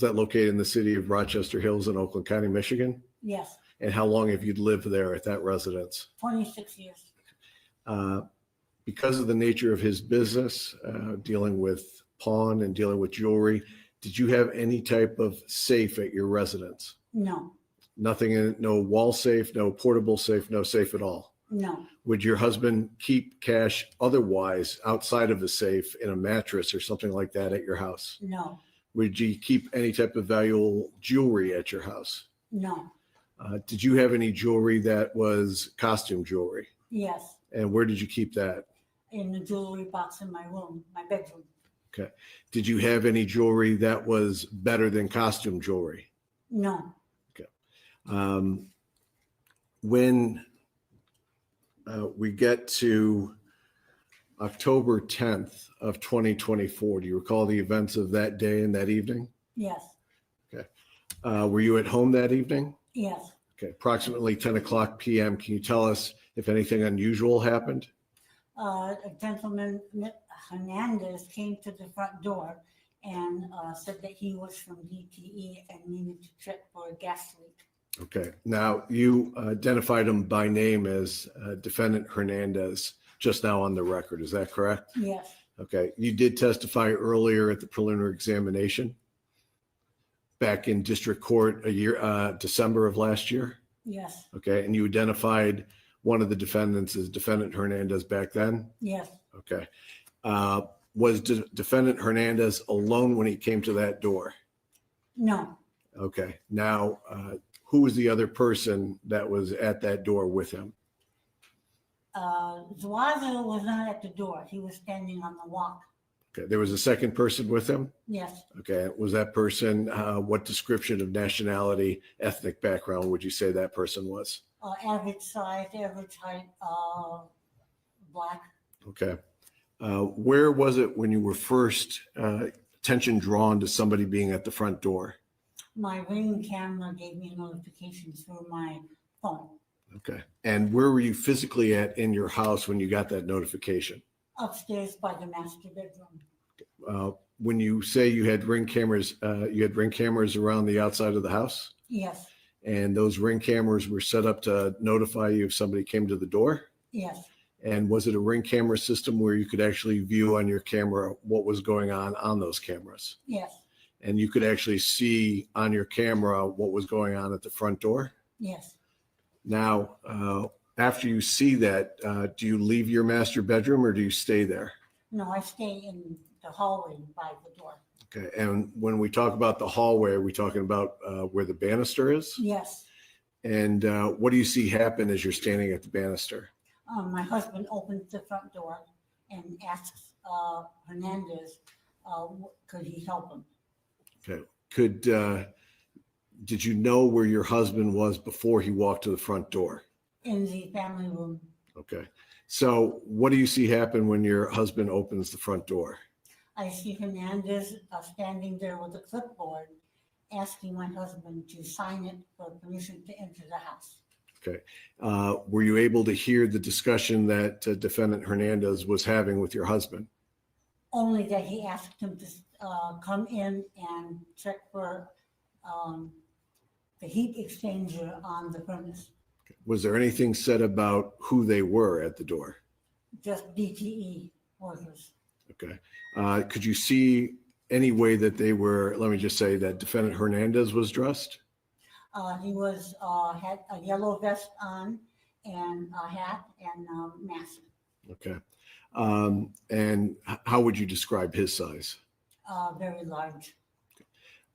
Speaker 3: that located in the city of Rochester Hills in Oakland County, Michigan?
Speaker 16: Yes.
Speaker 3: And how long have you lived there at that residence?
Speaker 16: 26 years.
Speaker 3: Because of the nature of his business, dealing with pawn and dealing with jewelry, did you have any type of safe at your residence?
Speaker 16: No.
Speaker 3: Nothing in it, no wall safe, no portable safe, no safe at all?
Speaker 16: No,
Speaker 3: Would your husband keep cash otherwise outside of the safe in a mattress or something like that at your house?
Speaker 16: no,
Speaker 3: Would you keep any type of valuable jewelry at your house?
Speaker 16: no,
Speaker 3: Did you have any jewelry that was costume jewelry?
Speaker 16: yes,
Speaker 3: And where did you keep that?
Speaker 16: in the jewelry box in my room, my bedroom.
Speaker 3: Okay. Did you have any jewelry that was better than costume jewelry?
Speaker 16: No,
Speaker 3: When we get to October 10th of 2024, do you recall the events of that day and that evening?
Speaker 16: yes,
Speaker 3: Were you at home that evening?
Speaker 16: yes.
Speaker 3: Okay, approximately 10 o'clock PM. Can you tell us if anything unusual happened?
Speaker 16: A gentleman, Hernandez, came to the front door and said that he was from DTE and needed to check for a gas leak.
Speaker 3: Okay, now you identified him by name as defendant Hernandez just now on the record. Is that correct?
Speaker 16: Yes,
Speaker 3: Okay, you did testify earlier at the preliminary examination back in district court December of last year.
Speaker 16: yes,
Speaker 3: Okay, and you identified one of the defendants as defendant Hernandez back then.
Speaker 16: yes.
Speaker 3: Okay. Was defendant Hernandez alone when he came to that door?
Speaker 16: No,
Speaker 3: Okay. Now, who was the other person that was at that door with him?
Speaker 16: Zuazo was not at the door. He was standing on the walk.
Speaker 3: Okay. There was a second person with him?
Speaker 16: Yes,
Speaker 3: Okay. Was that person, what description of nationality, ethnic background would you say that person was?
Speaker 16: average size, average height, black.
Speaker 3: Okay. Where was it when you were first attention drawn to somebody being at the front door?
Speaker 16: My Ring camera gave me a notification through my phone.
Speaker 3: Okay. And where were you physically at in your house when you got that notification?
Speaker 16: Upstairs by the master bedroom.
Speaker 3: When you say you had Ring cameras around the outside of the house?
Speaker 16: Yes,
Speaker 3: And those Ring cameras were set up to notify you if somebody came to the door?
Speaker 16: yes,
Speaker 3: And was it a Ring camera system where you could actually view on your camera what was going on those cameras?
Speaker 16: yes,
Speaker 3: And you could actually see on your camera what was going on at the front door?
Speaker 16: yes.
Speaker 3: Now, after you see that, do you leave your master bedroom or do you stay there?
Speaker 16: No, I stay in the hallway by the door.
Speaker 3: Okay, and when we talk about the hallway, are we talking about where the banister is?
Speaker 16: Yes.
Speaker 3: And what do you see happen as you're standing at the banister?
Speaker 16: My husband opens the front door and asks Hernandez, could he help him?
Speaker 3: Okay, did you know where your husband was before he walked to the front door?
Speaker 16: In the family room.
Speaker 3: Okay, so what do you see happen when your husband opens the front door?
Speaker 16: I see Hernandez standing there with a clipboard, asking my husband to sign it for permission to enter the house.
Speaker 3: Okay, were you able to hear the discussion that defendant Hernandez was having with your husband?
Speaker 16: Only that he asked him to come in and check for the heat exchanger on the furnace.
Speaker 3: Was there anything said about who they were at the door?
Speaker 16: Just DTE workers.
Speaker 3: Okay. Could you see any way that they were, let me just say that defendant Hernandez was dressed?
Speaker 16: He was had a yellow vest on and a hat and mask.
Speaker 3: Okay. And how would you describe his size?
Speaker 16: Very large.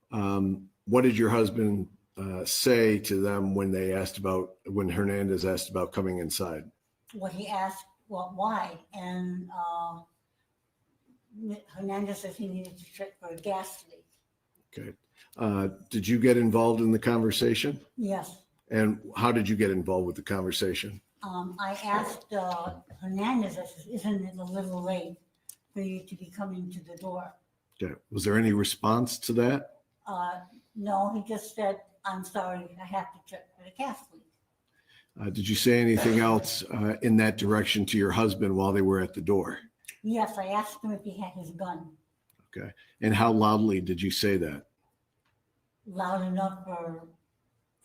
Speaker 3: What did your husband say to them when Hernandez asked about coming inside?
Speaker 16: What he asked, well, why? And Hernandez says he needed to check for a gas leak.
Speaker 3: Okay. Did you get involved in the conversation?
Speaker 16: Yes.
Speaker 3: And how did you get involved with the conversation?
Speaker 16: I asked Hernandez, I said, isn't it a little late for you to be coming to the door?
Speaker 3: Okay. Was there any response to that?
Speaker 16: No, he just said, I'm sorry, I have to check for the gas leak.
Speaker 3: Did you say anything else in that direction to your husband while they were at the door?
Speaker 16: Yes, I asked him if he had his gun.
Speaker 3: Okay. And how loudly did you say that?
Speaker 16: Loud enough for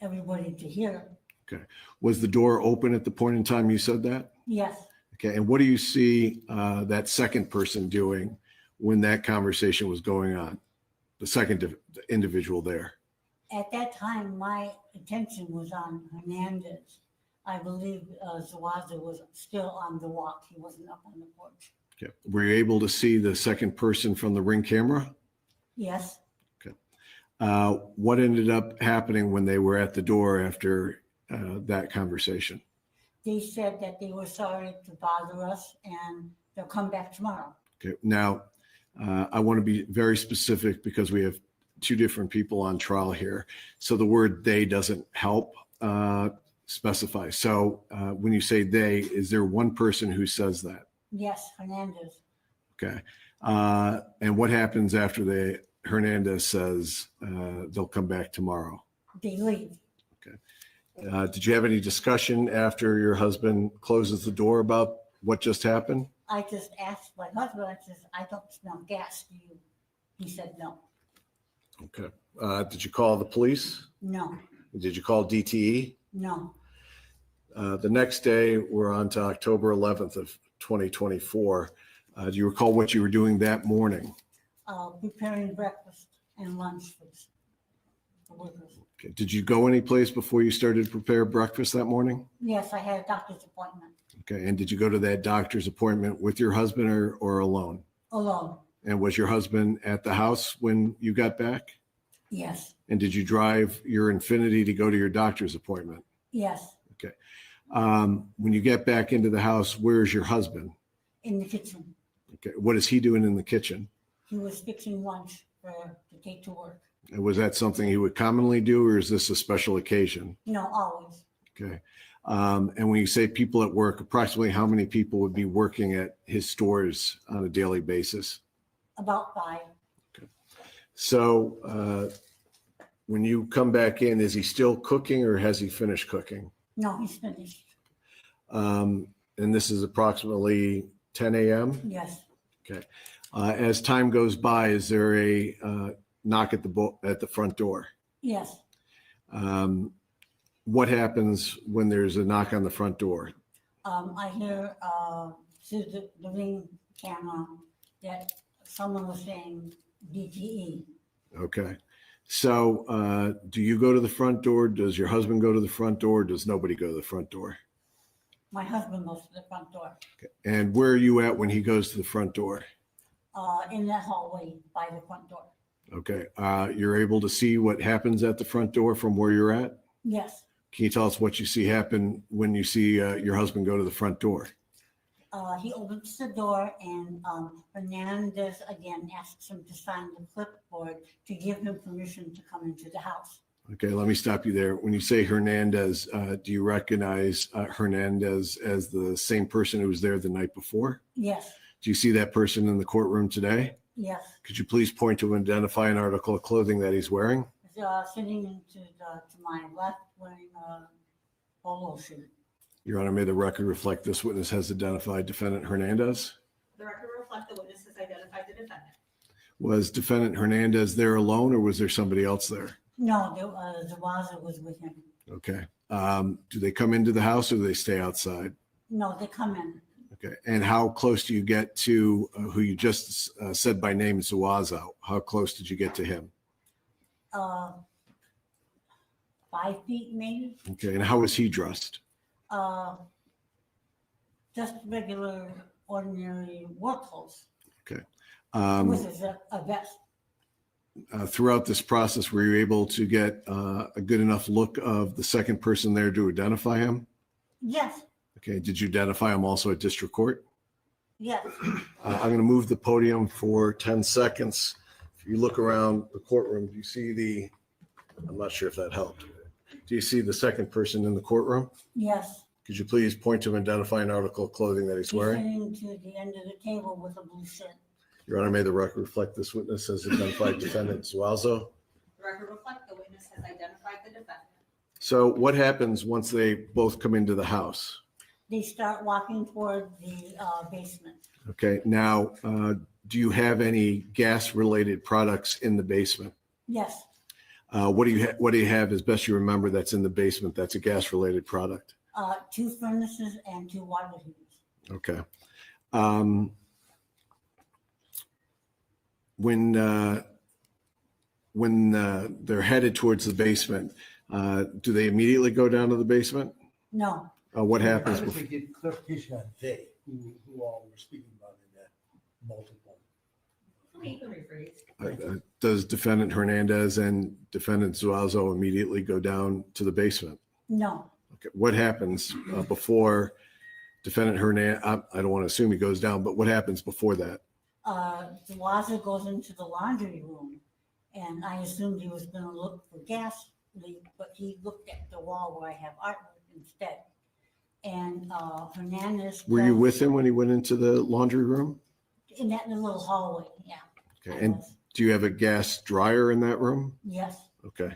Speaker 16: everybody to hear.
Speaker 3: Okay. Was the door open at the point in time you said that?
Speaker 16: Yes.
Speaker 3: Okay. And what do you see that second person doing when that conversation was going on? The second individual there?
Speaker 16: At that time, my attention was on Hernandez. I believe Zuazo was still on the walk. He wasn't up on the porch.
Speaker 3: Okay. Were you able to see the second person from the Ring camera?
Speaker 16: Yes,
Speaker 3: What ended up happening when they were at the door after that conversation?
Speaker 16: they said that they were sorry to bother us and they'll come back tomorrow.
Speaker 3: Okay. Now, I want to be very specific because we have two different people on trial here. So the word "they" doesn't help specify. So when you say "they," is there one person who says that?
Speaker 16: Yes, Hernandez.
Speaker 3: Okay. And what happens after Hernandez says they'll come back tomorrow?
Speaker 16: They leave.
Speaker 3: Did you have any discussion after your husband closes the door about what just happened?
Speaker 16: I just asked my husband, I says, I don't smell gas, do you? He said, no.
Speaker 3: Okay. Did you call the police?
Speaker 16: No,
Speaker 3: Did you call DTE?
Speaker 16: no.
Speaker 3: The next day, we're on to October 11th of 2024. Do you recall what you were doing that morning?
Speaker 16: Preparing breakfast and lunch for the workers.
Speaker 3: Okay. Did you go any place before you started to prepare breakfast that morning?
Speaker 16: Yes, I had a doctor's appointment.
Speaker 3: Okay. And did you go to that doctor's appointment with your husband or alone?
Speaker 16: Alone.
Speaker 3: And was your husband at the house when you got back?
Speaker 16: Yes,
Speaker 3: And did you drive your Infiniti to go to your doctor's appointment?
Speaker 16: yes,
Speaker 3: Okay. When you get back into the house, where's your husband?
Speaker 16: in the kitchen.
Speaker 3: Okay. What is he doing in the kitchen?
Speaker 16: He was fixing lunch to take to work.
Speaker 3: And was that something he would commonly do, or is this a special occasion?
Speaker 16: No, always.
Speaker 3: Okay. And when you say people at work, approximately how many people would be working at his stores on a daily basis?
Speaker 16: About 5.
Speaker 3: So when you come back in, is he still cooking or has he finished cooking?
Speaker 16: No, he's finished.
Speaker 3: And this is approximately 10 a.m.?
Speaker 16: Yes,
Speaker 3: Okay. As time goes by, is there a knock at the front door?
Speaker 16: yes.
Speaker 3: What happens when there's a knock on the front door?
Speaker 16: I hear through the Ring camera that someone was saying DTE.
Speaker 3: Okay. So do you go to the front door? Does your husband go to the front door? Does nobody go to the front door?
Speaker 16: My husband goes to the front door,
Speaker 3: Okay. And where are you at when he goes to the front door?
Speaker 16: in that hallway by the front door.
Speaker 3: Okay. You're able to see what happens at the front door from where you're at?
Speaker 16: Yes,
Speaker 3: Can you tell us what you see happen when you see your husband go to the front door?
Speaker 16: he opens the door and Hernandez again asks him to sign the clipboard to give him permission to come into the house.
Speaker 3: Okay, let me stop you there. When you say Hernandez, do you recognize Hernandez as the same person who was there the night before?
Speaker 16: Yes,
Speaker 3: Do you see that person in the courtroom today?
Speaker 16: yes.
Speaker 3: Could you please point to and identify an article of clothing that he's wearing?
Speaker 16: Sitting to my left wearing a polo shirt.
Speaker 3: Your Honor, may the record reflect this witness has identified defendant Hernandez.
Speaker 6: The record reflect the witness has identified the defendant.
Speaker 3: Was defendant Hernandez there alone or was there somebody else there?
Speaker 16: No, Zuazo was with him.
Speaker 3: Okay. Do they come into the house or do they stay outside?
Speaker 16: No, they come in.
Speaker 3: Okay. And how close do you get to who you just said by name, Zuazo? How close did you get to him?
Speaker 16: 5 feet maybe.
Speaker 3: Okay. And how was he dressed?
Speaker 16: Just regular, ordinary work clothes
Speaker 3: Okay.
Speaker 16: with a vest.
Speaker 3: Throughout this process, were you able to get a good enough look of the second person there to identify him?
Speaker 16: Yes,
Speaker 3: Okay. Did you identify him also at district court?
Speaker 16: yes.
Speaker 3: I'm going to move the podium for 10 seconds. If you look around the courtroom, do you see I'm not sure if that helped. Do you see the second person in the courtroom?
Speaker 16: Yes.
Speaker 3: Could you please point to and identify an article of clothing that he's wearing?
Speaker 16: He's sitting to the end of the table with a blue shirt.
Speaker 3: Your Honor, may the record reflect this witness has identified defendant Zuazo.
Speaker 6: The record reflect the witness has identified the defendant.
Speaker 3: So what happens once they both come into the house?
Speaker 16: They start walking toward the basement.
Speaker 3: Okay, now, do you have any gas-related products in the basement?
Speaker 16: Yes,
Speaker 3: What do you have, as best you remember, that's in the basement that's a gas-related product?
Speaker 16: 2 furnaces and 2 water heaters.
Speaker 3: Okay. When they're headed towards the basement, do they immediately go down to the basement?
Speaker 16: No,
Speaker 3: What happens?
Speaker 17: How does we get clarification on they, who all were speaking about in that multiple?
Speaker 4: You can rephrase.
Speaker 3: Does defendant Hernandez and defendant Zuazo immediately go down to the basement?
Speaker 16: No,
Speaker 3: Okay. What happens before defendant Hernandez? I don't want to assume he goes down, but what happens before that?
Speaker 16: Zazo goes into the laundry room, and I assumed he was gonna look for gas leak, but he looked at the wall where I have artwork instead. And Hernandez.
Speaker 3: Were you with him when he went into the laundry room?
Speaker 16: In that little hallway, yeah.
Speaker 3: Okay.
Speaker 16: I
Speaker 3: And
Speaker 16: was.
Speaker 3: do you have a gas dryer in that room?
Speaker 16: Yes,
Speaker 3: Okay.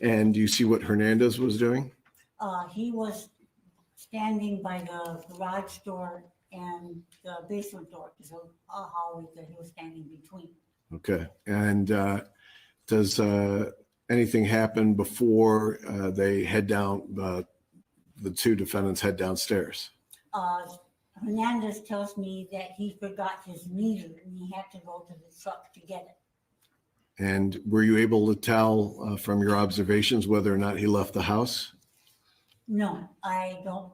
Speaker 3: And do you see what Hernandez was doing?
Speaker 16: he was standing by the garage door and the basement door, there's a hallway that he was standing between.
Speaker 3: Okay. And does anything happen before they head down, the two defendants head downstairs?
Speaker 16: Hernandez tells me that he forgot his meter and he had to go to the truck to get it.
Speaker 3: And were you able to tell from your observations whether or not he left the house?
Speaker 16: No, I don't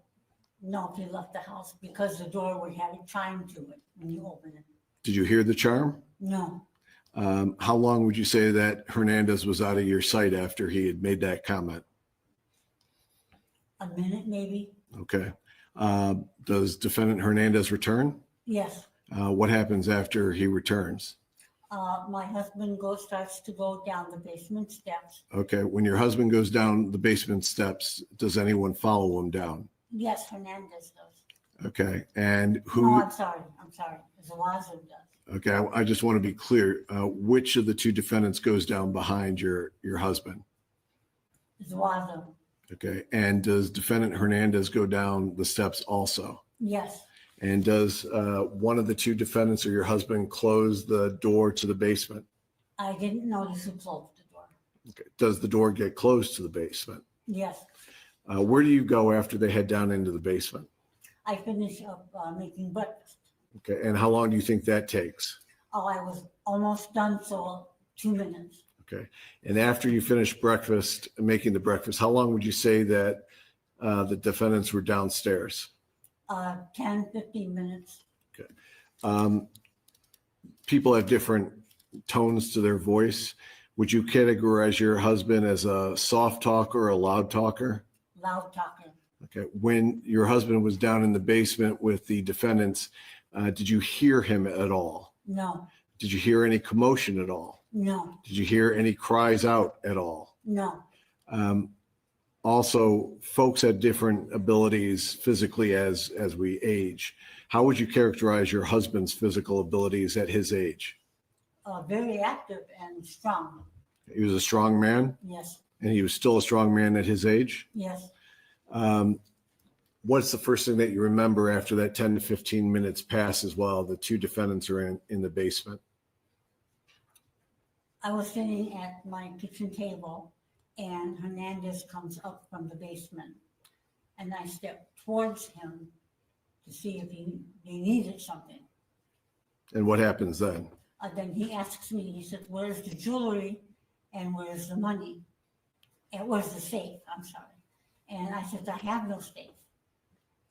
Speaker 16: know if he left the house because the door would have a chime to it when you open it.
Speaker 3: Did you hear the charm?
Speaker 16: No,
Speaker 3: How long would you say that Hernandez was out of your sight after he had made that comment?
Speaker 16: a minute maybe?
Speaker 3: Okay. Does defendant Hernandez return?
Speaker 16: Yes.
Speaker 3: What happens after he returns?
Speaker 16: My husband starts to go down the basement steps.
Speaker 3: Okay. When your husband goes down the basement steps, does anyone follow him down?
Speaker 16: Yes, Hernandez does.
Speaker 3: Okay. And
Speaker 16: No,
Speaker 3: who?
Speaker 16: I'm sorry. Zazo does.
Speaker 3: Okay. I just want to be clear. Which of the two defendants goes down behind your husband?
Speaker 16: Zazo,
Speaker 3: Okay. And does defendant Hernandez go down the steps also?
Speaker 16: yes.
Speaker 3: And does one of the two defendants or your husband close the door to the basement?
Speaker 16: I didn't notice who closed the door.
Speaker 3: Okay. Does the door get closed to the basement?
Speaker 16: Yes,
Speaker 3: Where do you go after they head down into the basement?
Speaker 16: I finished up making breakfast.
Speaker 3: Okay. And how long do you think that takes?
Speaker 16: Oh, I was almost done, so 2 minutes.
Speaker 3: Okay. And after you finish breakfast, making the breakfast, how long would you say that the defendants were downstairs?
Speaker 16: 10, 15 minutes.
Speaker 3: People have different tones to their voice. Would you categorize your husband as a soft talker or a loud talker?
Speaker 16: Loud talker.
Speaker 3: Okay. When your husband was down in the basement with the defendants, did you hear him at all?
Speaker 16: No,
Speaker 3: Did you hear any commotion at all?
Speaker 16: no,
Speaker 3: Did you hear any cries out at all?
Speaker 16: no.
Speaker 3: Also, folks have different abilities physically as we age. How would you characterize your husband's physical abilities at his age?
Speaker 16: Very active and strong.
Speaker 3: He was a strong man,
Speaker 16: Yes,
Speaker 3: and he was still a strong man at his age.
Speaker 16: yes.
Speaker 3: What's the first thing that you remember after that 10 to 15 minutes passes while the two defendants are in the basement?
Speaker 16: I was sitting at my kitchen table and Hernandez comes up from the basement. And I stepped towards him to see if he needed something.
Speaker 3: And what happens then?
Speaker 16: Then he asks me, he said, where's the jewelry and where's the money? And where's the safe? I'm sorry. And I said, I have no safe.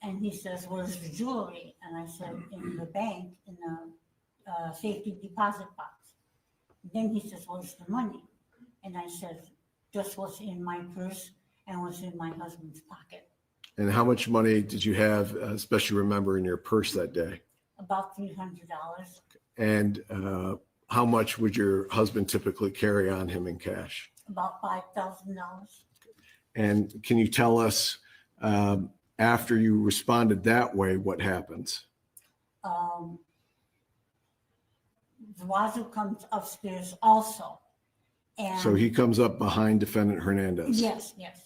Speaker 16: And he says, where's the jewelry? And I said, in the bank, in the safety deposit box. Then he says, where's the money? And I said, just what's in my purse and what's in my husband's pocket.
Speaker 3: And how much money did you have, especially remember, in your purse that day?
Speaker 16: About $300.
Speaker 3: And how much would your husband typically carry on him in cash?
Speaker 16: About $5,000.
Speaker 3: And can you tell us, after you responded that way, what happens?
Speaker 16: Zuazo comes upstairs also. And
Speaker 3: So he comes up behind defendant Hernandez.
Speaker 16: yes, yes.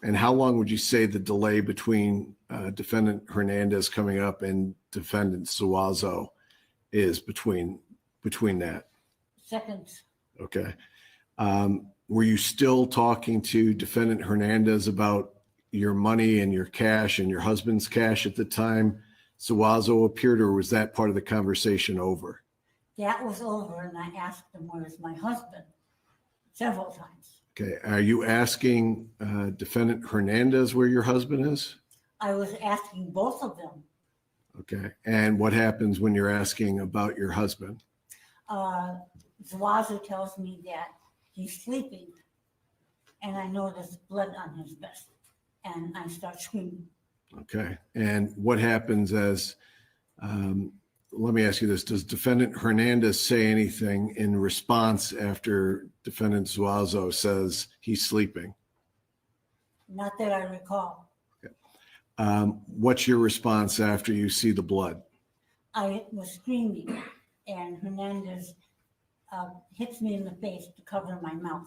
Speaker 3: And how long would you say the delay between defendant Hernandez coming up and defendant Zuazo is between that?
Speaker 16: Seconds.
Speaker 3: Okay. Were you still talking to defendant Hernandez about your money and your cash and your husband's cash at the time Zuazo appeared, or was that part of the conversation over?
Speaker 16: That was over and I asked him, where's my husband? Several times.
Speaker 3: Okay. Are you asking defendant Hernandez where your husband is?
Speaker 16: I was asking both of them.
Speaker 3: Okay. And what happens when you're asking about your husband?
Speaker 16: Zuazo tells me that he's sleeping, and I notice blood on his vest, and I start screaming.
Speaker 3: Okay. And what happens as, let me ask you this, does defendant Hernandez say anything in response after defendant Zuazo says he's sleeping?
Speaker 16: Not that I recall.
Speaker 3: What's your response after you see the blood?
Speaker 16: I was screaming, and Hernandez hits me in the face to cover my mouth.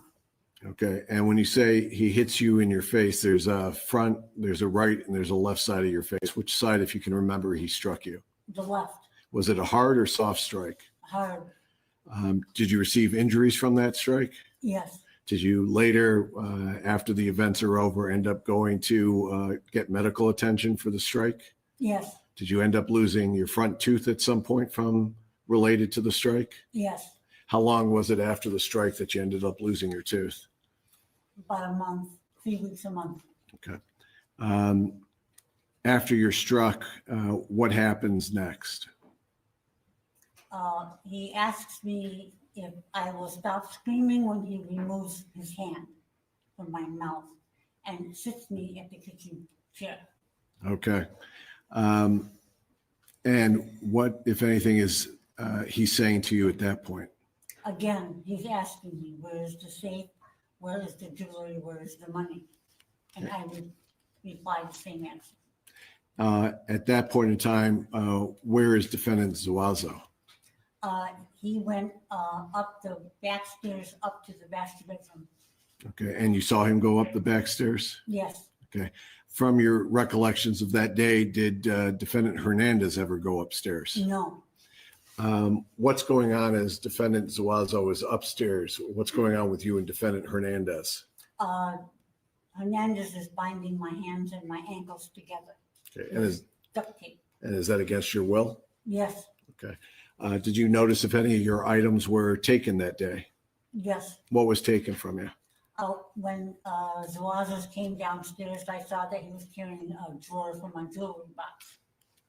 Speaker 3: Okay. And when you say he hits you in your face, there's a front, there's a right, and there's a left side of your face. Which side, if you can remember, he struck you?
Speaker 16: The left,
Speaker 3: Was it a hard or soft strike?
Speaker 16: hard,
Speaker 3: Did you receive injuries from that strike?
Speaker 16: yes,
Speaker 3: Did you later, after the events are over, end up going to get medical attention for the strike?
Speaker 16: yes,
Speaker 3: Did you end up losing your front tooth at some point from related to the strike?
Speaker 16: yes,
Speaker 3: How long was it after the strike that you ended up losing your tooth?
Speaker 16: about a month, 3 weeks a month.
Speaker 3: Okay. After you're struck, what happens next?
Speaker 16: He asks me if I will stop screaming when he removes his hand from my mouth and sits me at the kitchen chair.
Speaker 3: Okay. And what, if anything, is he saying to you at that point?
Speaker 16: Again, he's asking me, where is the safe? Where is the jewelry? Where is the money? And I would reply the same answer.
Speaker 3: At that point in time, where is defendant Zuazo?
Speaker 16: He went up the back stairs, up to the master bedroom.
Speaker 3: Okay, and you saw him go up the back stairs?
Speaker 16: Yes,
Speaker 3: Okay. From your recollections of that day, did defendant Hernandez ever go upstairs?
Speaker 16: no.
Speaker 3: What's going on as defendant Zuazo is upstairs? What's going on with you and defendant Hernandez?
Speaker 16: Hernandez is binding my hands and my ankles together.
Speaker 3: Okay,
Speaker 16: with duct tape.
Speaker 3: and is that against your will?
Speaker 16: Yes,
Speaker 3: Okay. Did you notice if any of your items were taken that day?
Speaker 16: yes.
Speaker 3: What was taken from you?
Speaker 16: When Zuazo's came downstairs, I saw that he was carrying a drawer from my jewelry box.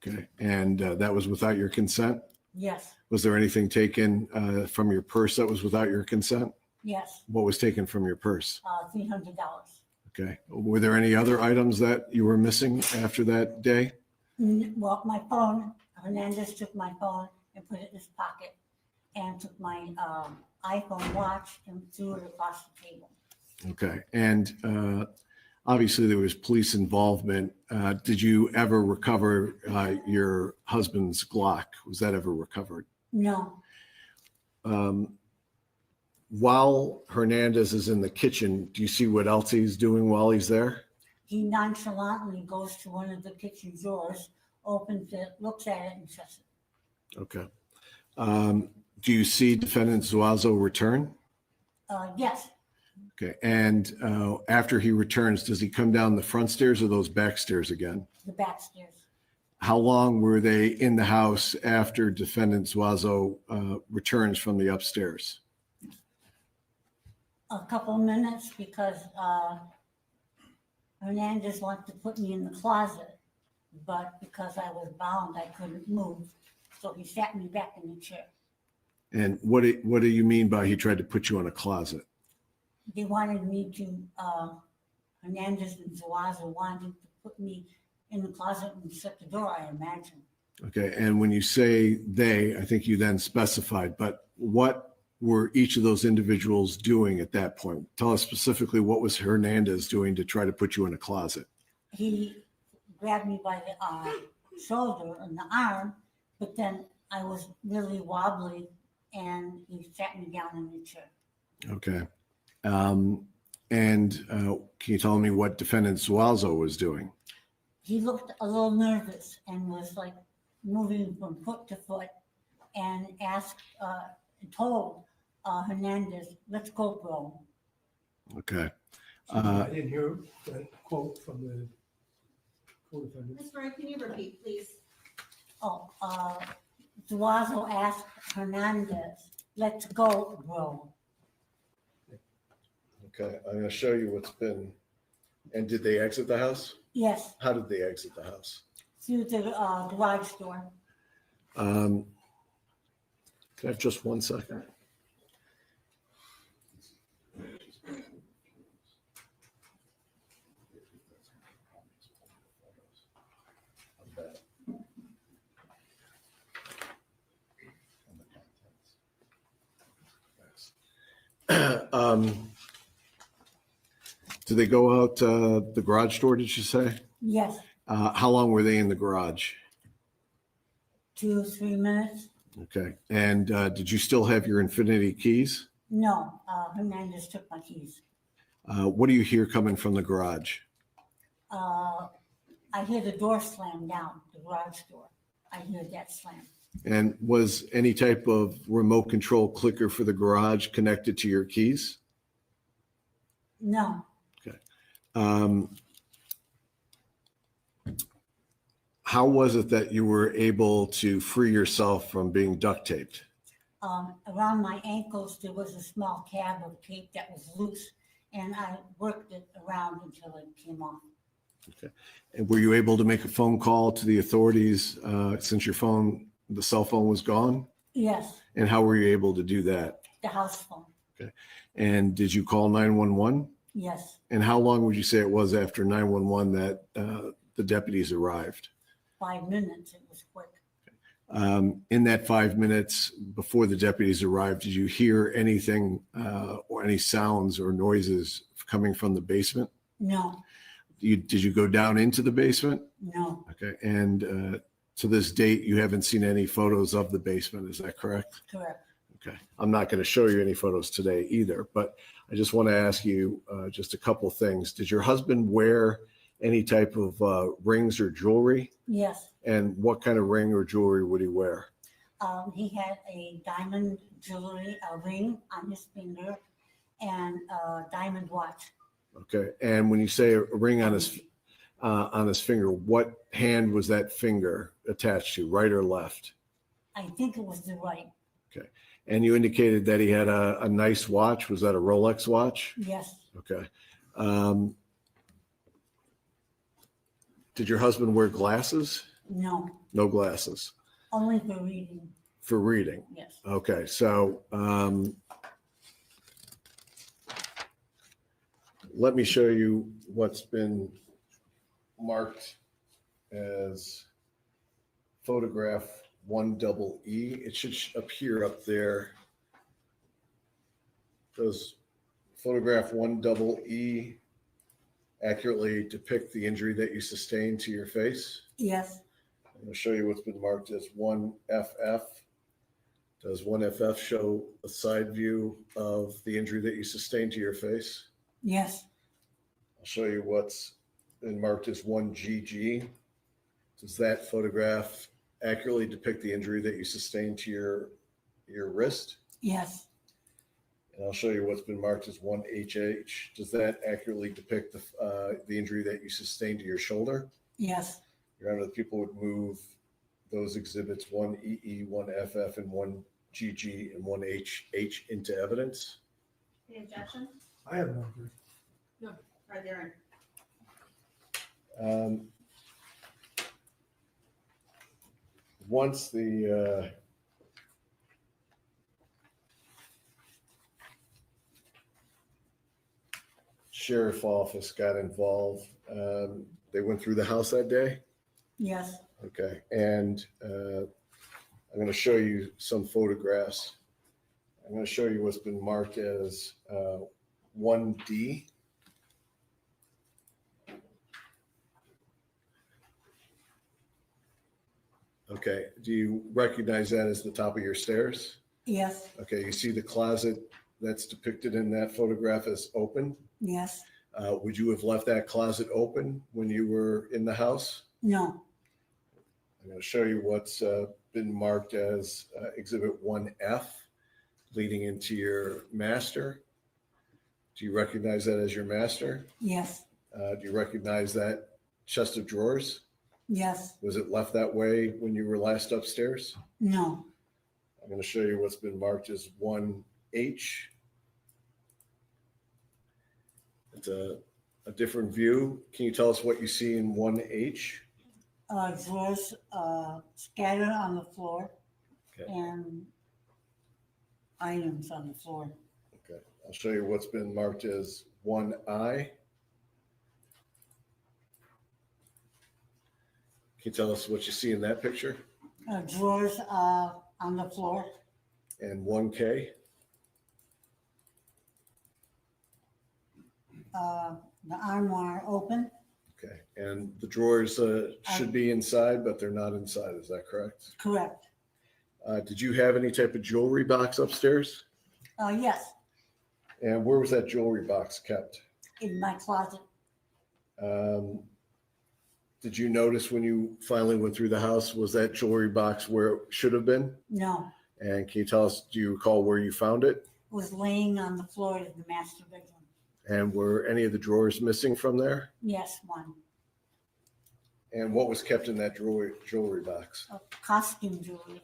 Speaker 3: Okay, and that was without your consent?
Speaker 16: Yes,
Speaker 3: Was there anything taken from your purse that was without your consent?
Speaker 16: yes,
Speaker 3: What was taken from your purse?
Speaker 16: $300.
Speaker 3: Okay. Were there any other items that you were missing after that day?
Speaker 16: Well, my phone, Hernandez took my phone and put it in his pocket and took my iPhone watch and threw it across the table.
Speaker 3: Okay. And obviously there was police involvement. Did you ever recover your husband's Glock? Was that ever recovered?
Speaker 16: No,
Speaker 3: While Hernandez is in the kitchen, do you see what else he's doing while he's there?
Speaker 16: he nonchalantly goes to one of the kitchen drawers, opens it, looks at it and shuts it.
Speaker 3: Okay. Do you see defendant Zuazo return?
Speaker 16: Yes,
Speaker 3: Okay. And after he returns, does he come down the front stairs or those back stairs again?
Speaker 16: the back stairs.
Speaker 3: How long were they in the house after defendant Zuazo returns from the upstairs?
Speaker 16: A couple minutes because Hernandez wanted to put me in the closet, but because I was bound, I couldn't move. So he sat me back in the chair.
Speaker 3: And what do you mean by he tried to put you in a closet?
Speaker 16: They wanted me to, Hernandez and Zuazo wanted to put me in the closet and shut the door, I imagine.
Speaker 3: Okay. And when you say they, I think you then specified, but what were each of those individuals doing at that point? Tell us specifically what was Hernandez doing to try to put you in a closet?
Speaker 16: He grabbed me by the shoulder and the arm, but then I was really wobbly and he sat me down in the chair.
Speaker 3: Okay. Can you tell me what defendant Zuazo was doing?
Speaker 16: He looked a little nervous and was like moving from foot to foot and told Hernandez, "Let's go, bro."
Speaker 3: Okay.
Speaker 17: I didn't hear that quote from the co-defendant.
Speaker 4: Ms. Murray, can you repeat, please?
Speaker 16: Zuazo asked Hernandez, "Let's go, bro."
Speaker 3: Okay. I'm going to show you what's been. And did they exit the house?
Speaker 16: Yes,
Speaker 3: How did they exit the house?
Speaker 16: through the garage door.
Speaker 3: Can I have just 1 second? Did they go out the garage door, did you say?
Speaker 16: Yes,
Speaker 3: How long were they in the garage?
Speaker 16: 2 or 3 minutes.
Speaker 3: Okay. And did you still have your Infinity keys?
Speaker 16: No, Hernandez took my keys.
Speaker 3: What do you hear coming from the garage?
Speaker 16: I hear the door slam down, the garage door. I hear that slam.
Speaker 3: And was any type of remote control clicker for the garage connected to your keys?
Speaker 16: No,
Speaker 3: How was it that you were able to free yourself from being duct taped?
Speaker 16: around my ankles, there was a small tab of tape that was loose, and I worked it around until it came off.
Speaker 3: Okay. And were you able to make a phone call to the authorities since your phone, the cell phone was gone?
Speaker 16: Yes,
Speaker 3: And how were you able to do that?
Speaker 16: the house phone.
Speaker 3: Okay. And did you call 911?
Speaker 16: Yes,
Speaker 3: And how long would you say it was after 911 that the deputies arrived?
Speaker 16: 5 minutes. It was quick.
Speaker 3: In that 5 minutes before the deputies arrived, did you hear anything or any sounds or noises coming from the basement?
Speaker 16: No,
Speaker 3: Did you go down into the basement?
Speaker 16: no,
Speaker 3: Okay. And to this date, you haven't seen any photos of the basement. Is that correct?
Speaker 16: correct.
Speaker 3: Okay. I'm not going to show you any photos today either, but I just want to ask you just a couple of things. Did your husband wear any type of rings or jewelry?
Speaker 16: Yes,
Speaker 3: And what kind of ring or jewelry would he wear?
Speaker 16: he had a diamond jewelry, a ring on his finger, and a diamond watch.
Speaker 3: Okay. And when you say a ring on his finger, what hand was that finger attached to, right or left?
Speaker 16: I think it was the right.
Speaker 3: Okay. And you indicated that he had a nice watch. Was that a Rolex watch?
Speaker 16: Yes,
Speaker 3: Okay. Did your husband wear glasses?
Speaker 16: no,
Speaker 3: No glasses.
Speaker 16: only for reading.
Speaker 3: For reading?
Speaker 16: Yes.
Speaker 3: Okay. So let me show you what's been marked as photograph 1EE. It should appear up there. Does photograph 1EE accurately depict the injury that you sustained to your face?
Speaker 16: Yes,
Speaker 3: I'm going to show you what's been marked as 1FF. Does 1FF show a side view of the injury that you sustained to your face?
Speaker 16: yes,
Speaker 3: I'll show you what's been marked as 1GG. Does that photograph accurately depict the injury that you sustained to your wrist?
Speaker 16: yes,
Speaker 3: And I'll show you what's been marked as 1HH. Does that accurately depict the injury that you sustained to your shoulder?
Speaker 16: yes,
Speaker 3: Your Honor, the people would move those exhibits 1EE, 1FF, and 1GG, and 1HH into evidence.
Speaker 4: Any objection?
Speaker 17: I have no objection.
Speaker 4: No, right there.
Speaker 3: Once the sheriff office got involved, they went through the house that day.
Speaker 16: yes,
Speaker 3: Okay, and I'm going to show you some photographs. I'm going to show you what's been marked as 1D. Okay, do you recognize that as the top of your stairs?
Speaker 16: yes,
Speaker 3: Okay, you see the closet that's depicted in that photograph as open.
Speaker 16: yes,
Speaker 3: Would you have left that closet open when you were in the house?
Speaker 16: no,
Speaker 3: I'm going to show you what's been marked as Exhibit 1F, leading into your master. Do you recognize that as your master?
Speaker 16: yes,
Speaker 3: Do you recognize that chest of drawers?
Speaker 16: yes,
Speaker 3: Was it left that way when you were last upstairs?
Speaker 16: no,
Speaker 3: I'm going to show you what's been marked as 1H. It's a a different view. Can you tell us what you see in 1H?
Speaker 16: Drawers scattered on the floor
Speaker 3: Okay.
Speaker 16: and items on the floor.
Speaker 3: Okay, I'll show you what's been marked as 1I. Can you tell us what you see in that picture?
Speaker 16: Drawers on the floor.
Speaker 3: And 1K?
Speaker 16: The armoire open.
Speaker 3: Okay, and the drawers should be inside, but they're not inside, is that correct?
Speaker 16: Correct.
Speaker 3: Did you have any type of jewelry box upstairs?
Speaker 16: Yes,
Speaker 3: And where was that jewelry box kept?
Speaker 16: in my closet.
Speaker 3: Did you notice when you finally went through the house, was that jewelry box where it should have been?
Speaker 16: No,
Speaker 3: And can you tell us, do you recall where you found it?
Speaker 16: was laying on the floor of the master bedroom.
Speaker 3: And were any of the drawers missing from there?
Speaker 16: Yes, one.
Speaker 3: And what was kept in that jewelry box?
Speaker 16: Costume jewelry.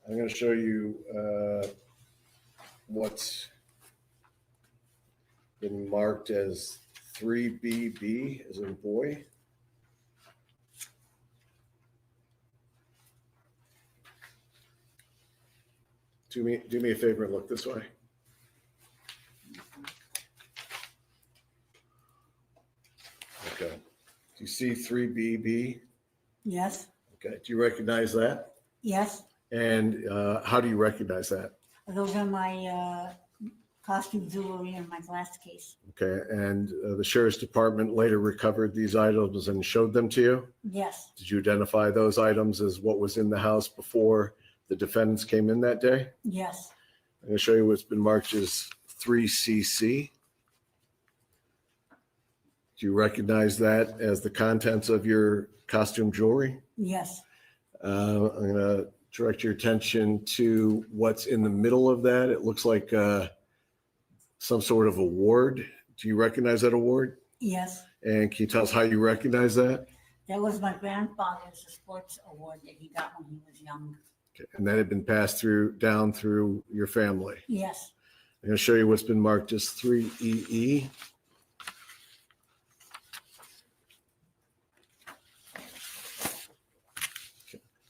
Speaker 3: I'm going to show you what's been marked as 3BB as in boy. Do me a favor and look this way. Okay. Do you see 3BB?
Speaker 16: Yes,
Speaker 3: Okay. Do you recognize that?
Speaker 16: yes.
Speaker 3: And how do you recognize that?
Speaker 16: Those are my costume jewelry in my glass case.
Speaker 3: Okay. And the sheriff's department later recovered these items and showed them to you?
Speaker 16: Yes,
Speaker 3: Did you identify those items as what was in the house before the defendants came in that day?
Speaker 16: yes,
Speaker 3: I'm going to show you what's been marked as 3CC. Do you recognize that as the contents of your costume jewelry?
Speaker 16: yes.
Speaker 3: I'm going to direct your attention to what's in the middle of that. It looks like some sort of award. Do you recognize that award?
Speaker 16: Yes,
Speaker 3: And can you tell us how you recognize that?
Speaker 16: that was my grandfather's sports award that he got when he was young.
Speaker 3: Okay. And that had been passed down through your family.
Speaker 16: Yes,
Speaker 3: I'm going to show you what's been marked as 3EE.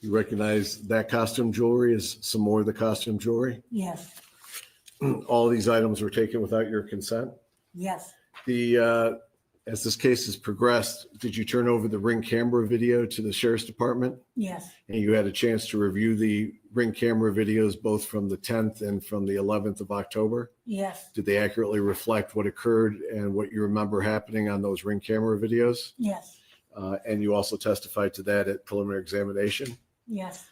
Speaker 3: You recognize that costume jewelry as some more of the costume jewelry?
Speaker 16: yes,
Speaker 3: All these items were taken without your consent?
Speaker 16: yes,
Speaker 3: As this case has progressed, did you turn over the Ring camera video to the sheriff's department?
Speaker 16: yes,
Speaker 3: And you had a chance to review the Ring camera videos both from the 10th and from the 11th of October?
Speaker 16: yes,
Speaker 3: Did they accurately reflect what occurred and what you remember happening on those Ring camera videos?
Speaker 16: yes,
Speaker 3: And you also testified to that at preliminary examination?
Speaker 16: yes,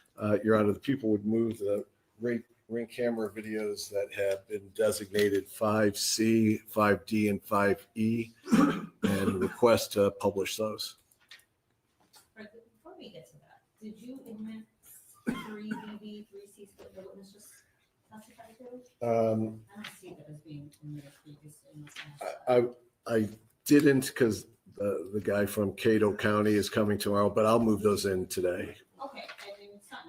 Speaker 3: Your Honor, the people would move the Ring camera videos that have been designated 5C, 5D, and 5E and request to publish those.
Speaker 4: Before we get to that, did you admit 3BB, 3C, what the witness just testified to? I don't see that as being admitted previously.
Speaker 3: I didn't because the guy from Cato County is coming tomorrow, but I'll move those in today.
Speaker 4: Okay, I mean, it's not,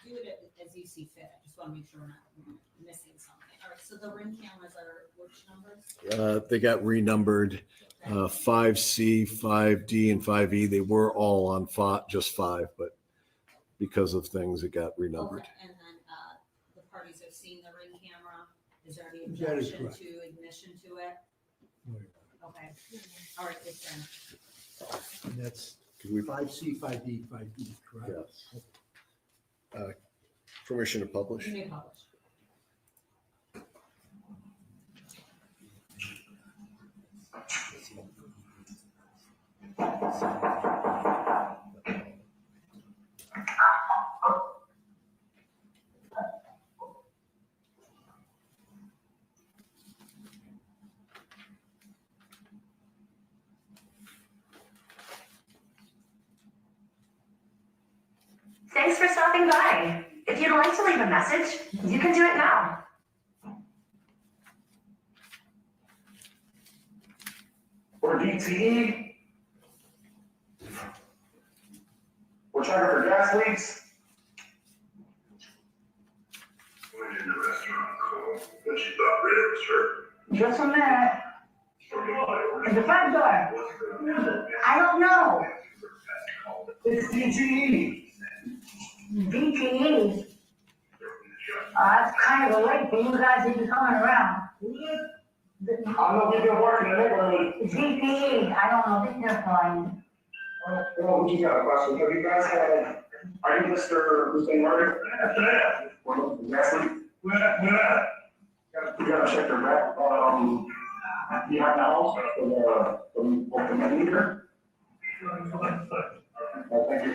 Speaker 4: do it as you see fit. I just want to make sure we're not missing something. All right, so the Ring cameras are which numbers?
Speaker 3: They got renumbered 5C, 5D, and 5E. They were all on just 5, but because of things, it got renumbered.
Speaker 4: Okay, and then the parties have seen the Ring camera. Is there any
Speaker 17: That is
Speaker 4: objection
Speaker 17: correct.
Speaker 4: to admission to it? Okay, all right, it's done.
Speaker 17: And that's
Speaker 3: Could we,
Speaker 17: 5C, 5D, 5E, correct?
Speaker 3: yes. Permission to publish?
Speaker 4: You may publish.
Speaker 13: Thanks for stopping by. If you'd like to leave a message, you can do it now.
Speaker 14: Or DTE. We're trying for gas leaks.
Speaker 18: Went in the restaurant, called, and she thought Red was her.
Speaker 13: Just a minute.
Speaker 18: Okay.
Speaker 13: In the front door. I don't know. It's DTE. DTE. It's kind of late for you guys to be coming around. I know we've been working in the neighborhood. DTE, I don't know, this is fine. Well, we just got a question. Have you guys had, are you Mr. Hussein Murray? Yeah. Last week? Yeah. You gotta check your back. You have the house for the meter? Thank you.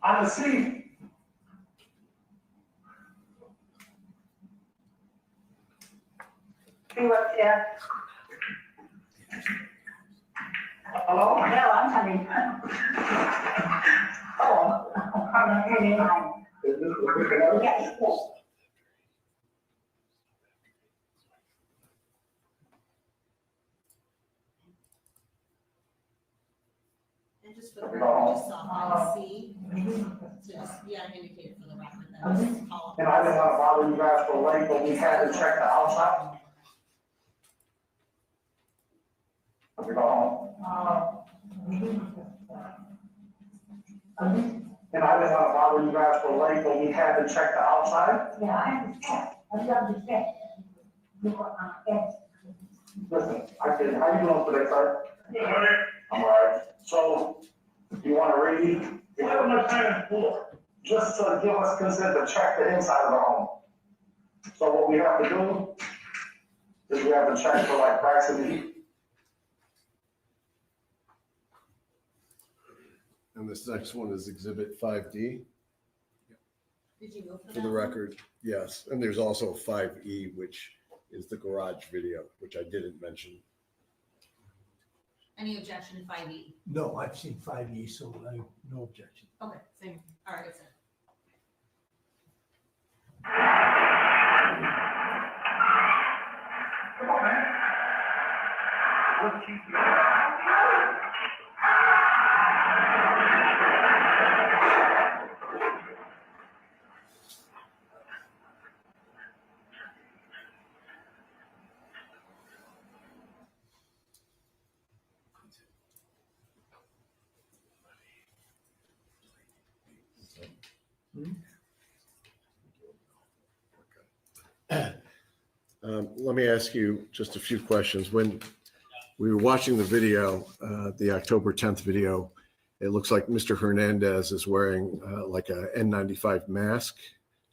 Speaker 13: On the seat. See what's there? Hello? No, I'm having. Oh, I'm hearing mine. Is this the yes, yes.
Speaker 4: And just for the record, I just saw IC, so just, yeah, indicated for the record that just call up.
Speaker 13: And I didn't want to bother you guys for late, but we had to check the outside. We go home. And I didn't want to bother you guys for late, but we had to check the outside. Yeah, I understand. I understand. Listen, I did. How you doing today, sir? I'm all right. So, do you want to read? What am I paying for? Just to give us consent to check the inside of the home. So what we have to do is we have to check for like cracks in the heat.
Speaker 3: And this next one is Exhibit 5D.
Speaker 4: Did you go for that?
Speaker 3: For the record, yes. And there's also 5E, which is the garage video, which I didn't mention.
Speaker 4: Any objection to 5E?
Speaker 17: No, I've seen 5E, so I have no objection.
Speaker 4: Okay, same, all right, sir.
Speaker 13: Come on, man.
Speaker 3: Let me ask you just a few questions. When we were watching the video, the October 10th video, it looks like Mr. Hernandez is wearing like a N95 mask.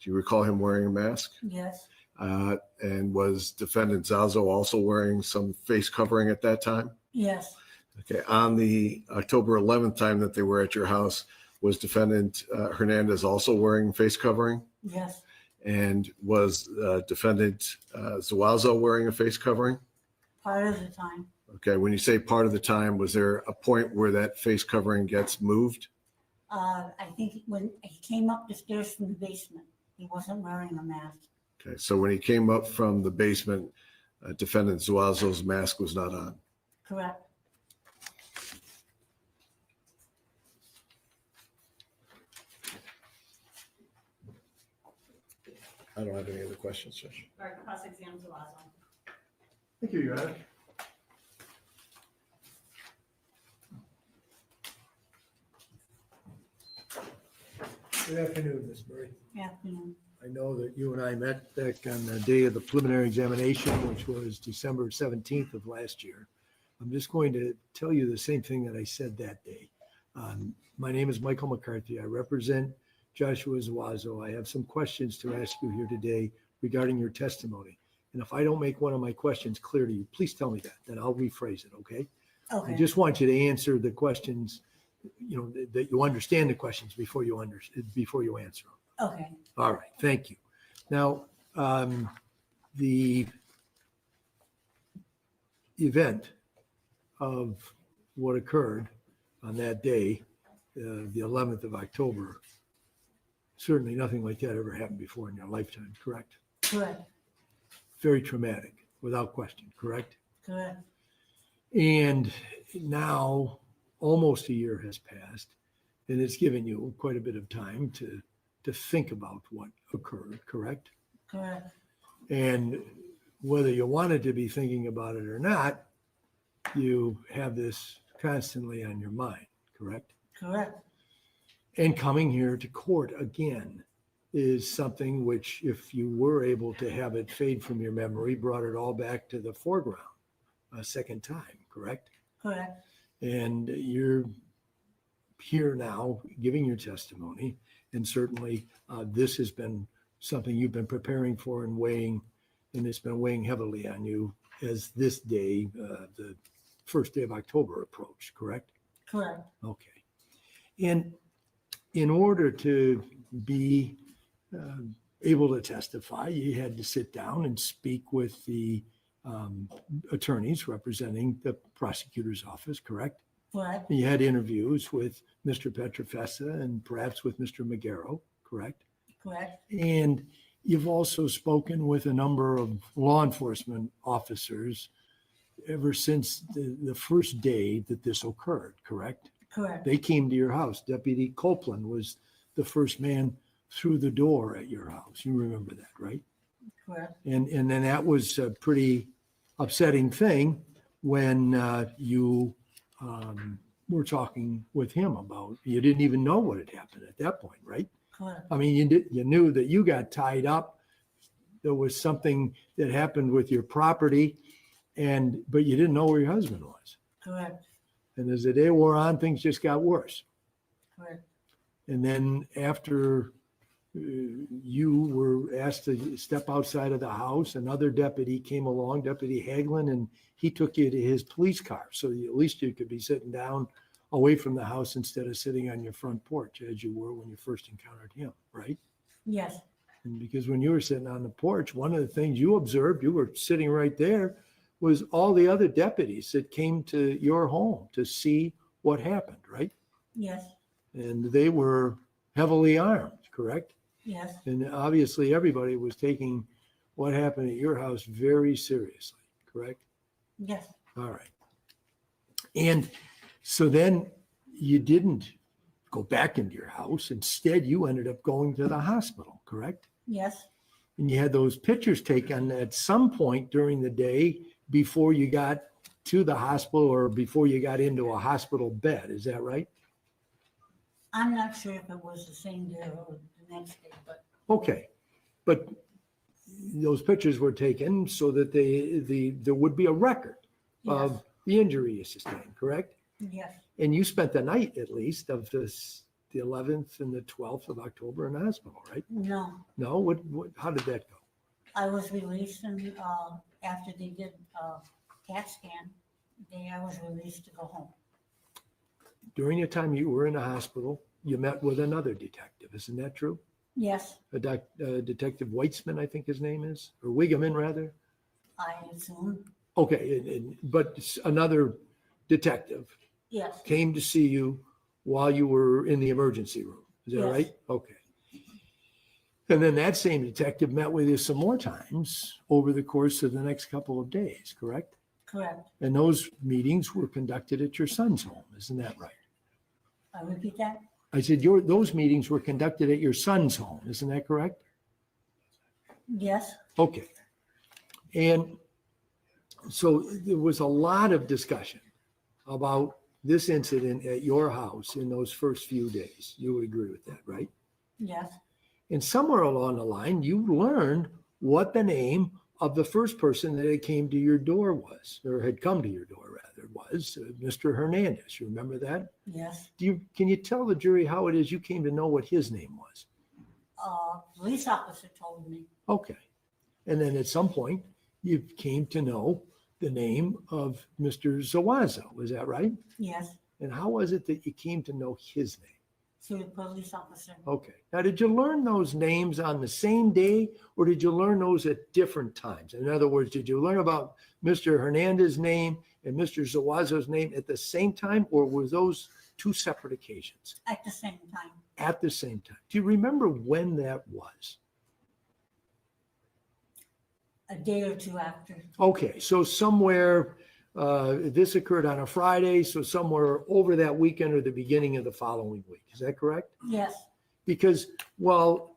Speaker 3: Do you recall him wearing a mask?
Speaker 16: Yes,
Speaker 3: And was defendant Zazo also wearing some face covering at that time?
Speaker 16: yes,
Speaker 3: Okay, on the October 11th time that they were at your house, was defendant Hernandez also wearing face covering?
Speaker 16: yes,
Speaker 3: And was defendant Zuazo wearing a face covering?
Speaker 16: part of the time.
Speaker 3: Okay, when you say part of the time, was there a point where that face covering gets moved?
Speaker 16: I think when he came up the stairs from the basement, he wasn't wearing a mask.
Speaker 3: Okay, so when he came up from the basement, defendant Zuazo's mask was not on.
Speaker 16: Correct.
Speaker 3: I don't have any other questions, Judge.
Speaker 4: All right, cross-exam Zazo.
Speaker 17: Thank you, Your Honor. Good afternoon, Ms. Murray.
Speaker 16: Afternoon.
Speaker 7: I know that you and I met back on the day of the preliminary examination, which was December 17th of last year. I'm just going to tell you the same thing that I said that day. My name is Michael McCarthy. I represent Joshua Zuazo. I have some questions to ask you here today regarding your testimony. And if I don't make one of my questions clear to you, please tell me that, then I'll rephrase it, okay?
Speaker 16: Okay.
Speaker 7: I just want you to answer the questions, you know, that you understand the questions before you answer them.
Speaker 16: Okay.
Speaker 7: All right, thank you. Now, the event of what occurred on that day, the 11th of October, Certainly nothing like that ever happened before in your lifetime, correct?
Speaker 16: Correct,
Speaker 7: Very traumatic, without question, correct?
Speaker 16: correct.
Speaker 7: And now almost a year has passed, and it's given you quite a bit of time to think about what occurred, correct?
Speaker 16: Correct.
Speaker 7: And whether you wanted to be thinking about it or not, you have this constantly on your mind, correct?
Speaker 16: Correct.
Speaker 7: And coming here to court again is something which, if you were able to have it fade from your memory, brought it all back to the foreground a second time, correct?
Speaker 16: Correct.
Speaker 7: And you're here now giving your testimony. And certainly this has been something you've been preparing for and weighing, and it's been weighing heavily on you as this day, the first day of October approached, correct?
Speaker 16: Correct.
Speaker 7: Okay. And in order to be able to testify, you had to sit down and speak with the attorneys representing the prosecutor's office, correct?
Speaker 16: Correct.
Speaker 7: You had interviews with Mr. Petrofessa and perhaps with Mr. Magaro, correct?
Speaker 16: Correct.
Speaker 7: And you've also spoken with a number of law enforcement officers ever since the first day that this occurred, correct?
Speaker 16: Correct.
Speaker 7: They came to your house. Deputy Copeland was the first man through the door at your house. You remember that, right?
Speaker 16: Correct.
Speaker 7: And then that was a pretty upsetting thing when you were talking with him about, you didn't even know what had happened at that point, right?
Speaker 16: Correct.
Speaker 7: I mean, you knew that you got tied up. There was something that happened with your property, but you didn't know where your husband was.
Speaker 16: Correct.
Speaker 7: And as the day wore on, things just got worse.
Speaker 16: Correct.
Speaker 7: And then after you were asked to step outside of the house, another deputy came along, Deputy Hagelin, and he took you to his police car. So at least you could be sitting down away from the house instead of sitting on your front porch as you were when you first encountered him, right?
Speaker 16: Yes.
Speaker 7: And because when you were sitting on the porch, one of the things you observed, you were sitting right there, was all the other deputies that came to your home to see what happened, right?
Speaker 16: Yes.
Speaker 7: And they were heavily armed, correct?
Speaker 16: Yes.
Speaker 7: And obviously everybody was taking what happened at your house very seriously, correct?
Speaker 16: Yes.
Speaker 7: All right. And so then you didn't go back into your house. Instead, you ended up going to the hospital, correct?
Speaker 16: Yes.
Speaker 7: And you had those pictures taken at some point during the day before you got to the hospital or before you got into a hospital bed. Is that right?
Speaker 16: I'm not sure if it was the same day or the next day, but
Speaker 7: Okay. But those pictures were taken so that there would be a record of the injury you sustained, correct?
Speaker 16: yes.
Speaker 7: And you spent the night at least of the 11th and the 12th of October in the hospital, right?
Speaker 16: No,
Speaker 7: No? How did that go?
Speaker 16: I was released and after they did CAT scan, I was released to go home.
Speaker 7: During the time you were in the hospital, you met with another detective. Isn't that true?
Speaker 16: Yes,
Speaker 7: Detective Weitzman, I think his name is, or Wigeman rather.
Speaker 16: I assume.
Speaker 7: Okay, but another detective
Speaker 16: Yes.
Speaker 7: came to see you while you were in the emergency room. Is that
Speaker 16: Yes.
Speaker 7: right? Okay. And then that same detective met with you some more times over the course of the next couple of days, correct?
Speaker 16: Correct.
Speaker 7: And those meetings were conducted at your son's home. Isn't that right?
Speaker 16: I repeat that?
Speaker 7: I said those meetings were conducted at your son's home. Isn't that correct?
Speaker 16: Yes.
Speaker 7: Okay. And so there was a lot of discussion about this incident at your house in those first few days. You would agree with that, right?
Speaker 16: Yes.
Speaker 7: And somewhere along the line, you learned what the name of the first person that came to your door was, or had come to your door rather, was Mr. Hernandez. You remember that?
Speaker 16: Yes.
Speaker 7: Can you tell the jury how it is you came to know what his name was?
Speaker 16: Police officer told me.
Speaker 7: Okay. And then at some point, you came to know the name of Mr. Zuazo. Is that right?
Speaker 16: Yes.
Speaker 7: And how was it that you came to know his name?
Speaker 16: Through the police officer.
Speaker 7: Okay. Now, did you learn those names on the same day or did you learn those at different times? In other words, did you learn about Mr. Hernandez's name and Mr. Zuazo's name at the same time, or were those two separate occasions?
Speaker 16: At the same time.
Speaker 7: at the same time. Do you remember when that was?
Speaker 16: A day or two after.
Speaker 7: Okay, so somewhere, this occurred on a Friday, so somewhere over that weekend or the beginning of the following week. Is that correct?
Speaker 16: Yes,
Speaker 7: Because while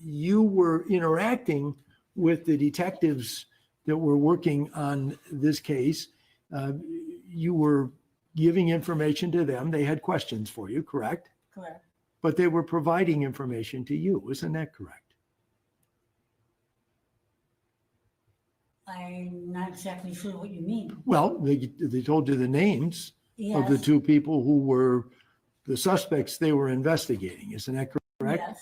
Speaker 7: you were interacting with the detectives that were working on this case, you were giving information to them. They had questions for you, correct?
Speaker 16: correct.
Speaker 7: But they were providing information to you. Isn't that correct?
Speaker 16: I'm not exactly sure what you mean.
Speaker 7: Well, they told you the names of the
Speaker 16: Yes,
Speaker 7: two people who were the suspects they were investigating. Isn't that correct?
Speaker 16: yes,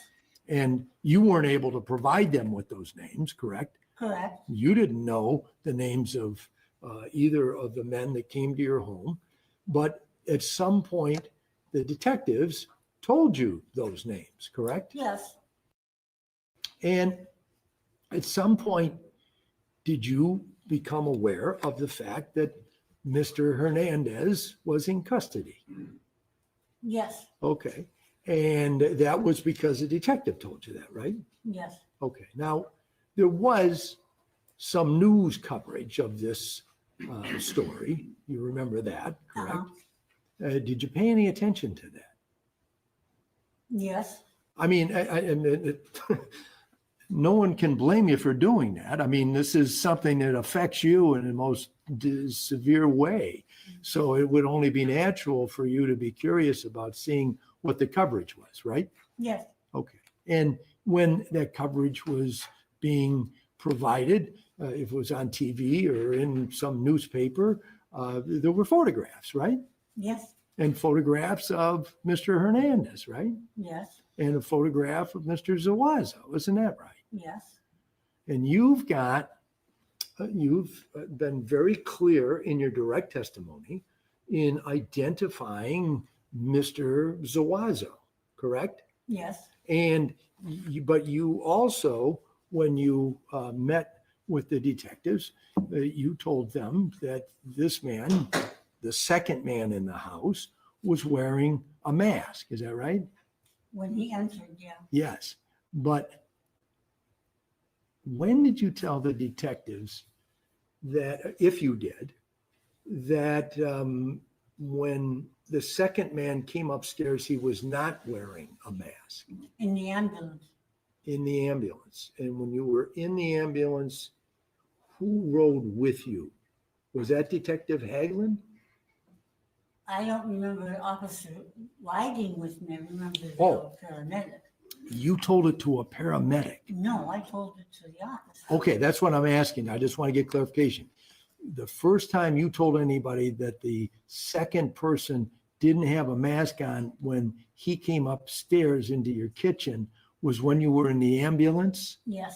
Speaker 7: And you weren't able to provide them with those names, correct?
Speaker 16: correct.
Speaker 7: You didn't know the names of either of the men that came to your home, but at some point, the detectives told you those names, correct?
Speaker 16: Yes,
Speaker 7: And at some point, did you become aware of the fact that Mr. Hernandez was in custody?
Speaker 16: yes,
Speaker 7: Okay. And that was because a detective told you that, right?
Speaker 16: yes,
Speaker 7: Okay. Now, there was some news coverage of this story. You remember that, correct? Did you pay any attention to that?
Speaker 16: yes,
Speaker 7: I mean, no one can blame you for doing that. I mean, this is something that affects you in the most severe way. So it would only be natural for you to be curious about seeing what the coverage was, right?
Speaker 16: yes,
Speaker 7: Okay. And when that coverage was being provided, if it was on TV or in some newspaper, there were photographs, right?
Speaker 16: yes,
Speaker 7: And photographs of Mr. Hernandez, right?
Speaker 16: yes,
Speaker 7: And a photograph of Mr. Zuazo. Isn't that right?
Speaker 16: yes,
Speaker 7: And you've been very clear in your direct testimony in identifying Mr. Zuazo, correct?
Speaker 16: yes,
Speaker 7: And but you also, when you met with the detectives, you told them that this man, the second man in the house, was wearing a mask. Is that right?
Speaker 16: when he entered, yeah.
Speaker 7: Yes. But when did you tell the detectives that, if you did, that when the second man came upstairs, he was not wearing a mask?
Speaker 16: In the ambulance,
Speaker 7: In the ambulance. And when you were in the ambulance, who rode with you? Was that Detective Hagelin?
Speaker 16: I don't remember the officer riding with me, I remember the
Speaker 7: Oh.
Speaker 16: paramedic.
Speaker 7: You told it to a paramedic.
Speaker 16: No, I told it to the officer.
Speaker 7: Okay, that's what I'm asking. I just want to get clarification. The first time you told anybody that the second person didn't have a mask on when he came upstairs into your kitchen was when you were in the ambulance,
Speaker 16: Yes,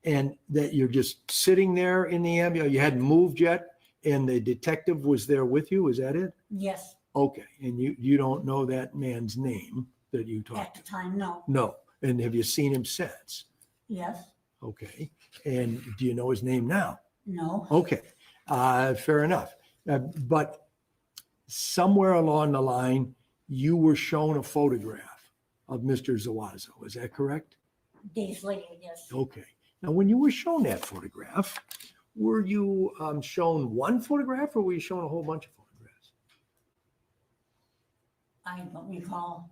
Speaker 7: and that you're just sitting there in the ambulance, you hadn't moved yet, and the detective was there with you. Is that it?
Speaker 16: yes,
Speaker 7: Okay, and you don't know that man's name that you
Speaker 16: at
Speaker 7: talked
Speaker 16: the
Speaker 7: to?
Speaker 16: time, no,
Speaker 7: No. And have you seen him since?
Speaker 16: yes,
Speaker 7: Okay. And do you know his name now?
Speaker 16: no,
Speaker 7: Okay, fair enough. But somewhere along the line, you were shown a photograph of Mr. Zuazo. Is that correct?
Speaker 16: days later, yes.
Speaker 7: Okay. Now, when you were shown that photograph, were you shown one photograph or were you shown a whole bunch of photographs?
Speaker 16: I don't recall.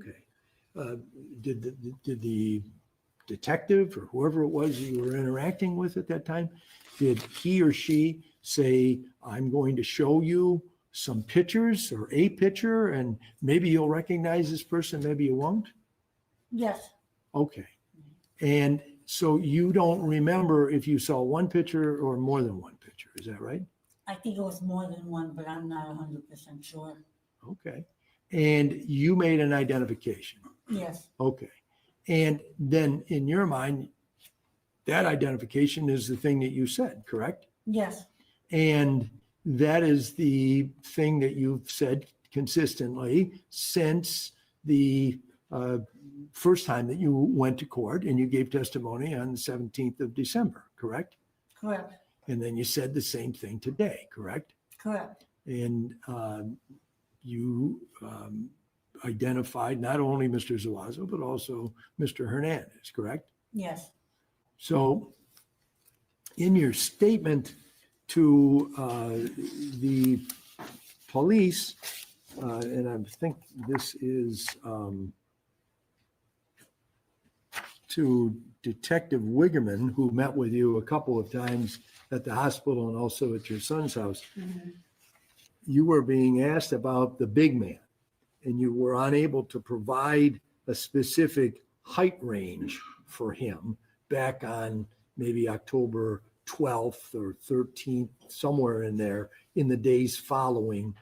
Speaker 7: Okay. Did the detective or whoever it was you were interacting with at that time, did he or she say, I'm going to show you some pictures or a picture and maybe you'll recognize this person, maybe you won't?
Speaker 16: Yes,
Speaker 7: Okay. And so you don't remember if you saw one picture or more than one picture, is that right?
Speaker 16: I think it was more than one, but I'm not 100% sure.
Speaker 7: Okay. And you made an identification.
Speaker 16: Yes,
Speaker 7: Okay. And then in your mind, that identification is the thing that you said, correct?
Speaker 16: yes,
Speaker 7: And that is the thing that you've said consistently since the first time that you went to court and you gave testimony on the 17th of December, correct?
Speaker 16: correct,
Speaker 7: And then you said the same thing today, correct?
Speaker 16: correct,
Speaker 7: And you identified not only Mr. Zuazo, but also Mr. Hernandez, correct?
Speaker 16: Yes,
Speaker 7: So in your statement to the police, and I think this is to Detective Wiggerman, who met with you a couple of times at the hospital and also at your son's house, you were being asked about the big man, and you were unable to provide a specific height range for him back on maybe October 12th or 13th, somewhere in there, in the days following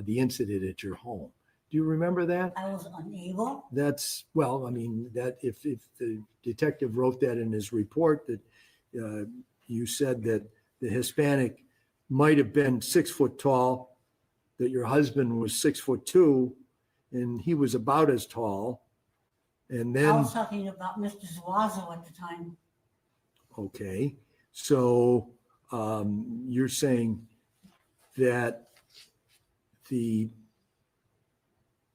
Speaker 7: the incident at your home. Do you remember that?
Speaker 16: I was unable.
Speaker 7: That's, well, I mean, that if the detective wrote that in his report, that you said that the Hispanic might have been 6 foot tall, that your husband was 6'2", and he was about as tall. And
Speaker 16: I
Speaker 7: then,
Speaker 16: was talking about Mr. Zuazo at the time.
Speaker 7: okay, so you're saying that the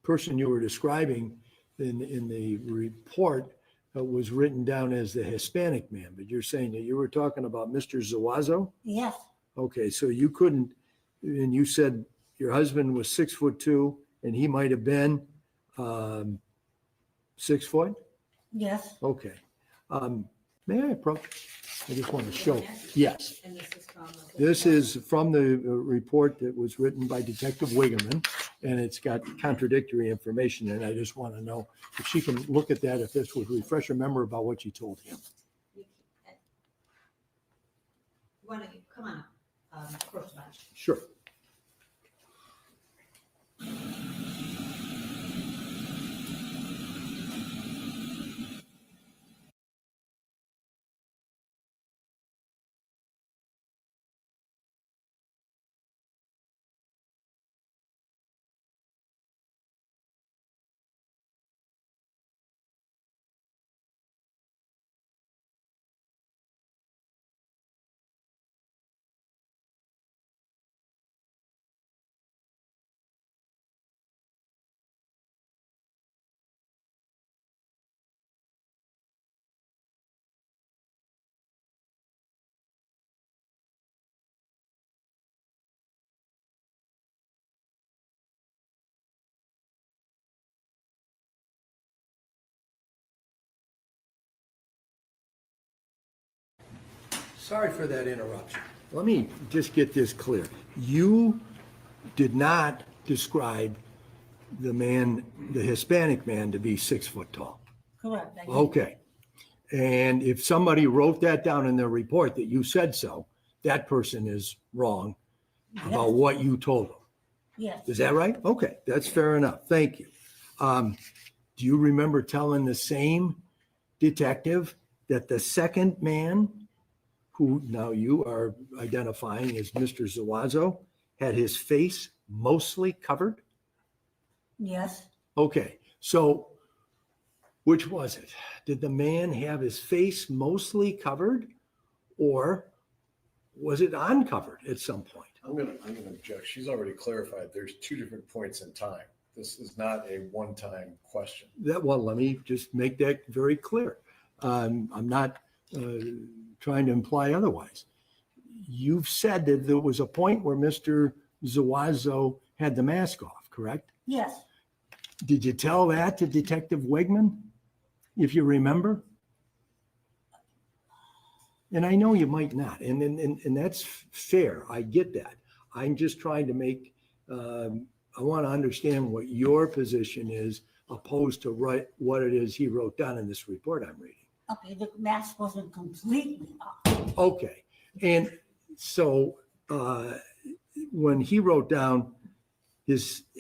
Speaker 7: person you were describing in the report was written down as the Hispanic man, but you're saying that you were talking about Mr. Zuazo?
Speaker 16: Yes,
Speaker 7: Okay, so you couldn't, and you said your husband was 6'2", and he might have been 6 foot?
Speaker 16: yes.
Speaker 7: Okay. May I approach? I just want to show, yes.
Speaker 4: And this is from.
Speaker 7: This is from the report that was written by Detective Wiggerman, and it's got contradictory information, and I just want to know if she can look at that, if this would refresh her memory about what you told him.
Speaker 4: Why don't you, come on up, across the bench.
Speaker 7: Sure. Sorry for that interruption. Let me just get this clear. You did not describe the man, the Hispanic man, to be 6 foot tall.
Speaker 16: Correct. I did.
Speaker 7: Okay. And if somebody wrote that down in their report that you said so, that person is wrong about
Speaker 16: Yes.
Speaker 7: what you told them.
Speaker 16: Yes,
Speaker 7: Is that right? Okay, that's fair enough. Thank you. Do you remember telling the same detective that the second man, who now you are identifying as Mr. Zuazo, had his face mostly covered?
Speaker 16: yes.
Speaker 7: Okay, so which was it? Did the man have his face mostly covered, or was it uncovered at some point?
Speaker 3: I'm gonna object. She's already clarified. There's 2 different points in time. This is not a one-time question.
Speaker 7: Well, let me just make that very clear. I'm not trying to imply otherwise. You've said that there was a point where Mr. Zuazo had the mask off, correct?
Speaker 16: Yes,
Speaker 7: Did you tell that to Detective Wegman, if you remember? And I know you might not, and that's fair. I get that. I'm just trying to make, I want to understand what your position is opposed to what it is he wrote down in this report I'm reading.
Speaker 16: okay, the mask wasn't completely off.
Speaker 7: Okay, and so when he wrote down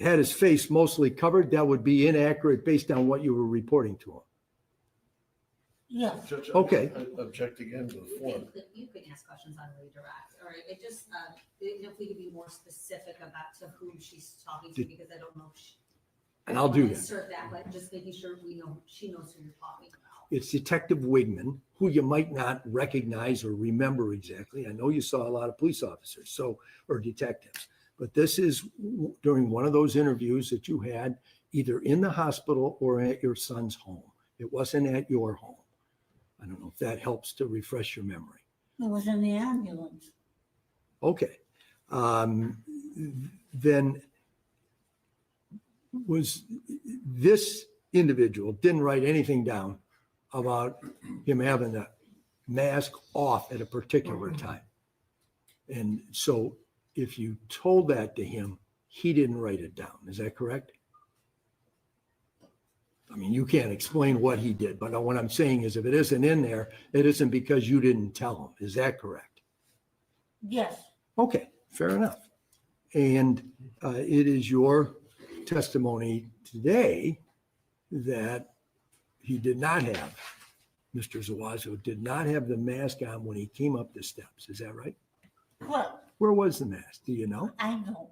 Speaker 7: had his face mostly covered, that would be inaccurate based on what you were reporting to him.
Speaker 16: Yes,
Speaker 3: Judge,
Speaker 7: Okay.
Speaker 3: I object again to the form.
Speaker 4: You can ask questions on redirect, all right, it just, if we could be more specific about to whom she's talking to, because I don't know.
Speaker 7: And I'll do that.
Speaker 4: Insert that, but just making sure we know, she knows who you're talking about.
Speaker 7: It's Detective Wigman, who you might not recognize or remember exactly. I know you saw a lot of police officers, or detectives, but this is during one of those interviews that you had either in the hospital or at your son's home. It wasn't at your home. I don't know if that helps to refresh your memory.
Speaker 16: It was in the ambulance.
Speaker 7: Okay. Then was this individual didn't write anything down about him having the mask off at a particular time. And so if you told that to him, he didn't write it down. Is that correct? I mean, you can't explain what he did, but what I'm saying is if it isn't in there, it isn't because you didn't tell him. Is that correct?
Speaker 16: Yes.
Speaker 7: Okay, fair enough. And it is your testimony today that he did not have, Mr. Zuazo did not have the mask on when he came up the steps. Is that right?
Speaker 16: What?
Speaker 7: Where was the mask? Do you know?
Speaker 16: I don't.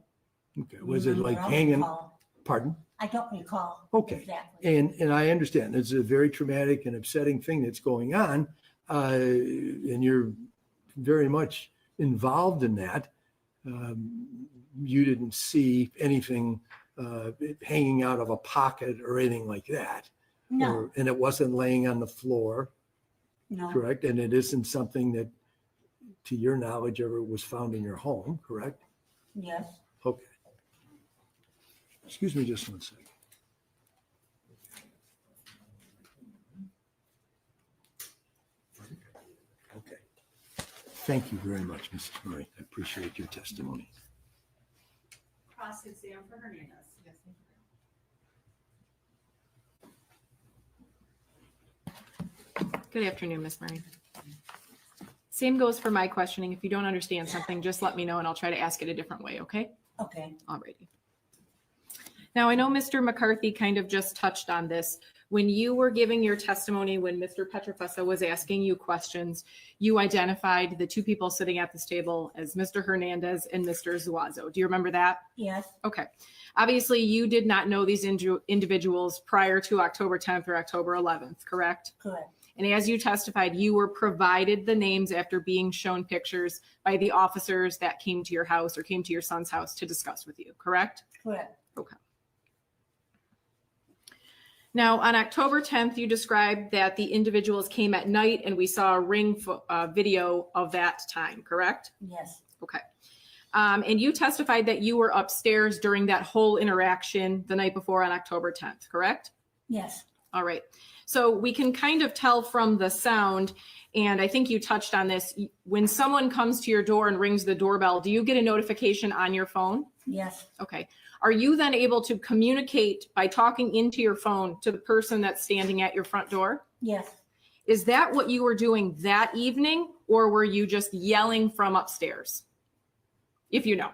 Speaker 7: Okay, was it like
Speaker 16: I don't
Speaker 7: hanging?
Speaker 16: recall.
Speaker 7: Pardon?
Speaker 16: I don't recall.
Speaker 7: Okay.
Speaker 16: Exactly.
Speaker 7: And I understand it's a very traumatic and upsetting thing that's going on. And you're very much involved in that. You didn't see anything hanging out of a pocket or anything like that.
Speaker 16: No.
Speaker 7: And it wasn't laying on the floor,
Speaker 16: No.
Speaker 7: correct? And it isn't something that, to your knowledge, ever was found in your home, correct?
Speaker 16: Yes.
Speaker 7: Okay. Excuse me just one second. Okay. Thank you very much, Mrs. Murray. I appreciate your testimony.
Speaker 10: Cross-exam for Hernandez. Yes.
Speaker 5: Good afternoon, Ms. Murray. Same goes for my questioning. If you don't understand something, just let me know and I'll try to ask it a different way, okay?
Speaker 16: Okay.
Speaker 5: Alrighty. Now, I know Mr. McCarthy kind of just touched on this. When you were giving your testimony, when Mr. Petrofessa was asking you questions, you identified the two people sitting at this table as Mr. Hernandez and Mr. Zuazo. Do you remember that?
Speaker 16: Yes.
Speaker 5: Okay. Obviously, you did not know these individuals prior to October 10th or October 11th, correct?
Speaker 16: Correct.
Speaker 5: And as you testified, you were provided the names after being shown pictures by the officers that came to your house or came to your son's house to discuss with you, correct?
Speaker 16: Correct.
Speaker 5: Okay. Now, on October 10th, you described that the individuals came at night and we saw a ring video of that time, correct?
Speaker 16: Yes.
Speaker 5: Okay. And you testified that you were upstairs during that whole interaction the night before on October 10th, correct?
Speaker 16: Yes.
Speaker 5: All right. So we can kind of tell from the sound, and I think you touched on this, when someone comes to your door and rings the doorbell, do you get a notification on your phone?
Speaker 16: Yes.
Speaker 5: Okay. Are you then able to communicate by talking into your phone to the person that's standing at your front door?
Speaker 16: Yes.
Speaker 5: Is that what you were doing that evening, or were you just yelling from upstairs? If you know.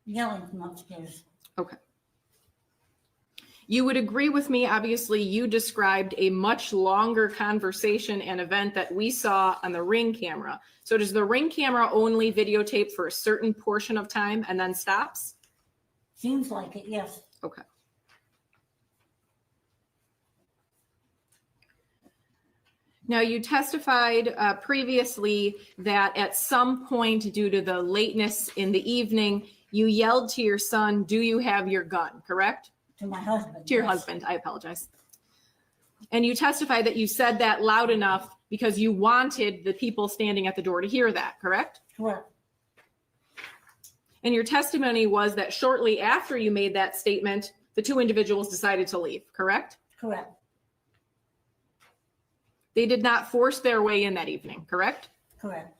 Speaker 16: Yelling from upstairs.
Speaker 5: Okay. You would agree with me, obviously, you described a much longer conversation and event that we saw on the Ring camera. So does the Ring camera only videotape for a certain portion of time and then stops?
Speaker 16: Seems like it, yes.
Speaker 5: Okay. Now, you testified previously that at some point, due to the lateness in the evening, you yelled to your son, "Do you have your gun?" Correct?
Speaker 16: To my husband.
Speaker 5: To your
Speaker 16: yes.
Speaker 5: husband, I apologize. And you testified that you said that loud enough because you wanted the people standing at the door to hear that, correct?
Speaker 16: Correct.
Speaker 5: And your testimony was that shortly after you made that statement, the two individuals decided to leave, correct?
Speaker 16: Correct.
Speaker 5: They did not force their way in that evening, correct?
Speaker 16: Correct.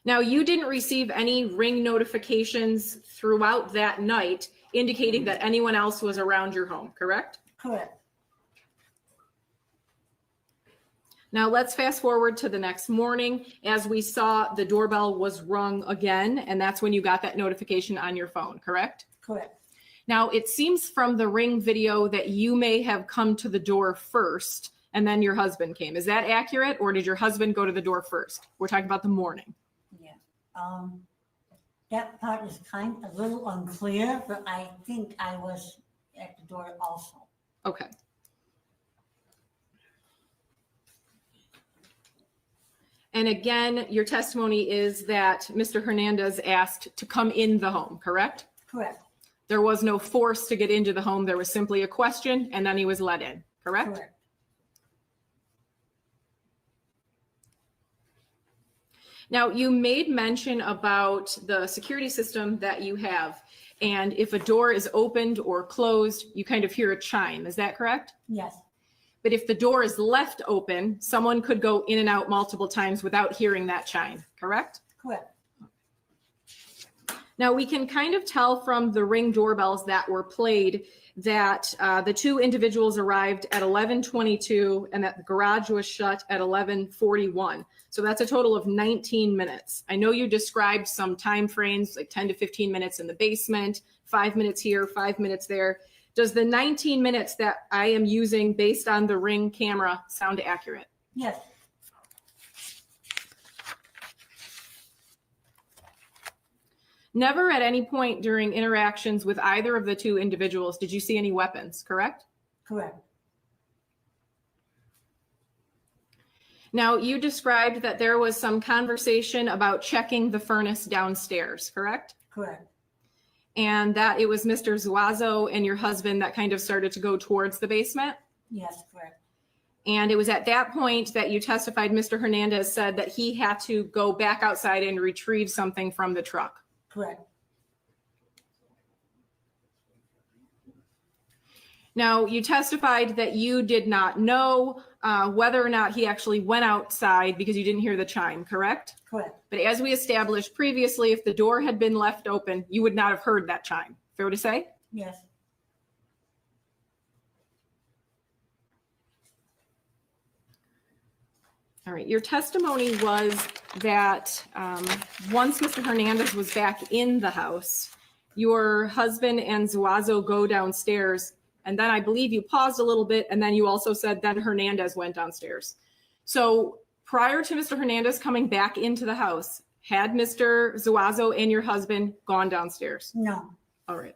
Speaker 5: Now, you didn't receive any Ring notifications throughout that night indicating that anyone else was around your home, correct?
Speaker 16: Correct.
Speaker 5: Now, let's fast forward to the next morning. As we saw, the doorbell was rung again, and that's when you got that notification on your phone, correct?
Speaker 16: Correct.
Speaker 5: Now, it seems from the Ring video that you may have come to the door first and then your husband came. Is that accurate, or did your husband go to the door first? We're talking about the morning.
Speaker 16: Yeah. That part is kind of a little unclear, but I think I was at the door also.
Speaker 5: Okay. And again, your testimony is that Mr. Hernandez asked to come in the home, correct?
Speaker 16: Correct.
Speaker 5: There was no force to get into the home. There was simply a question and then he was let in, correct?
Speaker 16: Correct.
Speaker 5: Now, you made mention about the security system that you have. And if a door is opened or closed, you kind of hear a chime. Is that correct?
Speaker 16: Yes.
Speaker 5: But if the door is left open, someone could go in and out multiple times without hearing that chime, correct?
Speaker 16: Correct.
Speaker 5: Now, we can kind of tell from the Ring doorbells that were played that the two individuals arrived at 11:22 and that the garage was shut at 11:41. So that's a total of 19 minutes. I know you described some time frames, like 10 to 15 minutes in the basement, 5 minutes here, 5 minutes there. Does the 19 minutes that I am using based on the Ring camera sound accurate?
Speaker 16: Yes.
Speaker 5: Never at any point during interactions with either of the two individuals did you see any weapons, correct?
Speaker 16: Correct.
Speaker 5: Now, you described that there was some conversation about checking the furnace downstairs, correct?
Speaker 16: Correct.
Speaker 5: And that it was Mr. Zuazo and your husband that kind of started to go towards the basement?
Speaker 16: Yes, correct.
Speaker 5: And it was at that point that you testified Mr. Hernandez said that he had to go back outside and retrieve something from the truck.
Speaker 16: Correct.
Speaker 5: Now, you testified that you did not know whether or not he actually went outside because you didn't hear the chime, correct?
Speaker 16: Correct.
Speaker 5: But as we established previously, if the door had been left open, you would not have heard that chime. Fair to say?
Speaker 16: Yes.
Speaker 5: All right. Your testimony was that once Mr. Hernandez was back in the house, your husband and Zuazo go downstairs. And then I believe you paused a little bit. And then you also said then Hernandez went downstairs. So prior to Mr. Hernandez coming back into the house, had Mr. Zuazo and your husband gone downstairs?
Speaker 16: No.
Speaker 5: All right.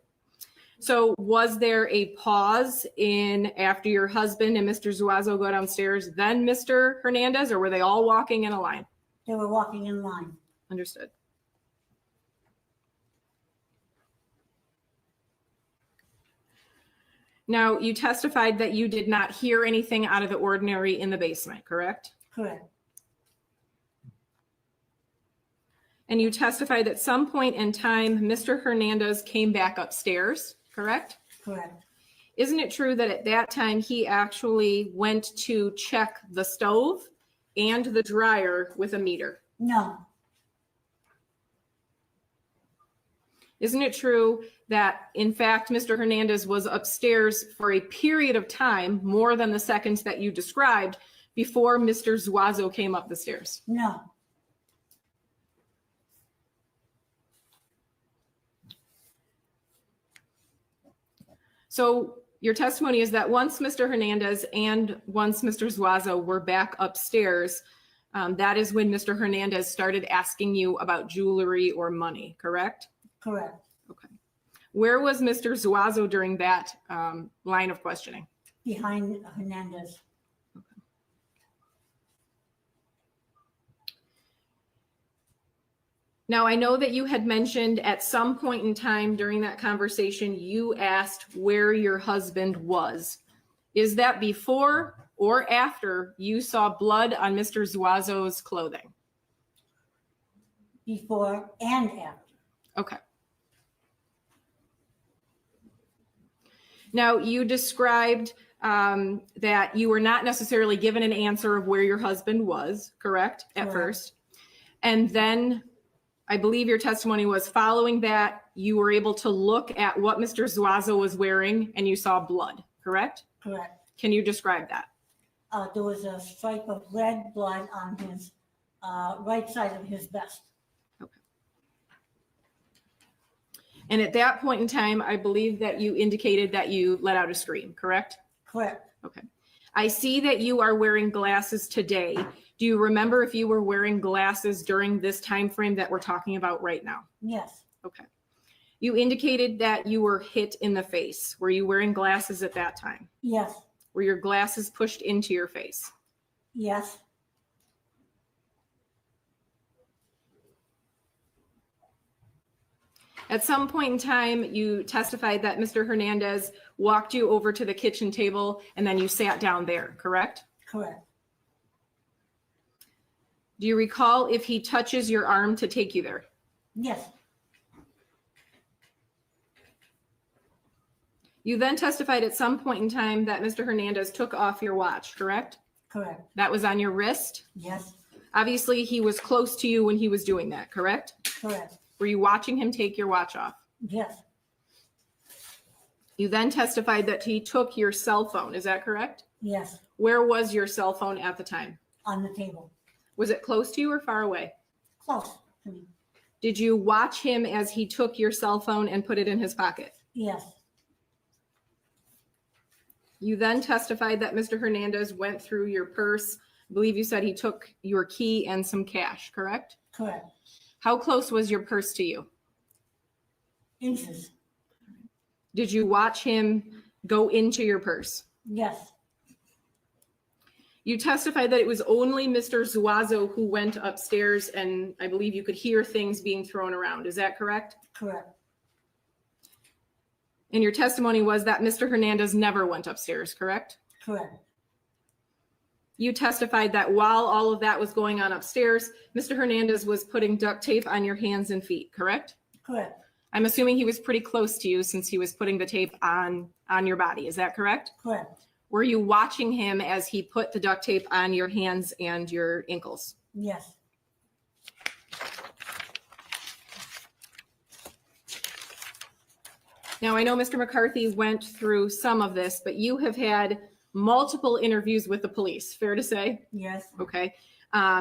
Speaker 5: So was there a pause in after your husband and Mr. Zuazo go downstairs, then Mr. Hernandez, or were they all walking in a line?
Speaker 16: They were walking in line.
Speaker 5: Understood. Now, you testified that you did not hear anything out of the ordinary in the basement, correct?
Speaker 16: Correct.
Speaker 5: And you testified that at some point in time, Mr. Hernandez came back upstairs, correct?
Speaker 16: Correct.
Speaker 5: Isn't it true that at that time he actually went to check the stove and the dryer with a meter?
Speaker 16: No.
Speaker 5: Isn't it true that, in fact, Mr. Hernandez was upstairs for a period of time, more than the seconds that you described, before Mr. Zuazo came up the stairs?
Speaker 16: No.
Speaker 5: So your testimony is that once Mr. Hernandez and once Mr. Zuazo were back upstairs, that is when Mr. Hernandez started asking you about jewelry or money, correct?
Speaker 16: Correct.
Speaker 5: Okay. Where was Mr. Zuazo during that line of questioning?
Speaker 16: Behind Hernandez.
Speaker 5: Now, I know that you had mentioned at some point in time during that conversation, you asked where your husband was. Is that before or after you saw blood on Mr. Zuazo's clothing?
Speaker 16: Before and after.
Speaker 5: Okay. Now, you described that you were not necessarily given an answer of where your husband was, correct, at first. And then I believe your testimony was following that, you were able to look at what Mr. Zuazo was wearing and you saw blood, correct?
Speaker 16: Correct.
Speaker 5: Can you describe that?
Speaker 16: There was a stripe of red blood on his right side of his vest.
Speaker 5: And at that point in time, I believe that you indicated that you let out a scream, correct?
Speaker 16: Correct.
Speaker 5: Okay. I see that you are wearing glasses today. Do you remember if you were wearing glasses during this time frame that we're talking about right now?
Speaker 16: Yes.
Speaker 5: Okay. You indicated that you were hit in the face. Were you wearing glasses at that time?
Speaker 16: Yes.
Speaker 5: Were your glasses pushed into your face?
Speaker 16: Yes.
Speaker 5: At some point in time, you testified that Mr. Hernandez walked you over to the kitchen table and then you sat down there, correct?
Speaker 16: Correct.
Speaker 5: Do you recall if he touches your arm to take you there?
Speaker 16: Yes.
Speaker 5: You then testified at some point in time that Mr. Hernandez took off your watch, correct?
Speaker 16: Correct.
Speaker 5: That was on your wrist?
Speaker 16: Yes.
Speaker 5: Obviously, he was close to you when he was doing that, correct?
Speaker 16: Correct.
Speaker 5: Were you watching him take your watch off?
Speaker 16: Yes.
Speaker 5: You then testified that he took your cell phone, is that correct?
Speaker 16: Yes.
Speaker 5: Where was your cell phone at the time?
Speaker 16: On the table.
Speaker 5: Was it close to you or far away?
Speaker 16: Close to me.
Speaker 5: Did you watch him as he took your cell phone and put it in his pocket?
Speaker 16: Yes.
Speaker 5: You then testified that Mr. Hernandez went through your purse. I believe you said he took your key and some cash, correct?
Speaker 16: Correct.
Speaker 5: How close was your purse to you?
Speaker 16: Inches.
Speaker 5: Did you watch him go into your purse?
Speaker 16: Yes.
Speaker 5: You testified that it was only Mr. Zuazo who went upstairs, and I believe you could hear things being thrown around. Is that correct?
Speaker 16: Correct.
Speaker 5: And your testimony was that Mr. Hernandez never went upstairs, correct?
Speaker 16: Correct.
Speaker 5: You testified that while all of that was going on upstairs, Mr. Hernandez was putting duct tape on your hands and feet, correct?
Speaker 16: Correct.
Speaker 5: I'm assuming he was pretty close to you since he was putting the tape on your body. Is that correct?
Speaker 16: Correct.
Speaker 5: Were you watching him as he put the duct tape on your hands and your ankles?
Speaker 16: Yes.
Speaker 5: Now, I know Mr. McCarthy went through some of this, but you have had multiple interviews with the police, fair to say?
Speaker 16: Yes.
Speaker 5: Okay.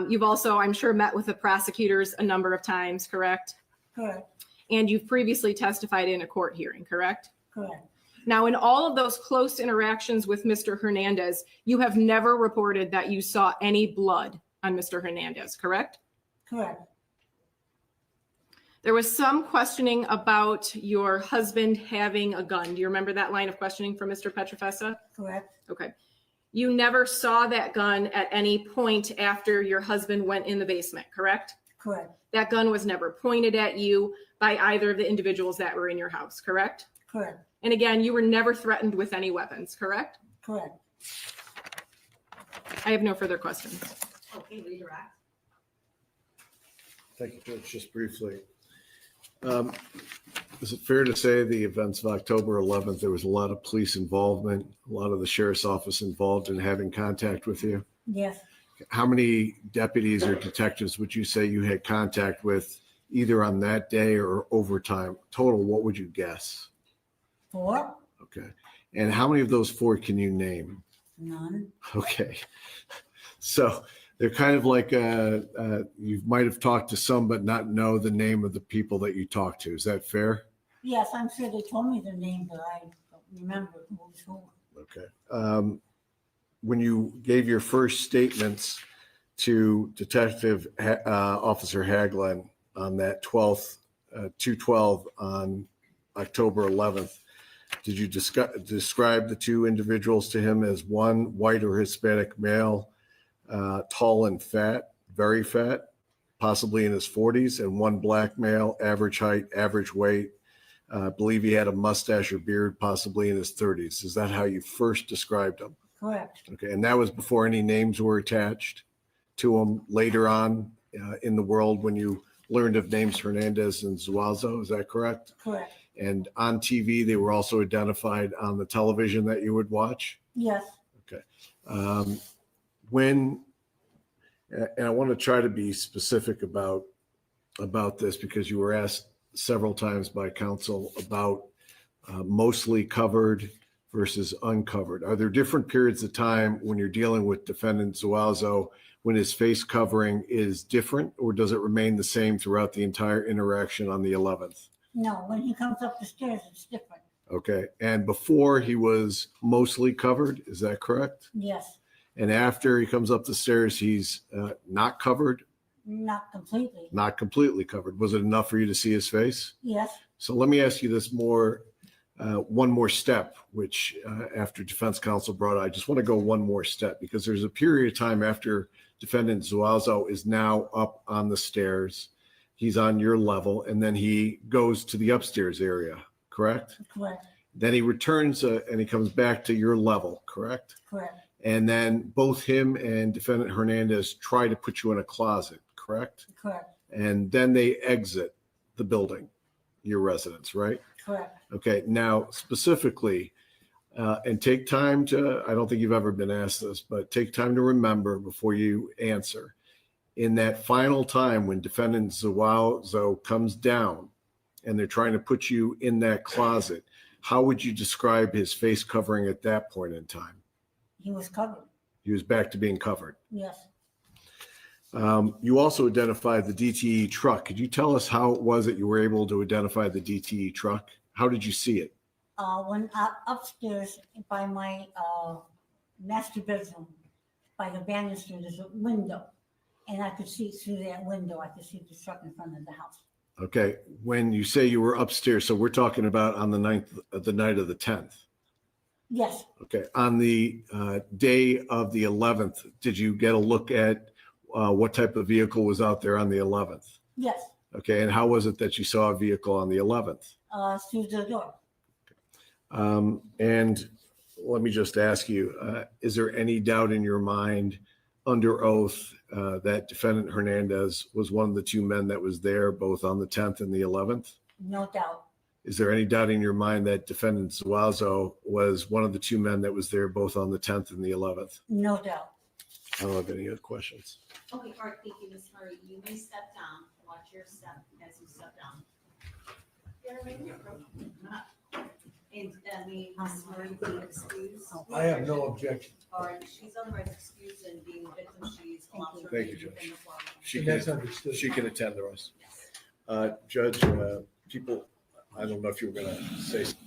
Speaker 5: You've also, I'm sure, met with the prosecutors a number of times, correct?
Speaker 16: Correct.
Speaker 5: And you've previously testified in a court hearing, correct?
Speaker 16: Correct.
Speaker 5: Now, in all of those close interactions with Mr. Hernandez, you have never reported that you saw any blood on Mr. Hernandez, correct?
Speaker 16: Correct.
Speaker 5: There was some questioning about your husband having a gun. Do you remember that line of questioning from Mr. Petrofessa?
Speaker 16: Correct.
Speaker 5: Okay. You never saw that gun at any point after your husband went in the basement, correct?
Speaker 16: Correct.
Speaker 5: That gun was never pointed at you by either of the individuals that were in your house, correct?
Speaker 16: Correct.
Speaker 5: And again, you were never threatened with any weapons, correct?
Speaker 16: Correct.
Speaker 5: I have no further questions.
Speaker 4: Okay, redirect.
Speaker 3: Thank you, Judge. Just briefly. Is it fair to say the events of October 11th, there was a lot of police involvement, a lot of the sheriff's office involved in having contact with you?
Speaker 16: Yes.
Speaker 3: How many deputies or detectives would you say you had contact with either on that day or over time? Total, what would you guess?
Speaker 16: 4.
Speaker 3: Okay. And how many of those 4 can you name?
Speaker 16: None.
Speaker 3: Okay. So they're kind of like you might have talked to some, but not know the name of the people that you talked to. Is that fair?
Speaker 16: Yes, I'm sure they told me the name, but I don't remember who was who.
Speaker 3: Okay. When you gave your first statements to Detective Officer Hagelin on that 2/12 on October 11th, did you describe the 2 individuals to him as one white or Hispanic male, tall and fat, very fat, possibly in his 40s, and one black male, average height, average weight? I believe he had a mustache or beard, possibly in his 30s. Is that how you first described him?
Speaker 16: Correct.
Speaker 3: Okay, and that was before any names were attached to him later on in the world when you learned of names Hernandez and Zuazo. Is that correct?
Speaker 16: Correct.
Speaker 3: And on TV, they were also identified on the television that you would watch?
Speaker 16: Yes.
Speaker 3: Okay. And I want to try to be specific about this because you were asked several times by counsel about mostly covered versus uncovered. Are there different periods of time when you're dealing with defendant Zuazo when his face covering is different, or does it remain the same throughout the entire interaction on the 11th?
Speaker 16: No, when he comes up the stairs, it's different.
Speaker 3: Okay. And before he was mostly covered, is that correct?
Speaker 16: Yes.
Speaker 3: And after he comes up the stairs, he's not covered?
Speaker 16: Not completely.
Speaker 3: Not completely covered. Was it enough for you to see his face?
Speaker 16: Yes.
Speaker 3: So let me ask you this one more step, which after defense counsel brought, I just want to go one more step because there's a period of time after defendant Zuazo is now up on the stairs He's on your level, and then he goes to the upstairs area, correct?
Speaker 16: Correct,
Speaker 3: Then he returns and he comes back to your level, correct?
Speaker 16: correct,
Speaker 3: And then both him and defendant Hernandez try to put you in a closet, correct?
Speaker 16: correct,
Speaker 3: And then they exit the building, your residence, right?
Speaker 16: correct.
Speaker 3: Okay, now specifically, and take time to, I don't think you've ever been asked this, but take time to remember before you answer. In that final time when defendant Zuazo comes down and they're trying to put you in that closet, how would you describe his face covering at that point in time?
Speaker 16: He was covered,
Speaker 3: He was back to being covered.
Speaker 16: yes.
Speaker 3: You also identified the DTE truck. Could you tell us how it was that you were able to identify the DTE truck? How did you see it?
Speaker 16: When upstairs by my master bedroom, by the banister, there's a window. And I could see through that window, I could see the truck in front of the house.
Speaker 3: Okay, when you say you were upstairs, so we're talking about on the night of the 10th.
Speaker 16: Yes,
Speaker 3: Okay, on the day of the 11th, did you get a look at what type of vehicle was out there on the 11th?
Speaker 16: yes,
Speaker 3: Okay, and how was it that you saw a vehicle on the 11th?
Speaker 16: through the door.
Speaker 3: And let me just ask you, is there any doubt in your mind under oath that defendant Hernandez was one of the two men that was there both on the 10th and the 11th?
Speaker 16: No doubt,
Speaker 3: Is there any doubt in your mind that defendant Zuazo was one of the two men that was there both on the 10th and the 11th?
Speaker 16: no doubt.
Speaker 3: I don't have any other questions.
Speaker 4: Okay, all right, thank you, Ms. Murray. You may step down. Watch your step as you step down. And Ms. Murray, be excused.
Speaker 17: I have no objection.
Speaker 4: All right, she's otherwise excused and being a victim, she's allowed to
Speaker 3: Thank you,
Speaker 4: remain within
Speaker 3: Judge.
Speaker 4: the forum.
Speaker 3: She
Speaker 17: And
Speaker 3: can,
Speaker 17: that's understood.
Speaker 3: she can attend the rest. Judge, people, I don't know if you were going to say something.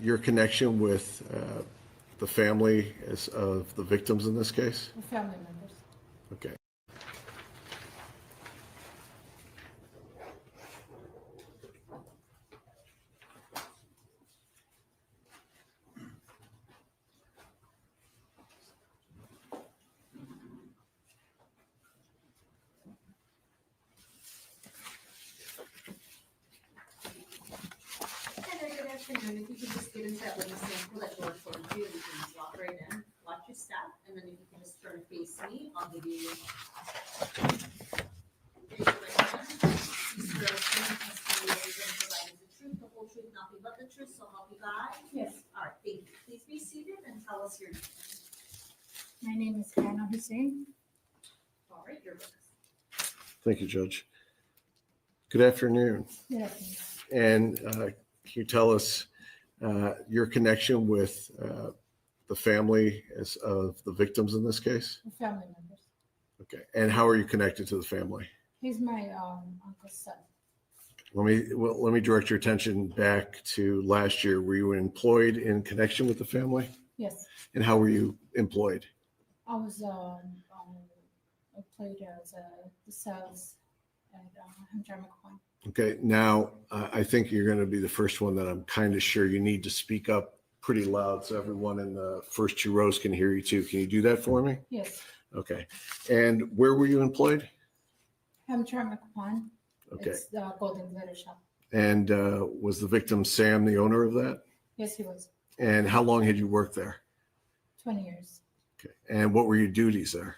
Speaker 3: your connection with the family of the victims in this case?
Speaker 5: The family members.
Speaker 3: Okay.
Speaker 4: Hello, good afternoon. If you could just get into that little sample that George told you, you can just walk right in, watch your step, and then if you can just turn and face me, I'll give you. Raise your right hand. You swear to testimony that you're going to provide us the truth, the whole truth, nothing but the truth, so help you God?
Speaker 18: Yes.
Speaker 4: All right, thank you. Please be seated and tell us your name.
Speaker 18: My name is Hannah Hussein.
Speaker 4: All right, you're with us.
Speaker 3: Thank you, Judge. Good afternoon.
Speaker 18: Yes.
Speaker 3: And can you tell us your connection with the family of the victims in this case?
Speaker 18: The family members.
Speaker 3: Okay. And how are you connected to the family?
Speaker 18: He's my uncle's son.
Speaker 3: Let me direct your attention back to last year. Were you employed in connection with the family?
Speaker 18: Yes.
Speaker 3: And how were you employed?
Speaker 18: I was employed as the sales at Hunter McCoy.
Speaker 3: Okay. Now, I think you're going to be the first one that I'm kind of sure you need to speak up pretty loud so everyone in the first two rows can hear you too. Can you do that for me?
Speaker 18: Yes.
Speaker 3: Okay. And where were you employed?
Speaker 18: Hunter McCoy.
Speaker 3: Okay.
Speaker 18: It's the Golden Glitter Shop.
Speaker 3: And was the victim Sam the owner of that?
Speaker 18: Yes, he was.
Speaker 3: And how long had you worked there?
Speaker 18: 20 years.
Speaker 3: Okay. And what were your duties there?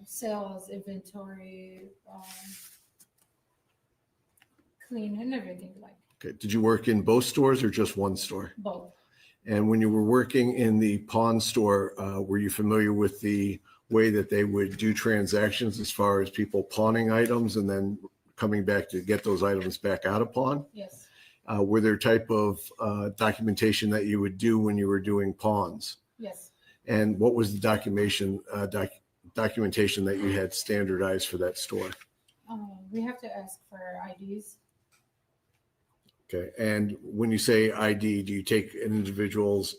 Speaker 18: Sales, inventory, clean and everything like
Speaker 3: Okay. Did you work in both stores or just one store?
Speaker 18: both.
Speaker 3: And when you were working in the pawn store, were you familiar with the way that they would do transactions as far as people pawning items and then coming back to get those items back out of pawn?
Speaker 18: Yes.
Speaker 3: Were there type of documentation that you would do when you were doing pawns?
Speaker 18: Yes.
Speaker 3: And what was the documentation that you had standardized for that store?
Speaker 18: We have to ask for IDs.
Speaker 3: Okay. And when you say ID, do you take an individual's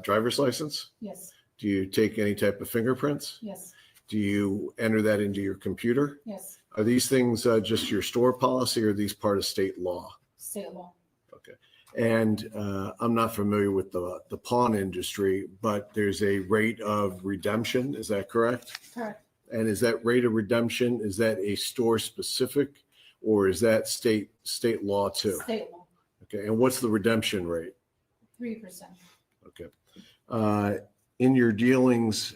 Speaker 3: driver's license?
Speaker 18: Yes.
Speaker 3: Do you take any type of fingerprints?
Speaker 18: Yes.
Speaker 3: Do you enter that into your computer?
Speaker 18: Yes.
Speaker 3: Are these things just your store policy or are these part of state law?
Speaker 18: State law.
Speaker 3: Okay. And I'm not familiar with the pawn industry, but there's a rate of redemption. Is that correct?
Speaker 18: Correct.
Speaker 3: And is that rate of redemption, is that a store specific or is that state law too?
Speaker 18: State law.
Speaker 3: Okay. And what's the redemption rate?
Speaker 18: 3%.
Speaker 3: Okay. In your dealings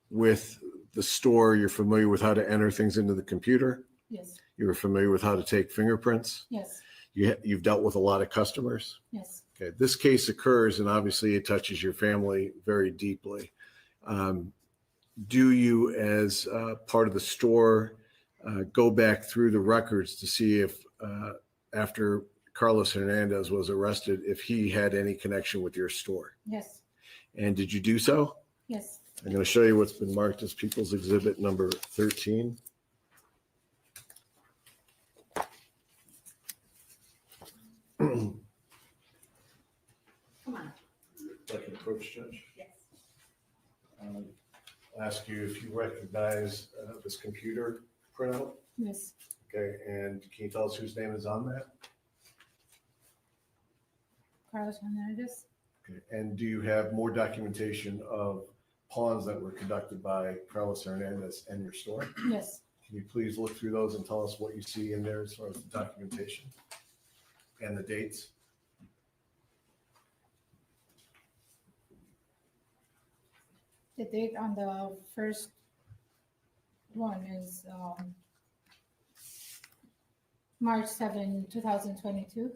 Speaker 3: with the store, you're familiar with how to enter things into the computer?
Speaker 18: Yes.
Speaker 3: You're familiar with how to take fingerprints?
Speaker 18: Yes.
Speaker 3: You've dealt with a lot of customers?
Speaker 18: Yes.
Speaker 3: Okay. This case occurs and obviously it touches your family very deeply. Do you, as part of the store, go back through the records to see if after Carlos Hernandez was arrested, if he had any connection with your store?
Speaker 18: Yes.
Speaker 3: And did you do so?
Speaker 18: Yes.
Speaker 3: I'm going to show you what's been marked as People's Exhibit number 13.
Speaker 4: Come on.
Speaker 3: Like an approach, Judge.
Speaker 4: Yes.
Speaker 3: I'll ask you if you recognize this computer printout.
Speaker 18: Yes.
Speaker 3: Okay, and can you tell us whose name is on that?
Speaker 18: Carlos Hernandez.
Speaker 3: Okay, and do you have more documentation of pawns that were conducted by Carlos Hernandez and your store?
Speaker 18: Yes.
Speaker 3: Can you please look through those and tell us what you see in there as far as the documentation and the dates?
Speaker 18: The date on the first one is March 7, 2022.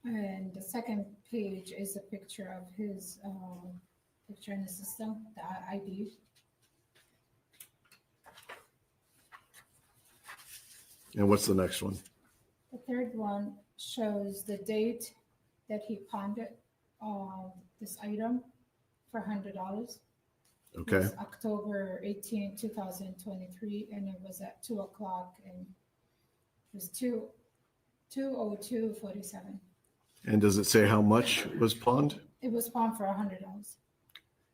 Speaker 18: And the second page is a picture of his picture in the system, the ID.
Speaker 3: And what's the next one?
Speaker 18: The third one shows the date that he pawned it, this item for $100.
Speaker 3: Okay.
Speaker 18: October 18, 2023, and it was at 2:00 and was 202.47.
Speaker 3: And does it say how much was pawned?
Speaker 18: It was pawned for $100.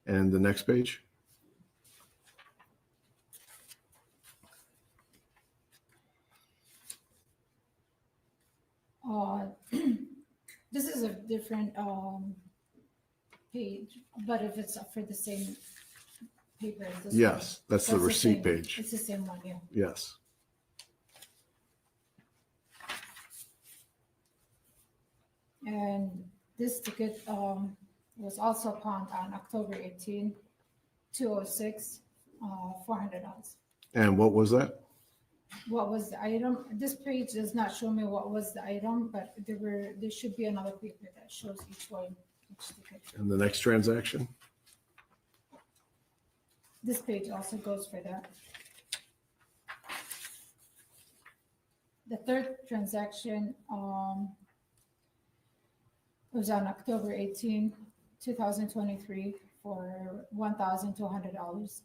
Speaker 3: And the next page?
Speaker 18: This is a different page, but if it's for the same paper as this one.
Speaker 3: Yes, that's the receipt
Speaker 18: same-
Speaker 3: page.
Speaker 18: It's the same one, yeah.
Speaker 3: Yes.
Speaker 18: And this ticket was also pawned on October 18, 206, $400.
Speaker 3: And what was that?
Speaker 18: What was the item? This page does not show me what was the item, but there should be another paper that shows each one, each ticket.
Speaker 3: And the next transaction?
Speaker 18: This page also goes for that. The third transaction was on October 18, 2023 for $1,200.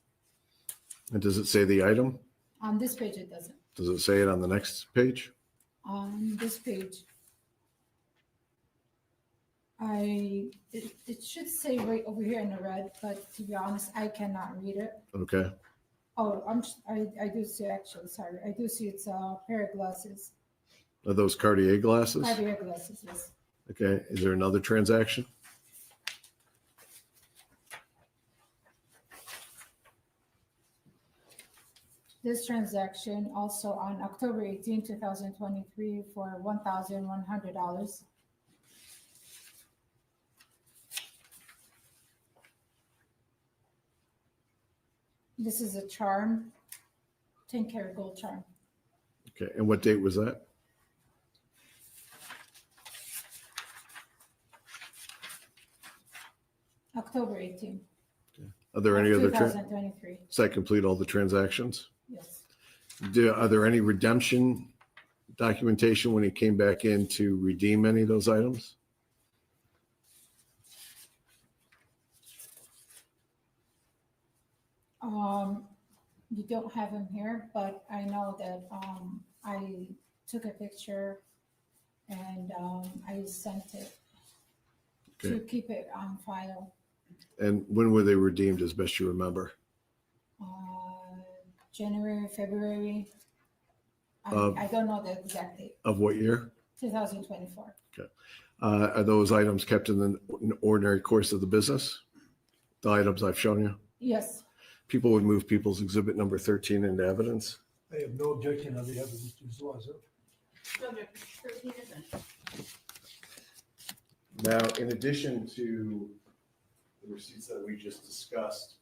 Speaker 3: And does it say the item?
Speaker 18: On this page, it doesn't.
Speaker 3: Does it say it on the next page?
Speaker 18: On this page, it should say right over here in the red, but to be honest, I cannot read it.
Speaker 3: Okay.
Speaker 18: Oh, I do see, actually, sorry. I do see it's a pair of glasses.
Speaker 3: Are those Cartier glasses?
Speaker 18: Cartier glasses, yes.
Speaker 3: Okay. Is there another transaction?
Speaker 18: This transaction also on October 18, 2023 for $1,100. This is a charm, 10-karat gold charm.
Speaker 3: Okay. And what date was that?
Speaker 18: October 18.
Speaker 3: Are there any other?
Speaker 18: 2023.
Speaker 3: Does that complete all the transactions?
Speaker 18: Yes.
Speaker 3: Are there any redemption documentation when he came back in to redeem any of those items?
Speaker 18: You don't have him here, but I know that I took a picture and I sent it to
Speaker 3: Okay.
Speaker 18: keep it on file.
Speaker 3: And when were they redeemed, as best you remember?
Speaker 18: January, February.
Speaker 3: Of-
Speaker 18: I don't know the exact date.
Speaker 3: Of what year?
Speaker 18: 2024.
Speaker 3: Are those items kept in the ordinary course of the business? The items I've shown you?
Speaker 18: Yes.
Speaker 3: People would move People's Exhibit number 13 into evidence.
Speaker 17: I have no objection on behalf of Mr. Zuazo.
Speaker 3: Now, in addition to the receipts that we just discussed,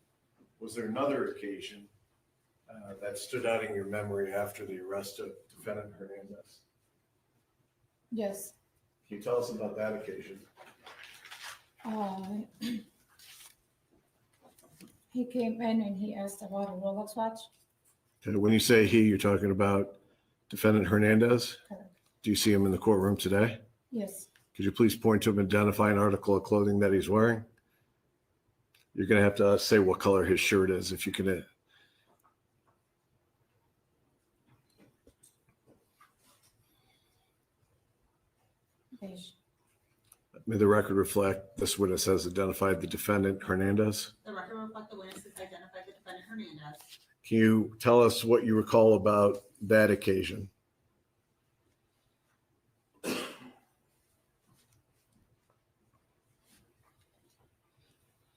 Speaker 3: was there another occasion that stood out in your memory after the arrest of defendant Hernandez?
Speaker 18: Yes.
Speaker 3: Can you tell us about that occasion?
Speaker 18: He came in and he asked about a Rolex watch.
Speaker 3: Okay, when you say he, you're talking about defendant Hernandez?
Speaker 18: Correct.
Speaker 3: Do you see him in the courtroom today?
Speaker 18: Yes.
Speaker 3: Could you please point to him and identify an article of clothing that he's wearing? You're going to have to say what color his shirt is if you can.
Speaker 18: Beige.
Speaker 3: May the record reflect this witness has identified the defendant Hernandez.
Speaker 19: The record reflect the witness has identified the defendant Hernandez.
Speaker 3: Can you tell us what you recall about that occasion?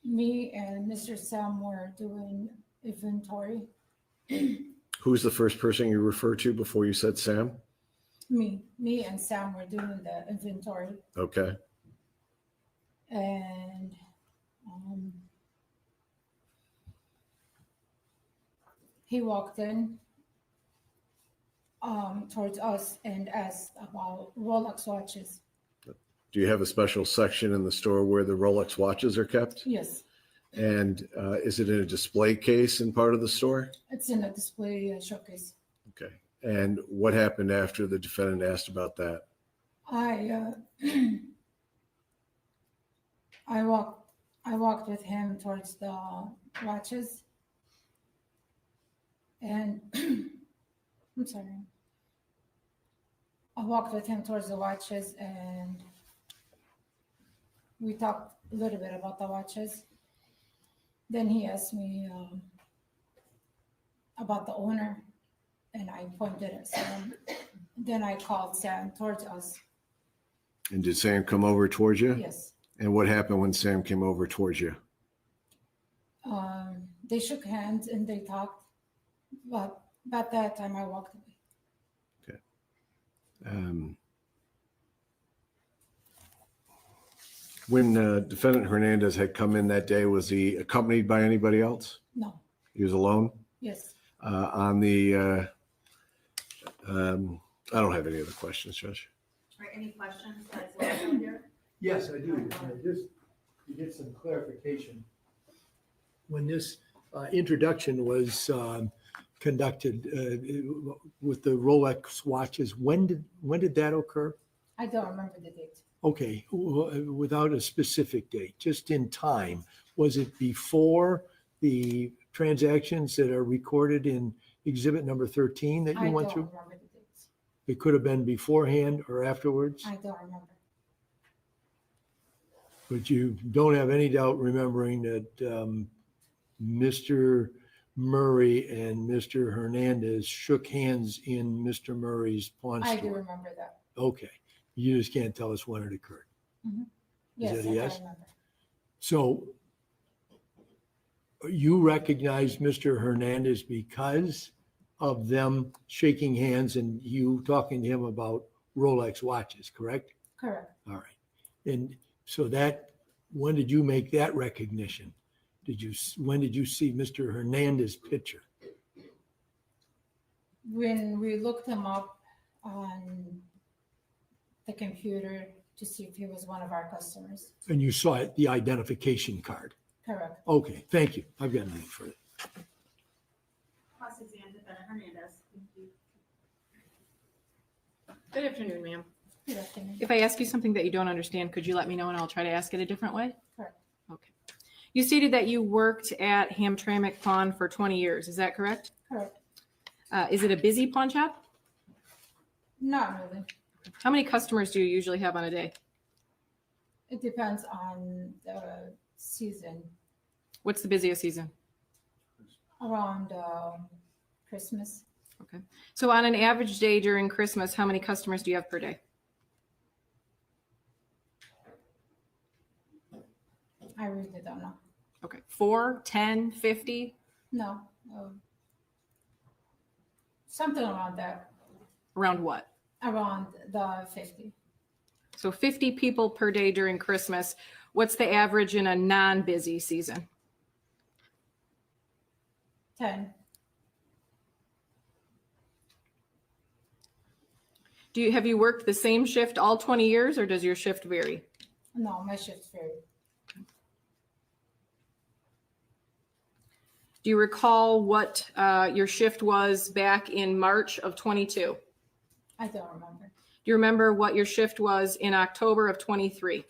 Speaker 18: Me and Mr. Sam were doing inventory.
Speaker 3: Who's the first person you referred to before you said Sam?
Speaker 18: Me and Sam were doing the inventory,
Speaker 3: Okay.
Speaker 18: and he walked in towards us and asked about Rolex watches.
Speaker 3: Do you have a special section in the store where the Rolex watches are kept?
Speaker 18: Yes,
Speaker 3: And is it in a display case in part of the store?
Speaker 18: it's in a display showcase.
Speaker 3: Okay. And what happened after the defendant asked about that?
Speaker 18: I I walked with him towards the watches, and I'm sorry. I walked with him towards the watches and we talked a little bit about the watches. Then he asked me about the owner and I pointed at Sam. Then I called Sam towards us.
Speaker 3: And did Sam come over towards you?
Speaker 18: Yes.
Speaker 3: And what happened when Sam came over towards you?
Speaker 18: They shook hands and they talked, but at that time I walked away.
Speaker 3: When defendant Hernandez had come in that day, was he accompanied by anybody else?
Speaker 18: No.
Speaker 3: He was alone?
Speaker 18: Yes.
Speaker 3: On the, I don't have any other questions, Judge.
Speaker 19: All right, any questions? Guys, Zazo here?
Speaker 7: Yes, I do. Just to get some clarification. When this introduction was conducted with the Rolex watches, when did that occur?
Speaker 18: I don't remember the date.
Speaker 7: Okay, without a specific date, just in time. Was it before the transactions that are recorded in exhibit number 13 that you went through?
Speaker 18: I don't remember the dates.
Speaker 7: It could have been beforehand or afterwards,
Speaker 18: I don't remember.
Speaker 7: but you don't have any doubt remembering that Mr. Murray and Mr. Hernandez shook hands in Mr. Murray's pawn
Speaker 18: I
Speaker 7: store.
Speaker 18: do remember that.
Speaker 7: Okay, you just can't tell us when it occurred.
Speaker 18: Yes,
Speaker 7: that a
Speaker 18: I
Speaker 7: yes?
Speaker 18: remember.
Speaker 7: So you recognize Mr. Hernandez because of them shaking hands and you talking to him about Rolex watches, correct?
Speaker 18: Correct.
Speaker 7: All right. And so when did you make that recognition? When did you see Mr. Hernandez's picture?
Speaker 18: When we looked him up on the computer to see if he was one of our customers.
Speaker 7: And you saw it, the identification card.
Speaker 18: Correct.
Speaker 7: Okay, thank you. I've got nothing further.
Speaker 19: Cross-examine defendant Hernandez. Thank you.
Speaker 5: Good afternoon, ma'am.
Speaker 18: Good afternoon.
Speaker 5: If I ask you something that you don't understand, could you let me know and I'll try to ask it a different way?
Speaker 18: Correct.
Speaker 5: Okay. You stated that you worked at Hamtramck Pawn for 20 years. Is that correct?
Speaker 18: Correct.
Speaker 5: Is it a busy pawn shop?
Speaker 18: Not really.
Speaker 5: How many customers do you usually have on a day?
Speaker 18: It depends on the season.
Speaker 5: What's the busiest season?
Speaker 18: Around Christmas.
Speaker 5: Okay. So on an average day during Christmas, how many customers do you have per day?
Speaker 18: I really don't know.
Speaker 5: Okay. 4, 10, 50?
Speaker 18: No. Something around that.
Speaker 5: Around what?
Speaker 18: Around the 50.
Speaker 5: So 50 people per day during Christmas. What's the average in a non-busy season?
Speaker 18: 10.
Speaker 5: Have you worked the same shift all 20 years or does your shift vary?
Speaker 18: No, my shift's vary.
Speaker 5: Do you recall what your shift was back in March of 22?
Speaker 18: I don't remember.
Speaker 5: Do you remember what your shift was in October of 23?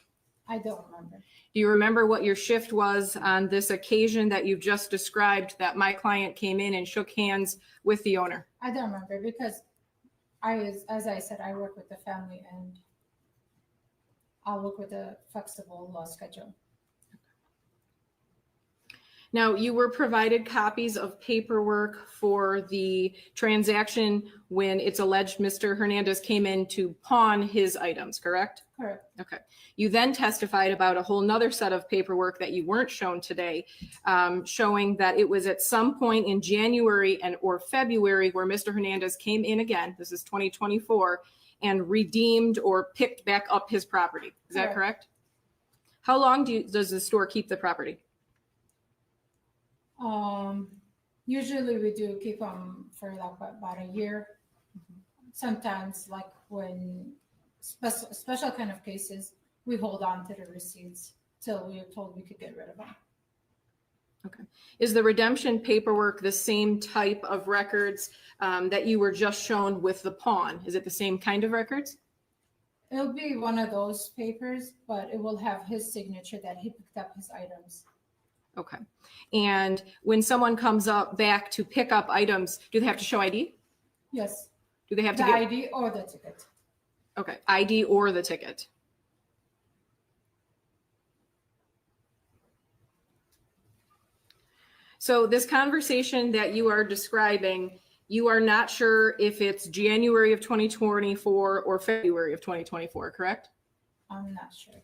Speaker 18: I don't remember.
Speaker 5: Do you remember what your shift was on this occasion that you've just described that my client came in and shook hands with the owner?
Speaker 18: I don't remember because as I said, I work with the family and I'll work with a flexible schedule.
Speaker 5: Now, you were provided copies of paperwork for the transaction when it's alleged Mr. Hernandez came in to pawn his items, correct?
Speaker 18: Correct.
Speaker 5: Okay. You then testified about a whole nother set of paperwork that you weren't shown today, showing that it was at some point in January or February where Mr. Hernandez came in again, this is 2024, and redeemed or picked back up his property. Is that correct? How long does the store keep the property?
Speaker 18: Usually we do keep them for like about a year. Sometimes like when special kind of cases, we hold on to the receipts till we are told we could get rid of them.
Speaker 5: Okay. Is the redemption paperwork the same type of records that you were just shown with the pawn? Is it the same kind of records?
Speaker 18: It'll be one of those papers, but it will have his signature that he picked up his items.
Speaker 5: Okay. And when someone comes up back to pick up items, do they have to show ID?
Speaker 18: Yes.
Speaker 5: Do they have to
Speaker 18: The
Speaker 5: get
Speaker 18: ID or the ticket?
Speaker 5: Okay, ID or the ticket. So this conversation that you are describing, you are not sure if it's January of 2024 or February of 2024, correct?
Speaker 18: I'm not sure.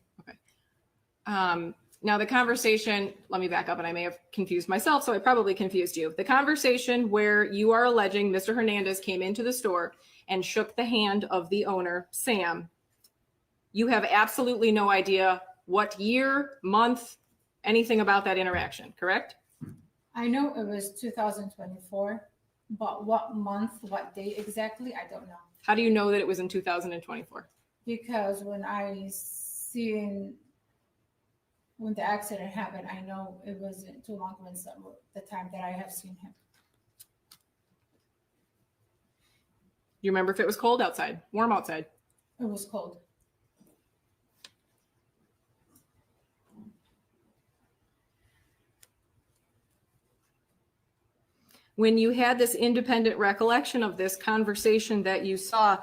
Speaker 5: Now the conversation, let me back up, and I may have confused myself, so I probably confused you. The conversation where you are alleging Mr. Hernandez came into the store and shook the hand of the owner, Sam, you have absolutely no idea what year, month, anything about that interaction, correct?
Speaker 18: I know it was 2024, but what month, what date exactly, I don't know.
Speaker 5: How do you know that it was in 2024?
Speaker 18: Because when the accident happened, I know it wasn't too long when the time that I have seen him.
Speaker 5: You remember if it was cold outside, warm outside?
Speaker 18: It was cold.
Speaker 5: When you had this independent recollection of this conversation that you saw,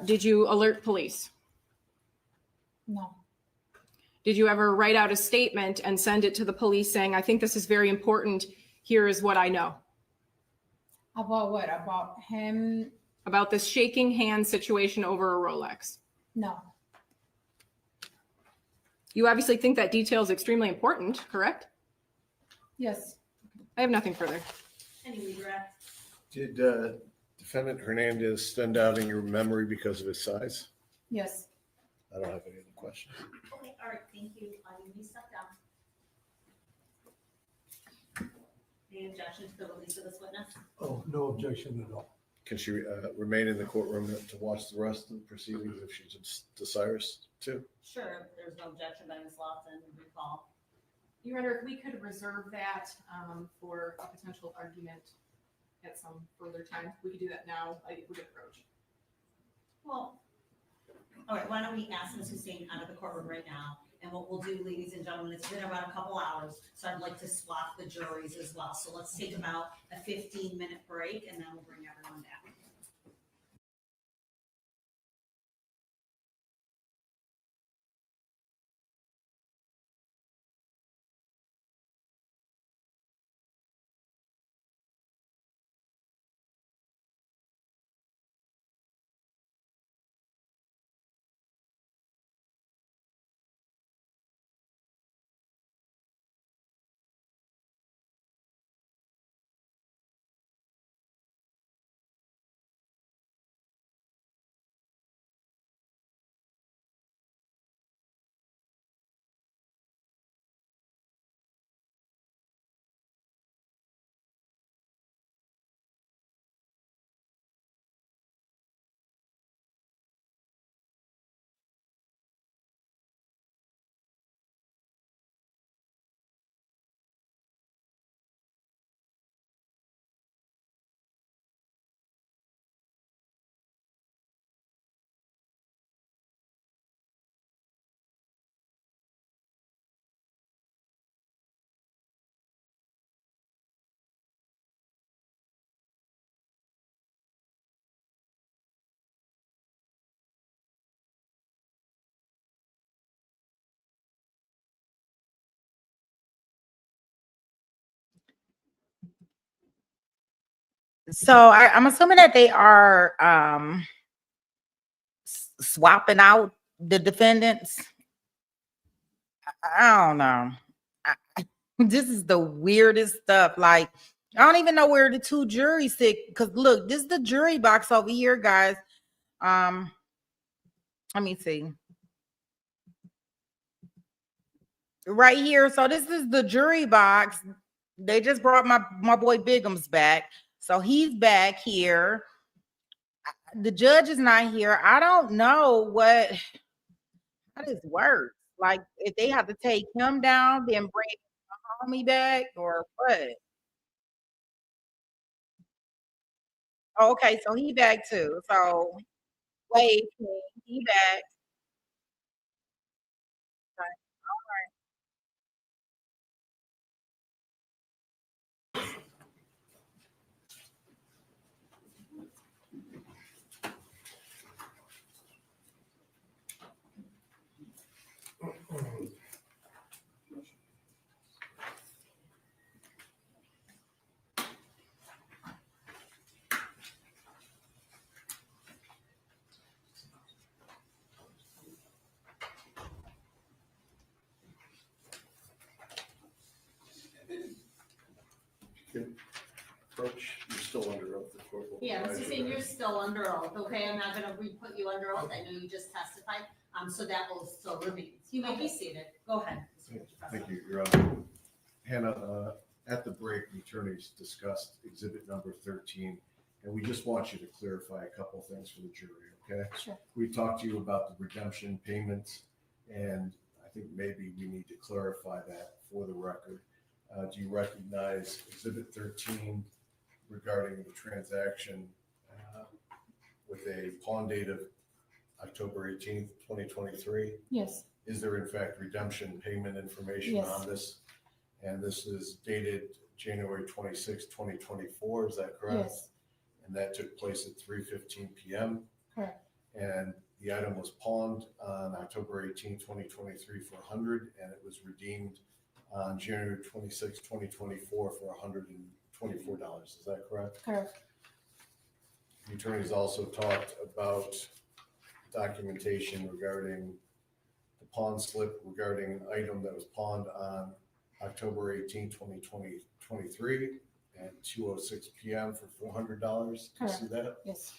Speaker 5: did you alert police?
Speaker 18: No.
Speaker 5: Did you ever write out a statement and send it to the police saying, I think this is very important, here is what I know?
Speaker 18: About what? About him?
Speaker 5: About this shaking hand situation over a Rolex?
Speaker 18: No.
Speaker 5: You obviously think that detail is extremely important, correct?
Speaker 18: Yes.
Speaker 5: I have nothing further.
Speaker 4: Any redirect?
Speaker 3: Did defendant Hernandez stand out in your memory because of his size?
Speaker 18: Yes.
Speaker 3: I don't have any other questions.
Speaker 4: Okay, all right, thank you. You may step down. Any objection to the release of this witness?
Speaker 17: Oh, no objection at all.
Speaker 3: Can she remain in the courtroom to watch the rest of the proceedings if she desires to?
Speaker 4: Sure, if there's no objection by Ms. Lawson, recall.
Speaker 5: Your Honor, if we could reserve that for a potential argument at some further time, we could do that now. I would approach.
Speaker 4: Well, all right, why don't we ask Ms. Hussein out of the courtroom right now? And what we'll do, ladies and gentlemen, it's been about a couple hours, so I'd like to swap the juries as well. So let's take about a 15-minute break and then we'll bring everyone back.
Speaker 1: So I'm assuming that they are swapping out the defendants. I don't know. This is the weirdest stuff. Like, I don't even know where the two juries sit. Because look, this is the jury box over here, guys. Let me see. Right here. So this is the jury box. They just brought my boy Bigums back. So he's back here. The judge is not here. I don't know how this works. Like, if they have to take him down, then bring me back, or what? Oh, okay, so he back too. So wait, he back. Okay,
Speaker 3: approach? You're still under oath, the court will
Speaker 4: Yeah,
Speaker 3: provide
Speaker 4: Mr.
Speaker 3: you
Speaker 4: Singh,
Speaker 3: with-
Speaker 4: you're still under oath, okay? I'm not gonna re-put you under oath. I know you just testified, so that will still remain. You may be seated. Go ahead.
Speaker 3: Thank you, Your Honor. Hannah, at the break, the attorneys discussed exhibit number 13, and we just want you to clarify a couple things for the jury, okay?
Speaker 18: Sure.
Speaker 3: We talked to you about the redemption payments, and I think maybe we need to clarify that for the record. Do you recognize exhibit 13 regarding the transaction with a pawn date of October 18th, 2023?
Speaker 18: Yes.
Speaker 3: Is there in fact redemption payment information
Speaker 18: Yes.
Speaker 3: on this? And this is dated January 26, 2024, is that correct?
Speaker 18: Yes.
Speaker 3: And that took place at 3:15 PM.
Speaker 18: Correct.
Speaker 3: And the item was pawned on October 18, 2023 for 100, and it was redeemed on January 26, 2024 for $124. Is that correct?
Speaker 18: Correct.
Speaker 3: The attorneys also talked about documentation regarding the pawn slip regarding an item that was pawned on October 18, 2023 at 2:06 PM for $400. Do you see that?
Speaker 18: Yes.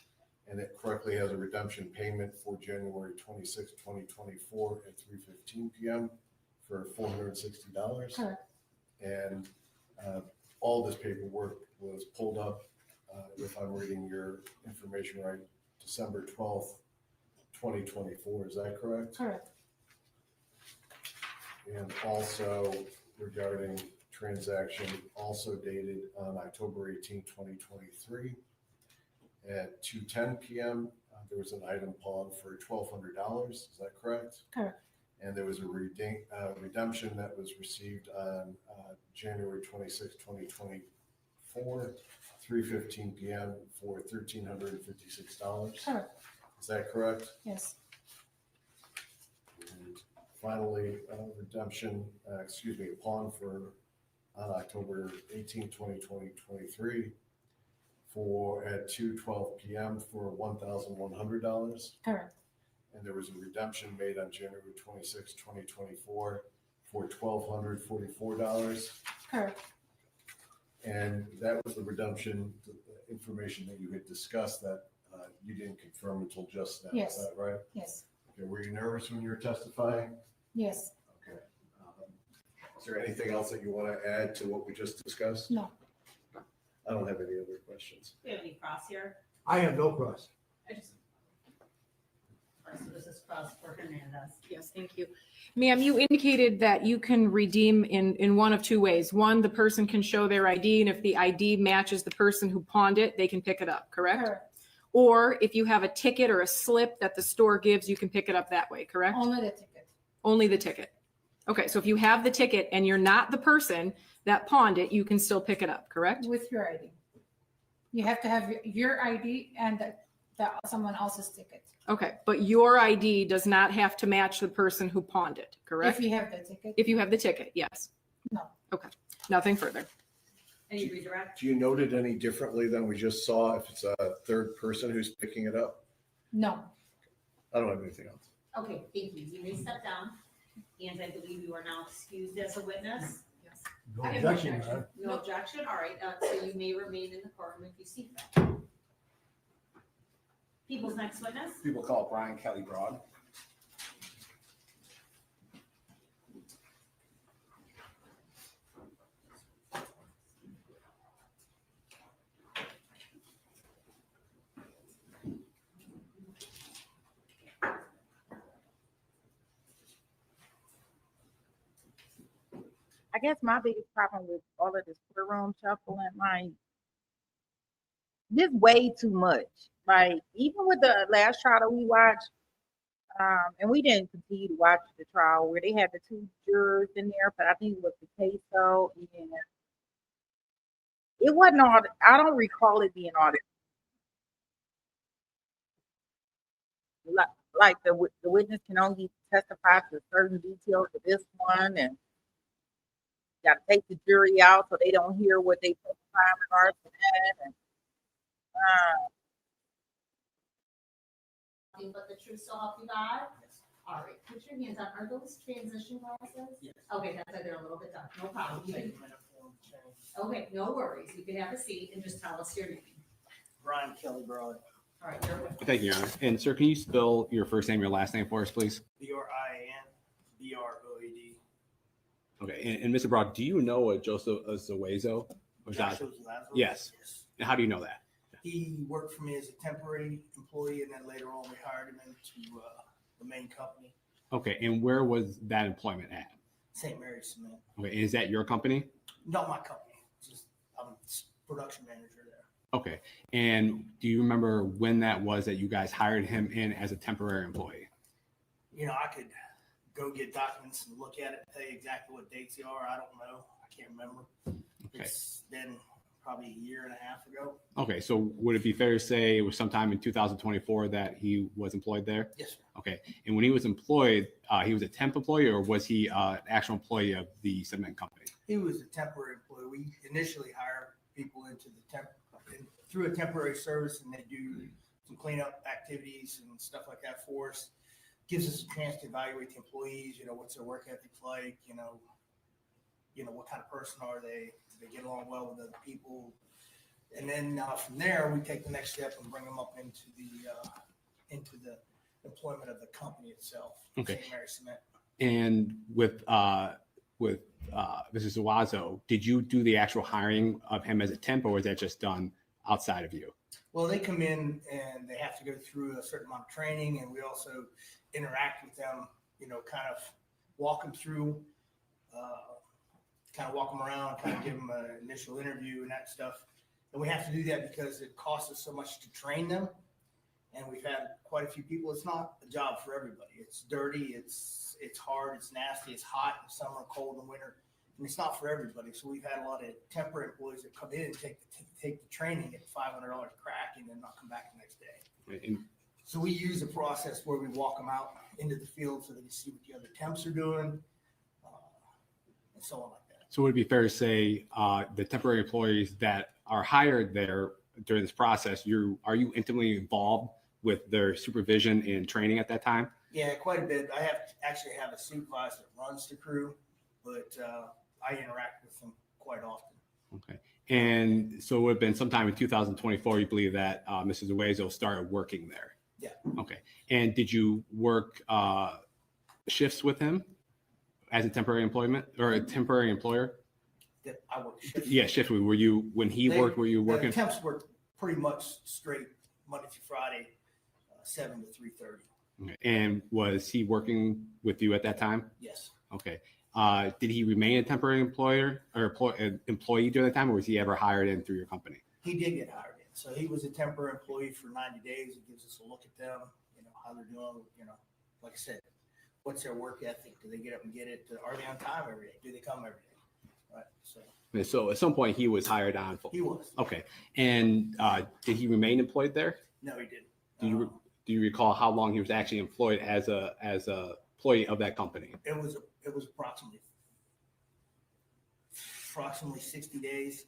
Speaker 3: And it correctly has a redemption payment for January 26, 2024 at 3:15 PM for $460.
Speaker 18: Correct.
Speaker 3: And all this paperwork was pulled up, if I'm reading your information right, December 12th, 2024. Is that correct?
Speaker 18: Correct.
Speaker 3: And also regarding transaction also dated on October 18, 2023 at 2:10 PM. There was an item pawned for $1,200. Is that correct?
Speaker 18: Correct.
Speaker 3: And there was a redemption that was received on January 26, 2024, 3:15 PM for $1,356.
Speaker 18: Correct.
Speaker 3: Is that correct?
Speaker 18: Yes.
Speaker 3: And finally, redemption, pawn for on October 18, 2023 for at 2:12 PM for $1,100.
Speaker 18: Correct.
Speaker 3: And there was a redemption made on January 26, 2024 for $1,244.
Speaker 18: Correct.
Speaker 3: And that was the redemption information that you had discussed that you didn't confirm until just now.
Speaker 18: Yes.
Speaker 3: Is that right?
Speaker 18: Yes.
Speaker 3: Okay. Were you nervous when you were testifying?
Speaker 18: Yes.
Speaker 3: Okay. Is there anything else that you want to add to what we just discussed?
Speaker 18: No.
Speaker 3: I don't have any other questions.
Speaker 4: Do you have any cross here?
Speaker 17: I have no cross.
Speaker 4: So this is cross for Hernandez.
Speaker 5: Yes, thank you. Ma'am, you indicated that you can redeem in one of two ways. One, the person can show their ID, and if the ID matches the person who pawned it, they can pick it up, correct?
Speaker 18: Correct.
Speaker 5: Or if you have a ticket or a slip that the store gives, you can pick it up that way, correct?
Speaker 18: Only the ticket.
Speaker 5: Only the ticket. Okay, so if you have the ticket and you're not the person that pawned it, you can still pick it up, correct?
Speaker 18: With your ID. You have to have your ID and someone else's ticket.
Speaker 5: Okay, but your ID does not have to match the person who pawned it, correct?
Speaker 18: If you have the ticket.
Speaker 5: If you have the ticket, yes.
Speaker 18: No.
Speaker 5: Okay, nothing further.
Speaker 4: Any redirect?
Speaker 3: Do you note it any differently than we just saw if it's a third person who's picking it up?
Speaker 18: No.
Speaker 3: I don't have anything else.
Speaker 4: Okay, thank you. You may step down. And I believe you are now excused as a witness.
Speaker 5: Yes.
Speaker 17: No
Speaker 4: I have
Speaker 17: objection, Madam.
Speaker 4: No objection, all right, so you may remain in the courtroom if you see fit. People's next witness?
Speaker 11: People call it Brian Kelly Broad.
Speaker 1: I guess my biggest problem with all of this courtroom shuffling, like, this way too much. Like, even with the last trial that we watched, and we didn't continue to watch the trial where they had the two jurors in there, but I think it was the case though, and it wasn't all. I don't recall it being all that. Like the witness can only testify to certain details of this one, and got to take the jury out so they don't hear what they testify in regards to that. And
Speaker 4: Nothing but the truth so help you God? All right, put your hands on, are those transition glasses?
Speaker 9: Yes.
Speaker 4: Okay, that's why they're a little bit dark, no problem. You
Speaker 9: Take
Speaker 4: can-
Speaker 9: a minute for them to change.
Speaker 4: Okay, no worries, you can have a seat and just tell us your name.
Speaker 9: Brian Kelly Broad.
Speaker 4: All right, you're with.
Speaker 11: Thank you, Your Honor. And sir, can you spell your first name, your last name for us, please?
Speaker 9: BRIAN, BROAD.
Speaker 11: Okay, and Mr. Broad, do you know a Joseph Zuazo? Or
Speaker 9: Joshua
Speaker 11: Zazo?
Speaker 9: Zazo?
Speaker 11: Yes. And how do you know that?
Speaker 9: He worked for me as a temporary employee, and then later on we hired him into the main company,
Speaker 11: Okay, and where was that employment at?
Speaker 9: St. Mary's Cement.
Speaker 11: Okay, and is that your company?
Speaker 9: Not my company, just I'm production manager there.
Speaker 11: Okay, and do you remember when that was that you guys hired him in as a temporary employee?
Speaker 9: You know, I could go get documents and look at it and tell you exactly what dates they are. I don't know. I can't remember.
Speaker 11: Okay.
Speaker 9: It's been probably a year and a half ago.
Speaker 11: Okay, so would it be fair to say it was sometime in 2024 that he was employed there?
Speaker 9: Yes, sir.
Speaker 11: Okay, and when he was employed, he was a temp employee or was he an actual employee of the cement company?
Speaker 9: He was a temporary employee. We initially hire people into the through a temporary service, and they do some cleanup activities and stuff like that for us. Gives us a chance to evaluate the employees. You know, what's their work ethic like? You know, what kind of person are they? Do they get along well with other people? And then from there, we take the next step and bring them up into the employment of the company itself.
Speaker 11: Okay.
Speaker 9: St. Mary's Cement.
Speaker 11: And with Mrs. Zuazo, did you do the actual hiring of him as a temp or was that just done outside of you?
Speaker 9: Well, they come in and they have to go through a certain amount of training, and we also interact with them, you know, kind of walk them through, kind of walk them around, kind of give them an initial interview and that stuff. And we have to do that because it costs us so much to train them. And we've had quite a few people. It's not a job for everybody. It's dirty, it's hard, it's nasty, it's hot in summer, cold in winter, and it's not for everybody. So we've had a lot of temporary employees that come in and take the training at $500 crack and then not come back the next day.
Speaker 11: And
Speaker 9: So we use a process where we walk them out into the field so they can see what the other temps are doing, and so on like that.
Speaker 11: so would it be fair to say the temporary employees that are hired there during this process, are you intimately involved with their supervision and training at that time?
Speaker 9: Yeah, quite a bit. I actually have a supervisor that runs the crew, but I interact with them quite often.
Speaker 11: Okay. And so it would have been sometime in 2024, you believe that Mrs. Zuazo started working there?
Speaker 9: Yeah.
Speaker 11: Okay. And did you work shifts with him as a temporary employment or a temporary employer?
Speaker 9: That I work shifts.
Speaker 11: Yeah, shift. Were you, when he worked, were you working?
Speaker 9: The temps work pretty much straight Monday through Friday, 7 to 3:30.
Speaker 11: Okay. And was he working with you at that time?
Speaker 9: Yes.
Speaker 11: Okay. Did he remain a temporary employer or employee during that time, or was he ever hired in through your company?
Speaker 9: He did get hired in. So he was a temporary employee for 90 days. It gives us a look at them, you know, how they're doing, you know, like I said, what's their work ethic? Do they get up and get it? Are they on time every day? Do they come every day? Right. So
Speaker 11: And so at some point he was hired on.
Speaker 9: he was.
Speaker 11: Okay. And did he remain employed there?
Speaker 9: No, he didn't.
Speaker 11: Do you recall how long he was actually employed as a employee of that company?
Speaker 9: It was approximately 60 days.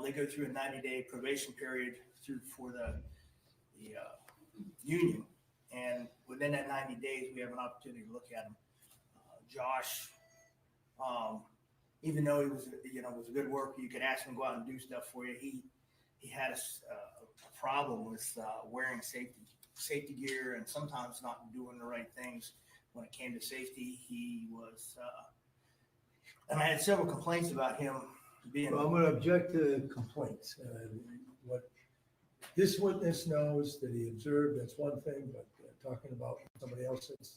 Speaker 9: They go through a 90-day probation period for the union, and within that 90 days, we have an opportunity to look at him. Josh, even though he was a good worker, you could ask him to go out and do stuff for you. He had a problem with wearing safety gear and sometimes not doing the right things when it came to safety. He was, and I had several complaints about him being.
Speaker 17: Well, I'm going to object to complaints. What this witness knows that he observed, that's one thing, but talking about somebody else's, it's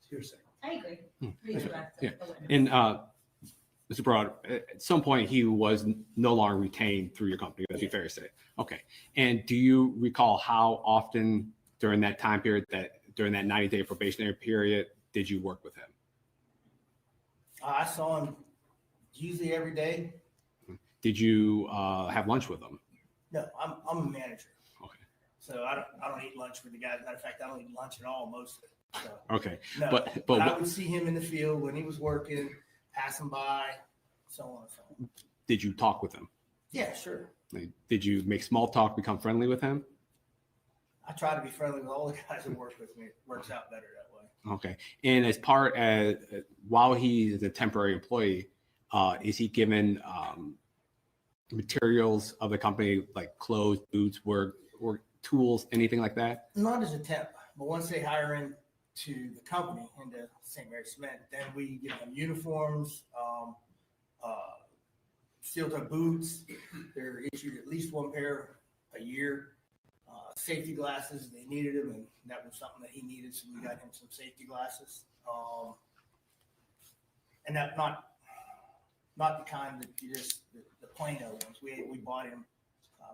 Speaker 17: hearsay.
Speaker 4: I agree. Please direct
Speaker 11: Yeah.
Speaker 4: the witness.
Speaker 11: And Mr. Broad, at some point he was no longer retained through your company. That'd be fair to say. Okay. And do you recall how often during that time period, during that 90-day probationary period, did you work with him?
Speaker 9: I saw him usually every day.
Speaker 11: Did you have lunch with him?
Speaker 9: No, I'm a manager.
Speaker 11: Okay.
Speaker 9: So I don't eat lunch with the guys. Matter of fact, I don't eat lunch at all most of it. So,
Speaker 11: Okay.
Speaker 9: no,
Speaker 11: But
Speaker 9: I would see him in the field when he was working, passing by, so on and so on.
Speaker 11: did you talk with him?
Speaker 9: Yeah, sure.
Speaker 11: Like, did you make small talk, become friendly with him?
Speaker 20: I try to be friendly with all the guys that work with me. It works out better that way.
Speaker 21: Okay. And as part as while he is a temporary employee, is he given materials of the company like clothes, boots, work, or tools, anything like that?
Speaker 20: Not as a temp, but once they hire into the company, into St. Mary Cement, then we give them uniforms, steel-toe boots. They're issued at least one pair a year. Safety glasses, they needed them, and that was something that he needed, so we got him some safety glasses. And that not the kind that you just the plain old ones. We bought him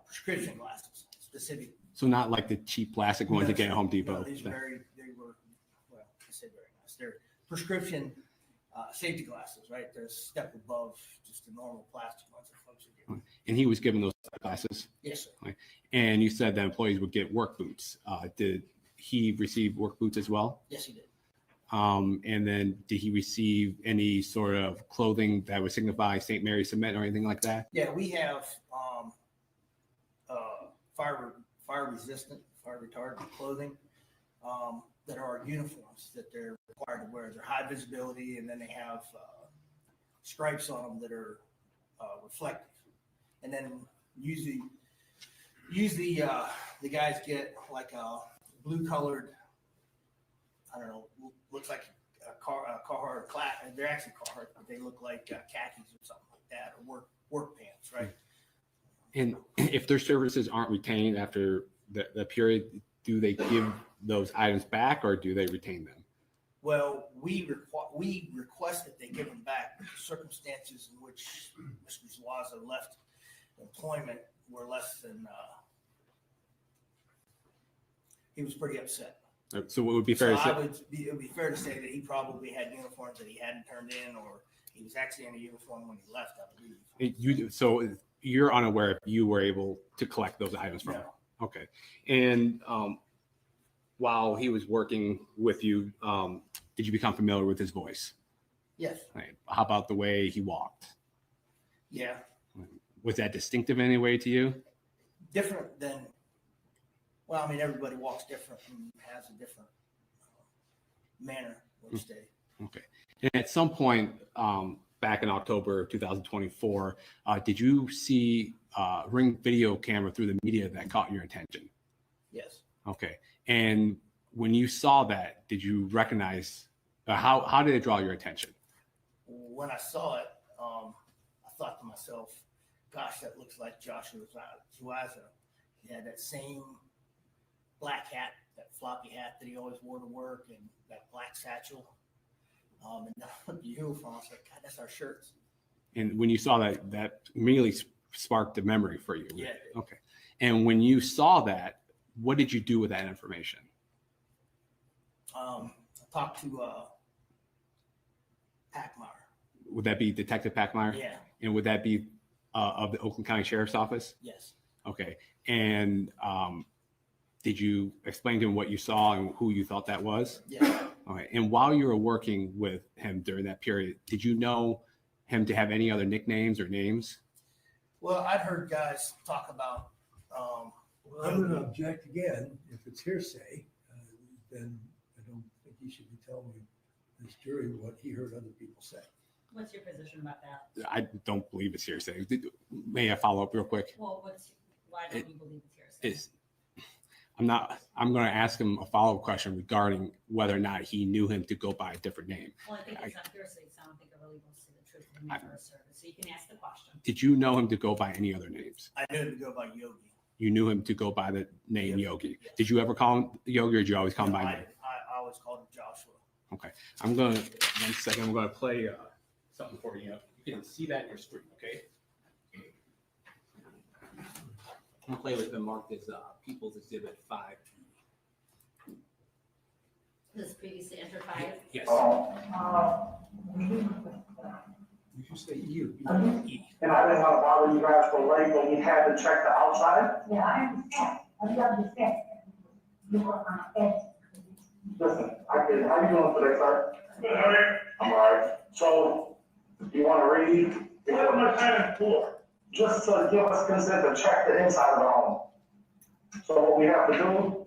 Speaker 20: prescription glasses specific.
Speaker 21: So not like the cheap plastic ones you get at Home Depot.
Speaker 20: No, they were, well, I said very nice. They're prescription safety glasses, right? They're a step above just the normal plastic ones that folks are getting.
Speaker 21: And he was given those glasses?
Speaker 20: Yes, sir.
Speaker 21: Right. And you said that employees would get work boots. Did he receive work boots as well?
Speaker 20: Yes, he did.
Speaker 21: And then did he receive any sort of clothing that would signify St. Mary Cement or anything like that?
Speaker 20: Yeah, we have fire resistant, fire retardant clothing that are uniforms that they're required to wear. They're high visibility, and then they have stripes on them that are reflective. And then usually the guys get like a blue colored, I don't know, looks like a Carhartt, they're actually Carhartt, but they look like khakis or something like that, or work pants, right?
Speaker 21: And if their services aren't retained after the period, do they give those items back or do they retain them?
Speaker 20: Well, we request that they give them back. The circumstances in which Mr. Zuazo left employment were less than, he was pretty upset.
Speaker 21: So it would be fair to say.
Speaker 20: It would be fair to say that he probably had uniforms that he hadn't turned in, or he was actually in a uniform when he left, I believe.
Speaker 21: So you're unaware if you were able to collect those items from him? Okay. And while he was working with you, did you become familiar with his voice?
Speaker 20: Yes.
Speaker 21: Right. How about the way he walked?
Speaker 20: Yeah.
Speaker 21: Was that distinctive in any way to you?
Speaker 20: Different than, well, I mean, everybody walks different and has a different manner which day.
Speaker 21: Okay. And at some point back in October of 2024, did you see Ring video camera through the media that caught your attention?
Speaker 20: Yes.
Speaker 21: Okay. And when you saw that, did you recognize, how did it draw your attention?
Speaker 20: When I saw it, I thought to myself, gosh, that looks like Joshua Zuazo. He had that same black hat, that floppy hat that he always wore to work, and that black satchel. And the uniform, I was like, God, that's our shirts.
Speaker 21: And when you saw that, that immediately sparked a memory for you.
Speaker 20: Yeah.
Speaker 21: Okay. And when you saw that, what did you do with that information?
Speaker 20: I talked to Packmeyer.
Speaker 21: Would that be Detective Packmeyer?
Speaker 20: Yeah.
Speaker 21: And would that be of the Oakland County Sheriff's Office?
Speaker 20: Yes.
Speaker 21: Okay. And did you explain to him what you saw and who you thought that was?
Speaker 20: Yeah.
Speaker 21: All right. And while you were working with him during that period, did you know him to have any other nicknames or names?
Speaker 20: Well, I'd heard guys talk about.
Speaker 17: Well, I'm going to object again. If it's hearsay, then I don't think he should be telling this jury what he heard other people say.
Speaker 4: What's your position about that?
Speaker 21: I don't believe it's hearsay. May I follow up real quick?
Speaker 4: Well, why don't you believe it's hearsay?
Speaker 21: I'm going to ask him a follow-up question regarding whether or not he knew him to go by a different name.
Speaker 4: Well, I think it's not hearsay, so I don't think it really goes to the truth of the matter of service. So you can ask the question.
Speaker 21: Did you know him to go by any other names?
Speaker 20: I knew him to go by Yogi.
Speaker 21: You knew him to go by the name Yogi. Yes. Did you ever call him Yogi, or did you always call him by name?
Speaker 20: I always called him Joshua.
Speaker 21: Okay. I'm going to, 1 second, I'm going to play something for you. You can see that in your screen, okay? I'm going to play with the marked as People's Exhibit 5.
Speaker 4: This previously entered 5?
Speaker 21: Yes.
Speaker 17: You should say you.
Speaker 14: And I didn't want to bother you guys for late, but you had to check the outside.
Speaker 13: Yeah, I understand. I understand. You were on edge.
Speaker 14: Listen, how you doing today, sir? I'm all right. So, you want to read? What am I paying for? Just to give us consent to check the inside of the home. So what we have to do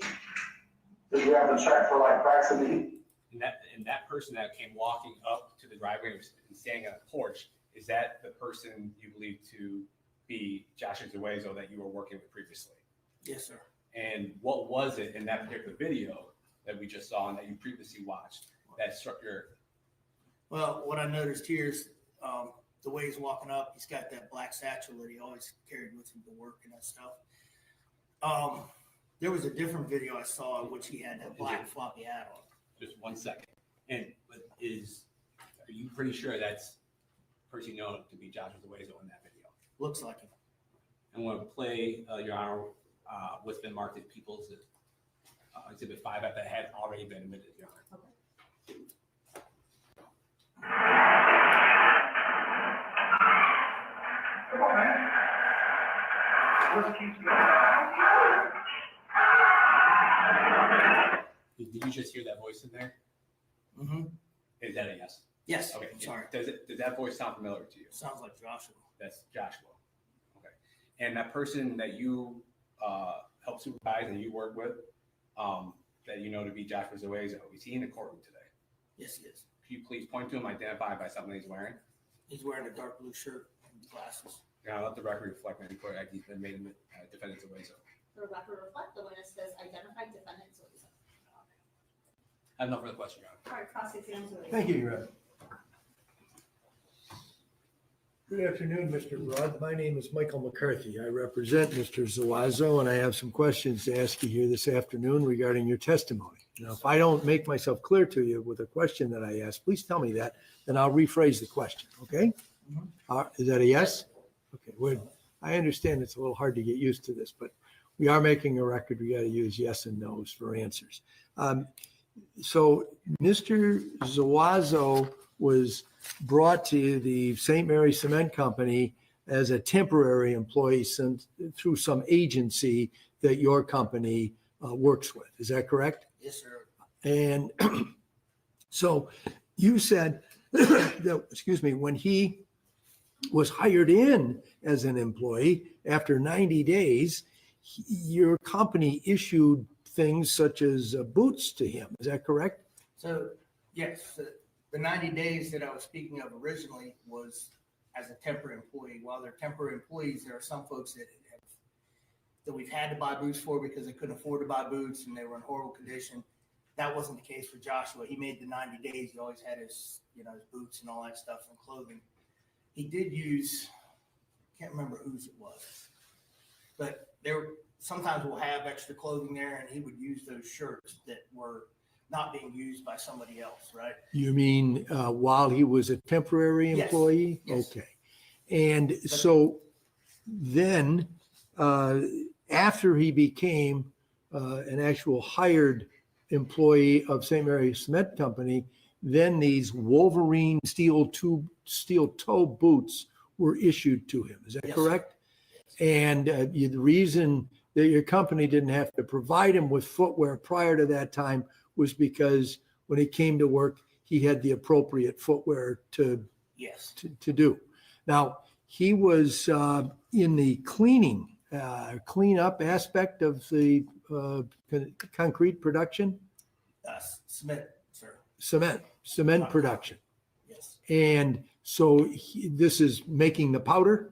Speaker 14: Did you have to check for like cracks in the heat?
Speaker 21: And that person that came walking up to the driveway and standing on the porch, is that the person you believe to be Joshua Zuazo that you were working with previously?
Speaker 15: Yes, sir.
Speaker 21: And what was it in that particular video that we just saw and that you previously watched that struck your?
Speaker 15: Well, what I noticed here is the way he's walking up, he's got that black satchel that he always carried with him to work and that stuff. There was a different video I saw in which he had that black floppy hat on.
Speaker 21: Just 1 second. And are you pretty sure that's the person you know to be Joshua Zuazo in that video?
Speaker 15: Looks like him.
Speaker 21: I'm going to play, Your Honor, what's been marked as People's Exhibit 5 that had already been admitted, Your Honor. Did you just hear that voice in there?
Speaker 15: Mm-hmm.
Speaker 21: Is that a yes?
Speaker 15: Yes.
Speaker 21: Okay.
Speaker 15: I'm sorry.
Speaker 21: Does that voice sound familiar to you?
Speaker 15: Sounds like Joshua.
Speaker 21: That's Joshua. Okay. And that person that you help supervise and you work with, that you know to be Joshua Zuazo, is he in the courtroom today?
Speaker 15: Yes, he is.
Speaker 21: Could you please point to him, identify by something he's wearing?
Speaker 15: He's wearing a dark blue shirt and glasses.
Speaker 21: Now, let the record reflect that he's been made defendant Zuazo.
Speaker 4: The record reflect the witness says identified defendant Zuazo.
Speaker 21: I have no further question, Your Honor.
Speaker 4: All right, Prosecutor Zuazo.
Speaker 7: Thank you, Your Honor. Good afternoon, Mr. Rudd. My name is Michael McCarthy. I represent Mr. Zuazo, and I have some questions to ask you here this afternoon regarding your testimony. Now, if I don't make myself clear to you with a question that I ask, please tell me that, then I'll rephrase the question, okay? Is that a yes? Okay, well, I understand it's a little hard to get used to this, but we are making a record. We got to use yes and no's for answers. So Mr. Zuazo was brought to the St. Mary Cement Company as a temporary employee through some agency that your company works with. Is that correct?
Speaker 15: Yes, sir.
Speaker 7: And so you said that, excuse me, when he was hired in as an employee, after 90 days, your company issued things such as boots to him. Is that correct?
Speaker 15: So, yes, the 90 days that I was speaking of originally was as a temporary employee. While they're temporary employees, there are some folks that we've had to buy boots for because they couldn't afford to buy boots and they were in horrible condition. That wasn't the case for Joshua. He made the 90 days. He always had his, his boots and all that stuff and clothing. He did use, can't remember whose it was, but sometimes we'll have extra clothing there and he would use those shirts that were not being used by somebody else, right?
Speaker 7: You mean while he was a temporary employee?
Speaker 15: Yes.
Speaker 7: Okay. And so then after he became an actual hired employee of St. Mary's Cement Company, then these Wolverine steel toe boots were issued to him. Is that correct? And the reason that your company didn't have to provide him with footwear prior to that time was because when he came to work, he had the appropriate footwear to do. Now, he was in the cleanup aspect of the concrete production?
Speaker 15: Cement, sir.
Speaker 7: Cement production.
Speaker 15: Yes.
Speaker 7: And so this is making the powder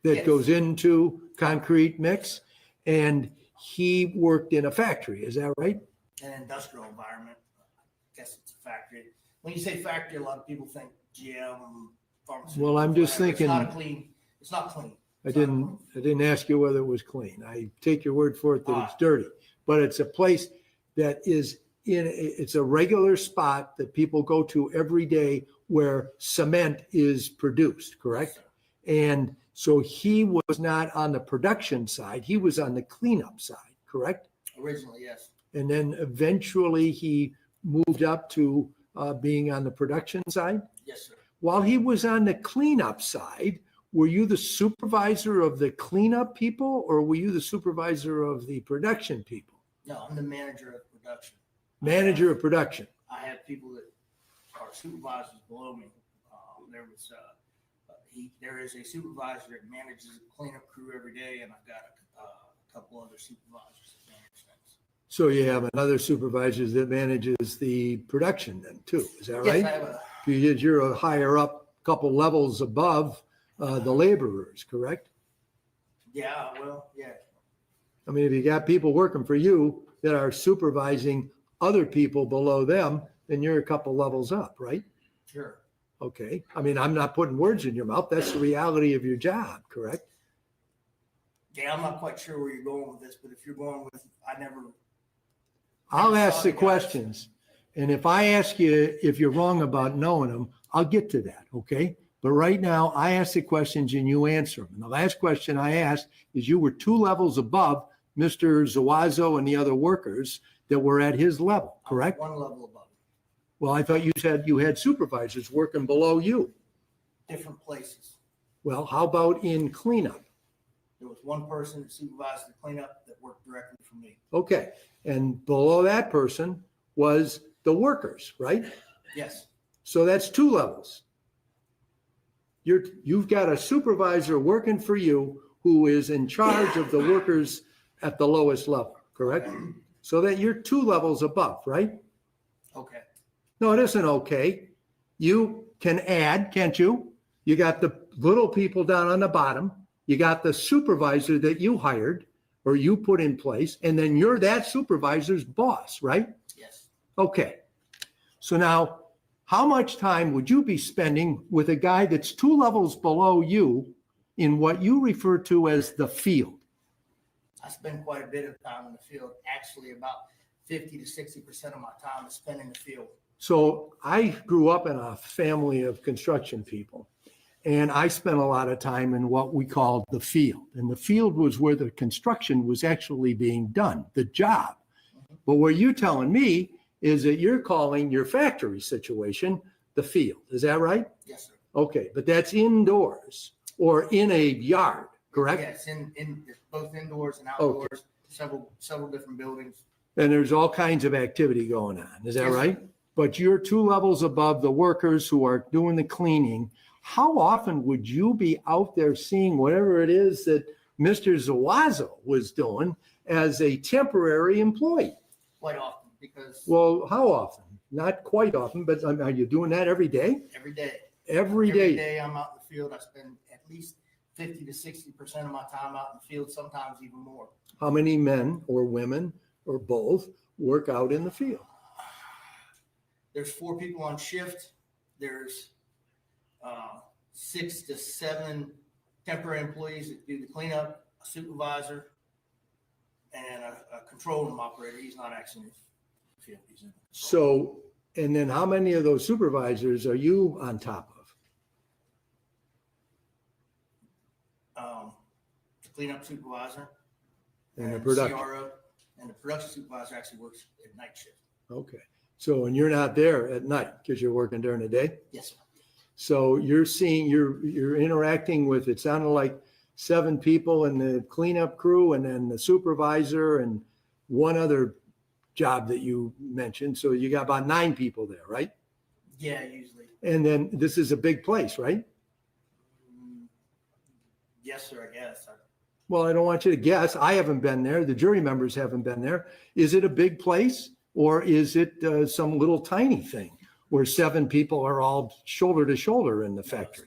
Speaker 7: that goes into concrete mix. And he worked in a factory, is that right?
Speaker 15: An industrial environment. I guess it's a factory. When you say factory, a lot of people think GM, pharmaceutical.
Speaker 7: Well, I'm just thinking.
Speaker 15: It's not clean.
Speaker 7: I didn't ask you whether it was clean. I take your word for it that it's dirty, but it's a place that is it's a regular spot that people go to every day where cement is produced, correct? And so he was not on the production side, he was on the cleanup side, correct?
Speaker 15: Originally, yes.
Speaker 7: And then eventually he moved up to being on the production side?
Speaker 15: Yes, sir.
Speaker 7: While he was on the cleanup side, were you the supervisor of the cleanup people or were you the supervisor of the production people?
Speaker 15: No, I'm the manager of production.
Speaker 7: Manager of production.
Speaker 15: I have people that are supervisors below me. There is a supervisor that manages a cleanup crew every day, and I've got a couple other supervisors that manage things.
Speaker 7: So you have another supervisor that manages the production then too, is that
Speaker 20: Yes,
Speaker 7: right?
Speaker 20: I have a,
Speaker 7: You're a higher up, couple levels above the laborers, correct?
Speaker 20: yeah, well, yeah,
Speaker 7: I mean, if you got people working for you that are supervising other people below them, then you're a couple levels up, right?
Speaker 20: sure.
Speaker 7: Okay. I mean, I'm not putting words in your mouth. That's the reality of your job, correct?
Speaker 20: Yeah, I'm not quite sure where you're going with this, but if you're going with,
Speaker 7: I'll
Speaker 20: Never
Speaker 7: ask
Speaker 20: saw
Speaker 7: the
Speaker 20: the guys.
Speaker 7: questions. And if I ask you if you're wrong about knowing them, I'll get to that, okay? But right now, I ask the questions and you answer them. And the last question I asked is you were 2 levels above Mr. Zuazo and the other workers that were at his level, correct?
Speaker 20: one level above,
Speaker 7: Well, I thought you said you had supervisors working below you.
Speaker 20: different places.
Speaker 7: Well, how about in cleanup?
Speaker 20: There was one person that supervised the cleanup that worked directly for me.
Speaker 7: Okay, and below that person was the workers, right?
Speaker 20: Yes,
Speaker 7: So that's 2 levels. You've got a supervisor working for you who is in charge of the workers at the lowest level, correct? So that you're 2 levels above, right?
Speaker 20: okay.
Speaker 7: No, it isn't okay. You can add, can't you? You got the little people down on the bottom. You got the supervisor that you hired or you put in place, and then you're that supervisor's boss, right?
Speaker 20: Yes.
Speaker 7: Okay. So now, how much time would you be spending with a guy that's 2 levels below you in what you refer to as the field?
Speaker 20: I spend quite a bit of time in the field. Actually, about 50 to 60% of my time is spent in the field.
Speaker 7: So I grew up in a family of construction people, and I spent a lot of time in what we called the field. And the field was where the construction was actually being done, the job. But what you're telling me is that you're calling your factory situation the field. Is that right?
Speaker 20: Yes, sir.
Speaker 7: Okay, but that's indoors or in a yard, correct?
Speaker 20: Yes, in both indoors and outdoors, several different buildings.
Speaker 7: And there's all kinds of activity going on. Is that
Speaker 20: Yes, sir.
Speaker 7: right? But you're 2 levels above the workers who are doing the cleaning. How often would you be out there seeing whatever it is that Mr. Zuazo was doing as a temporary employee?
Speaker 20: Quite often, because
Speaker 7: Well, how often? Not quite often, but are you doing that every day?
Speaker 20: every day.
Speaker 7: Every
Speaker 20: Every
Speaker 7: day.
Speaker 20: day I'm out in the field. I spend at least 50 to 60% of my time out in the field, sometimes even more.
Speaker 7: How many men or women or both work out in the field?
Speaker 20: There's 4 people on shift. There's 6 to 7 temporary employees that do the cleanup, a supervisor, and a control room operator. He's not actually in the field. He's in.
Speaker 7: So, and then how many of those supervisors are you on top of?
Speaker 20: The cleanup supervisor
Speaker 7: And the production?
Speaker 20: CRO, and the production supervisor actually works at night shift.
Speaker 7: Okay. So, and you're not there at night because you're working during the day?
Speaker 20: Yes, sir.
Speaker 7: So you're seeing, you're interacting with, it sounded like 7 people in the cleanup crew and then the supervisor and one other job that you mentioned. So you got about 9 people there, right?
Speaker 20: Yeah, usually.
Speaker 7: And then this is a big place, right?
Speaker 20: Yes, sir, I guess.
Speaker 7: Well, I don't want you to guess. I haven't been there. The jury members haven't been there. Is it a big place or is it some little tiny thing where 7 people are all shoulder to shoulder in the factory?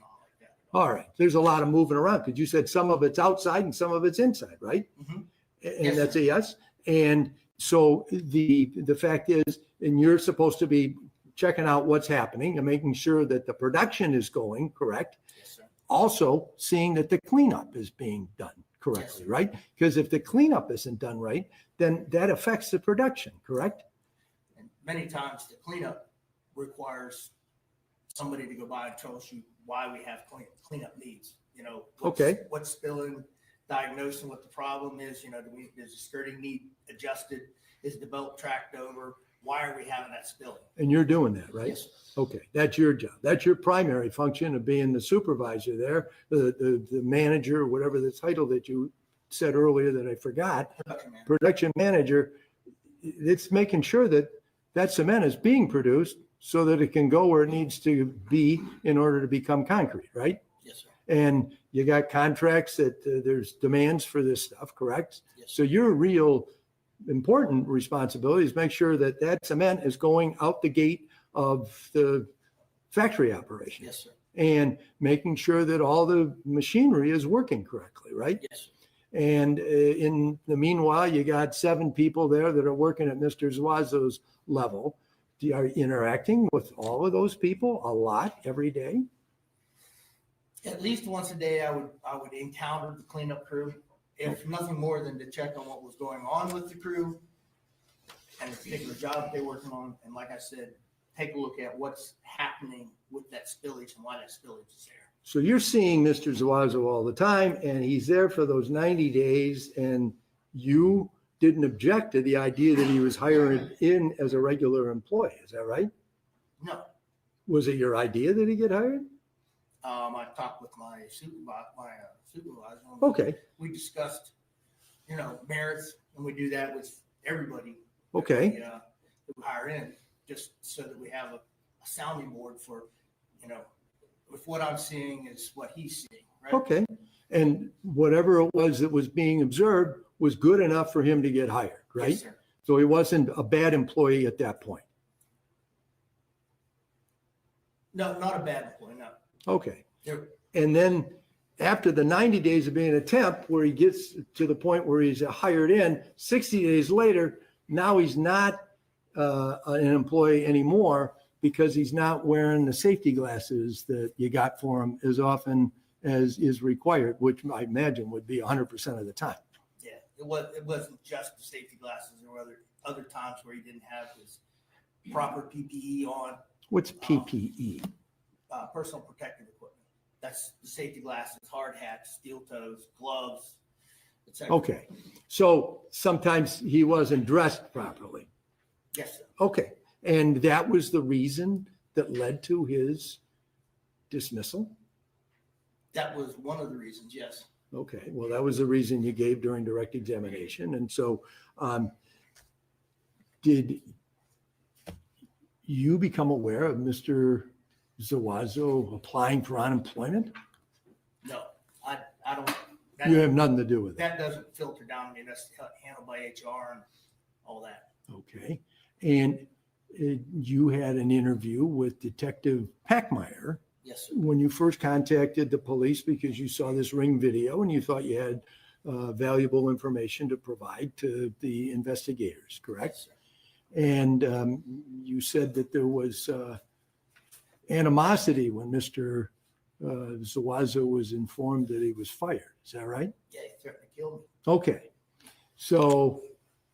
Speaker 7: All right. There's a lot of moving around because you said some of it's outside and some of it's inside, right?
Speaker 20: Mhm.
Speaker 7: And
Speaker 20: Yes,
Speaker 7: that's
Speaker 20: sir.
Speaker 7: a yes. And so the fact is, and you're supposed to be checking out what's happening and making sure that the production is going correct.
Speaker 20: Yes, sir.
Speaker 7: Also seeing that the cleanup is being done correctly, right? Because if the cleanup isn't done right, then that affects the production, correct?
Speaker 20: And many times the cleanup requires somebody to go by and troubleshoot why we have cleanup needs. You know, what's spilling, diagnosing what the problem is. You know, does the skirting need adjusted? Is the belt tracked over? Why are we having that spilling?
Speaker 7: And you're doing that, right?
Speaker 20: Yes.
Speaker 7: Okay, that's your job. That's your primary function of being the supervisor there, the manager, whatever the title that you said earlier that I forgot. Production manager. It's making sure that that cement is being produced so that it can go where it needs to be in order to become concrete, right?
Speaker 20: Yes, sir.
Speaker 7: And you got contracts that there's demands for this stuff, correct?
Speaker 20: Yes.
Speaker 7: So you're real important responsibility is make sure that that cement is going out the gate of the factory operation.
Speaker 20: Yes, sir.
Speaker 7: And making sure that all the machinery is working correctly, right?
Speaker 20: Yes, sir.
Speaker 7: And in the meanwhile, you got 7 people there that are working at Mr. Zuazo's level. Are you interacting with all of those people a lot every day?
Speaker 20: At least once a day, I would encounter the cleanup crew, if nothing more than to check on what was going on with the crew and the particular job that they're working on. And like I said, take a look at what's happening with that spillage and why that spillage is there.
Speaker 7: So you're seeing Mr. Zuazo all the time, and he's there for those 90 days, and you didn't object to the idea that he was hired in as a regular employee. Is that right?
Speaker 20: No.
Speaker 7: Was it your idea that he get hired?
Speaker 20: I talked with my supervisor.
Speaker 7: Okay.
Speaker 20: We discussed, merits, and we do that with everybody.
Speaker 7: Okay.
Speaker 20: That we hire in, just so that we have a sounding board for, if what I'm seeing is what he's seeing, right?
Speaker 7: Okay. And whatever it was that was being observed was good enough for him to get hired, right?
Speaker 20: Yes, sir.
Speaker 7: So he wasn't a bad employee at that point.
Speaker 20: No, not a bad employee, no.
Speaker 7: Okay.
Speaker 20: There-
Speaker 7: And then after the 90 days of being a temp, where he gets to the point where he's hired in, 60 days later, now he's not an employee anymore because he's not wearing the safety glasses that you got for him as often as is required, which I imagine would be 100% of the time.
Speaker 20: Yeah, it wasn't just the safety glasses. There were other times where he didn't have his proper PPE on.
Speaker 7: What's PPE?
Speaker 20: Personal protective equipment. That's the safety glasses, hard hats, steel toes, gloves, etc.
Speaker 7: Okay. So sometimes he wasn't dressed properly.
Speaker 20: Yes, sir.
Speaker 7: Okay. And that was the reason that led to his dismissal?
Speaker 20: That was one of the reasons, yes.
Speaker 7: Okay. Well, that was the reason you gave during direct examination. And so did you become aware of Mr. Zuazo applying for unemployment?
Speaker 20: No, I don't.
Speaker 7: You have nothing to do with it.
Speaker 20: That doesn't filter down to me. That's handled by HR and all that.
Speaker 7: Okay. And you had an interview with Detective Packmeyer.
Speaker 20: Yes, sir.
Speaker 7: When you first contacted the police because you saw this ring video and you thought you had valuable information to provide to the investigators, correct?
Speaker 20: Yes, sir.
Speaker 7: And you said that there was animosity when Mr. Zuazo was informed that he was fired. Is that right?
Speaker 20: Yeah, he threatened to kill me.
Speaker 7: Okay. So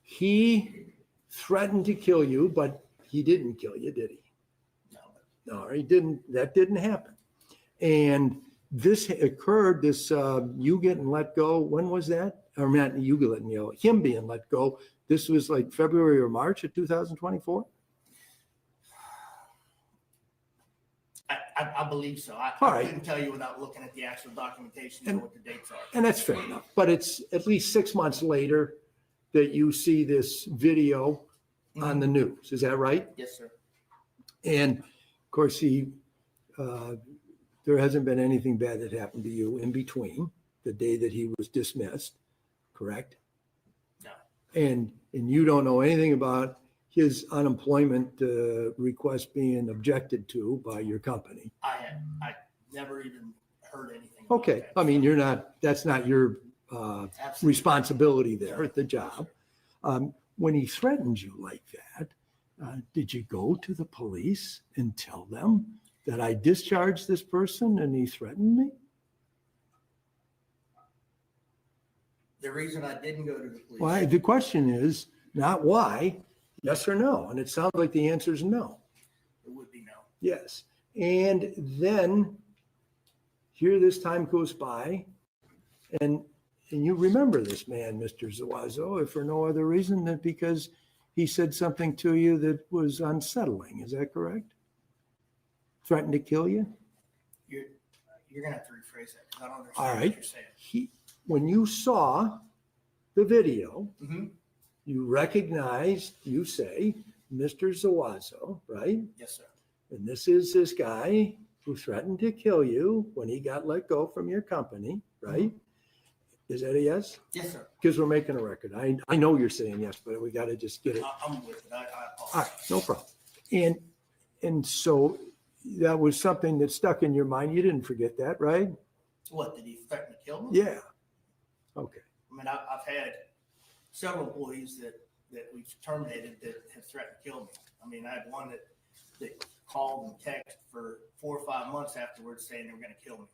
Speaker 7: he threatened to kill you, but he didn't kill you, did he? No, he didn't. That didn't happen. And this occurred, you getting let go. When was that? Or not you letting go, him being let go. This was like February or March of 2024?
Speaker 20: I believe so. I
Speaker 7: All right.
Speaker 20: couldn't tell you without looking at the actual documentation and what the dates are.
Speaker 7: And that's fair enough. But it's at least 6 months later that you see this video on the news. Is that right?
Speaker 20: Yes, sir.
Speaker 7: And of course, there hasn't been anything bad that happened to you in between the day that he was dismissed, correct?
Speaker 20: No.
Speaker 7: And you don't know anything about his unemployment request being objected to by your company.
Speaker 20: I never even heard anything. about
Speaker 7: Okay.
Speaker 20: that.
Speaker 7: I mean, that's not your
Speaker 20: Absolutely.
Speaker 7: responsibility there at the job. When he threatened you like that, did you go to the police and tell them that I discharged this person and he threatened me?
Speaker 20: The reason I didn't go to the police.
Speaker 7: Why? The question is not why, yes or no. And it sounds like the answer is no.
Speaker 20: It would be no.
Speaker 7: Yes. And then here this time goes by and you remember this man, Mr. Zuazo, if for no other reason than because he said something to you that was unsettling. Is that correct? Threatened to kill you?
Speaker 20: You're gonna have to rephrase that because I don't understand
Speaker 7: All
Speaker 20: what
Speaker 7: right.
Speaker 20: you're saying.
Speaker 7: When you saw the video,
Speaker 20: Mhm.
Speaker 7: you recognized, you say, Mr. Zuazo, right?
Speaker 20: Yes, sir.
Speaker 7: And this is this guy who threatened to kill you when he got let go from your company, right? Is that a yes?
Speaker 20: Yes, sir.
Speaker 7: Because we're making a record. I know you're saying yes, but we got to just get it.
Speaker 20: I'm with it. I
Speaker 7: All
Speaker 20: apologize.
Speaker 7: right, no problem. And so that was something that stuck in your mind. You didn't forget that, right?
Speaker 20: What, did he threaten to kill me?
Speaker 7: Yeah. Okay.
Speaker 20: I mean, I've had several employees that we've terminated that have threatened to kill me. I mean, I had one that called and texted for 4 or 5 months afterwards saying they were going to kill me.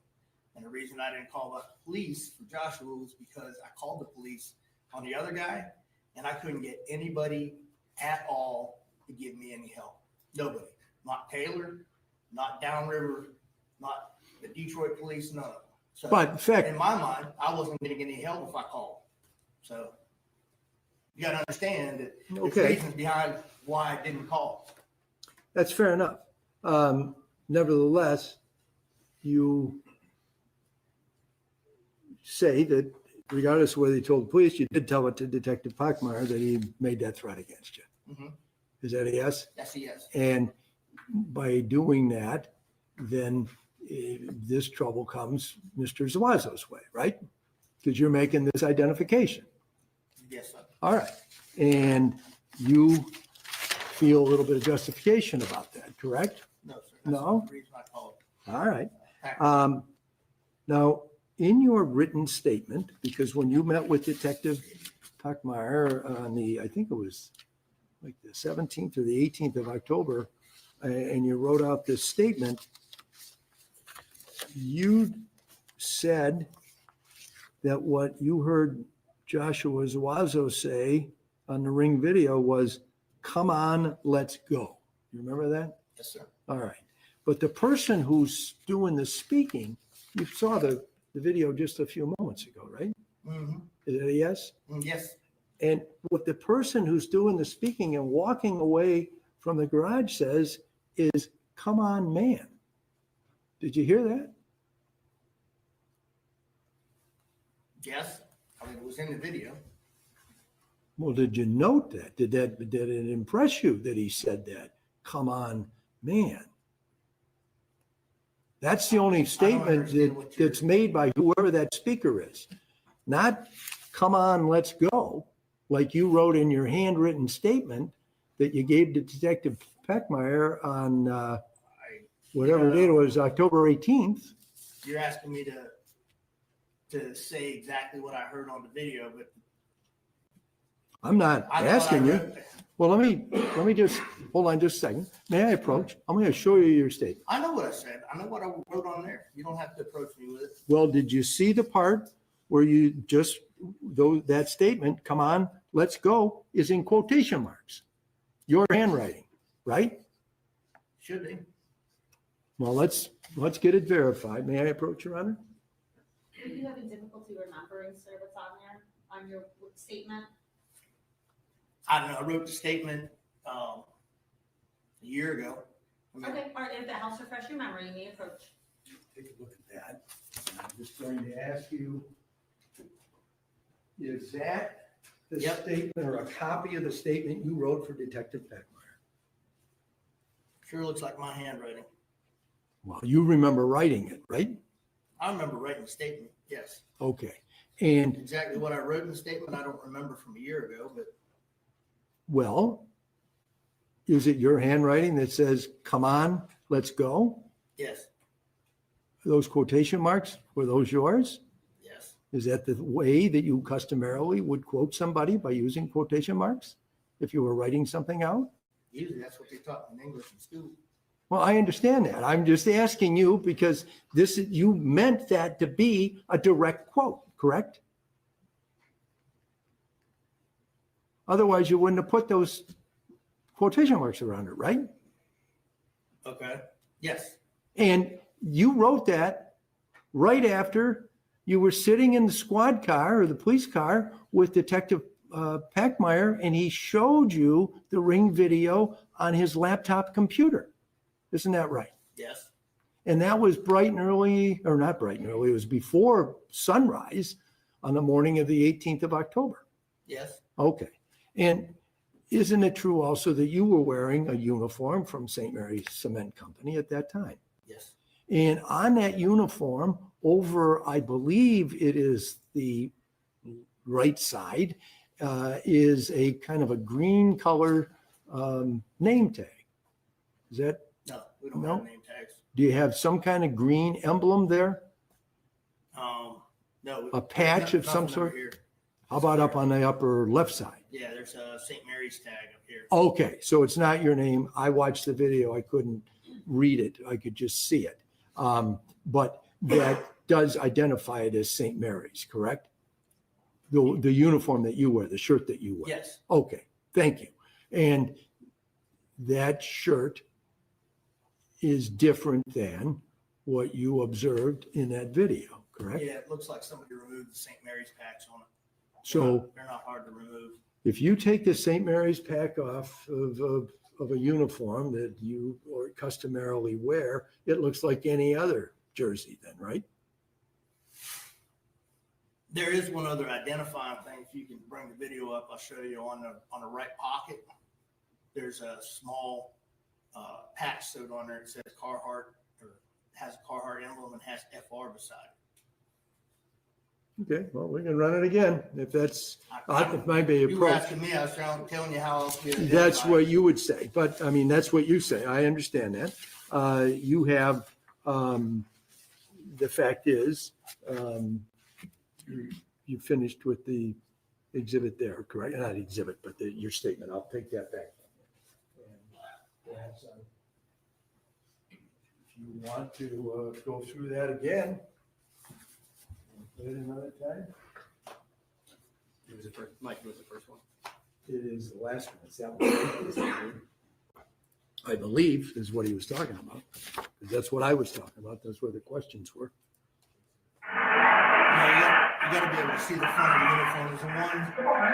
Speaker 20: And the reason I didn't call the police for Joshua was because I called the police on the other guy and I couldn't get anybody at all to give me any help. Nobody. Not Taylor, not Downriver, not the Detroit police, none of them. So
Speaker 7: But in fact-
Speaker 20: in my mind, I wasn't going to get any help if I called. So you got to understand that there's
Speaker 7: Okay.
Speaker 20: reasons behind why I didn't call.
Speaker 7: That's fair enough. Nevertheless, you say that regardless of whether you told the police, you did tell it to Detective Pockmeyer that he made that threat against you.
Speaker 20: Mhm.
Speaker 7: Is that a yes?
Speaker 20: That's a yes.
Speaker 7: And by doing that, then this trouble comes Mr. Zuazo's way, right? Because you're making this identification.
Speaker 20: Yes, sir.
Speaker 7: All right. And you feel a little bit of justification about that, correct?
Speaker 20: No, sir. That's
Speaker 7: No?
Speaker 20: the reason I called.
Speaker 7: All right. Now, in your written statement, because when you met with Detective Pockmeyer on I think it was like the 17th or the 18th of October, and you wrote out this statement, you said that what you heard Joshua Zuazo say on the Ring video was, "Come on, let's go." You remember that?
Speaker 20: Yes, sir.
Speaker 7: All right. But the person who's doing the speaking, you saw the video just a few moments ago, right?
Speaker 20: Mm-hmm.
Speaker 7: Is that a yes?
Speaker 20: Yes.
Speaker 7: And what the person who's doing the speaking and walking away from the garage says is, "Come on, man." Did you hear that?
Speaker 20: Yes. I mean, it was in the video.
Speaker 7: Well, did you note that? Did it impress you that he said that? "Come on, man." That's the only statement that's made by whoever that speaker is. Not "come on, let's go," like you wrote in your handwritten statement that you gave to Detective Peckmeyer on whatever date it was, October 18th.
Speaker 20: You're asking me to say exactly what I heard on the video, but
Speaker 7: I'm not
Speaker 20: I thought
Speaker 7: asking
Speaker 20: I
Speaker 7: you.
Speaker 20: read-
Speaker 7: Well, let me just, hold on just a second. May I approach? I'm going to show you your statement.
Speaker 20: I know what I said. I know what I wrote on there. You don't have to approach me with it.
Speaker 7: Well, did you see the part where you just, though that statement, "Come on, let's go," is in quotation marks? Your handwriting, right?
Speaker 20: Should be.
Speaker 7: Well, let's get it verified. May I approach, Your Honor?
Speaker 4: Are you having difficulty remembering, sir, what's on there, on your statement?
Speaker 20: I don't know. I wrote the statement a year ago. I mean,
Speaker 4: Okay, all right, if that helps refresh your memory, you may approach.
Speaker 7: Take a look at that. I'm just going to ask you, is that the statement or a copy of the statement you wrote for Detective Peckmeyer?
Speaker 20: Sure looks like my handwriting.
Speaker 7: Well, you remember writing it, right?
Speaker 20: I remember writing the statement, yes.
Speaker 7: Okay. And,
Speaker 20: Exactly what I wrote in the statement, I don't remember from a year ago, but
Speaker 7: well, is it your handwriting that says, "Come on, let's go"?
Speaker 20: yes,
Speaker 7: Those quotation marks, were those yours?
Speaker 20: yes.
Speaker 7: Is that the way that you customarily would quote somebody, by using quotation marks? If you were writing something out?
Speaker 20: Usually that's what they taught me in English in school.
Speaker 7: Well, I understand that. I'm just asking you because you meant that to be a direct quote, correct? Otherwise, you wouldn't have put those quotation marks around it, right?
Speaker 20: Okay, yes.
Speaker 7: And you wrote that right after you were sitting in the squad car or the police car with Detective Peckmeyer, and he showed you the Ring video on his laptop computer. Isn't that right?
Speaker 20: Yes.
Speaker 7: And that was bright and early, or not bright and early, it was before sunrise on the morning of the 18th of October.
Speaker 20: Yes.
Speaker 7: Okay. And isn't it true also that you were wearing a uniform from St. Mary's Cement Company at that time?
Speaker 20: Yes.
Speaker 7: And on that uniform, over, I believe it is the right side is a kind of a green color name tag. Is that,
Speaker 20: No, we don't
Speaker 7: No?
Speaker 20: have name tags.
Speaker 7: do you have some kind of green emblem there?
Speaker 20: No.
Speaker 7: A patch of some
Speaker 20: nothing over
Speaker 7: sort?
Speaker 20: here.
Speaker 7: How about up on the upper left side?
Speaker 20: Yeah, there's a St. Mary's tag up here.
Speaker 7: Okay, so it's not your name. I watched the video. I couldn't read it. I could just see it. But that does identify it as St. Mary's, correct? The uniform that you wear, the shirt that you wear.
Speaker 20: Yes.
Speaker 7: Okay, thank you. And that shirt is different than what you observed in that video, correct?
Speaker 20: Yeah, it looks like somebody removed the St. Mary's patch on it.
Speaker 7: So
Speaker 20: They're not hard to remove.
Speaker 7: if you take the St. Mary's pack off of a uniform that you or customarily wear, it looks like any other jersey then, right?
Speaker 20: There is one other identifying thing. If you can bring the video up, I'll show you on the right pocket. There's a small patch sewed on there. It says Carhartt, or has a Carhartt emblem and has FR beside it.
Speaker 7: Okay, well, we can run it again if that's, it might be
Speaker 20: You were
Speaker 7: approach.
Speaker 20: asking me, I was telling you how else to get it.
Speaker 7: That's what you would say, but I mean, that's what you say. I understand that. You have, the fact is, you finished with the exhibit there, correct? Not exhibit, but your statement. I'll take that back. And perhaps, if you want to go through that again, put it another time.
Speaker 21: It was the first, Mike, it was the first one.
Speaker 7: It is the last one. It's that one. I believe is what he was talking about. That's what I was talking about. That's where the questions were.
Speaker 20: You got to be able to see the front of the uniform. There's one.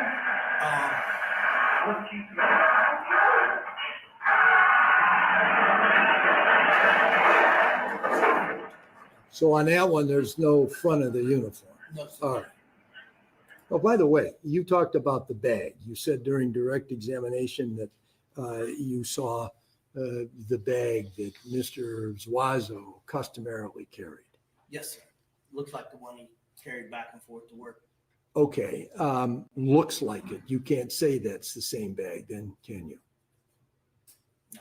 Speaker 7: So on that one, there's no front of the uniform.
Speaker 20: No, sir.
Speaker 7: All right. Oh, by the way, you talked about the bag. You said during direct examination that you saw the bag that Mr. Zuazo customarily carried.
Speaker 20: Yes, sir. Looks like the one he carried back and forth to work.
Speaker 7: Okay, looks like it. You can't say that's the same bag then, can you?
Speaker 20: No.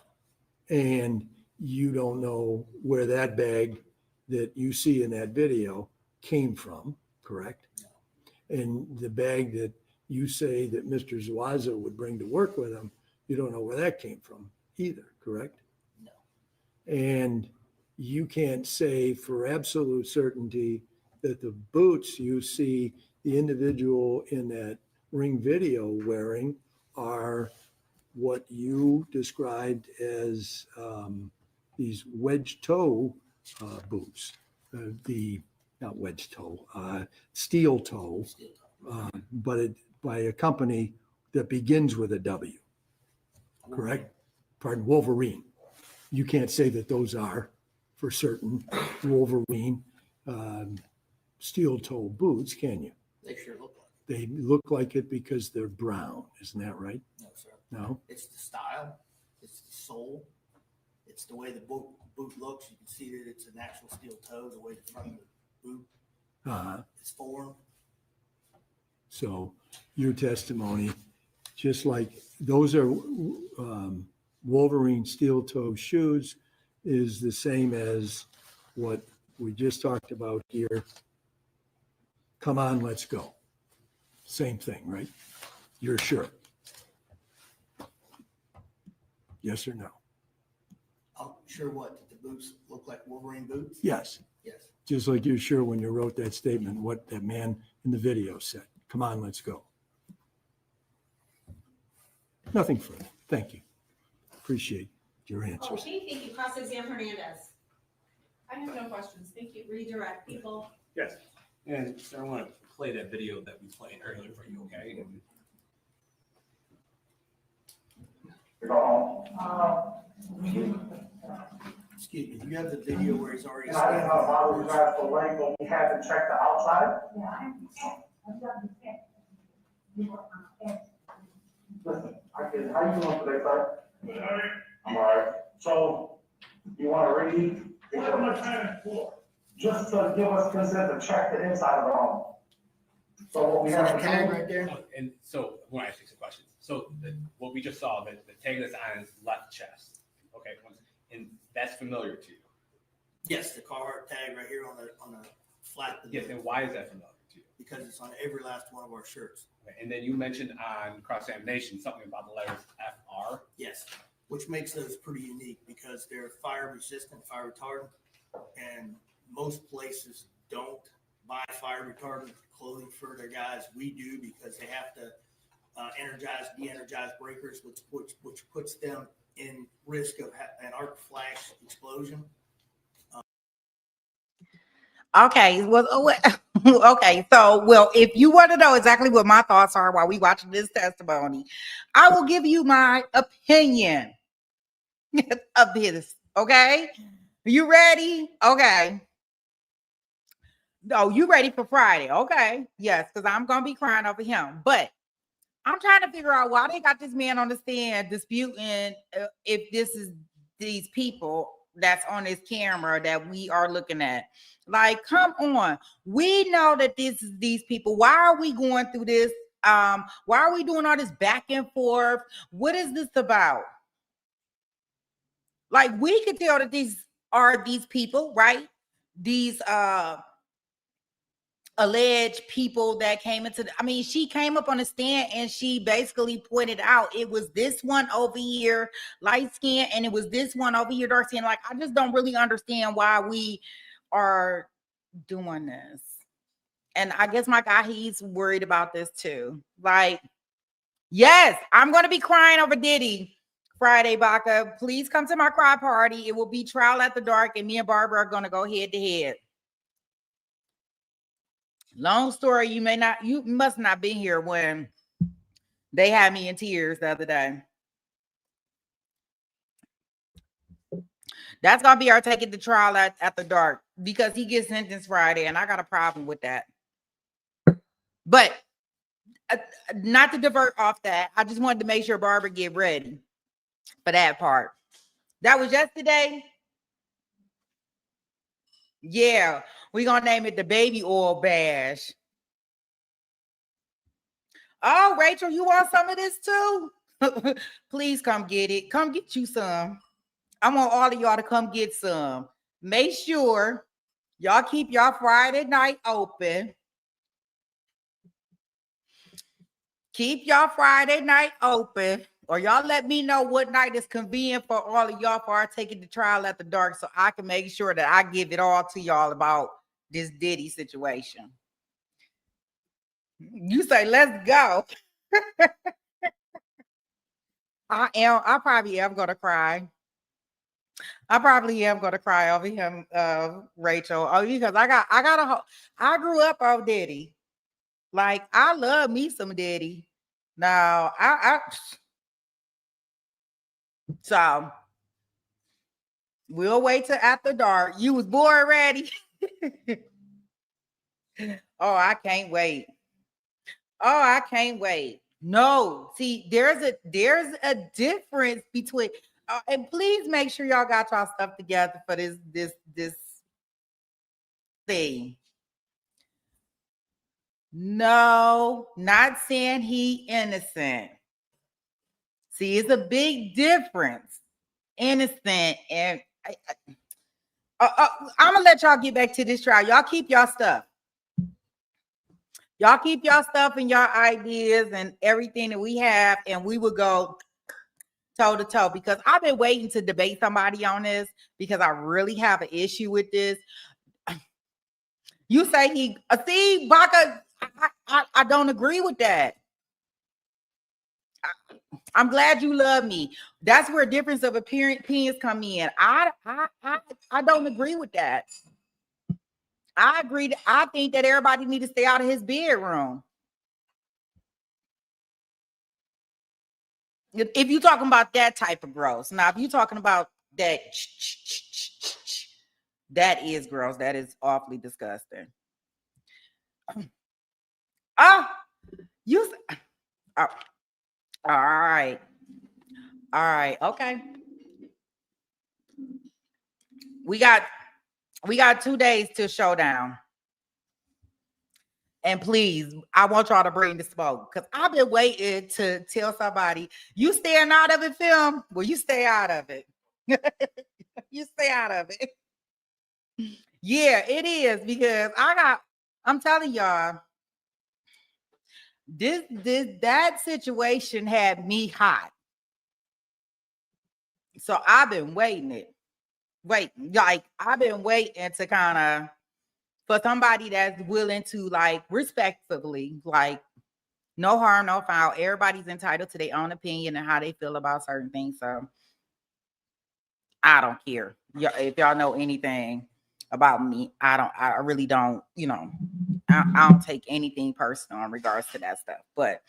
Speaker 7: And you don't know where that bag that you see in that video came from, correct?
Speaker 20: No.
Speaker 7: And the bag that you say that Mr. Zuazo would bring to work with him, you don't know where that came from either, correct?
Speaker 20: No.
Speaker 7: And you can't say for absolute certainty that the boots you see the individual in that ring video wearing are what you described as these wedge toe boots, not wedge toe, steel toe, but by a company that begins with a W, correct? Pardon, Wolverine. You can't say that those are for certain Wolverine steel toe boots, can you?
Speaker 20: They sure look like
Speaker 7: They look like it because they're brown, isn't that right?
Speaker 20: it. No, sir.
Speaker 7: No?
Speaker 20: It's the style. It's the sole. It's the way the boot looks. You can see that it's an actual steel toe, the way the front of the boot is formed.
Speaker 7: So your testimony, just like those are Wolverine steel toe shoes, is the same as what we just talked about here. Come on, let's go. Same thing, right? You're sure? Yes or no?
Speaker 20: I'm sure what the boots look like Wolverine boots.
Speaker 7: Yes.
Speaker 20: Yes.
Speaker 7: Just like you're sure when you wrote that statement, what that man in the video said. Come on, let's go. Nothing further. Thank you. Appreciate your answers.
Speaker 8: Okay, thank you. Cross-exam Hernandez.
Speaker 5: I have no questions. Thank you.
Speaker 8: Redirect people.
Speaker 21: Yes. And sir, I want to play that video that we played earlier for you, okay?
Speaker 20: Excuse me, do you have the video where he's already
Speaker 14: I don't know why we drive the lane, but we haven't checked the outside. Listen, how you doing today, sir? I'm all right. So, you want to read? What am I trying for? Just to give us consent to check the inside of the home.
Speaker 20: So we have a tag right there.
Speaker 11: And so I want to ask you some questions. So what we just saw, the tag that's on his left chest. Okay, and that's familiar to you.
Speaker 20: Yes, the Carhartt tag right here on the flap.
Speaker 11: Yes, and why is that familiar to you?
Speaker 20: Because it's on every last one of our shirts.
Speaker 11: Okay, and then you mentioned on cross-examination something about the letters FR.
Speaker 20: Yes, which makes those pretty unique because they're fire resistant, fire retardant, and most places don't buy fire retardant clothing for their guys. We do because they have to energize, de-energize breakers, which puts them in risk of an arc flash explosion.
Speaker 1: Okay, well, okay. So, well, if you want to know exactly what my thoughts are while we watching this testimony, I will give you my opinion of this. Okay, you ready? Okay. Oh, you ready for Friday? Okay, yes, because I'm gonna be crying over him. But I'm trying to figure out why they got this man on the stand disputing if this is these people that's on this camera that we are looking at. Like, come on. We know that this is these people. Why are we going through this? Why are we doing all this back and forth? What is this about? Like, we could tell that these are these people, right? These alleged people that came into I mean, she came up on the stand and she basically pointed out it was this one over here, light skin, and it was this one over here, dark skin. Like, I just don't really understand why we are doing this. And I guess my guy, he's worried about this too. Like, yes, I'm going to be crying over Diddy Friday, Baca. Please come to my cry party. It will be trial at the dark, and me and Barbara are going to go head to head. Long story, you must not be here when they had me in tears the other day. That's gonna be our taking the trial at the dark because he gets sentenced Friday, and I got a problem with that. But not to divert off that, I just wanted to make sure Barbara get ready for that part. That was yesterday. Yeah, we're gonna name it the baby oil bash. Oh, Rachel, you want some of this too? Please come get it. Come get you some. I want all of y'all to come get some. Make sure y'all keep y'all Friday night open. Keep y'all Friday night open, or y'all let me know what night is convenient for all of y'all for our taking the trial at the dark so I can make sure that I give it all to y'all about this Diddy situation. You say, let's go. I probably am going to cry. I probably am going to cry over him, Rachel. Oh, because I grew up on Diddy. Like, I love me some Diddy. Now, so we'll wait till after dark. You was born ready. Oh, I can't wait. Oh, I can't wait. No, see, there's a difference between and please make sure y'all got y'all stuff together for this thing. No, not saying he innocent. See, it's a big difference. Innocent and I'm gonna let y'all get back to this trial. Y'all keep y'all stuff. Y'all keep y'all stuff and y'all ideas and everything that we have, and we will go toe to toe because I've been waiting to debate somebody on this because I really have an issue with this. You say see, Baca, I don't agree with that. I'm glad you love me. That's where difference of opinions come in. I don't agree with that. I agree. I think that everybody need to stay out of his bedroom. If you're talking about that type of gross. Now, if you're talking about that, that is gross. That is awfully disgusting. All right. Okay. We got 2 days till showdown. And please, I want y'all to bring the smoke because I've been waiting to tell somebody, you staying out of it, film? Well, you stay out of it. You stay out of it. Yeah, it is because I'm telling y'all, that situation had me hot. So I've been waiting, I've been waiting to kind of, for somebody that's willing to like respectfully, like no harm, no foul. Everybody's entitled to their own opinion and how they feel about certain things. So I don't care. If y'all know anything about me, I really don't, I don't take anything personal in regards to that stuff. But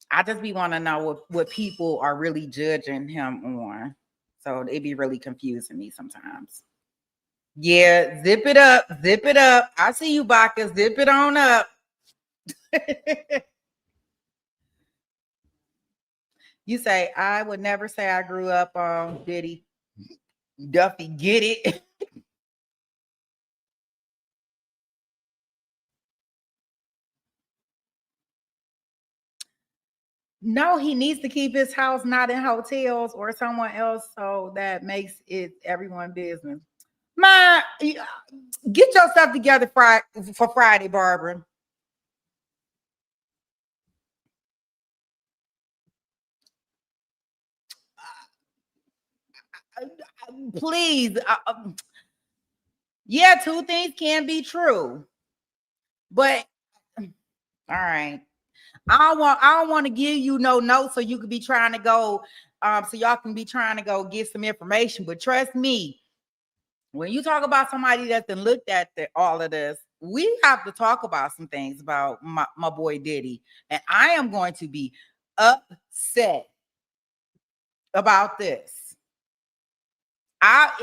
Speaker 1: I just be want to know what people are really judging him on. So it be really confusing me sometimes. Yeah, zip it up, zip it up. I see you, Baka. Zip it on up. You say, I would never say I grew up on Diddy. Duffy, get it? No, he needs to keep his house not in hotels or someone else, so that makes it everyone business. Man, get your stuff together for Friday, Barbara. Please. Yeah, two things can be true. But all right. I don't want to give you no notes so you could be trying to go, so y'all can be trying to go get some information. But trust me, when you talk about somebody that's been looked at all of this, we have to talk about some things about my boy Diddy. And I am going to be upset about this.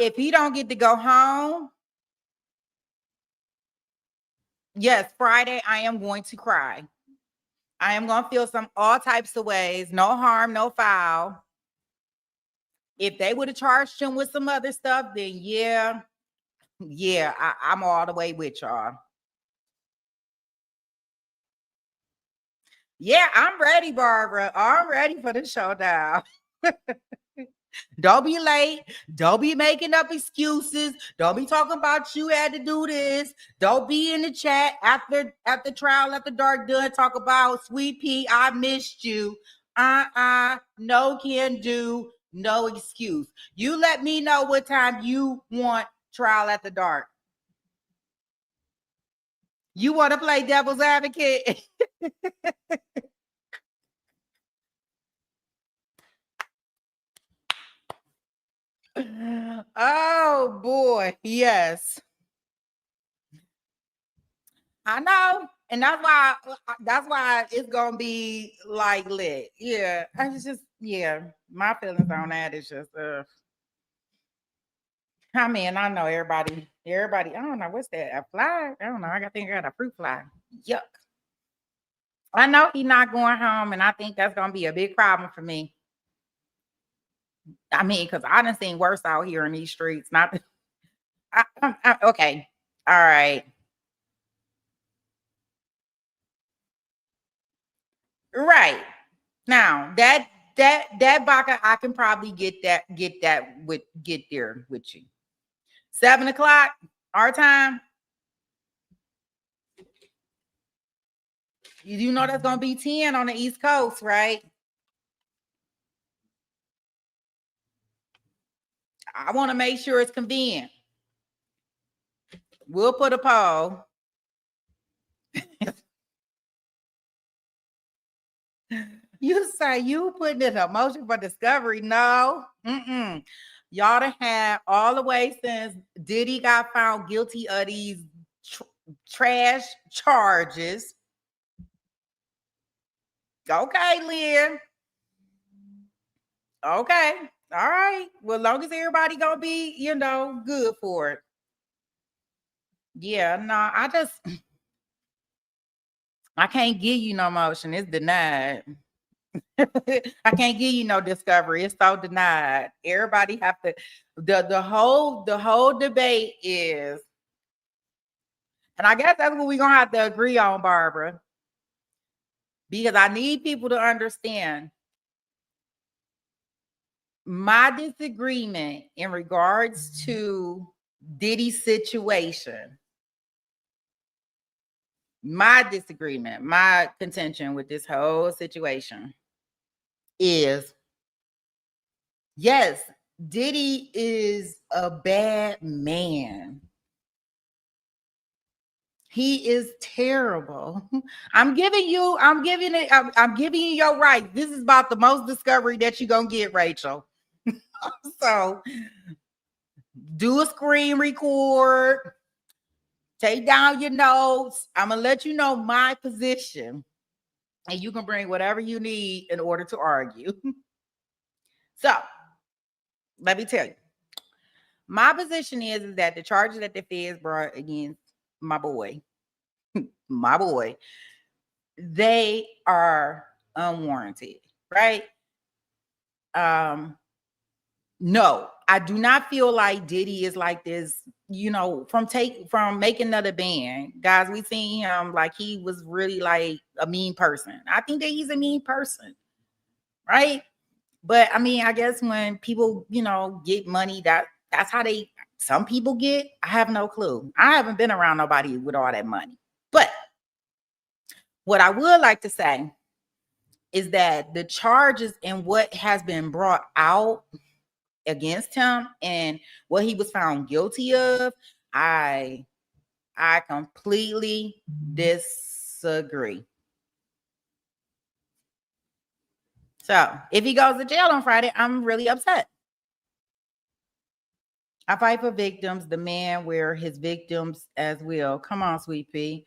Speaker 1: If he don't get to go home, yes, Friday, I am going to cry. I am going to feel all types of ways. No harm, no foul. If they would have charged him with some other stuff, then yeah, I'm all the way with y'all. Yeah, I'm ready, Barbara. I'm ready for the showdown. Don't be late. Don't be making up excuses. Don't be talking about you had to do this. Don't be in the chat after trial at the dark done. Talk about Sweet P, I missed you. No can do. No excuse. You let me know what time you want trial at the dark. You want to play devil's advocate? Oh boy, yes. I know, and that's why it's gonna be like lit. Yeah, my feelings on that is just I mean, I know everybody, I don't know what's that, a fly? I don't know. I think I got a fruit fly. Yuck. I know he's not going home, and I think that's gonna be a big problem for me. I mean, because I done seen worse out here in these streets. Not okay. All right. Right. Now that Baka, I can probably get there with you. 7:00 our time. You know that's gonna be 10 on the East Coast, right? I want to make sure it's convenient. We'll put a poll. You say you putting in a motion for discovery? No. Y'all done had all the way since Diddy got found guilty of these trash charges. Okay, Lynn. Okay. All right. Well, long as everybody gonna be, good for it. Yeah, no, I can't give you no motion. It's denied. I can't give you no discovery. It's so denied. Everybody have to. The whole debate is, And I guess that's what we're going to have to agree on, Barbara, because I need people to understand my disagreement in regards to Diddy's situation. My disagreement, my contention with this whole situation is, yes, Diddy is a bad man. He is terrible. I'm giving you your right. This is about the most discovery that you're gonna get, Rachel. So do a screen record, take down your notes. I'm gonna let you know my position, and you can bring whatever you need in order to argue. So let me tell you, my position is that the charges that the feds brought against my boy, they are unwarranted, right? No, I do not feel like Diddy is like this, from making another band. Guys, we seen him like he was really like a mean person. I think that he's a mean person, right? But I mean, I guess when people, get money, that's how some people get. I have no clue. I haven't been around nobody with all that money. But what I would like to say is that the charges and what has been brought out against him and what he was found guilty of, I completely disagree. So if he goes to jail on Friday, I'm really upset. I fight for victims. The man were his victims as well. Come on, Sweet P.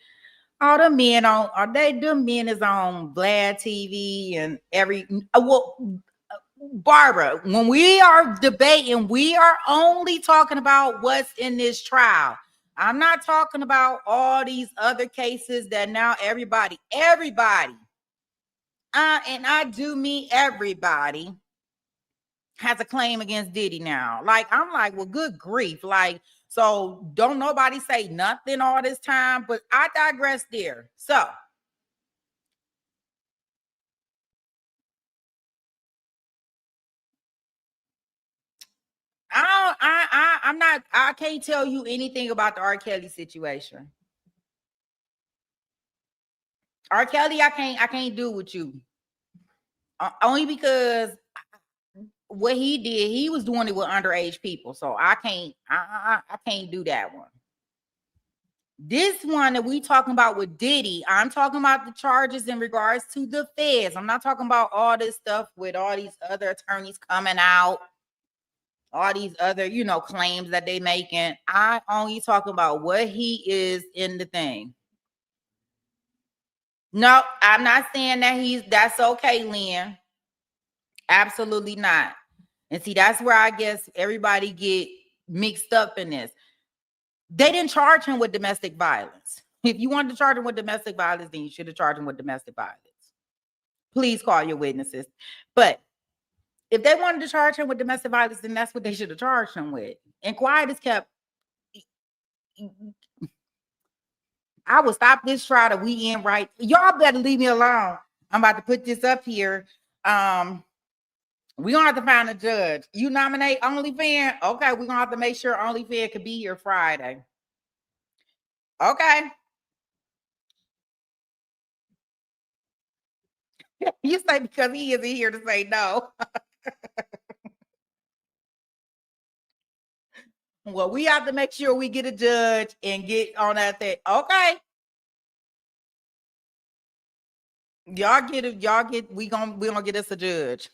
Speaker 1: All the men them men is on Vlad TV and Barbara, when we are debating, we are only talking about what's in this trial. I'm not talking about all these other cases that now everybody, and I do mean everybody, has a claim against Diddy now. Like, I'm like, well, good grief. Like, so don't nobody say nothing all this time, but I digress there. So I can't tell you anything about the R. Kelly situation. R. Kelly, I can't do with you. Only because what he did, he was doing it with underage people. So I can't do that one. This one that we talking about with Diddy, I'm talking about the charges in regards to the feds. I'm not talking about all this stuff with all these other attorneys coming out, all these other, claims that they making. I only talking about what he is in the thing. No, I'm not saying that that's okay, Lynn. Absolutely not. And see, that's where I guess everybody get mixed up in this. They didn't charge him with domestic violence. If you wanted to charge him with domestic violence, then you should have charged him with domestic violence. Please call your witnesses. But if they wanted to charge him with domestic violence, then that's what they should have charged him with. And quiet is kept. I will stop this trial that we in right. Y'all better leave me alone. I'm about to put this up here. We're gonna have to find a judge. You nominate OnlyFans? Okay, we're gonna have to make sure OnlyFans could be here Friday. Okay. You say because he isn't here to say no. Well, we have to make sure we get a judge and get on that thing. Okay. Y'all get it. We gonna get us a judge.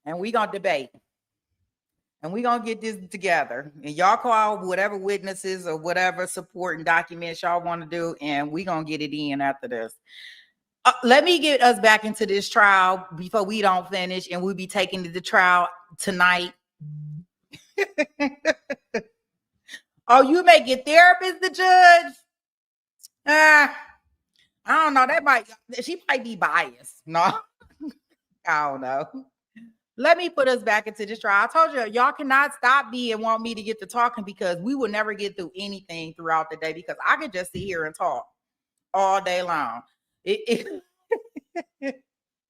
Speaker 1: And we gonna debate. And we gonna get this together. And y'all call whatever witnesses or whatever supporting documents y'all want to do, and we gonna get it in after this. Let me get us back into this trial before we don't finish, and we'll be taking the trial tonight. Oh, you make your therapist the judge? I don't know. She might be biased. No, I don't know. let me put us back into this trial. I told you, y'all cannot stop me and want me to get to talking because we will never get through anything throughout the day because I could just sit here and talk all day long.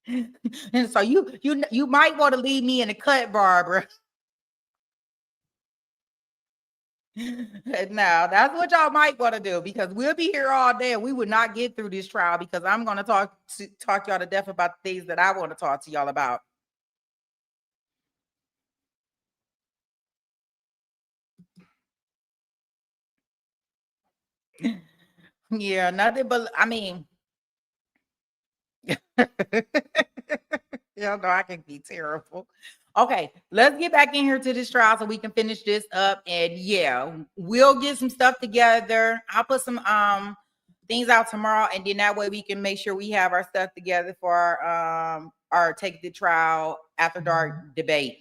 Speaker 1: And so you might want to leave me in the cut, Barbara. Now that's what y'all might want to do because we'll be here all day and we would not get through this trial because I'm going to talk y'all to death about the things that I want to talk to y'all about. Yeah, nothing but I mean, y'all know I can be terrible. Okay, let's get back in here to this trial so we can finish this up. And yeah, we'll get some stuff together. I'll put some things out tomorrow, and then that way we can make sure we have our stuff together for our take the trial after dark debate.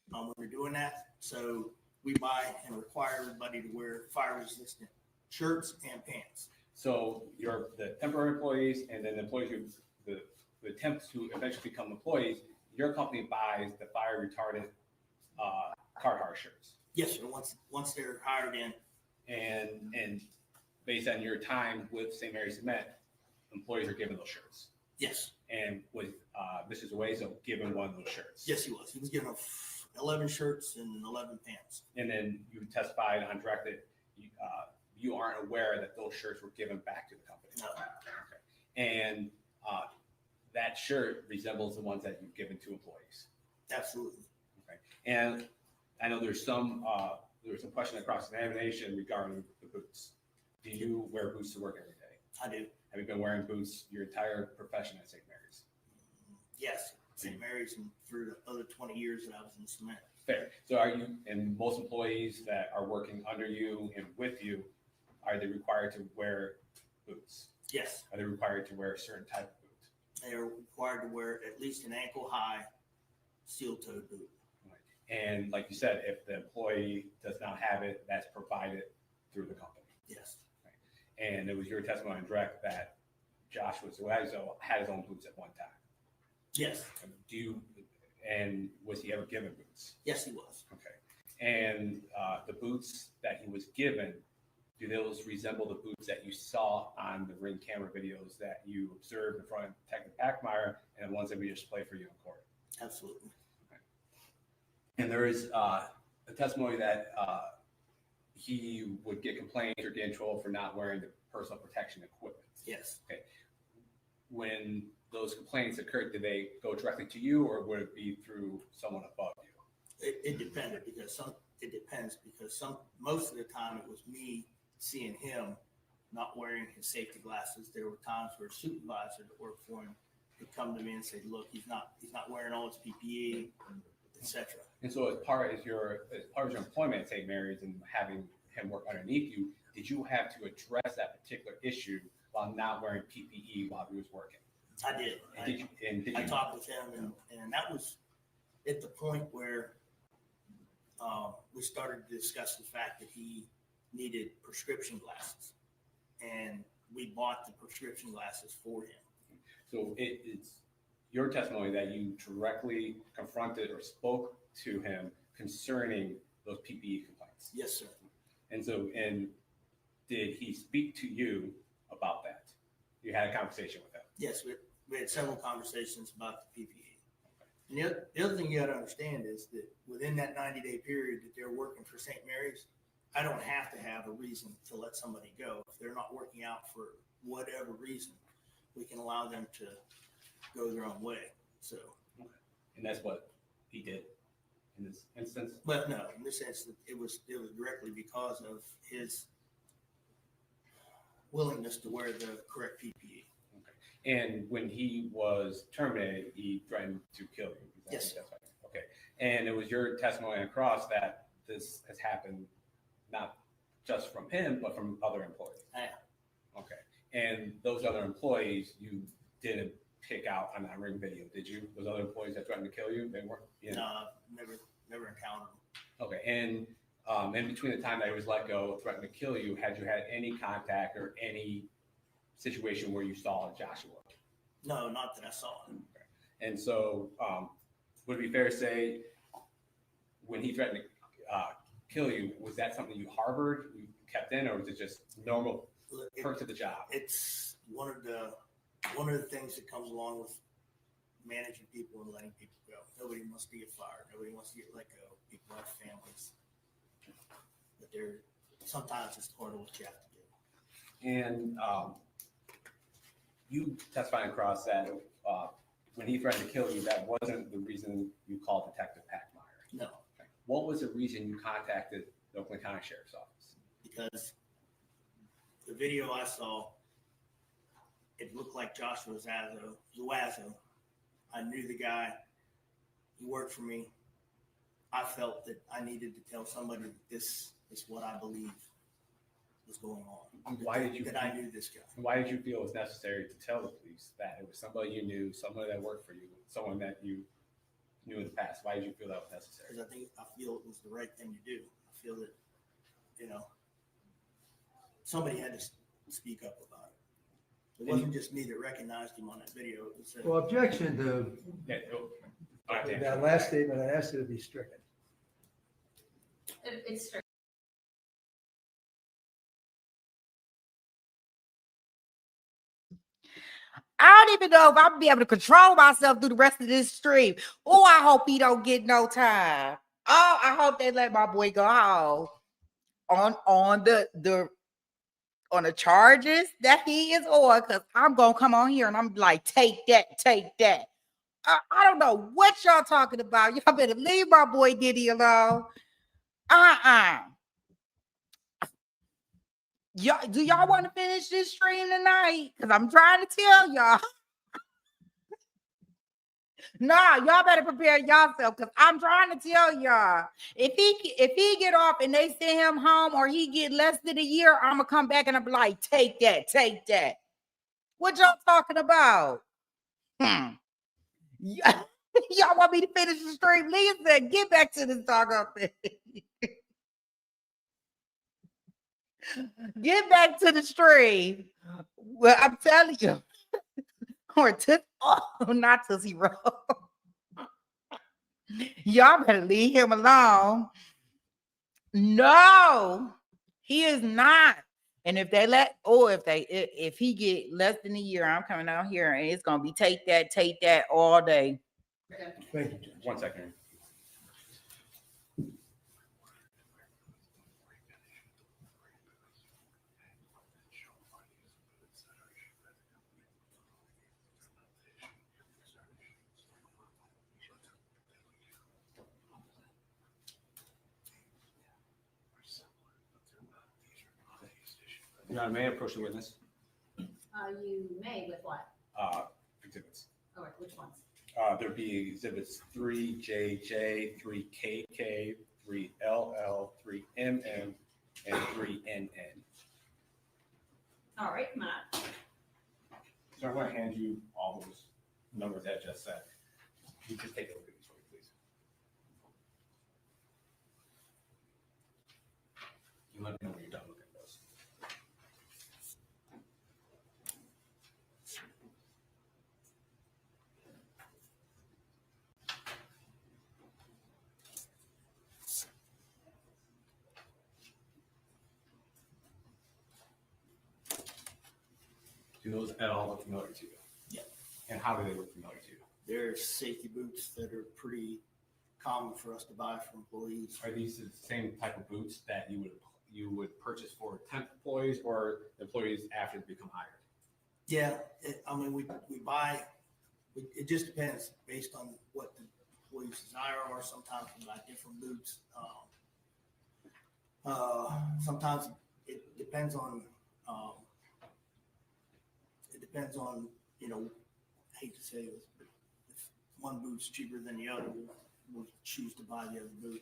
Speaker 20: When we're doing that, so we buy and require everybody to wear fire resistant shirts and pants.
Speaker 11: So the temporary employees and then the employees the attempts to eventually become employees, your company buys the fire retardant Carhartt shirts.
Speaker 20: Yes, sir. Once they're hired in.
Speaker 11: And based on your time with St. Mary's Cement, employees are given those shirts.
Speaker 20: Yes.
Speaker 11: And was Mr. Zuazo given one of those shirts?
Speaker 20: Yes, he was. He was given 11 shirts and 11 pants.
Speaker 11: And then you testified on direct that you aren't aware that those shirts were given back to the company.
Speaker 20: No.
Speaker 11: Okay. And that shirt resembles the ones that you've given to employees.
Speaker 20: Absolutely.
Speaker 11: Okay. And I know there's some question at cross-examination regarding the boots. Do you wear boots to work every day?
Speaker 20: I do.
Speaker 11: Have you been wearing boots your entire profession at St. Mary's?
Speaker 20: Yes, St. Mary's and for the other 20 years that I was in cement.
Speaker 11: Fair. So are you, and most employees that are working under you and with you, are they required to wear boots?
Speaker 20: Yes.
Speaker 11: Are they required to wear a certain type of boot?
Speaker 20: They are required to wear at least an ankle-high steel-toed boot.
Speaker 11: Right. And like you said, if the employee does not have it, that's provided through the company.
Speaker 20: Yes.
Speaker 11: Right. And it was your testimony on direct that Joshua Zuazo had his own boots at one time.
Speaker 20: Yes.
Speaker 11: And was he ever given boots?
Speaker 20: Yes, he was.
Speaker 11: Okay. And the boots that he was given, do those resemble the boots that you saw on the ring camera videos that you observed in front of Detective Packmeyer and the ones that we just played for you in court?
Speaker 20: Absolutely.
Speaker 11: Okay. And there is a testimony that he would get complaints or get in trouble for not wearing the personal protection equipment.
Speaker 20: Yes.
Speaker 11: Okay. When those complaints occurred, did they go directly to you or would it be through someone above you?
Speaker 20: It depended because most of the time it was me seeing him not wearing his safety glasses. There were times where a supervisor that worked for him could come to me and say, look, he's not wearing all his PPE, etc.
Speaker 11: And so as part of your employment at St. Mary's and having him work underneath you, did you have to address that particular issue while not wearing PPE while he was working?
Speaker 20: I did. I talked with him and that was at the point where we started to discuss the fact that he needed prescription glasses, and we bought the prescription glasses for him.
Speaker 11: So it's your testimony that you directly confronted or spoke to him concerning those PPE complaints.
Speaker 20: Yes, sir.
Speaker 11: And did he speak to you about that? You had a conversation with him?
Speaker 20: Yes, we had several conversations about the PPE. And the other thing you got to understand is that within that 90-day period that they're working for St. Mary's, I don't have to have a reason to let somebody go. If they're not working out for whatever reason, we can allow them to go their own way. So,
Speaker 11: and that's what he did in this instance.
Speaker 20: But no, in this instance, it was directly because of his willingness to wear the correct PPE.
Speaker 11: Okay. And when he was terminated, he threatened to kill you.
Speaker 20: Yes.
Speaker 11: That's right. Okay. And it was your testimony on cross that this has happened not just from him, but from other employees.
Speaker 20: Yeah.
Speaker 11: Okay. And those other employees, you didn't pick out on that ring video, did you? Those other employees that threatened to kill you, they weren't?
Speaker 20: No, never encountered them.
Speaker 11: Okay. And in between the time that he was let go, threatened to kill you, had you had any contact or any situation where you saw Joshua?
Speaker 20: No, not that I saw him.
Speaker 11: Okay. And so would it be fair to say when he threatened to kill you, was that something you harbored, you kept in, or was it just normal perks of the job?
Speaker 20: It's one of the things that comes along with managing people and letting people go. Nobody wants to get fired. Nobody wants to get let go. People have families, but sometimes it's part of what you have to do.
Speaker 11: And you testified across that when he threatened to kill you, that wasn't the reason you called Detective Packmeyer.
Speaker 20: No.
Speaker 11: Okay. What was the reason you contacted the Oakland County Sheriff's Office?
Speaker 20: Because the video I saw, it looked like Joshua Zuazo. I knew the guy. He worked for me. I felt that I needed to tell somebody that this is what I believe was going on.
Speaker 11: Why did you?
Speaker 20: That I knew this guy.
Speaker 11: Why did you feel it was necessary to tell the police that it was somebody you knew, somebody that worked for you, someone that you knew in the past? Why did you feel that was necessary?
Speaker 20: Because I feel it was the right thing to do. I feel that, somebody had to speak up about it. It wasn't just me that recognized him on that video. It was,
Speaker 7: Well, objection to that last statement, I asked it to be stricken.
Speaker 4: It's true.
Speaker 1: I don't even know if I'm gonna be able to control myself through the rest of this stream. Oh, I hope he don't get no time. Oh, I hope they let my boy go on the charges that he is on, because I'm gonna come on here and I'm like, take that, take that. I don't know what y'all talking about. Y'all better leave my boy Diddy alone. Y'all, do y'all want to finish this stream tonight? Because I'm trying to tell y'all. Nah, y'all better prepare yourself, because I'm trying to tell y'all. If he get off and they send him home, or he get less than a year, I'm gonna come back and I'm like, take that, take that. What y'all talking about? Y'all want me to finish the stream? Lisa, get back to this doggone thing. Get back to the stream. Well, I'm telling you. Or not Tootsie Roll. Y'all better leave him alone. No, he is not. And if he get less than a year, I'm coming out here and it's gonna be take that all day.
Speaker 7: Thank you, Judge.
Speaker 11: 1 second. Your Honor, may I approach the witness?
Speaker 4: You may with what?
Speaker 11: Exhibits.
Speaker 4: All right, which ones?
Speaker 11: There'd be exhibits 3JJ, 3KK, 3LL, 3MM, and 3NN.
Speaker 4: All right, come on.
Speaker 11: So I'm going to hand you all those numbers that I just said. You just take a look at these for me, please. You let me know when you're done looking at those. Do those at all look familiar to you?
Speaker 20: Yeah.
Speaker 11: And how do they look familiar to you?
Speaker 20: There's safety boots that are pretty common for us to buy for employees.
Speaker 11: Are these the same type of boots that you would purchase for temp employees or employees after they become hired?
Speaker 20: Yeah, we buy. It just depends based on what the employee's desire are. Sometimes we buy different boots. Sometimes it depends on. I hate to say this, but if one boot's cheaper than the other, we'll choose to buy the other boot.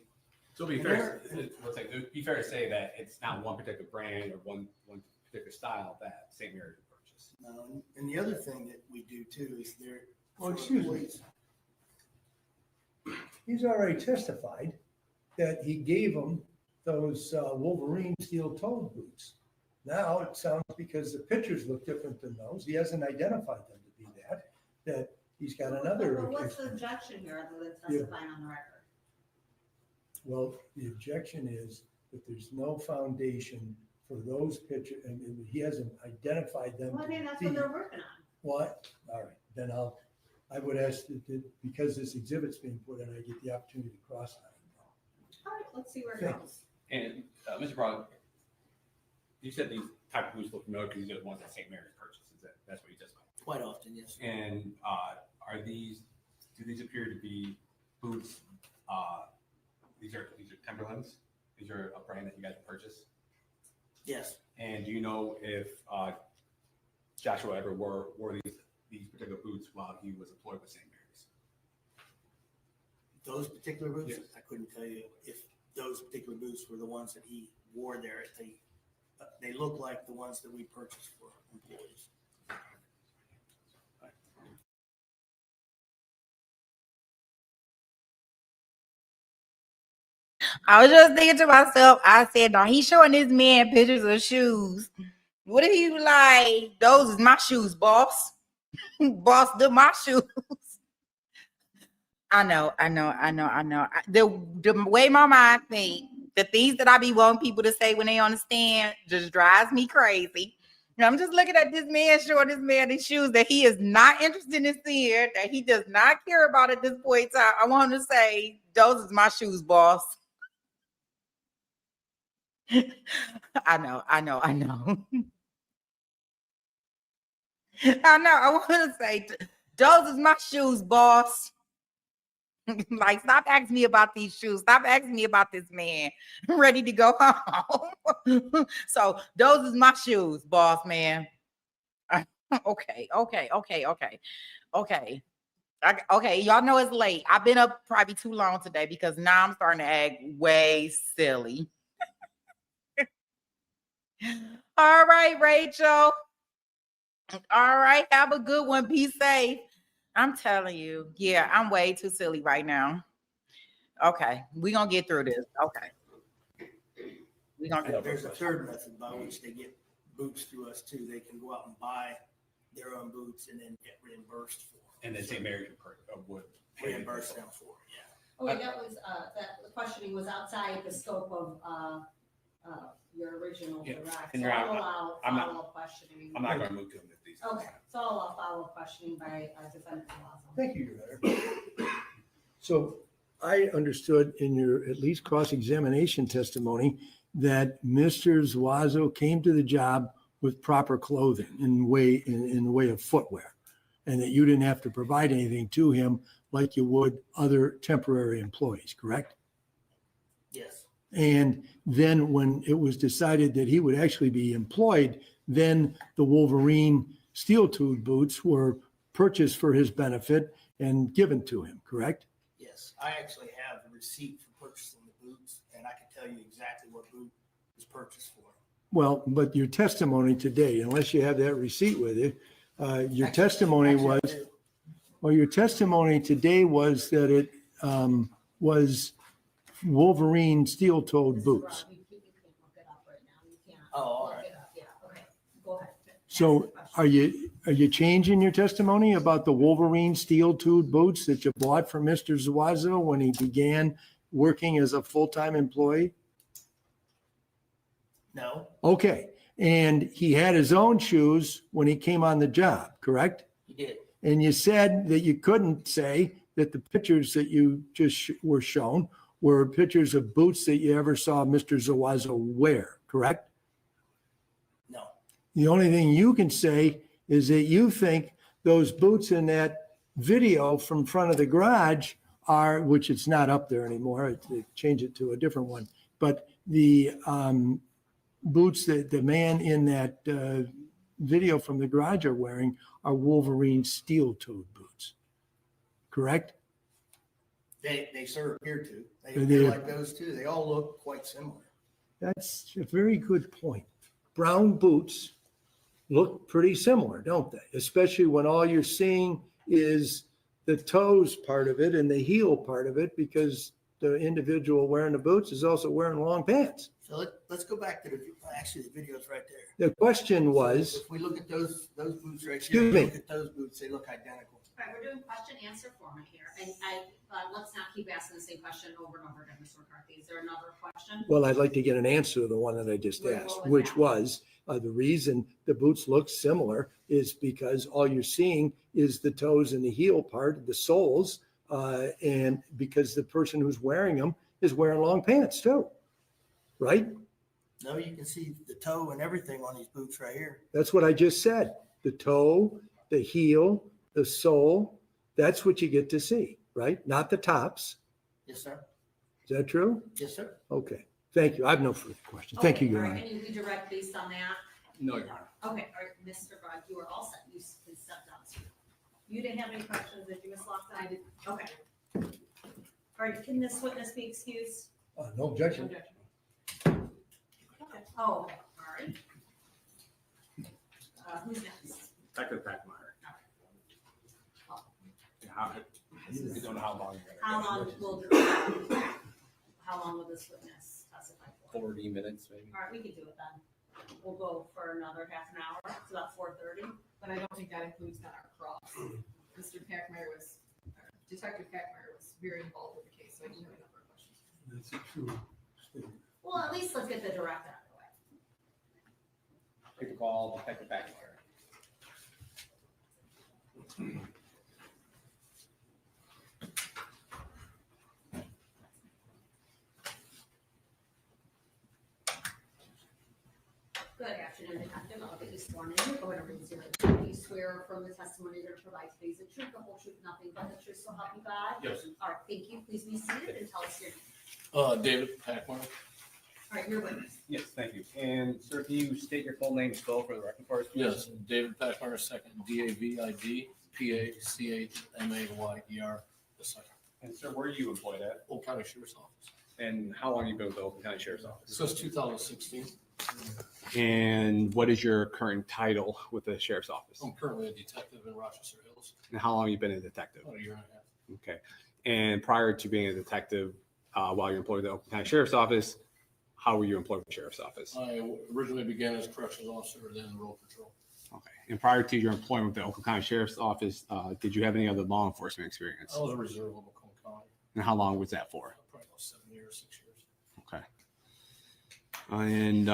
Speaker 11: So it'd be fair to say that it's not one particular brand or one particular style that St. Mary's would purchase.
Speaker 20: And the other thing that we do too is there.
Speaker 7: Well, excuse me. He's already testified that he gave him those Wolverine steel-toed boots. Now it sounds, because the pictures look different than those, he hasn't identified them to be that he's got another.
Speaker 4: But what's the objection here other than testifying on the record?
Speaker 7: Well, the objection is that there's no foundation for those pictures, and he hasn't identified them.
Speaker 4: Well, I mean, that's what they're working on.
Speaker 7: What? All right, then I would ask that, because this exhibit's being put in, I get the opportunity to cross that.
Speaker 4: All right, let's see where it
Speaker 7: Thank
Speaker 4: goes.
Speaker 11: And Mr. Brown, you said these type of boots look familiar because these are the ones that St. Mary's purchases. That's what you just meant.
Speaker 20: Quite often, yes.
Speaker 11: And do these appear to be boots? These are Timberlands. These are a brand that you guys purchased.
Speaker 20: Yes.
Speaker 11: And do you know if Joshua ever wore these particular boots while he was employed with St. Mary's?
Speaker 20: Those particular boots,
Speaker 11: Yes.
Speaker 20: I couldn't tell you if those particular boots were the ones that he wore there. They look like the ones that we purchased for employees.
Speaker 1: I was just thinking to myself, I said, now he's showing this man pictures of shoes. What if he was like, those is my shoes, boss? Boss, they're my shoes. I know. The way my mind think, the things that I be wanting people to say when they understand just drives me crazy. And I'm just looking at this man showing this man these shoes that he is not interested in seeing, that he does not care about at this point in time. I want him to say, those is my shoes, boss. I know. I know. I want to say, those is my shoes, boss. Like, stop asking me about these shoes. Stop asking me about this man. I'm ready to go home. So those is my shoes, boss man. Okay. Okay, y'all know it's late. I've been up probably too long today because now I'm starting to act way silly. All right, Rachel. All right, have a good one. Be safe. I'm telling you, yeah, I'm way too silly right now. Okay, we're gonna get through this. Okay. We're gonna get
Speaker 20: There's a third method by which they get boots through us too. They can go out and buy their own boots and then get reimbursed for them.
Speaker 11: And then St. Mary's would
Speaker 20: Reimburse them for it, yeah.
Speaker 4: Oh, wait, that was, the questioning was outside the scope of, your original
Speaker 11: Yeah,
Speaker 4: direct.
Speaker 11: and
Speaker 4: So
Speaker 11: you're
Speaker 4: I'll
Speaker 11: out.
Speaker 4: allow
Speaker 11: I'm not-
Speaker 4: follow-up questioning.
Speaker 11: I'm not going to move to them if these.
Speaker 4: Okay, so I'll allow follow-up questioning by defendant Zazo.
Speaker 7: Thank you, Your Honor. So I understood in your at least cross-examination testimony that Mr. Zuazo came to the job with proper clothing in the way of footwear, and that you didn't have to provide anything to him like you would other temporary employees, correct?
Speaker 20: Yes.
Speaker 7: And then when it was decided that he would actually be employed, then the Wolverine steel-toed boots were purchased for his benefit and given to him, correct?
Speaker 20: Yes, I actually have the receipt for purchasing the boots, and I can tell you exactly what boot was purchased for.
Speaker 7: Well, but your testimony today, unless you have that receipt with you, your testimony was, well, your testimony today was that it was Wolverine steel-toed boots.
Speaker 4: You can't look it up right now. You can't
Speaker 20: Oh, all
Speaker 4: look
Speaker 20: right.
Speaker 4: it up. Yeah, okay, go ahead.
Speaker 7: So are you changing your testimony about the Wolverine steel-toed boots that you bought from Mr. Zuazo when he began working as a full-time employee?
Speaker 20: No,
Speaker 7: Okay, and he had his own shoes when he came on the job, correct?
Speaker 20: he did.
Speaker 7: And you said that you couldn't say that the pictures that you just were shown were pictures of boots that you ever saw Mr. Zuazo wear, correct?
Speaker 20: No.
Speaker 7: The only thing you can say is that you think those boots in that video from front of the garage are, which it's not up there anymore, they changed it to a different one, but the boots that the man in that video from the garage are wearing are Wolverine steel-toed boots, correct?
Speaker 20: They sort of appear to. They
Speaker 7: They
Speaker 20: appear
Speaker 7: do.
Speaker 20: like those too. They all look quite similar.
Speaker 7: That's a very good point. Brown boots look pretty similar, don't they? Especially when all you're seeing is the toes part of it and the heel part of it, because the individual wearing the boots is also wearing long pants.
Speaker 20: So let's go back to the video's right there.
Speaker 7: The question was,
Speaker 20: If we look at those boots right
Speaker 7: Excuse
Speaker 20: here,
Speaker 7: me.
Speaker 20: look at those boots, they look identical.
Speaker 4: All right, we're doing question answer format here, and let's not keep asking the same question over and over again, Mr. McCarthy. Is there another question?
Speaker 7: Well, I'd like to get an answer to the one that I just
Speaker 4: What
Speaker 7: asked,
Speaker 4: was
Speaker 7: which
Speaker 4: that?
Speaker 7: was, the reason the boots look similar is because all you're seeing is the toes and the heel part, the soles, and because the person who's wearing them is wearing long pants too, right?
Speaker 20: No, you can see the toe and everything on these boots right here.
Speaker 7: That's what I just said. The toe, the heel, the sole, that's what you get to see, right? Not the tops.
Speaker 20: Yes, sir.
Speaker 7: Is that true?
Speaker 20: Yes, sir.
Speaker 7: Okay. Thank you. I have no further questions. Thank you,
Speaker 4: Okay,
Speaker 7: Your
Speaker 4: all
Speaker 7: Honor.
Speaker 4: right, and you redirect based on that?
Speaker 21: No, Your Honor.
Speaker 4: Okay, all right, Mr. Bud, you are all set. You can step down. You didn't have any questions, did you, Ms. Lockton? I did. Okay. All right, can this witness be excused?
Speaker 17: No objection.
Speaker 4: Okay. Oh, all right. Who's next?
Speaker 11: Dr. Packmeyer. You don't know how long you're
Speaker 4: How long will this witness testify for?
Speaker 11: 40 minutes, maybe.
Speaker 4: All right, we can do it then. We'll go for another half an hour. It's about 4:30.
Speaker 5: But I don't think that includes that our cross. Mr. Packmeyer was, Detective Packmeyer was very involved with the case, so I do have a number of questions.
Speaker 17: That's a true statement.
Speaker 4: Well, at least let's get the direct out of the way.
Speaker 11: Take the call, Detective Packmeyer.
Speaker 4: Good afternoon, Detective. I'll get you sworn in. Go ahead and raise your hand. Do you swear from the testimony you're going to provide today is the truth, the whole truth, nothing but the truth, so help you God?
Speaker 15: Yes.
Speaker 4: All right, thank you. Please be seated and tell us your name.
Speaker 15: David Packmeyer.
Speaker 4: All right, your witness.
Speaker 11: Yes, thank you. And sir, can you state your full name and spell for the record for us? please?
Speaker 15: Yes, David Packmeyer, second, David Pachmayer, the second.
Speaker 11: And sir, where are you employed at?
Speaker 15: Old County Sheriff's Office.
Speaker 11: And how long have you been with the Oakland County Sheriff's Office?
Speaker 15: Since 2016.
Speaker 21: And what is your current title with the Sheriff's Office?
Speaker 15: I'm currently a detective in Rochester Hills.
Speaker 21: And how long have you been a detective?
Speaker 15: About a year and a half.
Speaker 21: Okay. And prior to being a detective, while you're employed with the Oakland County Sheriff's Office, how were you employed with the Sheriff's Office?
Speaker 15: I originally began as corrections officer, then road patrol.
Speaker 21: Okay. And prior to your employment with the Oakland County Sheriff's Office, did you have any other law enforcement experience?
Speaker 15: I was a reserve of Macomb County,
Speaker 21: And how long was that for?
Speaker 15: probably about 7 years, 6 years.
Speaker 21: Okay. And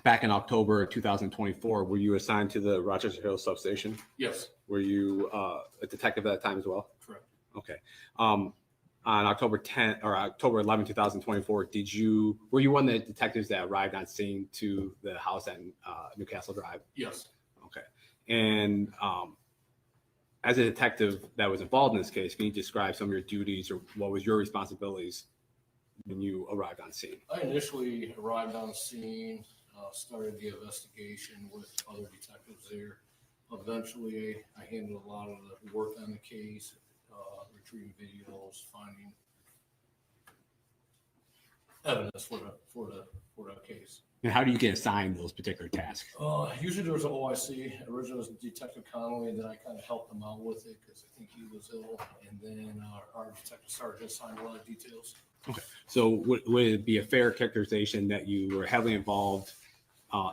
Speaker 21: back in October 2024, were you assigned to the Rochester Hills substation?
Speaker 15: Yes,
Speaker 21: Were you a detective at that time as well?
Speaker 15: correct.
Speaker 21: Okay. On October 10th or October 11, 2024, were you one of the detectives that arrived on scene to the house at Newcastle Drive?
Speaker 15: Yes.
Speaker 21: Okay. And as a detective that was involved in this case, can you describe some of your duties or what was your responsibilities when you arrived on scene?
Speaker 15: I initially arrived on scene, started the investigation with other detectives there. Eventually, I handled a lot of the work on the case, retrieving videos, finding evidence for the case.
Speaker 21: And how do you get assigned those particular tasks?
Speaker 15: Usually there was an OIC, originally it was Detective Connolly, and then I kind of helped him out with it because I think he was ill. And then our detective sergeant assigned a lot of details.
Speaker 21: Okay. So would it be a fair characterization that you were heavily involved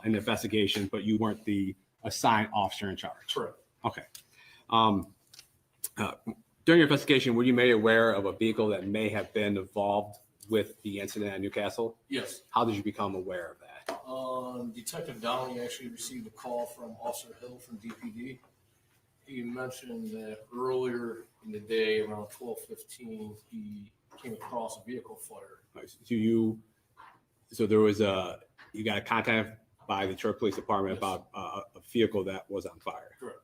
Speaker 21: in the investigation, but you weren't the assigned officer in charge?
Speaker 15: Correct.
Speaker 21: Okay. During your investigation, were you made aware of a vehicle that may have been involved with the incident at Newcastle?
Speaker 15: Yes.
Speaker 21: How did you become aware of that?
Speaker 15: Detective Downey actually received a call from Officer Hill from DPD. He mentioned that earlier in the day, around 12:15, he came across a vehicle fire.
Speaker 21: So there was you got a contact by the Detroit Police Department about a vehicle that was on fire.
Speaker 15: Correct.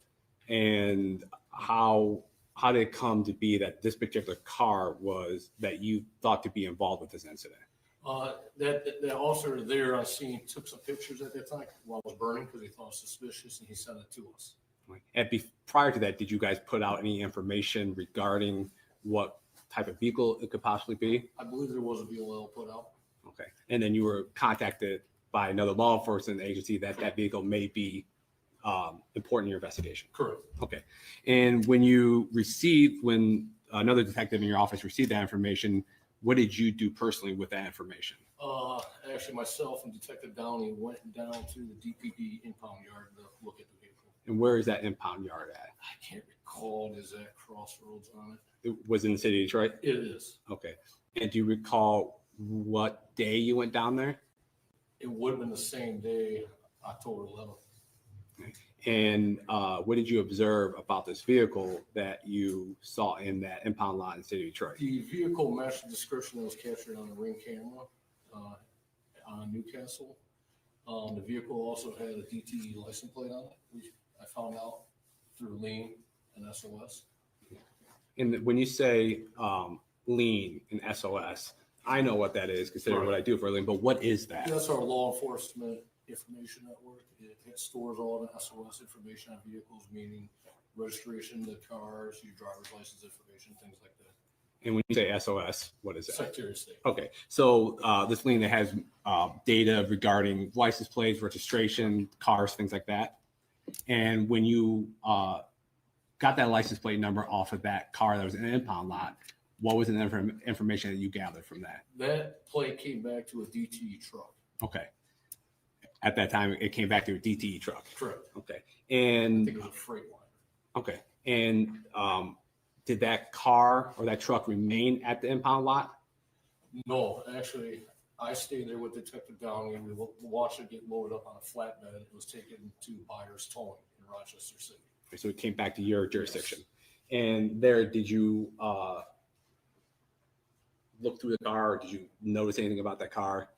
Speaker 21: And how did it come to be that this particular car that you thought to be involved with this incident?
Speaker 15: That officer there on scene took some pictures at that time while it was burning because he thought it was suspicious, and he sent it to us.
Speaker 21: And prior to that, did you guys put out any information regarding what type of vehicle it could possibly be?
Speaker 15: I believe there was a VOL put out.
Speaker 21: Okay. And then you were contacted by another law enforcement agency that vehicle may be important in your investigation.
Speaker 15: Correct.
Speaker 21: Okay. And when another detective in your office received that information, what did you do personally with that information?
Speaker 15: Actually, myself and Detective Downey went down to the DPD impound yard to look at the vehicle.
Speaker 21: And where is that impound yard at?
Speaker 12: I can't recall the exact crossroads on
Speaker 21: It was in the city of Detroit?
Speaker 12: it. It is.
Speaker 21: Okay. And do you recall what day you went down there?
Speaker 12: It would have been the same day, October 11th.
Speaker 21: And what did you observe about this vehicle that you saw in that impound lot in the city of Detroit?
Speaker 12: The vehicle matched the description that was captured on the Ring camera on Newcastle. The vehicle also had a DTE license plate on it, which I found out through Lean and SOS.
Speaker 21: And when you say lean and SOS, I know what that is considering what I do for a living, but what is that?
Speaker 12: That's our law enforcement information network. It stores all the SOS information on vehicles, meaning registration, the cars, your driver's license information, things like that.
Speaker 21: And when you say SOS, what is that?
Speaker 12: Secretary of State.
Speaker 21: Okay, so this lien that has data regarding license plates, registration, cars, things like that. And when you got that license plate number off of that car that was in an impound lot, what was the information that you gathered from that?
Speaker 12: That plate came back to a DTE truck.
Speaker 21: Okay. At that time, it came back to a DTE truck.
Speaker 12: Correct.
Speaker 21: Okay.
Speaker 12: I
Speaker 21: And
Speaker 12: think it was a freight line.
Speaker 21: okay. And did that car or that truck remain at the impound lot?
Speaker 12: No, actually, I stayed there with Detective Downey. We watched it get loaded up on a flatbed. It was taken to buyer's towing in Rochester City.
Speaker 21: Okay, so it came back to your jurisdiction. Yes. And there, did you look through the car? Did you notice anything about that car?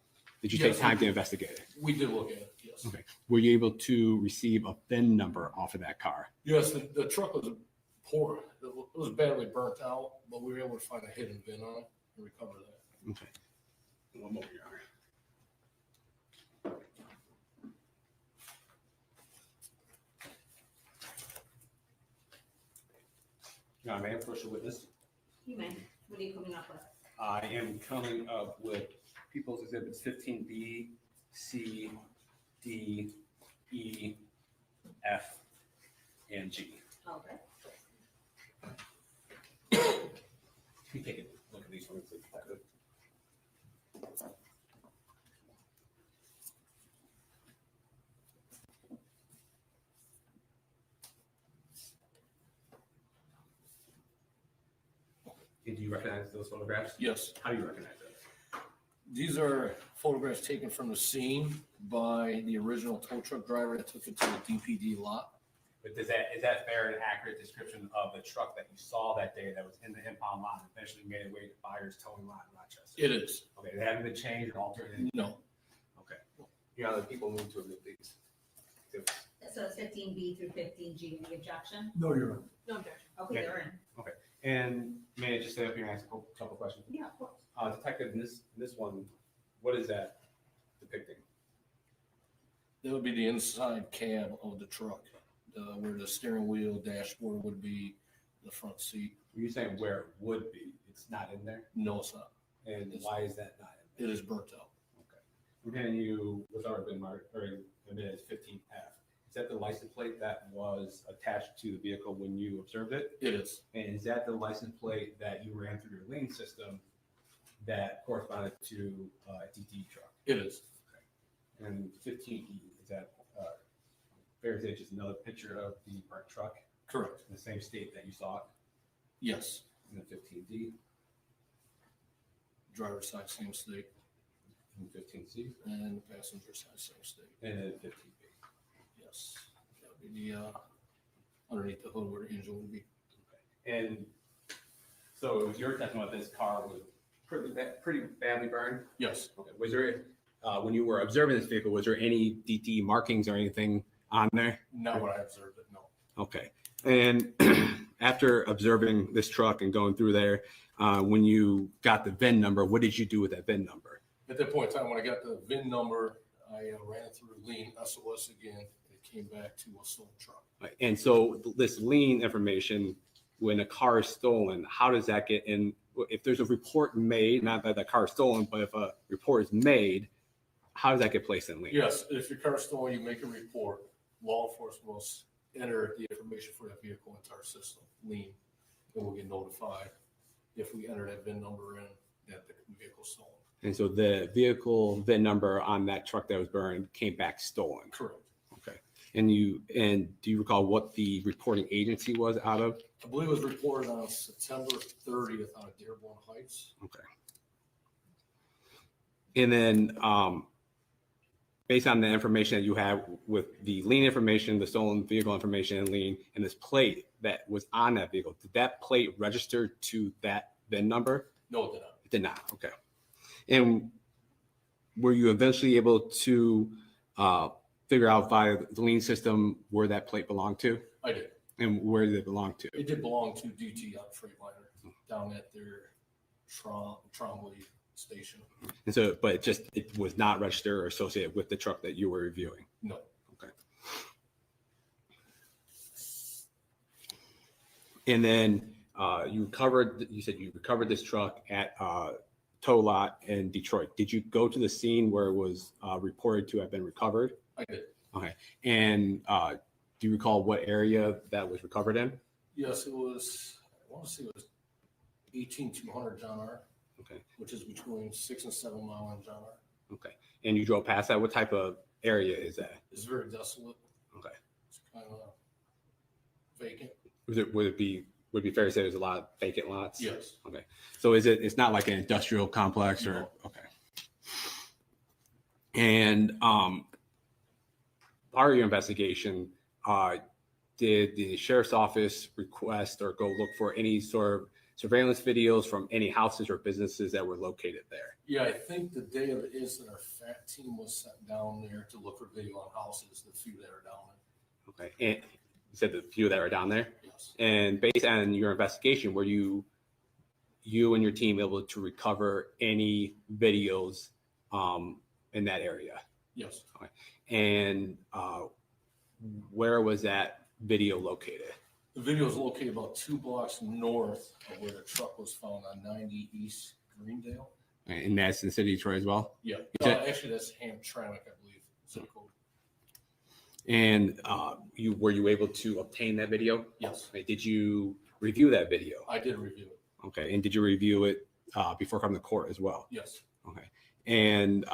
Speaker 21: Did you take time to investigate it?
Speaker 12: We did look at it, yes.
Speaker 21: Okay. Were you able to receive a VIN number off of that car?
Speaker 12: Yes, the truck was poor. It was badly burnt out, but we were able to find a hidden VIN on it and recover that.
Speaker 21: Okay. One more, Your Honor. Your Honor, may I approach the witness?
Speaker 4: You may. What are you coming up with?
Speaker 21: I am coming up with People's Exhibits 15B, C, D, E, F, and G.
Speaker 4: Okay.
Speaker 21: You take a look at these ones. Do you recognize those photographs?
Speaker 12: Yes.
Speaker 21: How do you recognize those?
Speaker 12: These are photographs taken from the scene by the original tow truck driver that took it to the DPD lot.
Speaker 21: But is that fair and accurate description of the truck that you saw that day that was in the impound lot and eventually made its way to buyer's towing lot in Rochester?
Speaker 12: It is.
Speaker 21: Okay, they haven't been changed or altered?
Speaker 12: No.
Speaker 21: Okay. You know, the people move to remove these.
Speaker 4: So it's 15B through 15G. Any objection?
Speaker 17: No, Your Honor.
Speaker 4: No objection. Okay, they're in.
Speaker 21: Okay. And may I just stay up here and ask a couple questions?
Speaker 4: Yeah, of course.
Speaker 21: Detective, in this one, what is that depicting?
Speaker 12: That would be the inside cab of the truck, where the steering wheel, dashboard would be, the front seat.
Speaker 21: Are you saying where it would be? It's not in there?
Speaker 12: No, it's not.
Speaker 21: And why is that not in there?
Speaker 12: It is burnt out.
Speaker 21: Okay. And you, what's already been marked, or admitted as 15F. Is that the license plate that was attached to the vehicle when you observed it?
Speaker 12: It is.
Speaker 21: And is that the license plate that you ran through your lane system that corresponded to a DT truck?
Speaker 12: It is.
Speaker 21: Okay. And 15E, is that fair to say just another picture of the burnt truck?
Speaker 12: Correct.
Speaker 21: In the same state that you saw it?
Speaker 12: Yes.
Speaker 21: And the 15D?
Speaker 12: Driver's side, same state.
Speaker 21: And 15C?
Speaker 12: And passenger side, same state.
Speaker 21: And then 15B?
Speaker 12: Yes. That would be the, underneath the hood where the engine would be.
Speaker 21: Okay. And so it was your testimony that this car was pretty badly burned?
Speaker 12: Yes.
Speaker 21: Okay. Was there, when you were observing this vehicle, was there any DT markings or anything on there?
Speaker 12: Not when I observed it, no.
Speaker 21: Okay. And after observing this truck and going through there, when you got the VIN number, what did you do with that VIN number?
Speaker 12: At that point in time, when I got the VIN number, I ran it through Lean SOS again. It came back to a stolen truck.
Speaker 21: Right. And so this lien information, when a car is stolen, how does that get in? If there's a report made, not that the car is stolen, but if a report is made, how does that get placed in lien?
Speaker 12: Yes, if your car is stolen, you make a report. Law enforcement will enter the information for that vehicle into our system, Lean, and we'll get notified if we enter that VIN number in that the vehicle is stolen.
Speaker 21: And so the vehicle VIN number on that truck that was burned came back stolen.
Speaker 12: Correct.
Speaker 21: Okay. And do you recall what the reporting agency was out of?
Speaker 12: I believe it was reported on September 30th out of Dearborn Heights.
Speaker 21: Okay. And then based on the information that you have with the lien information, the stolen vehicle information and lien, and this plate that was on that vehicle, did that plate register to that VIN number?
Speaker 12: No, it did not.
Speaker 21: It did not. Okay. And were you eventually able to figure out via the lien system where that plate belonged to?
Speaker 12: I did.
Speaker 21: And where did it belong to?
Speaker 12: It did belong to DT on Freightliner down at their Trombley station.
Speaker 21: And so, but it was not registered or associated with the truck that you were reviewing?
Speaker 12: No.
Speaker 21: Okay. And then you said you recovered this truck at tow lot in Detroit. Did you go to the scene where it was reported to have been recovered?
Speaker 12: I did.
Speaker 21: Okay. And do you recall what area that was recovered in?
Speaker 12: Yes, it was, I want to say it was 18200 John R.
Speaker 21: Okay.
Speaker 12: Which is between 6 and 7 Mile and John R.
Speaker 21: Okay. And you drove past that. What type of area is that?
Speaker 12: It's very desolate.
Speaker 21: Okay.
Speaker 12: It's kind of vacant.
Speaker 21: Would it be fair to say there's a lot of vacant lots?
Speaker 12: Yes.
Speaker 21: Okay. So it's not like an industrial complex or
Speaker 12: No.
Speaker 21: Okay. And part of your investigation, did the sheriff's office request or go look for any sort of surveillance videos from any houses or businesses that were located there?
Speaker 12: Yeah, I think the day of the incident, our FAT team was sent down there to look for video on houses, the few that are down there.
Speaker 21: Okay. And you said the few that are down there?
Speaker 12: Yes.
Speaker 21: And based on your investigation, were you and your team able to recover any videos in that area?
Speaker 12: Yes.
Speaker 21: Okay. And where was that video located?
Speaker 12: The video is located about 2 blocks north of where the truck was found on 90 East Greendale.
Speaker 21: And that's in the city of Detroit as well?
Speaker 12: Yeah. Actually, that's Hamtramck, I believe. Zip code.
Speaker 21: And were you able to obtain that video?
Speaker 12: Yes.
Speaker 21: Okay. Did you review that video?
Speaker 12: I did review it.
Speaker 21: Okay. And did you review it before coming to court as well?
Speaker 12: Yes.
Speaker 21: Okay. And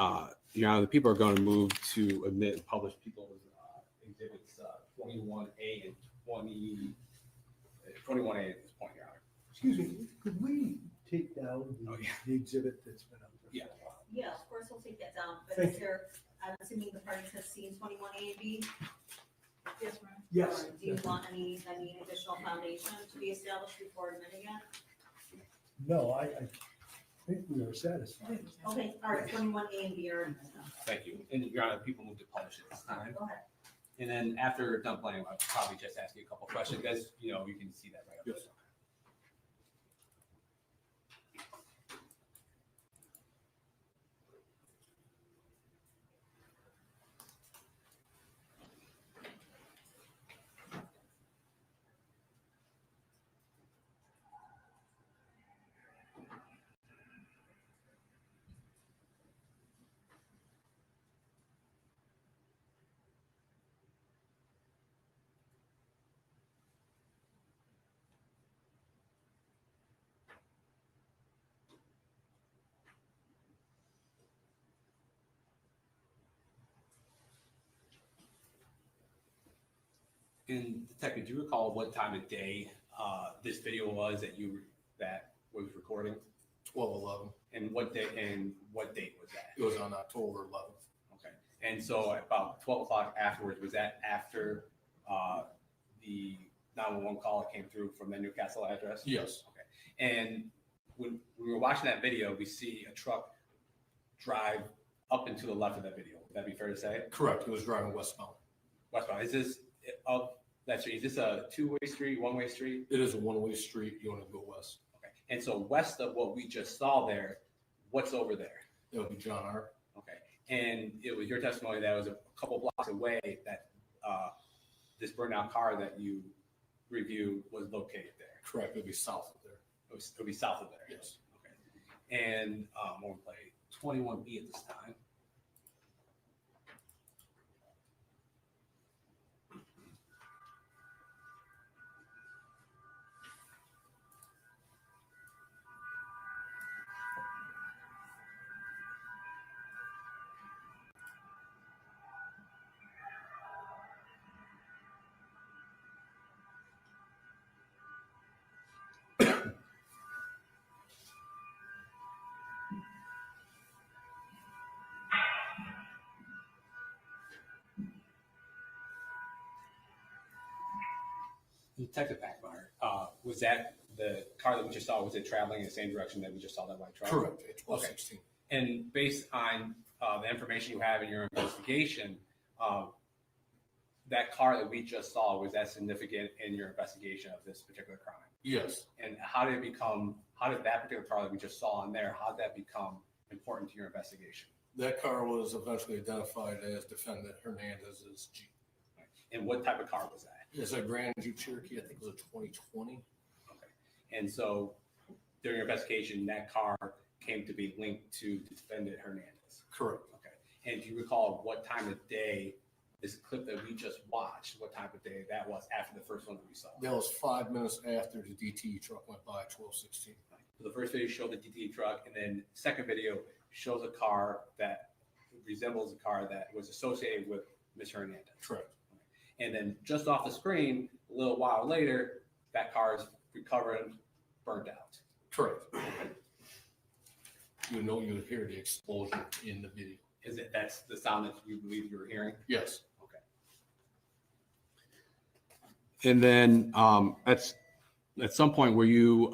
Speaker 21: the people are going to move to admit and publish people's exhibits 21A and 21A at this point, Your Honor.
Speaker 17: Excuse me, could we take down the exhibit that's been up there?
Speaker 21: Yeah.
Speaker 19: Yeah, of course, we'll take that down, but
Speaker 17: Thank
Speaker 19: is there, I'm assuming the parties have seen 21A and B?
Speaker 8: Yes, ma'am.
Speaker 17: Yes.
Speaker 19: Or do you want any additional foundation to be established before admitting it?
Speaker 17: No, I think we are satisfied.
Speaker 19: Okay, all right, 21A and B are.
Speaker 21: Thank you. And Your Honor, people move to publish it this time.
Speaker 19: Go ahead.
Speaker 21: And then after done playing, I'll probably just ask you a couple questions. Guys, you can see that right up there.
Speaker 12: Yes.
Speaker 21: And Detective, do you recall what time of day this video was that was recording?
Speaker 12: 12/11.
Speaker 21: And what date was that?
Speaker 12: It was on October 11th.
Speaker 21: Okay. And so at about 12 o'clock afterwards, was that after the 911 call came through from the Newcastle address?
Speaker 12: Yes.
Speaker 21: Okay. And when we were watching that video, we see a truck drive up and to the left of that video. Would that be fair to say?
Speaker 12: Correct. It was driving westbound.
Speaker 21: Westbound. Is this that street? Is this a two-way street, one-way street?
Speaker 12: It is a one-way street. You want to go west.
Speaker 21: Okay. And so west of what we just saw there, what's over there?
Speaker 12: It would be John R.
Speaker 21: Okay. And it was your testimony that it was a couple blocks away that this burned out car that you reviewed was located there.
Speaker 12: Correct. It would be south of there.
Speaker 21: It would be south of there.
Speaker 12: Yes.
Speaker 21: Okay. And we'll play 21B at this time.
Speaker 11: Detective Ackmeyer, was that the car that we just saw, was it traveling in the same direction that we just saw that white truck?
Speaker 12: Correct, at 1216.
Speaker 11: And based on the information you have in your investigation, that car that we just saw, was that significant in your investigation of this particular crime?
Speaker 12: Yes.
Speaker 11: And how did that particular car that we just saw on there, how did that become important to your investigation?
Speaker 12: That car was eventually identified as defendant Hernandez's Jeep.
Speaker 11: And what type of car was that?
Speaker 12: It's a Grand Jeep Cherokee, I think it was a 2020.
Speaker 11: Okay. And so during your investigation, that car came to be linked to defendant Hernandez?
Speaker 12: Correct.
Speaker 11: Okay. And do you recall what time of day, this clip that we just watched, what time of day that was after the first one that we saw?
Speaker 12: That was 5 minutes after the DT truck went by at 1216.
Speaker 11: So the first video showed the DT truck, and then the second video shows a car that resembles a car that was associated with Ms. Hernandez.
Speaker 12: Correct.
Speaker 11: And then just off the screen, a little while later, that car is recovered, burnt out.
Speaker 12: Correct. You would hear the explosion in the video.
Speaker 11: That's the sound that you believe you were hearing?
Speaker 12: Yes.
Speaker 11: Okay. And then at some point, were you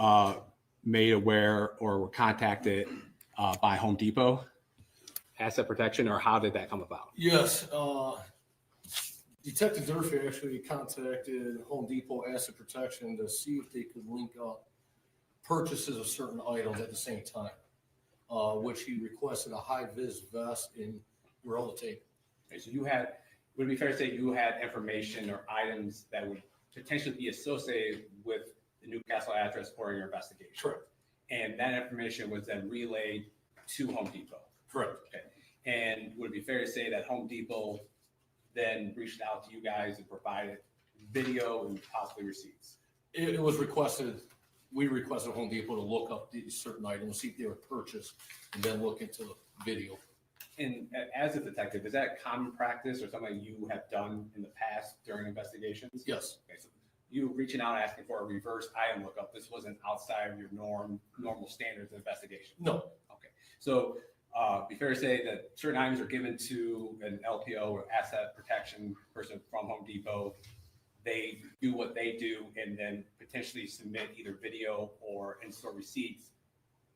Speaker 11: made aware or were contacted by Home Depot Asset Protection, or how did that come about?
Speaker 12: Yes. Detective Durfee actually contacted Home Depot Asset Protection to see if they could link up purchases of certain items at the same time, which he requested a high-vis vest in Gorilla Tape.
Speaker 11: Okay, so would it be fair to say you had information or items that would potentially be associated with the Newcastle address or your investigation?
Speaker 12: Correct.
Speaker 11: And that information was then relayed to Home Depot?
Speaker 12: Correct.
Speaker 11: Okay. And would it be fair to say that Home Depot then reached out to you guys and provided video and possibly receipts?
Speaker 12: It was requested. We requested Home Depot to look up these certain items, see if they were purchased, and then look into the video.
Speaker 11: And as a detective, is that common practice or something you have done in the past during investigations?
Speaker 12: Yes.
Speaker 11: Okay, so you reaching out asking for a reverse item lookup, this wasn't outside of your normal standards of investigation?
Speaker 12: No.
Speaker 11: Okay. So be fair to say that certain items are given to an LPO or asset protection person from Home Depot. They do what they do and then potentially submit either video or in-store receipts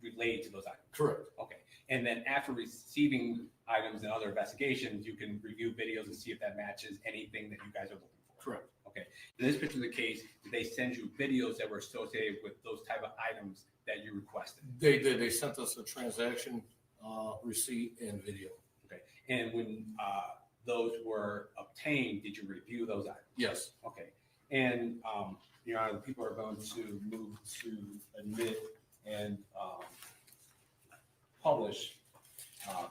Speaker 11: related to those items.
Speaker 12: Correct.
Speaker 11: Okay. And then after receiving items and other investigations, you can review videos and see if that matches anything that you guys are looking for.
Speaker 12: Correct.
Speaker 11: Okay. In this particular case, did they send you videos that were associated with those type of items that you requested?
Speaker 12: They did. They sent us a transaction receipt and video.
Speaker 11: Okay. And when those were obtained, did you review those items?
Speaker 12: Yes.
Speaker 11: Okay. And Your Honor, the people are going to move to admit and publish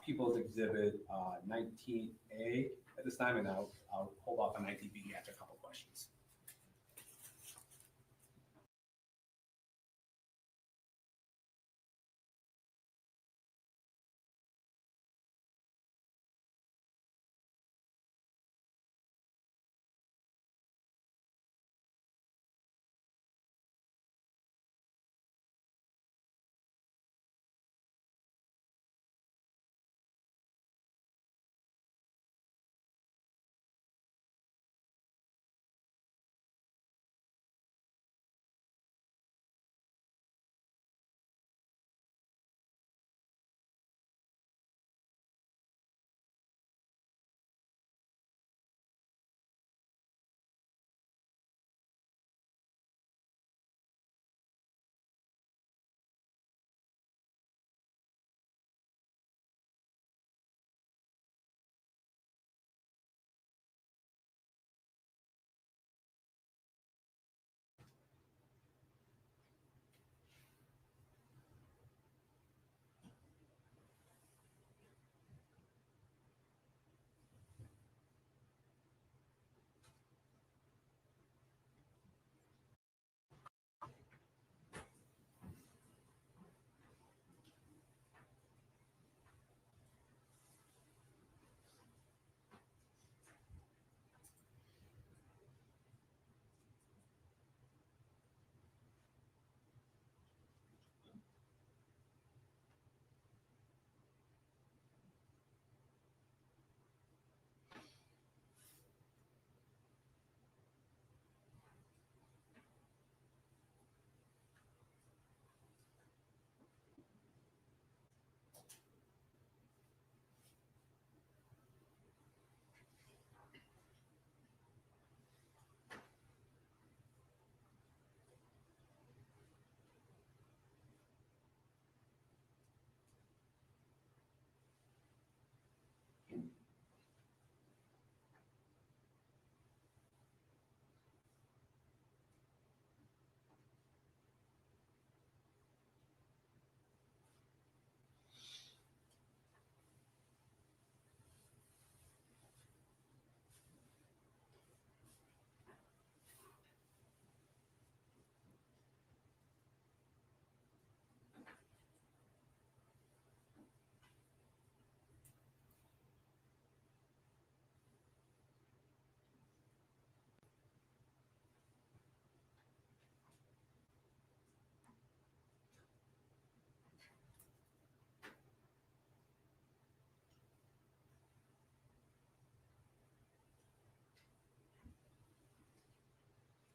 Speaker 11: People's Exhibit 19A at this time, and I'll hold off on 19B after a couple questions.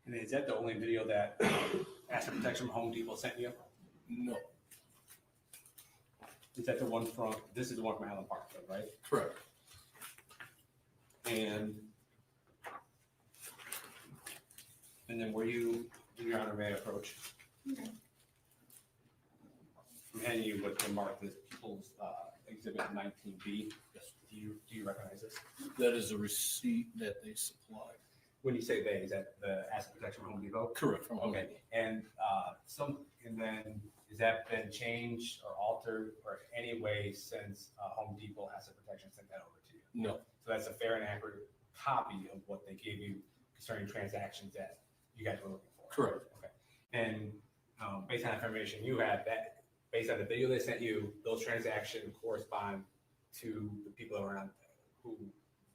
Speaker 21: And is that the only video that Asset Protection from Home Depot sent you?
Speaker 12: No,
Speaker 21: Is that the one from, this is the one from Allen Park, right?
Speaker 12: correct.
Speaker 21: And then were you, Your Honor, may I approach?
Speaker 18: Okay.
Speaker 21: I'm handing you what the mark this people's exhibit 19B.
Speaker 12: Yes.
Speaker 21: Do you recognize this?
Speaker 12: That is a receipt that they supplied.
Speaker 21: When you say they, is that the Asset Protection from Home Depot?
Speaker 12: Correct, from Home
Speaker 21: Okay,
Speaker 12: Depot.
Speaker 21: and and then has that been changed or altered or any way since Home Depot Asset Protection sent that over to you?
Speaker 12: No,
Speaker 21: So that's a fair and accurate copy of what they gave you concerning transactions that you guys were looking for?
Speaker 12: correct.
Speaker 21: Okay, and based on information you had, that based on the video they sent you, those transactions correspond to the people around who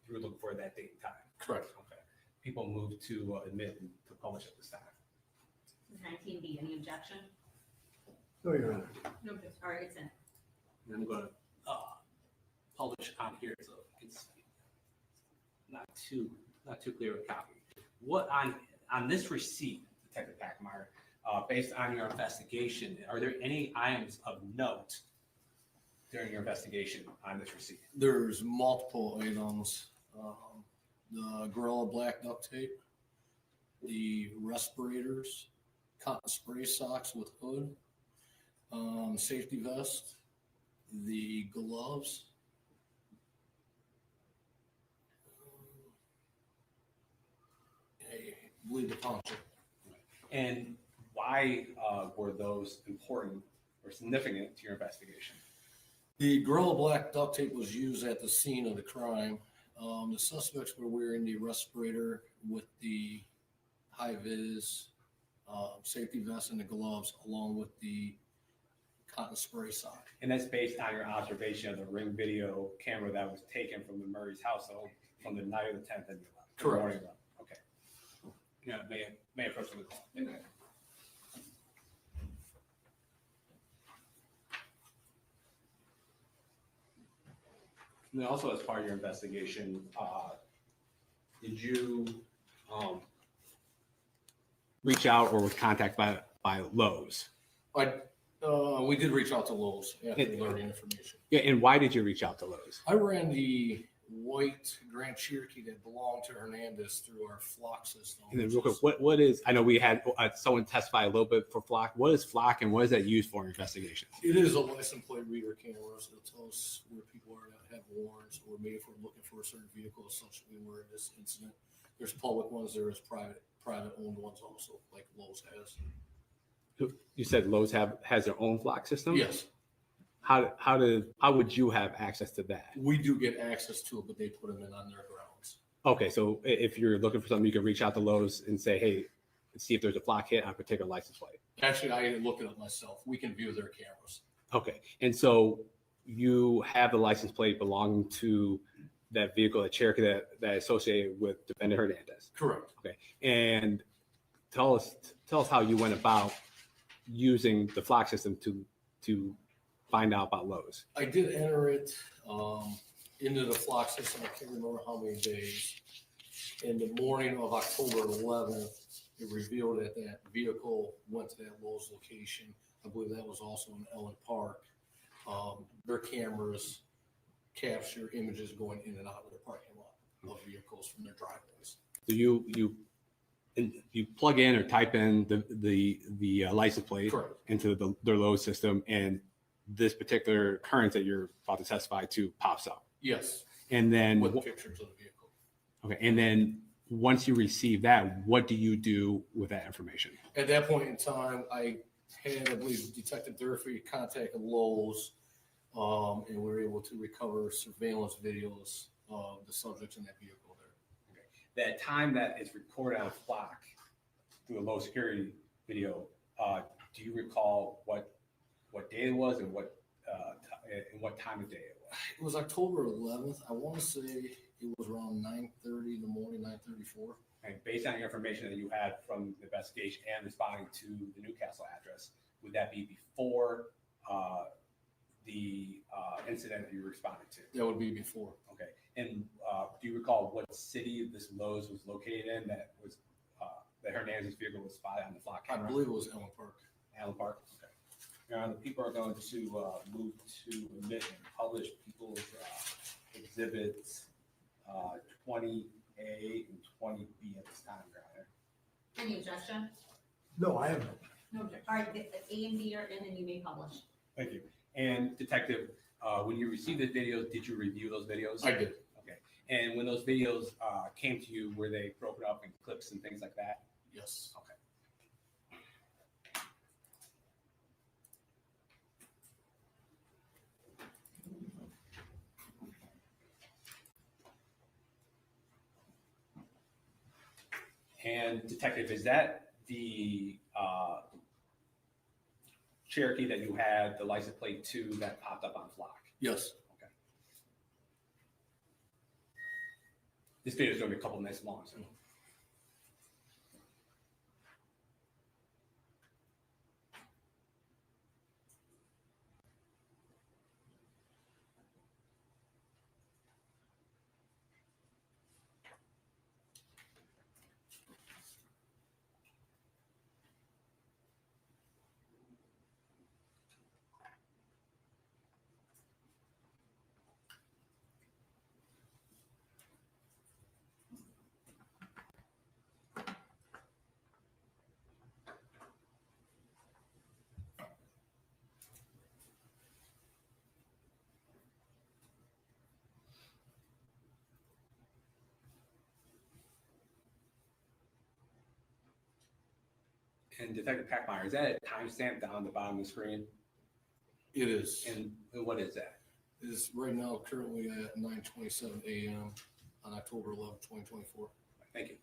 Speaker 21: you were looking for at that date and time?
Speaker 12: Correct.
Speaker 21: Okay. People moved to admit and to publish at this time.
Speaker 4: 19B, any objection?
Speaker 17: No, Your Honor.
Speaker 4: No. All right, it's in.
Speaker 21: And I'm going to publish on here so it's not too clear a copy. What on this receipt, Detective Packmeyer, based on your investigation, are there any items of note during your investigation on this receipt?
Speaker 12: There's multiple items. The Gorilla Black duct tape, the respirators, cotton spray socks with hood, safety vest, the gloves. I believe the poncho.
Speaker 21: And why were those important or significant to your investigation?
Speaker 12: The Gorilla Black duct tape was used at the scene of the crime. The suspects were wearing the respirator with the high vis safety vest and the gloves, along with the cotton spray sock.
Speaker 21: And that's based on your observation of the Ring video camera that was taken from the Murray's household from the night of the 10th and the 11th.
Speaker 12: Correct.
Speaker 21: Morning of. Okay. Yeah, may approach the call.
Speaker 18: Okay.
Speaker 21: And then also, as part of your investigation, did you reach out or was contacted by Lowe's?
Speaker 12: We did reach out to Lowe's after learning information.
Speaker 21: Yeah, and why did you reach out to Lowe's?
Speaker 12: I ran the white Grand Cherokee that belonged to Hernandez through our flock system.
Speaker 21: And then real quick, what is, I know we had someone testify a little bit for flock. What is flock and what is that used for in investigations?
Speaker 12: It is a license plate reader camera, so it'll tell us where people are that have warrants, or maybe if we're looking for a certain vehicle, such as we were in this incident. There's public ones, there is private owned ones also, like Lowe's has.
Speaker 21: You said Lowe's has their own flock system?
Speaker 12: Yes.
Speaker 21: How would you have access to that?
Speaker 12: We do get access to it, but they put them in on their grounds.
Speaker 21: Okay, so if you're looking for something, you can reach out to Lowe's and say, hey, see if there's a flock hit on a particular license plate.
Speaker 12: Actually, I didn't look it up myself. We can view their cameras.
Speaker 21: Okay, and so you have the license plate belonging to that vehicle, that Cherokee that associated with defendant Hernandez.
Speaker 12: Correct.
Speaker 21: Okay, and tell us how you went about using the flock system to find out about Lowe's.
Speaker 12: I did enter it into the flock system. I can't remember how many days. In the morning of October 11th, it revealed that that vehicle went to that Lowe's location. I believe that was also in Ellen Park. Their cameras capture images going in and out of the parking lot of vehicles from their driveways.
Speaker 21: So you plug in or type in the license plate
Speaker 12: Correct.
Speaker 21: into their Lowe's system, and this particular occurrence that you're about to testify to pops up.
Speaker 12: Yes.
Speaker 21: And then
Speaker 12: With pictures of the vehicle.
Speaker 21: Okay, and then once you receive that, what do you do with that information?
Speaker 12: At that point in time, I believe Detective Durfee contacted Lowe's, and we were able to recover surveillance videos of the subjects in that vehicle there.
Speaker 21: Okay. That time that is recorded on flock through a low security video, do you recall what day it was and what time of day it was?
Speaker 12: It was October 11th. I want to say it was around 9:30 in the morning, 9:34.
Speaker 21: And based on your information that you had from the investigation and responding to the Newcastle address, would that be before the incident that you responded to?
Speaker 12: That would be before.
Speaker 21: Okay. And do you recall what city this Lowe's was located in that Hernandez vehicle was spotted on the flock
Speaker 12: I
Speaker 21: camera?
Speaker 12: believe it was Allen Park.
Speaker 21: Allen Park, okay. Now, the people are going to move to admit and publish people's exhibits 20A and 20B at this time, Your Honor.
Speaker 4: Any objection?
Speaker 17: No, I have no.
Speaker 4: No objection. All right, the A and B are in and you may publish.
Speaker 21: Thank you. And Detective, when you received the videos, did you review those videos?
Speaker 12: I did.
Speaker 21: Okay. And when those videos came to you, were they broken up in clips and things like that?
Speaker 12: Yes.
Speaker 21: Okay. And Detective, is that the Cherokee that you had the license plate to that popped up on Flock?
Speaker 12: Yes.
Speaker 21: Okay. This video is going to be a couple minutes long. So. And Detective Packmeyer, is that a timestamp down the bottom of the screen?
Speaker 12: It is.
Speaker 21: And what is that?
Speaker 12: It is right now currently at 9:27 a.m. on October 11th, 2024.
Speaker 21: Thank you.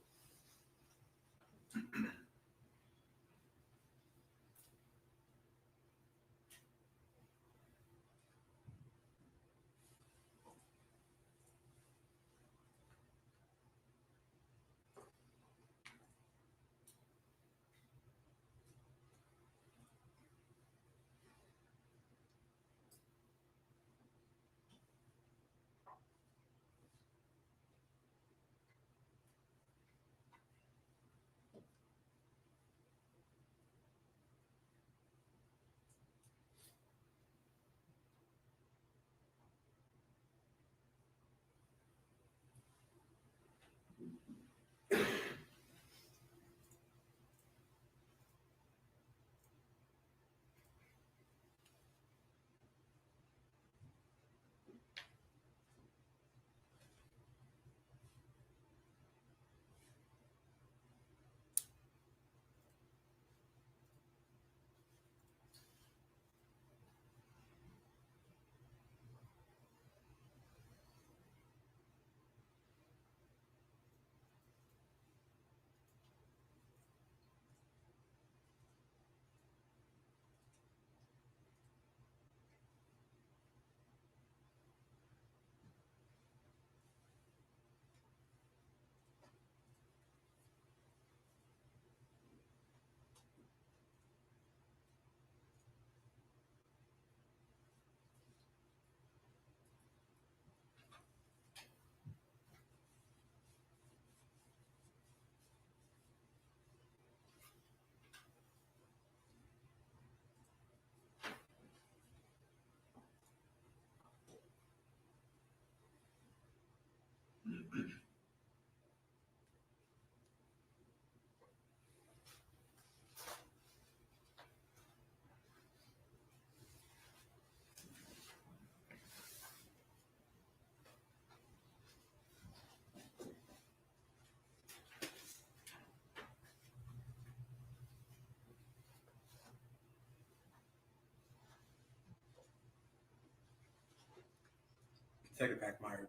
Speaker 21: Detective Packmeyer,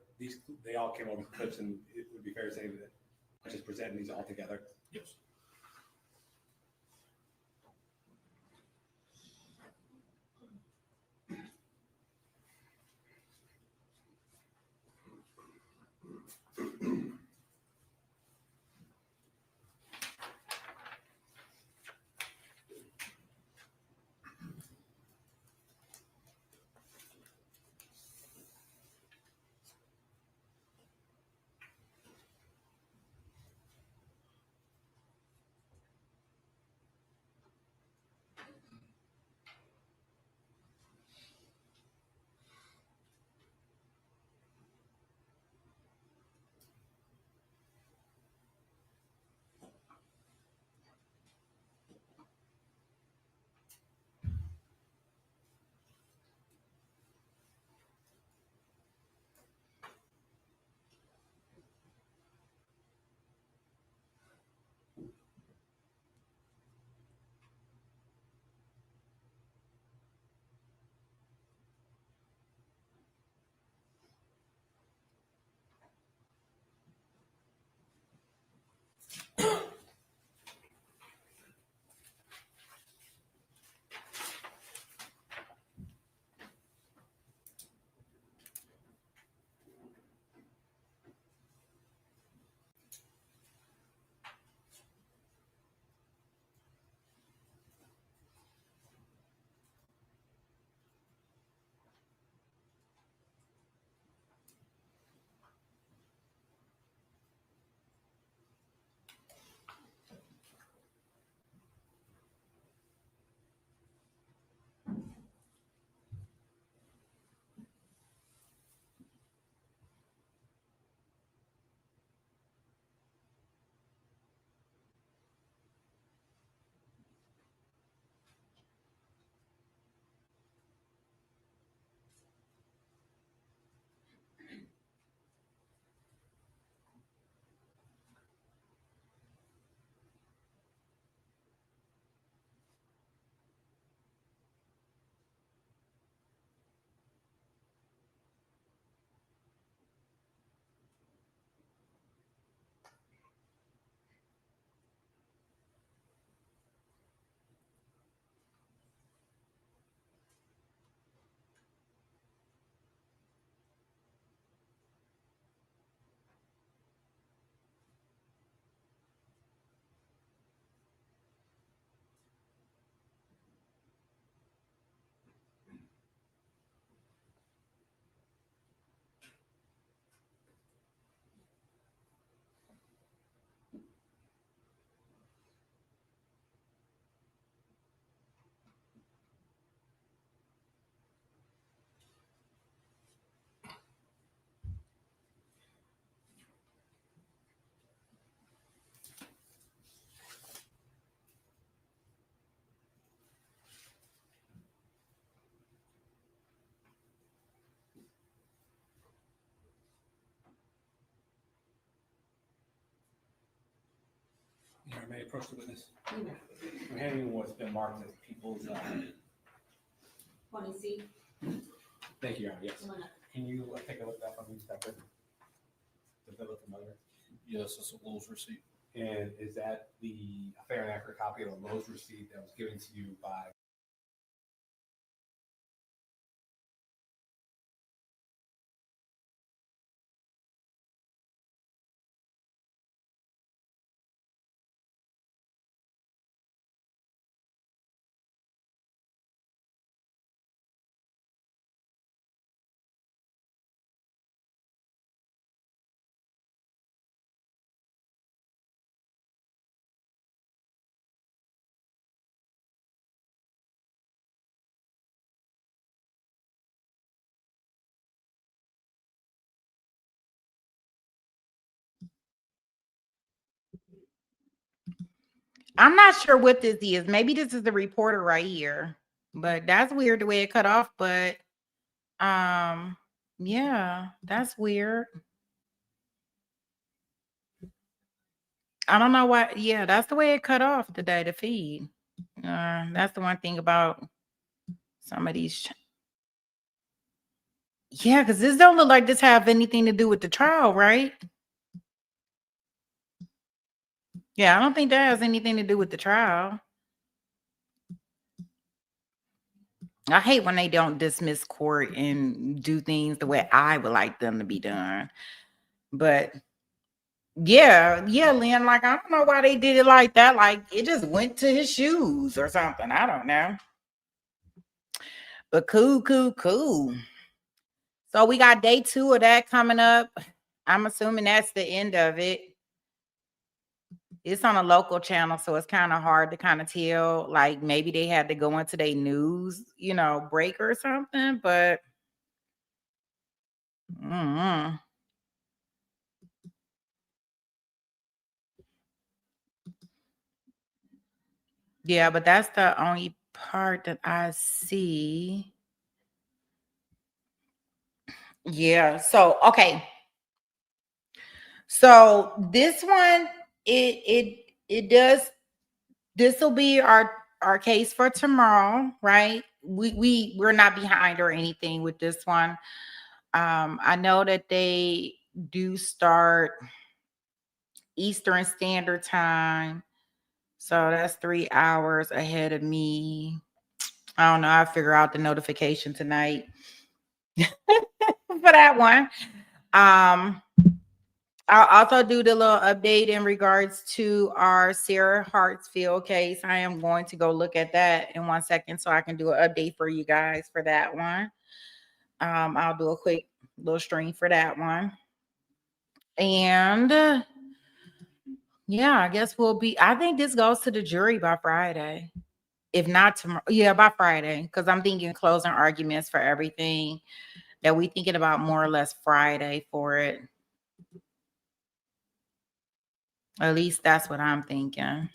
Speaker 21: they all came over with clips, and it would be fair to say that I just presented these all together.
Speaker 12: Yes.
Speaker 21: may I approach the witness? I'm handing you what's been marked as people's.
Speaker 4: Want to see?
Speaker 21: Thank you, Your Honor. Yes. Can you take a look at that from me, Inspector? Does that look familiar?
Speaker 12: Yes, it's a Lowe's receipt.
Speaker 21: And is that the fair and accurate copy of the Lowe's receipt that was given to you by?
Speaker 1: I'm not sure what this is. Maybe this is the reporter right here, but that's weird the way it cut off. But yeah, that's weird. I don't know why. Yeah, that's the way it cut off today, the feed. That's the one thing about some of these. Yeah, because this don't look like this have anything to do with the trial, right? Yeah, I don't think that has anything to do with the trial. I hate when they don't dismiss court and do things the way I would like them to be done. But yeah, Lynn, like, I don't know why they did it like that. Like, it just went to his shoes or something. I don't know. But cool. So we got day 2 of that coming up. I'm assuming that's the end of it. It's on a local channel, so it's kind of hard to kind of tell. Like, maybe they had to go into their news, break or something, but yeah, but that's the only part that I see. Yeah, so okay. So this one, it does, this will be our case for tomorrow, right? We're not behind or anything with this one. I know that they do start Eastern Standard Time, so that's 3 hours ahead of me. I don't know. I'll figure out the notification tonight for that one. I'll also do the little update in regards to our Sarah Hartsfield case. I am going to go look at that in 1 second so I can do an update for you guys for that one. I'll do a quick little stream for that one. And yeah, I guess I think this goes to the jury by Friday. If not tomorrow, yeah, by Friday, because I'm thinking closing arguments for everything that we thinking about more or less Friday for it. At least that's what I'm thinking.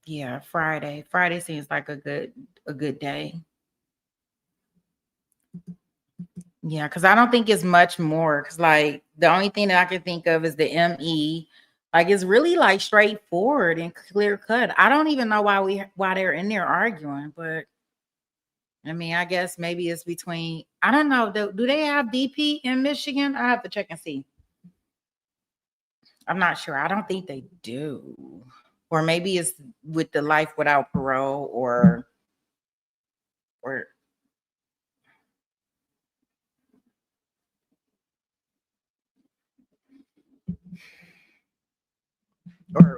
Speaker 1: Yeah, Friday. Friday seems like a good day. Yeah, because I don't think it's much more. Because like the only thing that I can think of is the ME. Like, it's really like straightforward and clear cut. I don't even know why they're in there arguing, but I mean, I guess maybe it's between, I don't know. Do they have DP in Michigan? I have to check and see. I'm not sure. I don't think they do. Or maybe it's with the life without parole or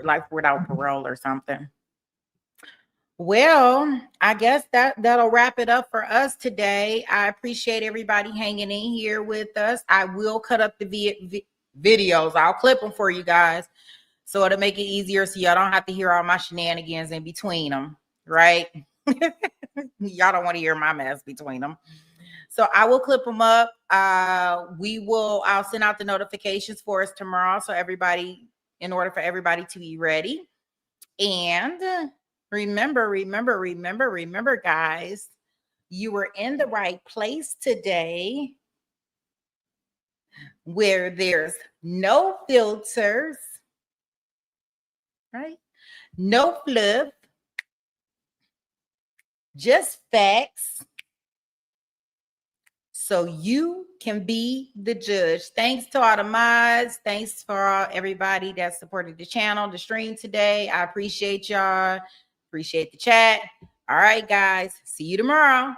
Speaker 1: life without parole or something. Well, I guess that'll wrap it up for us today. I appreciate everybody hanging in here with us. I will cut up the videos. I'll clip them for you guys so it'll make it easier so y'all don't have to hear all my shenanigans in between them, right? Y'all don't want to hear my mess between them. So I will clip them up. I'll send out the notifications for us tomorrow. So in order for everybody to be ready. And remember, guys, you were in the right place today where there's no filters right? No fluff, just facts. So you can be the judge. Thanks to all the mods. Thanks for everybody that supported the channel, the stream today. I appreciate y'all. Appreciate the chat. All right, guys. See you tomorrow.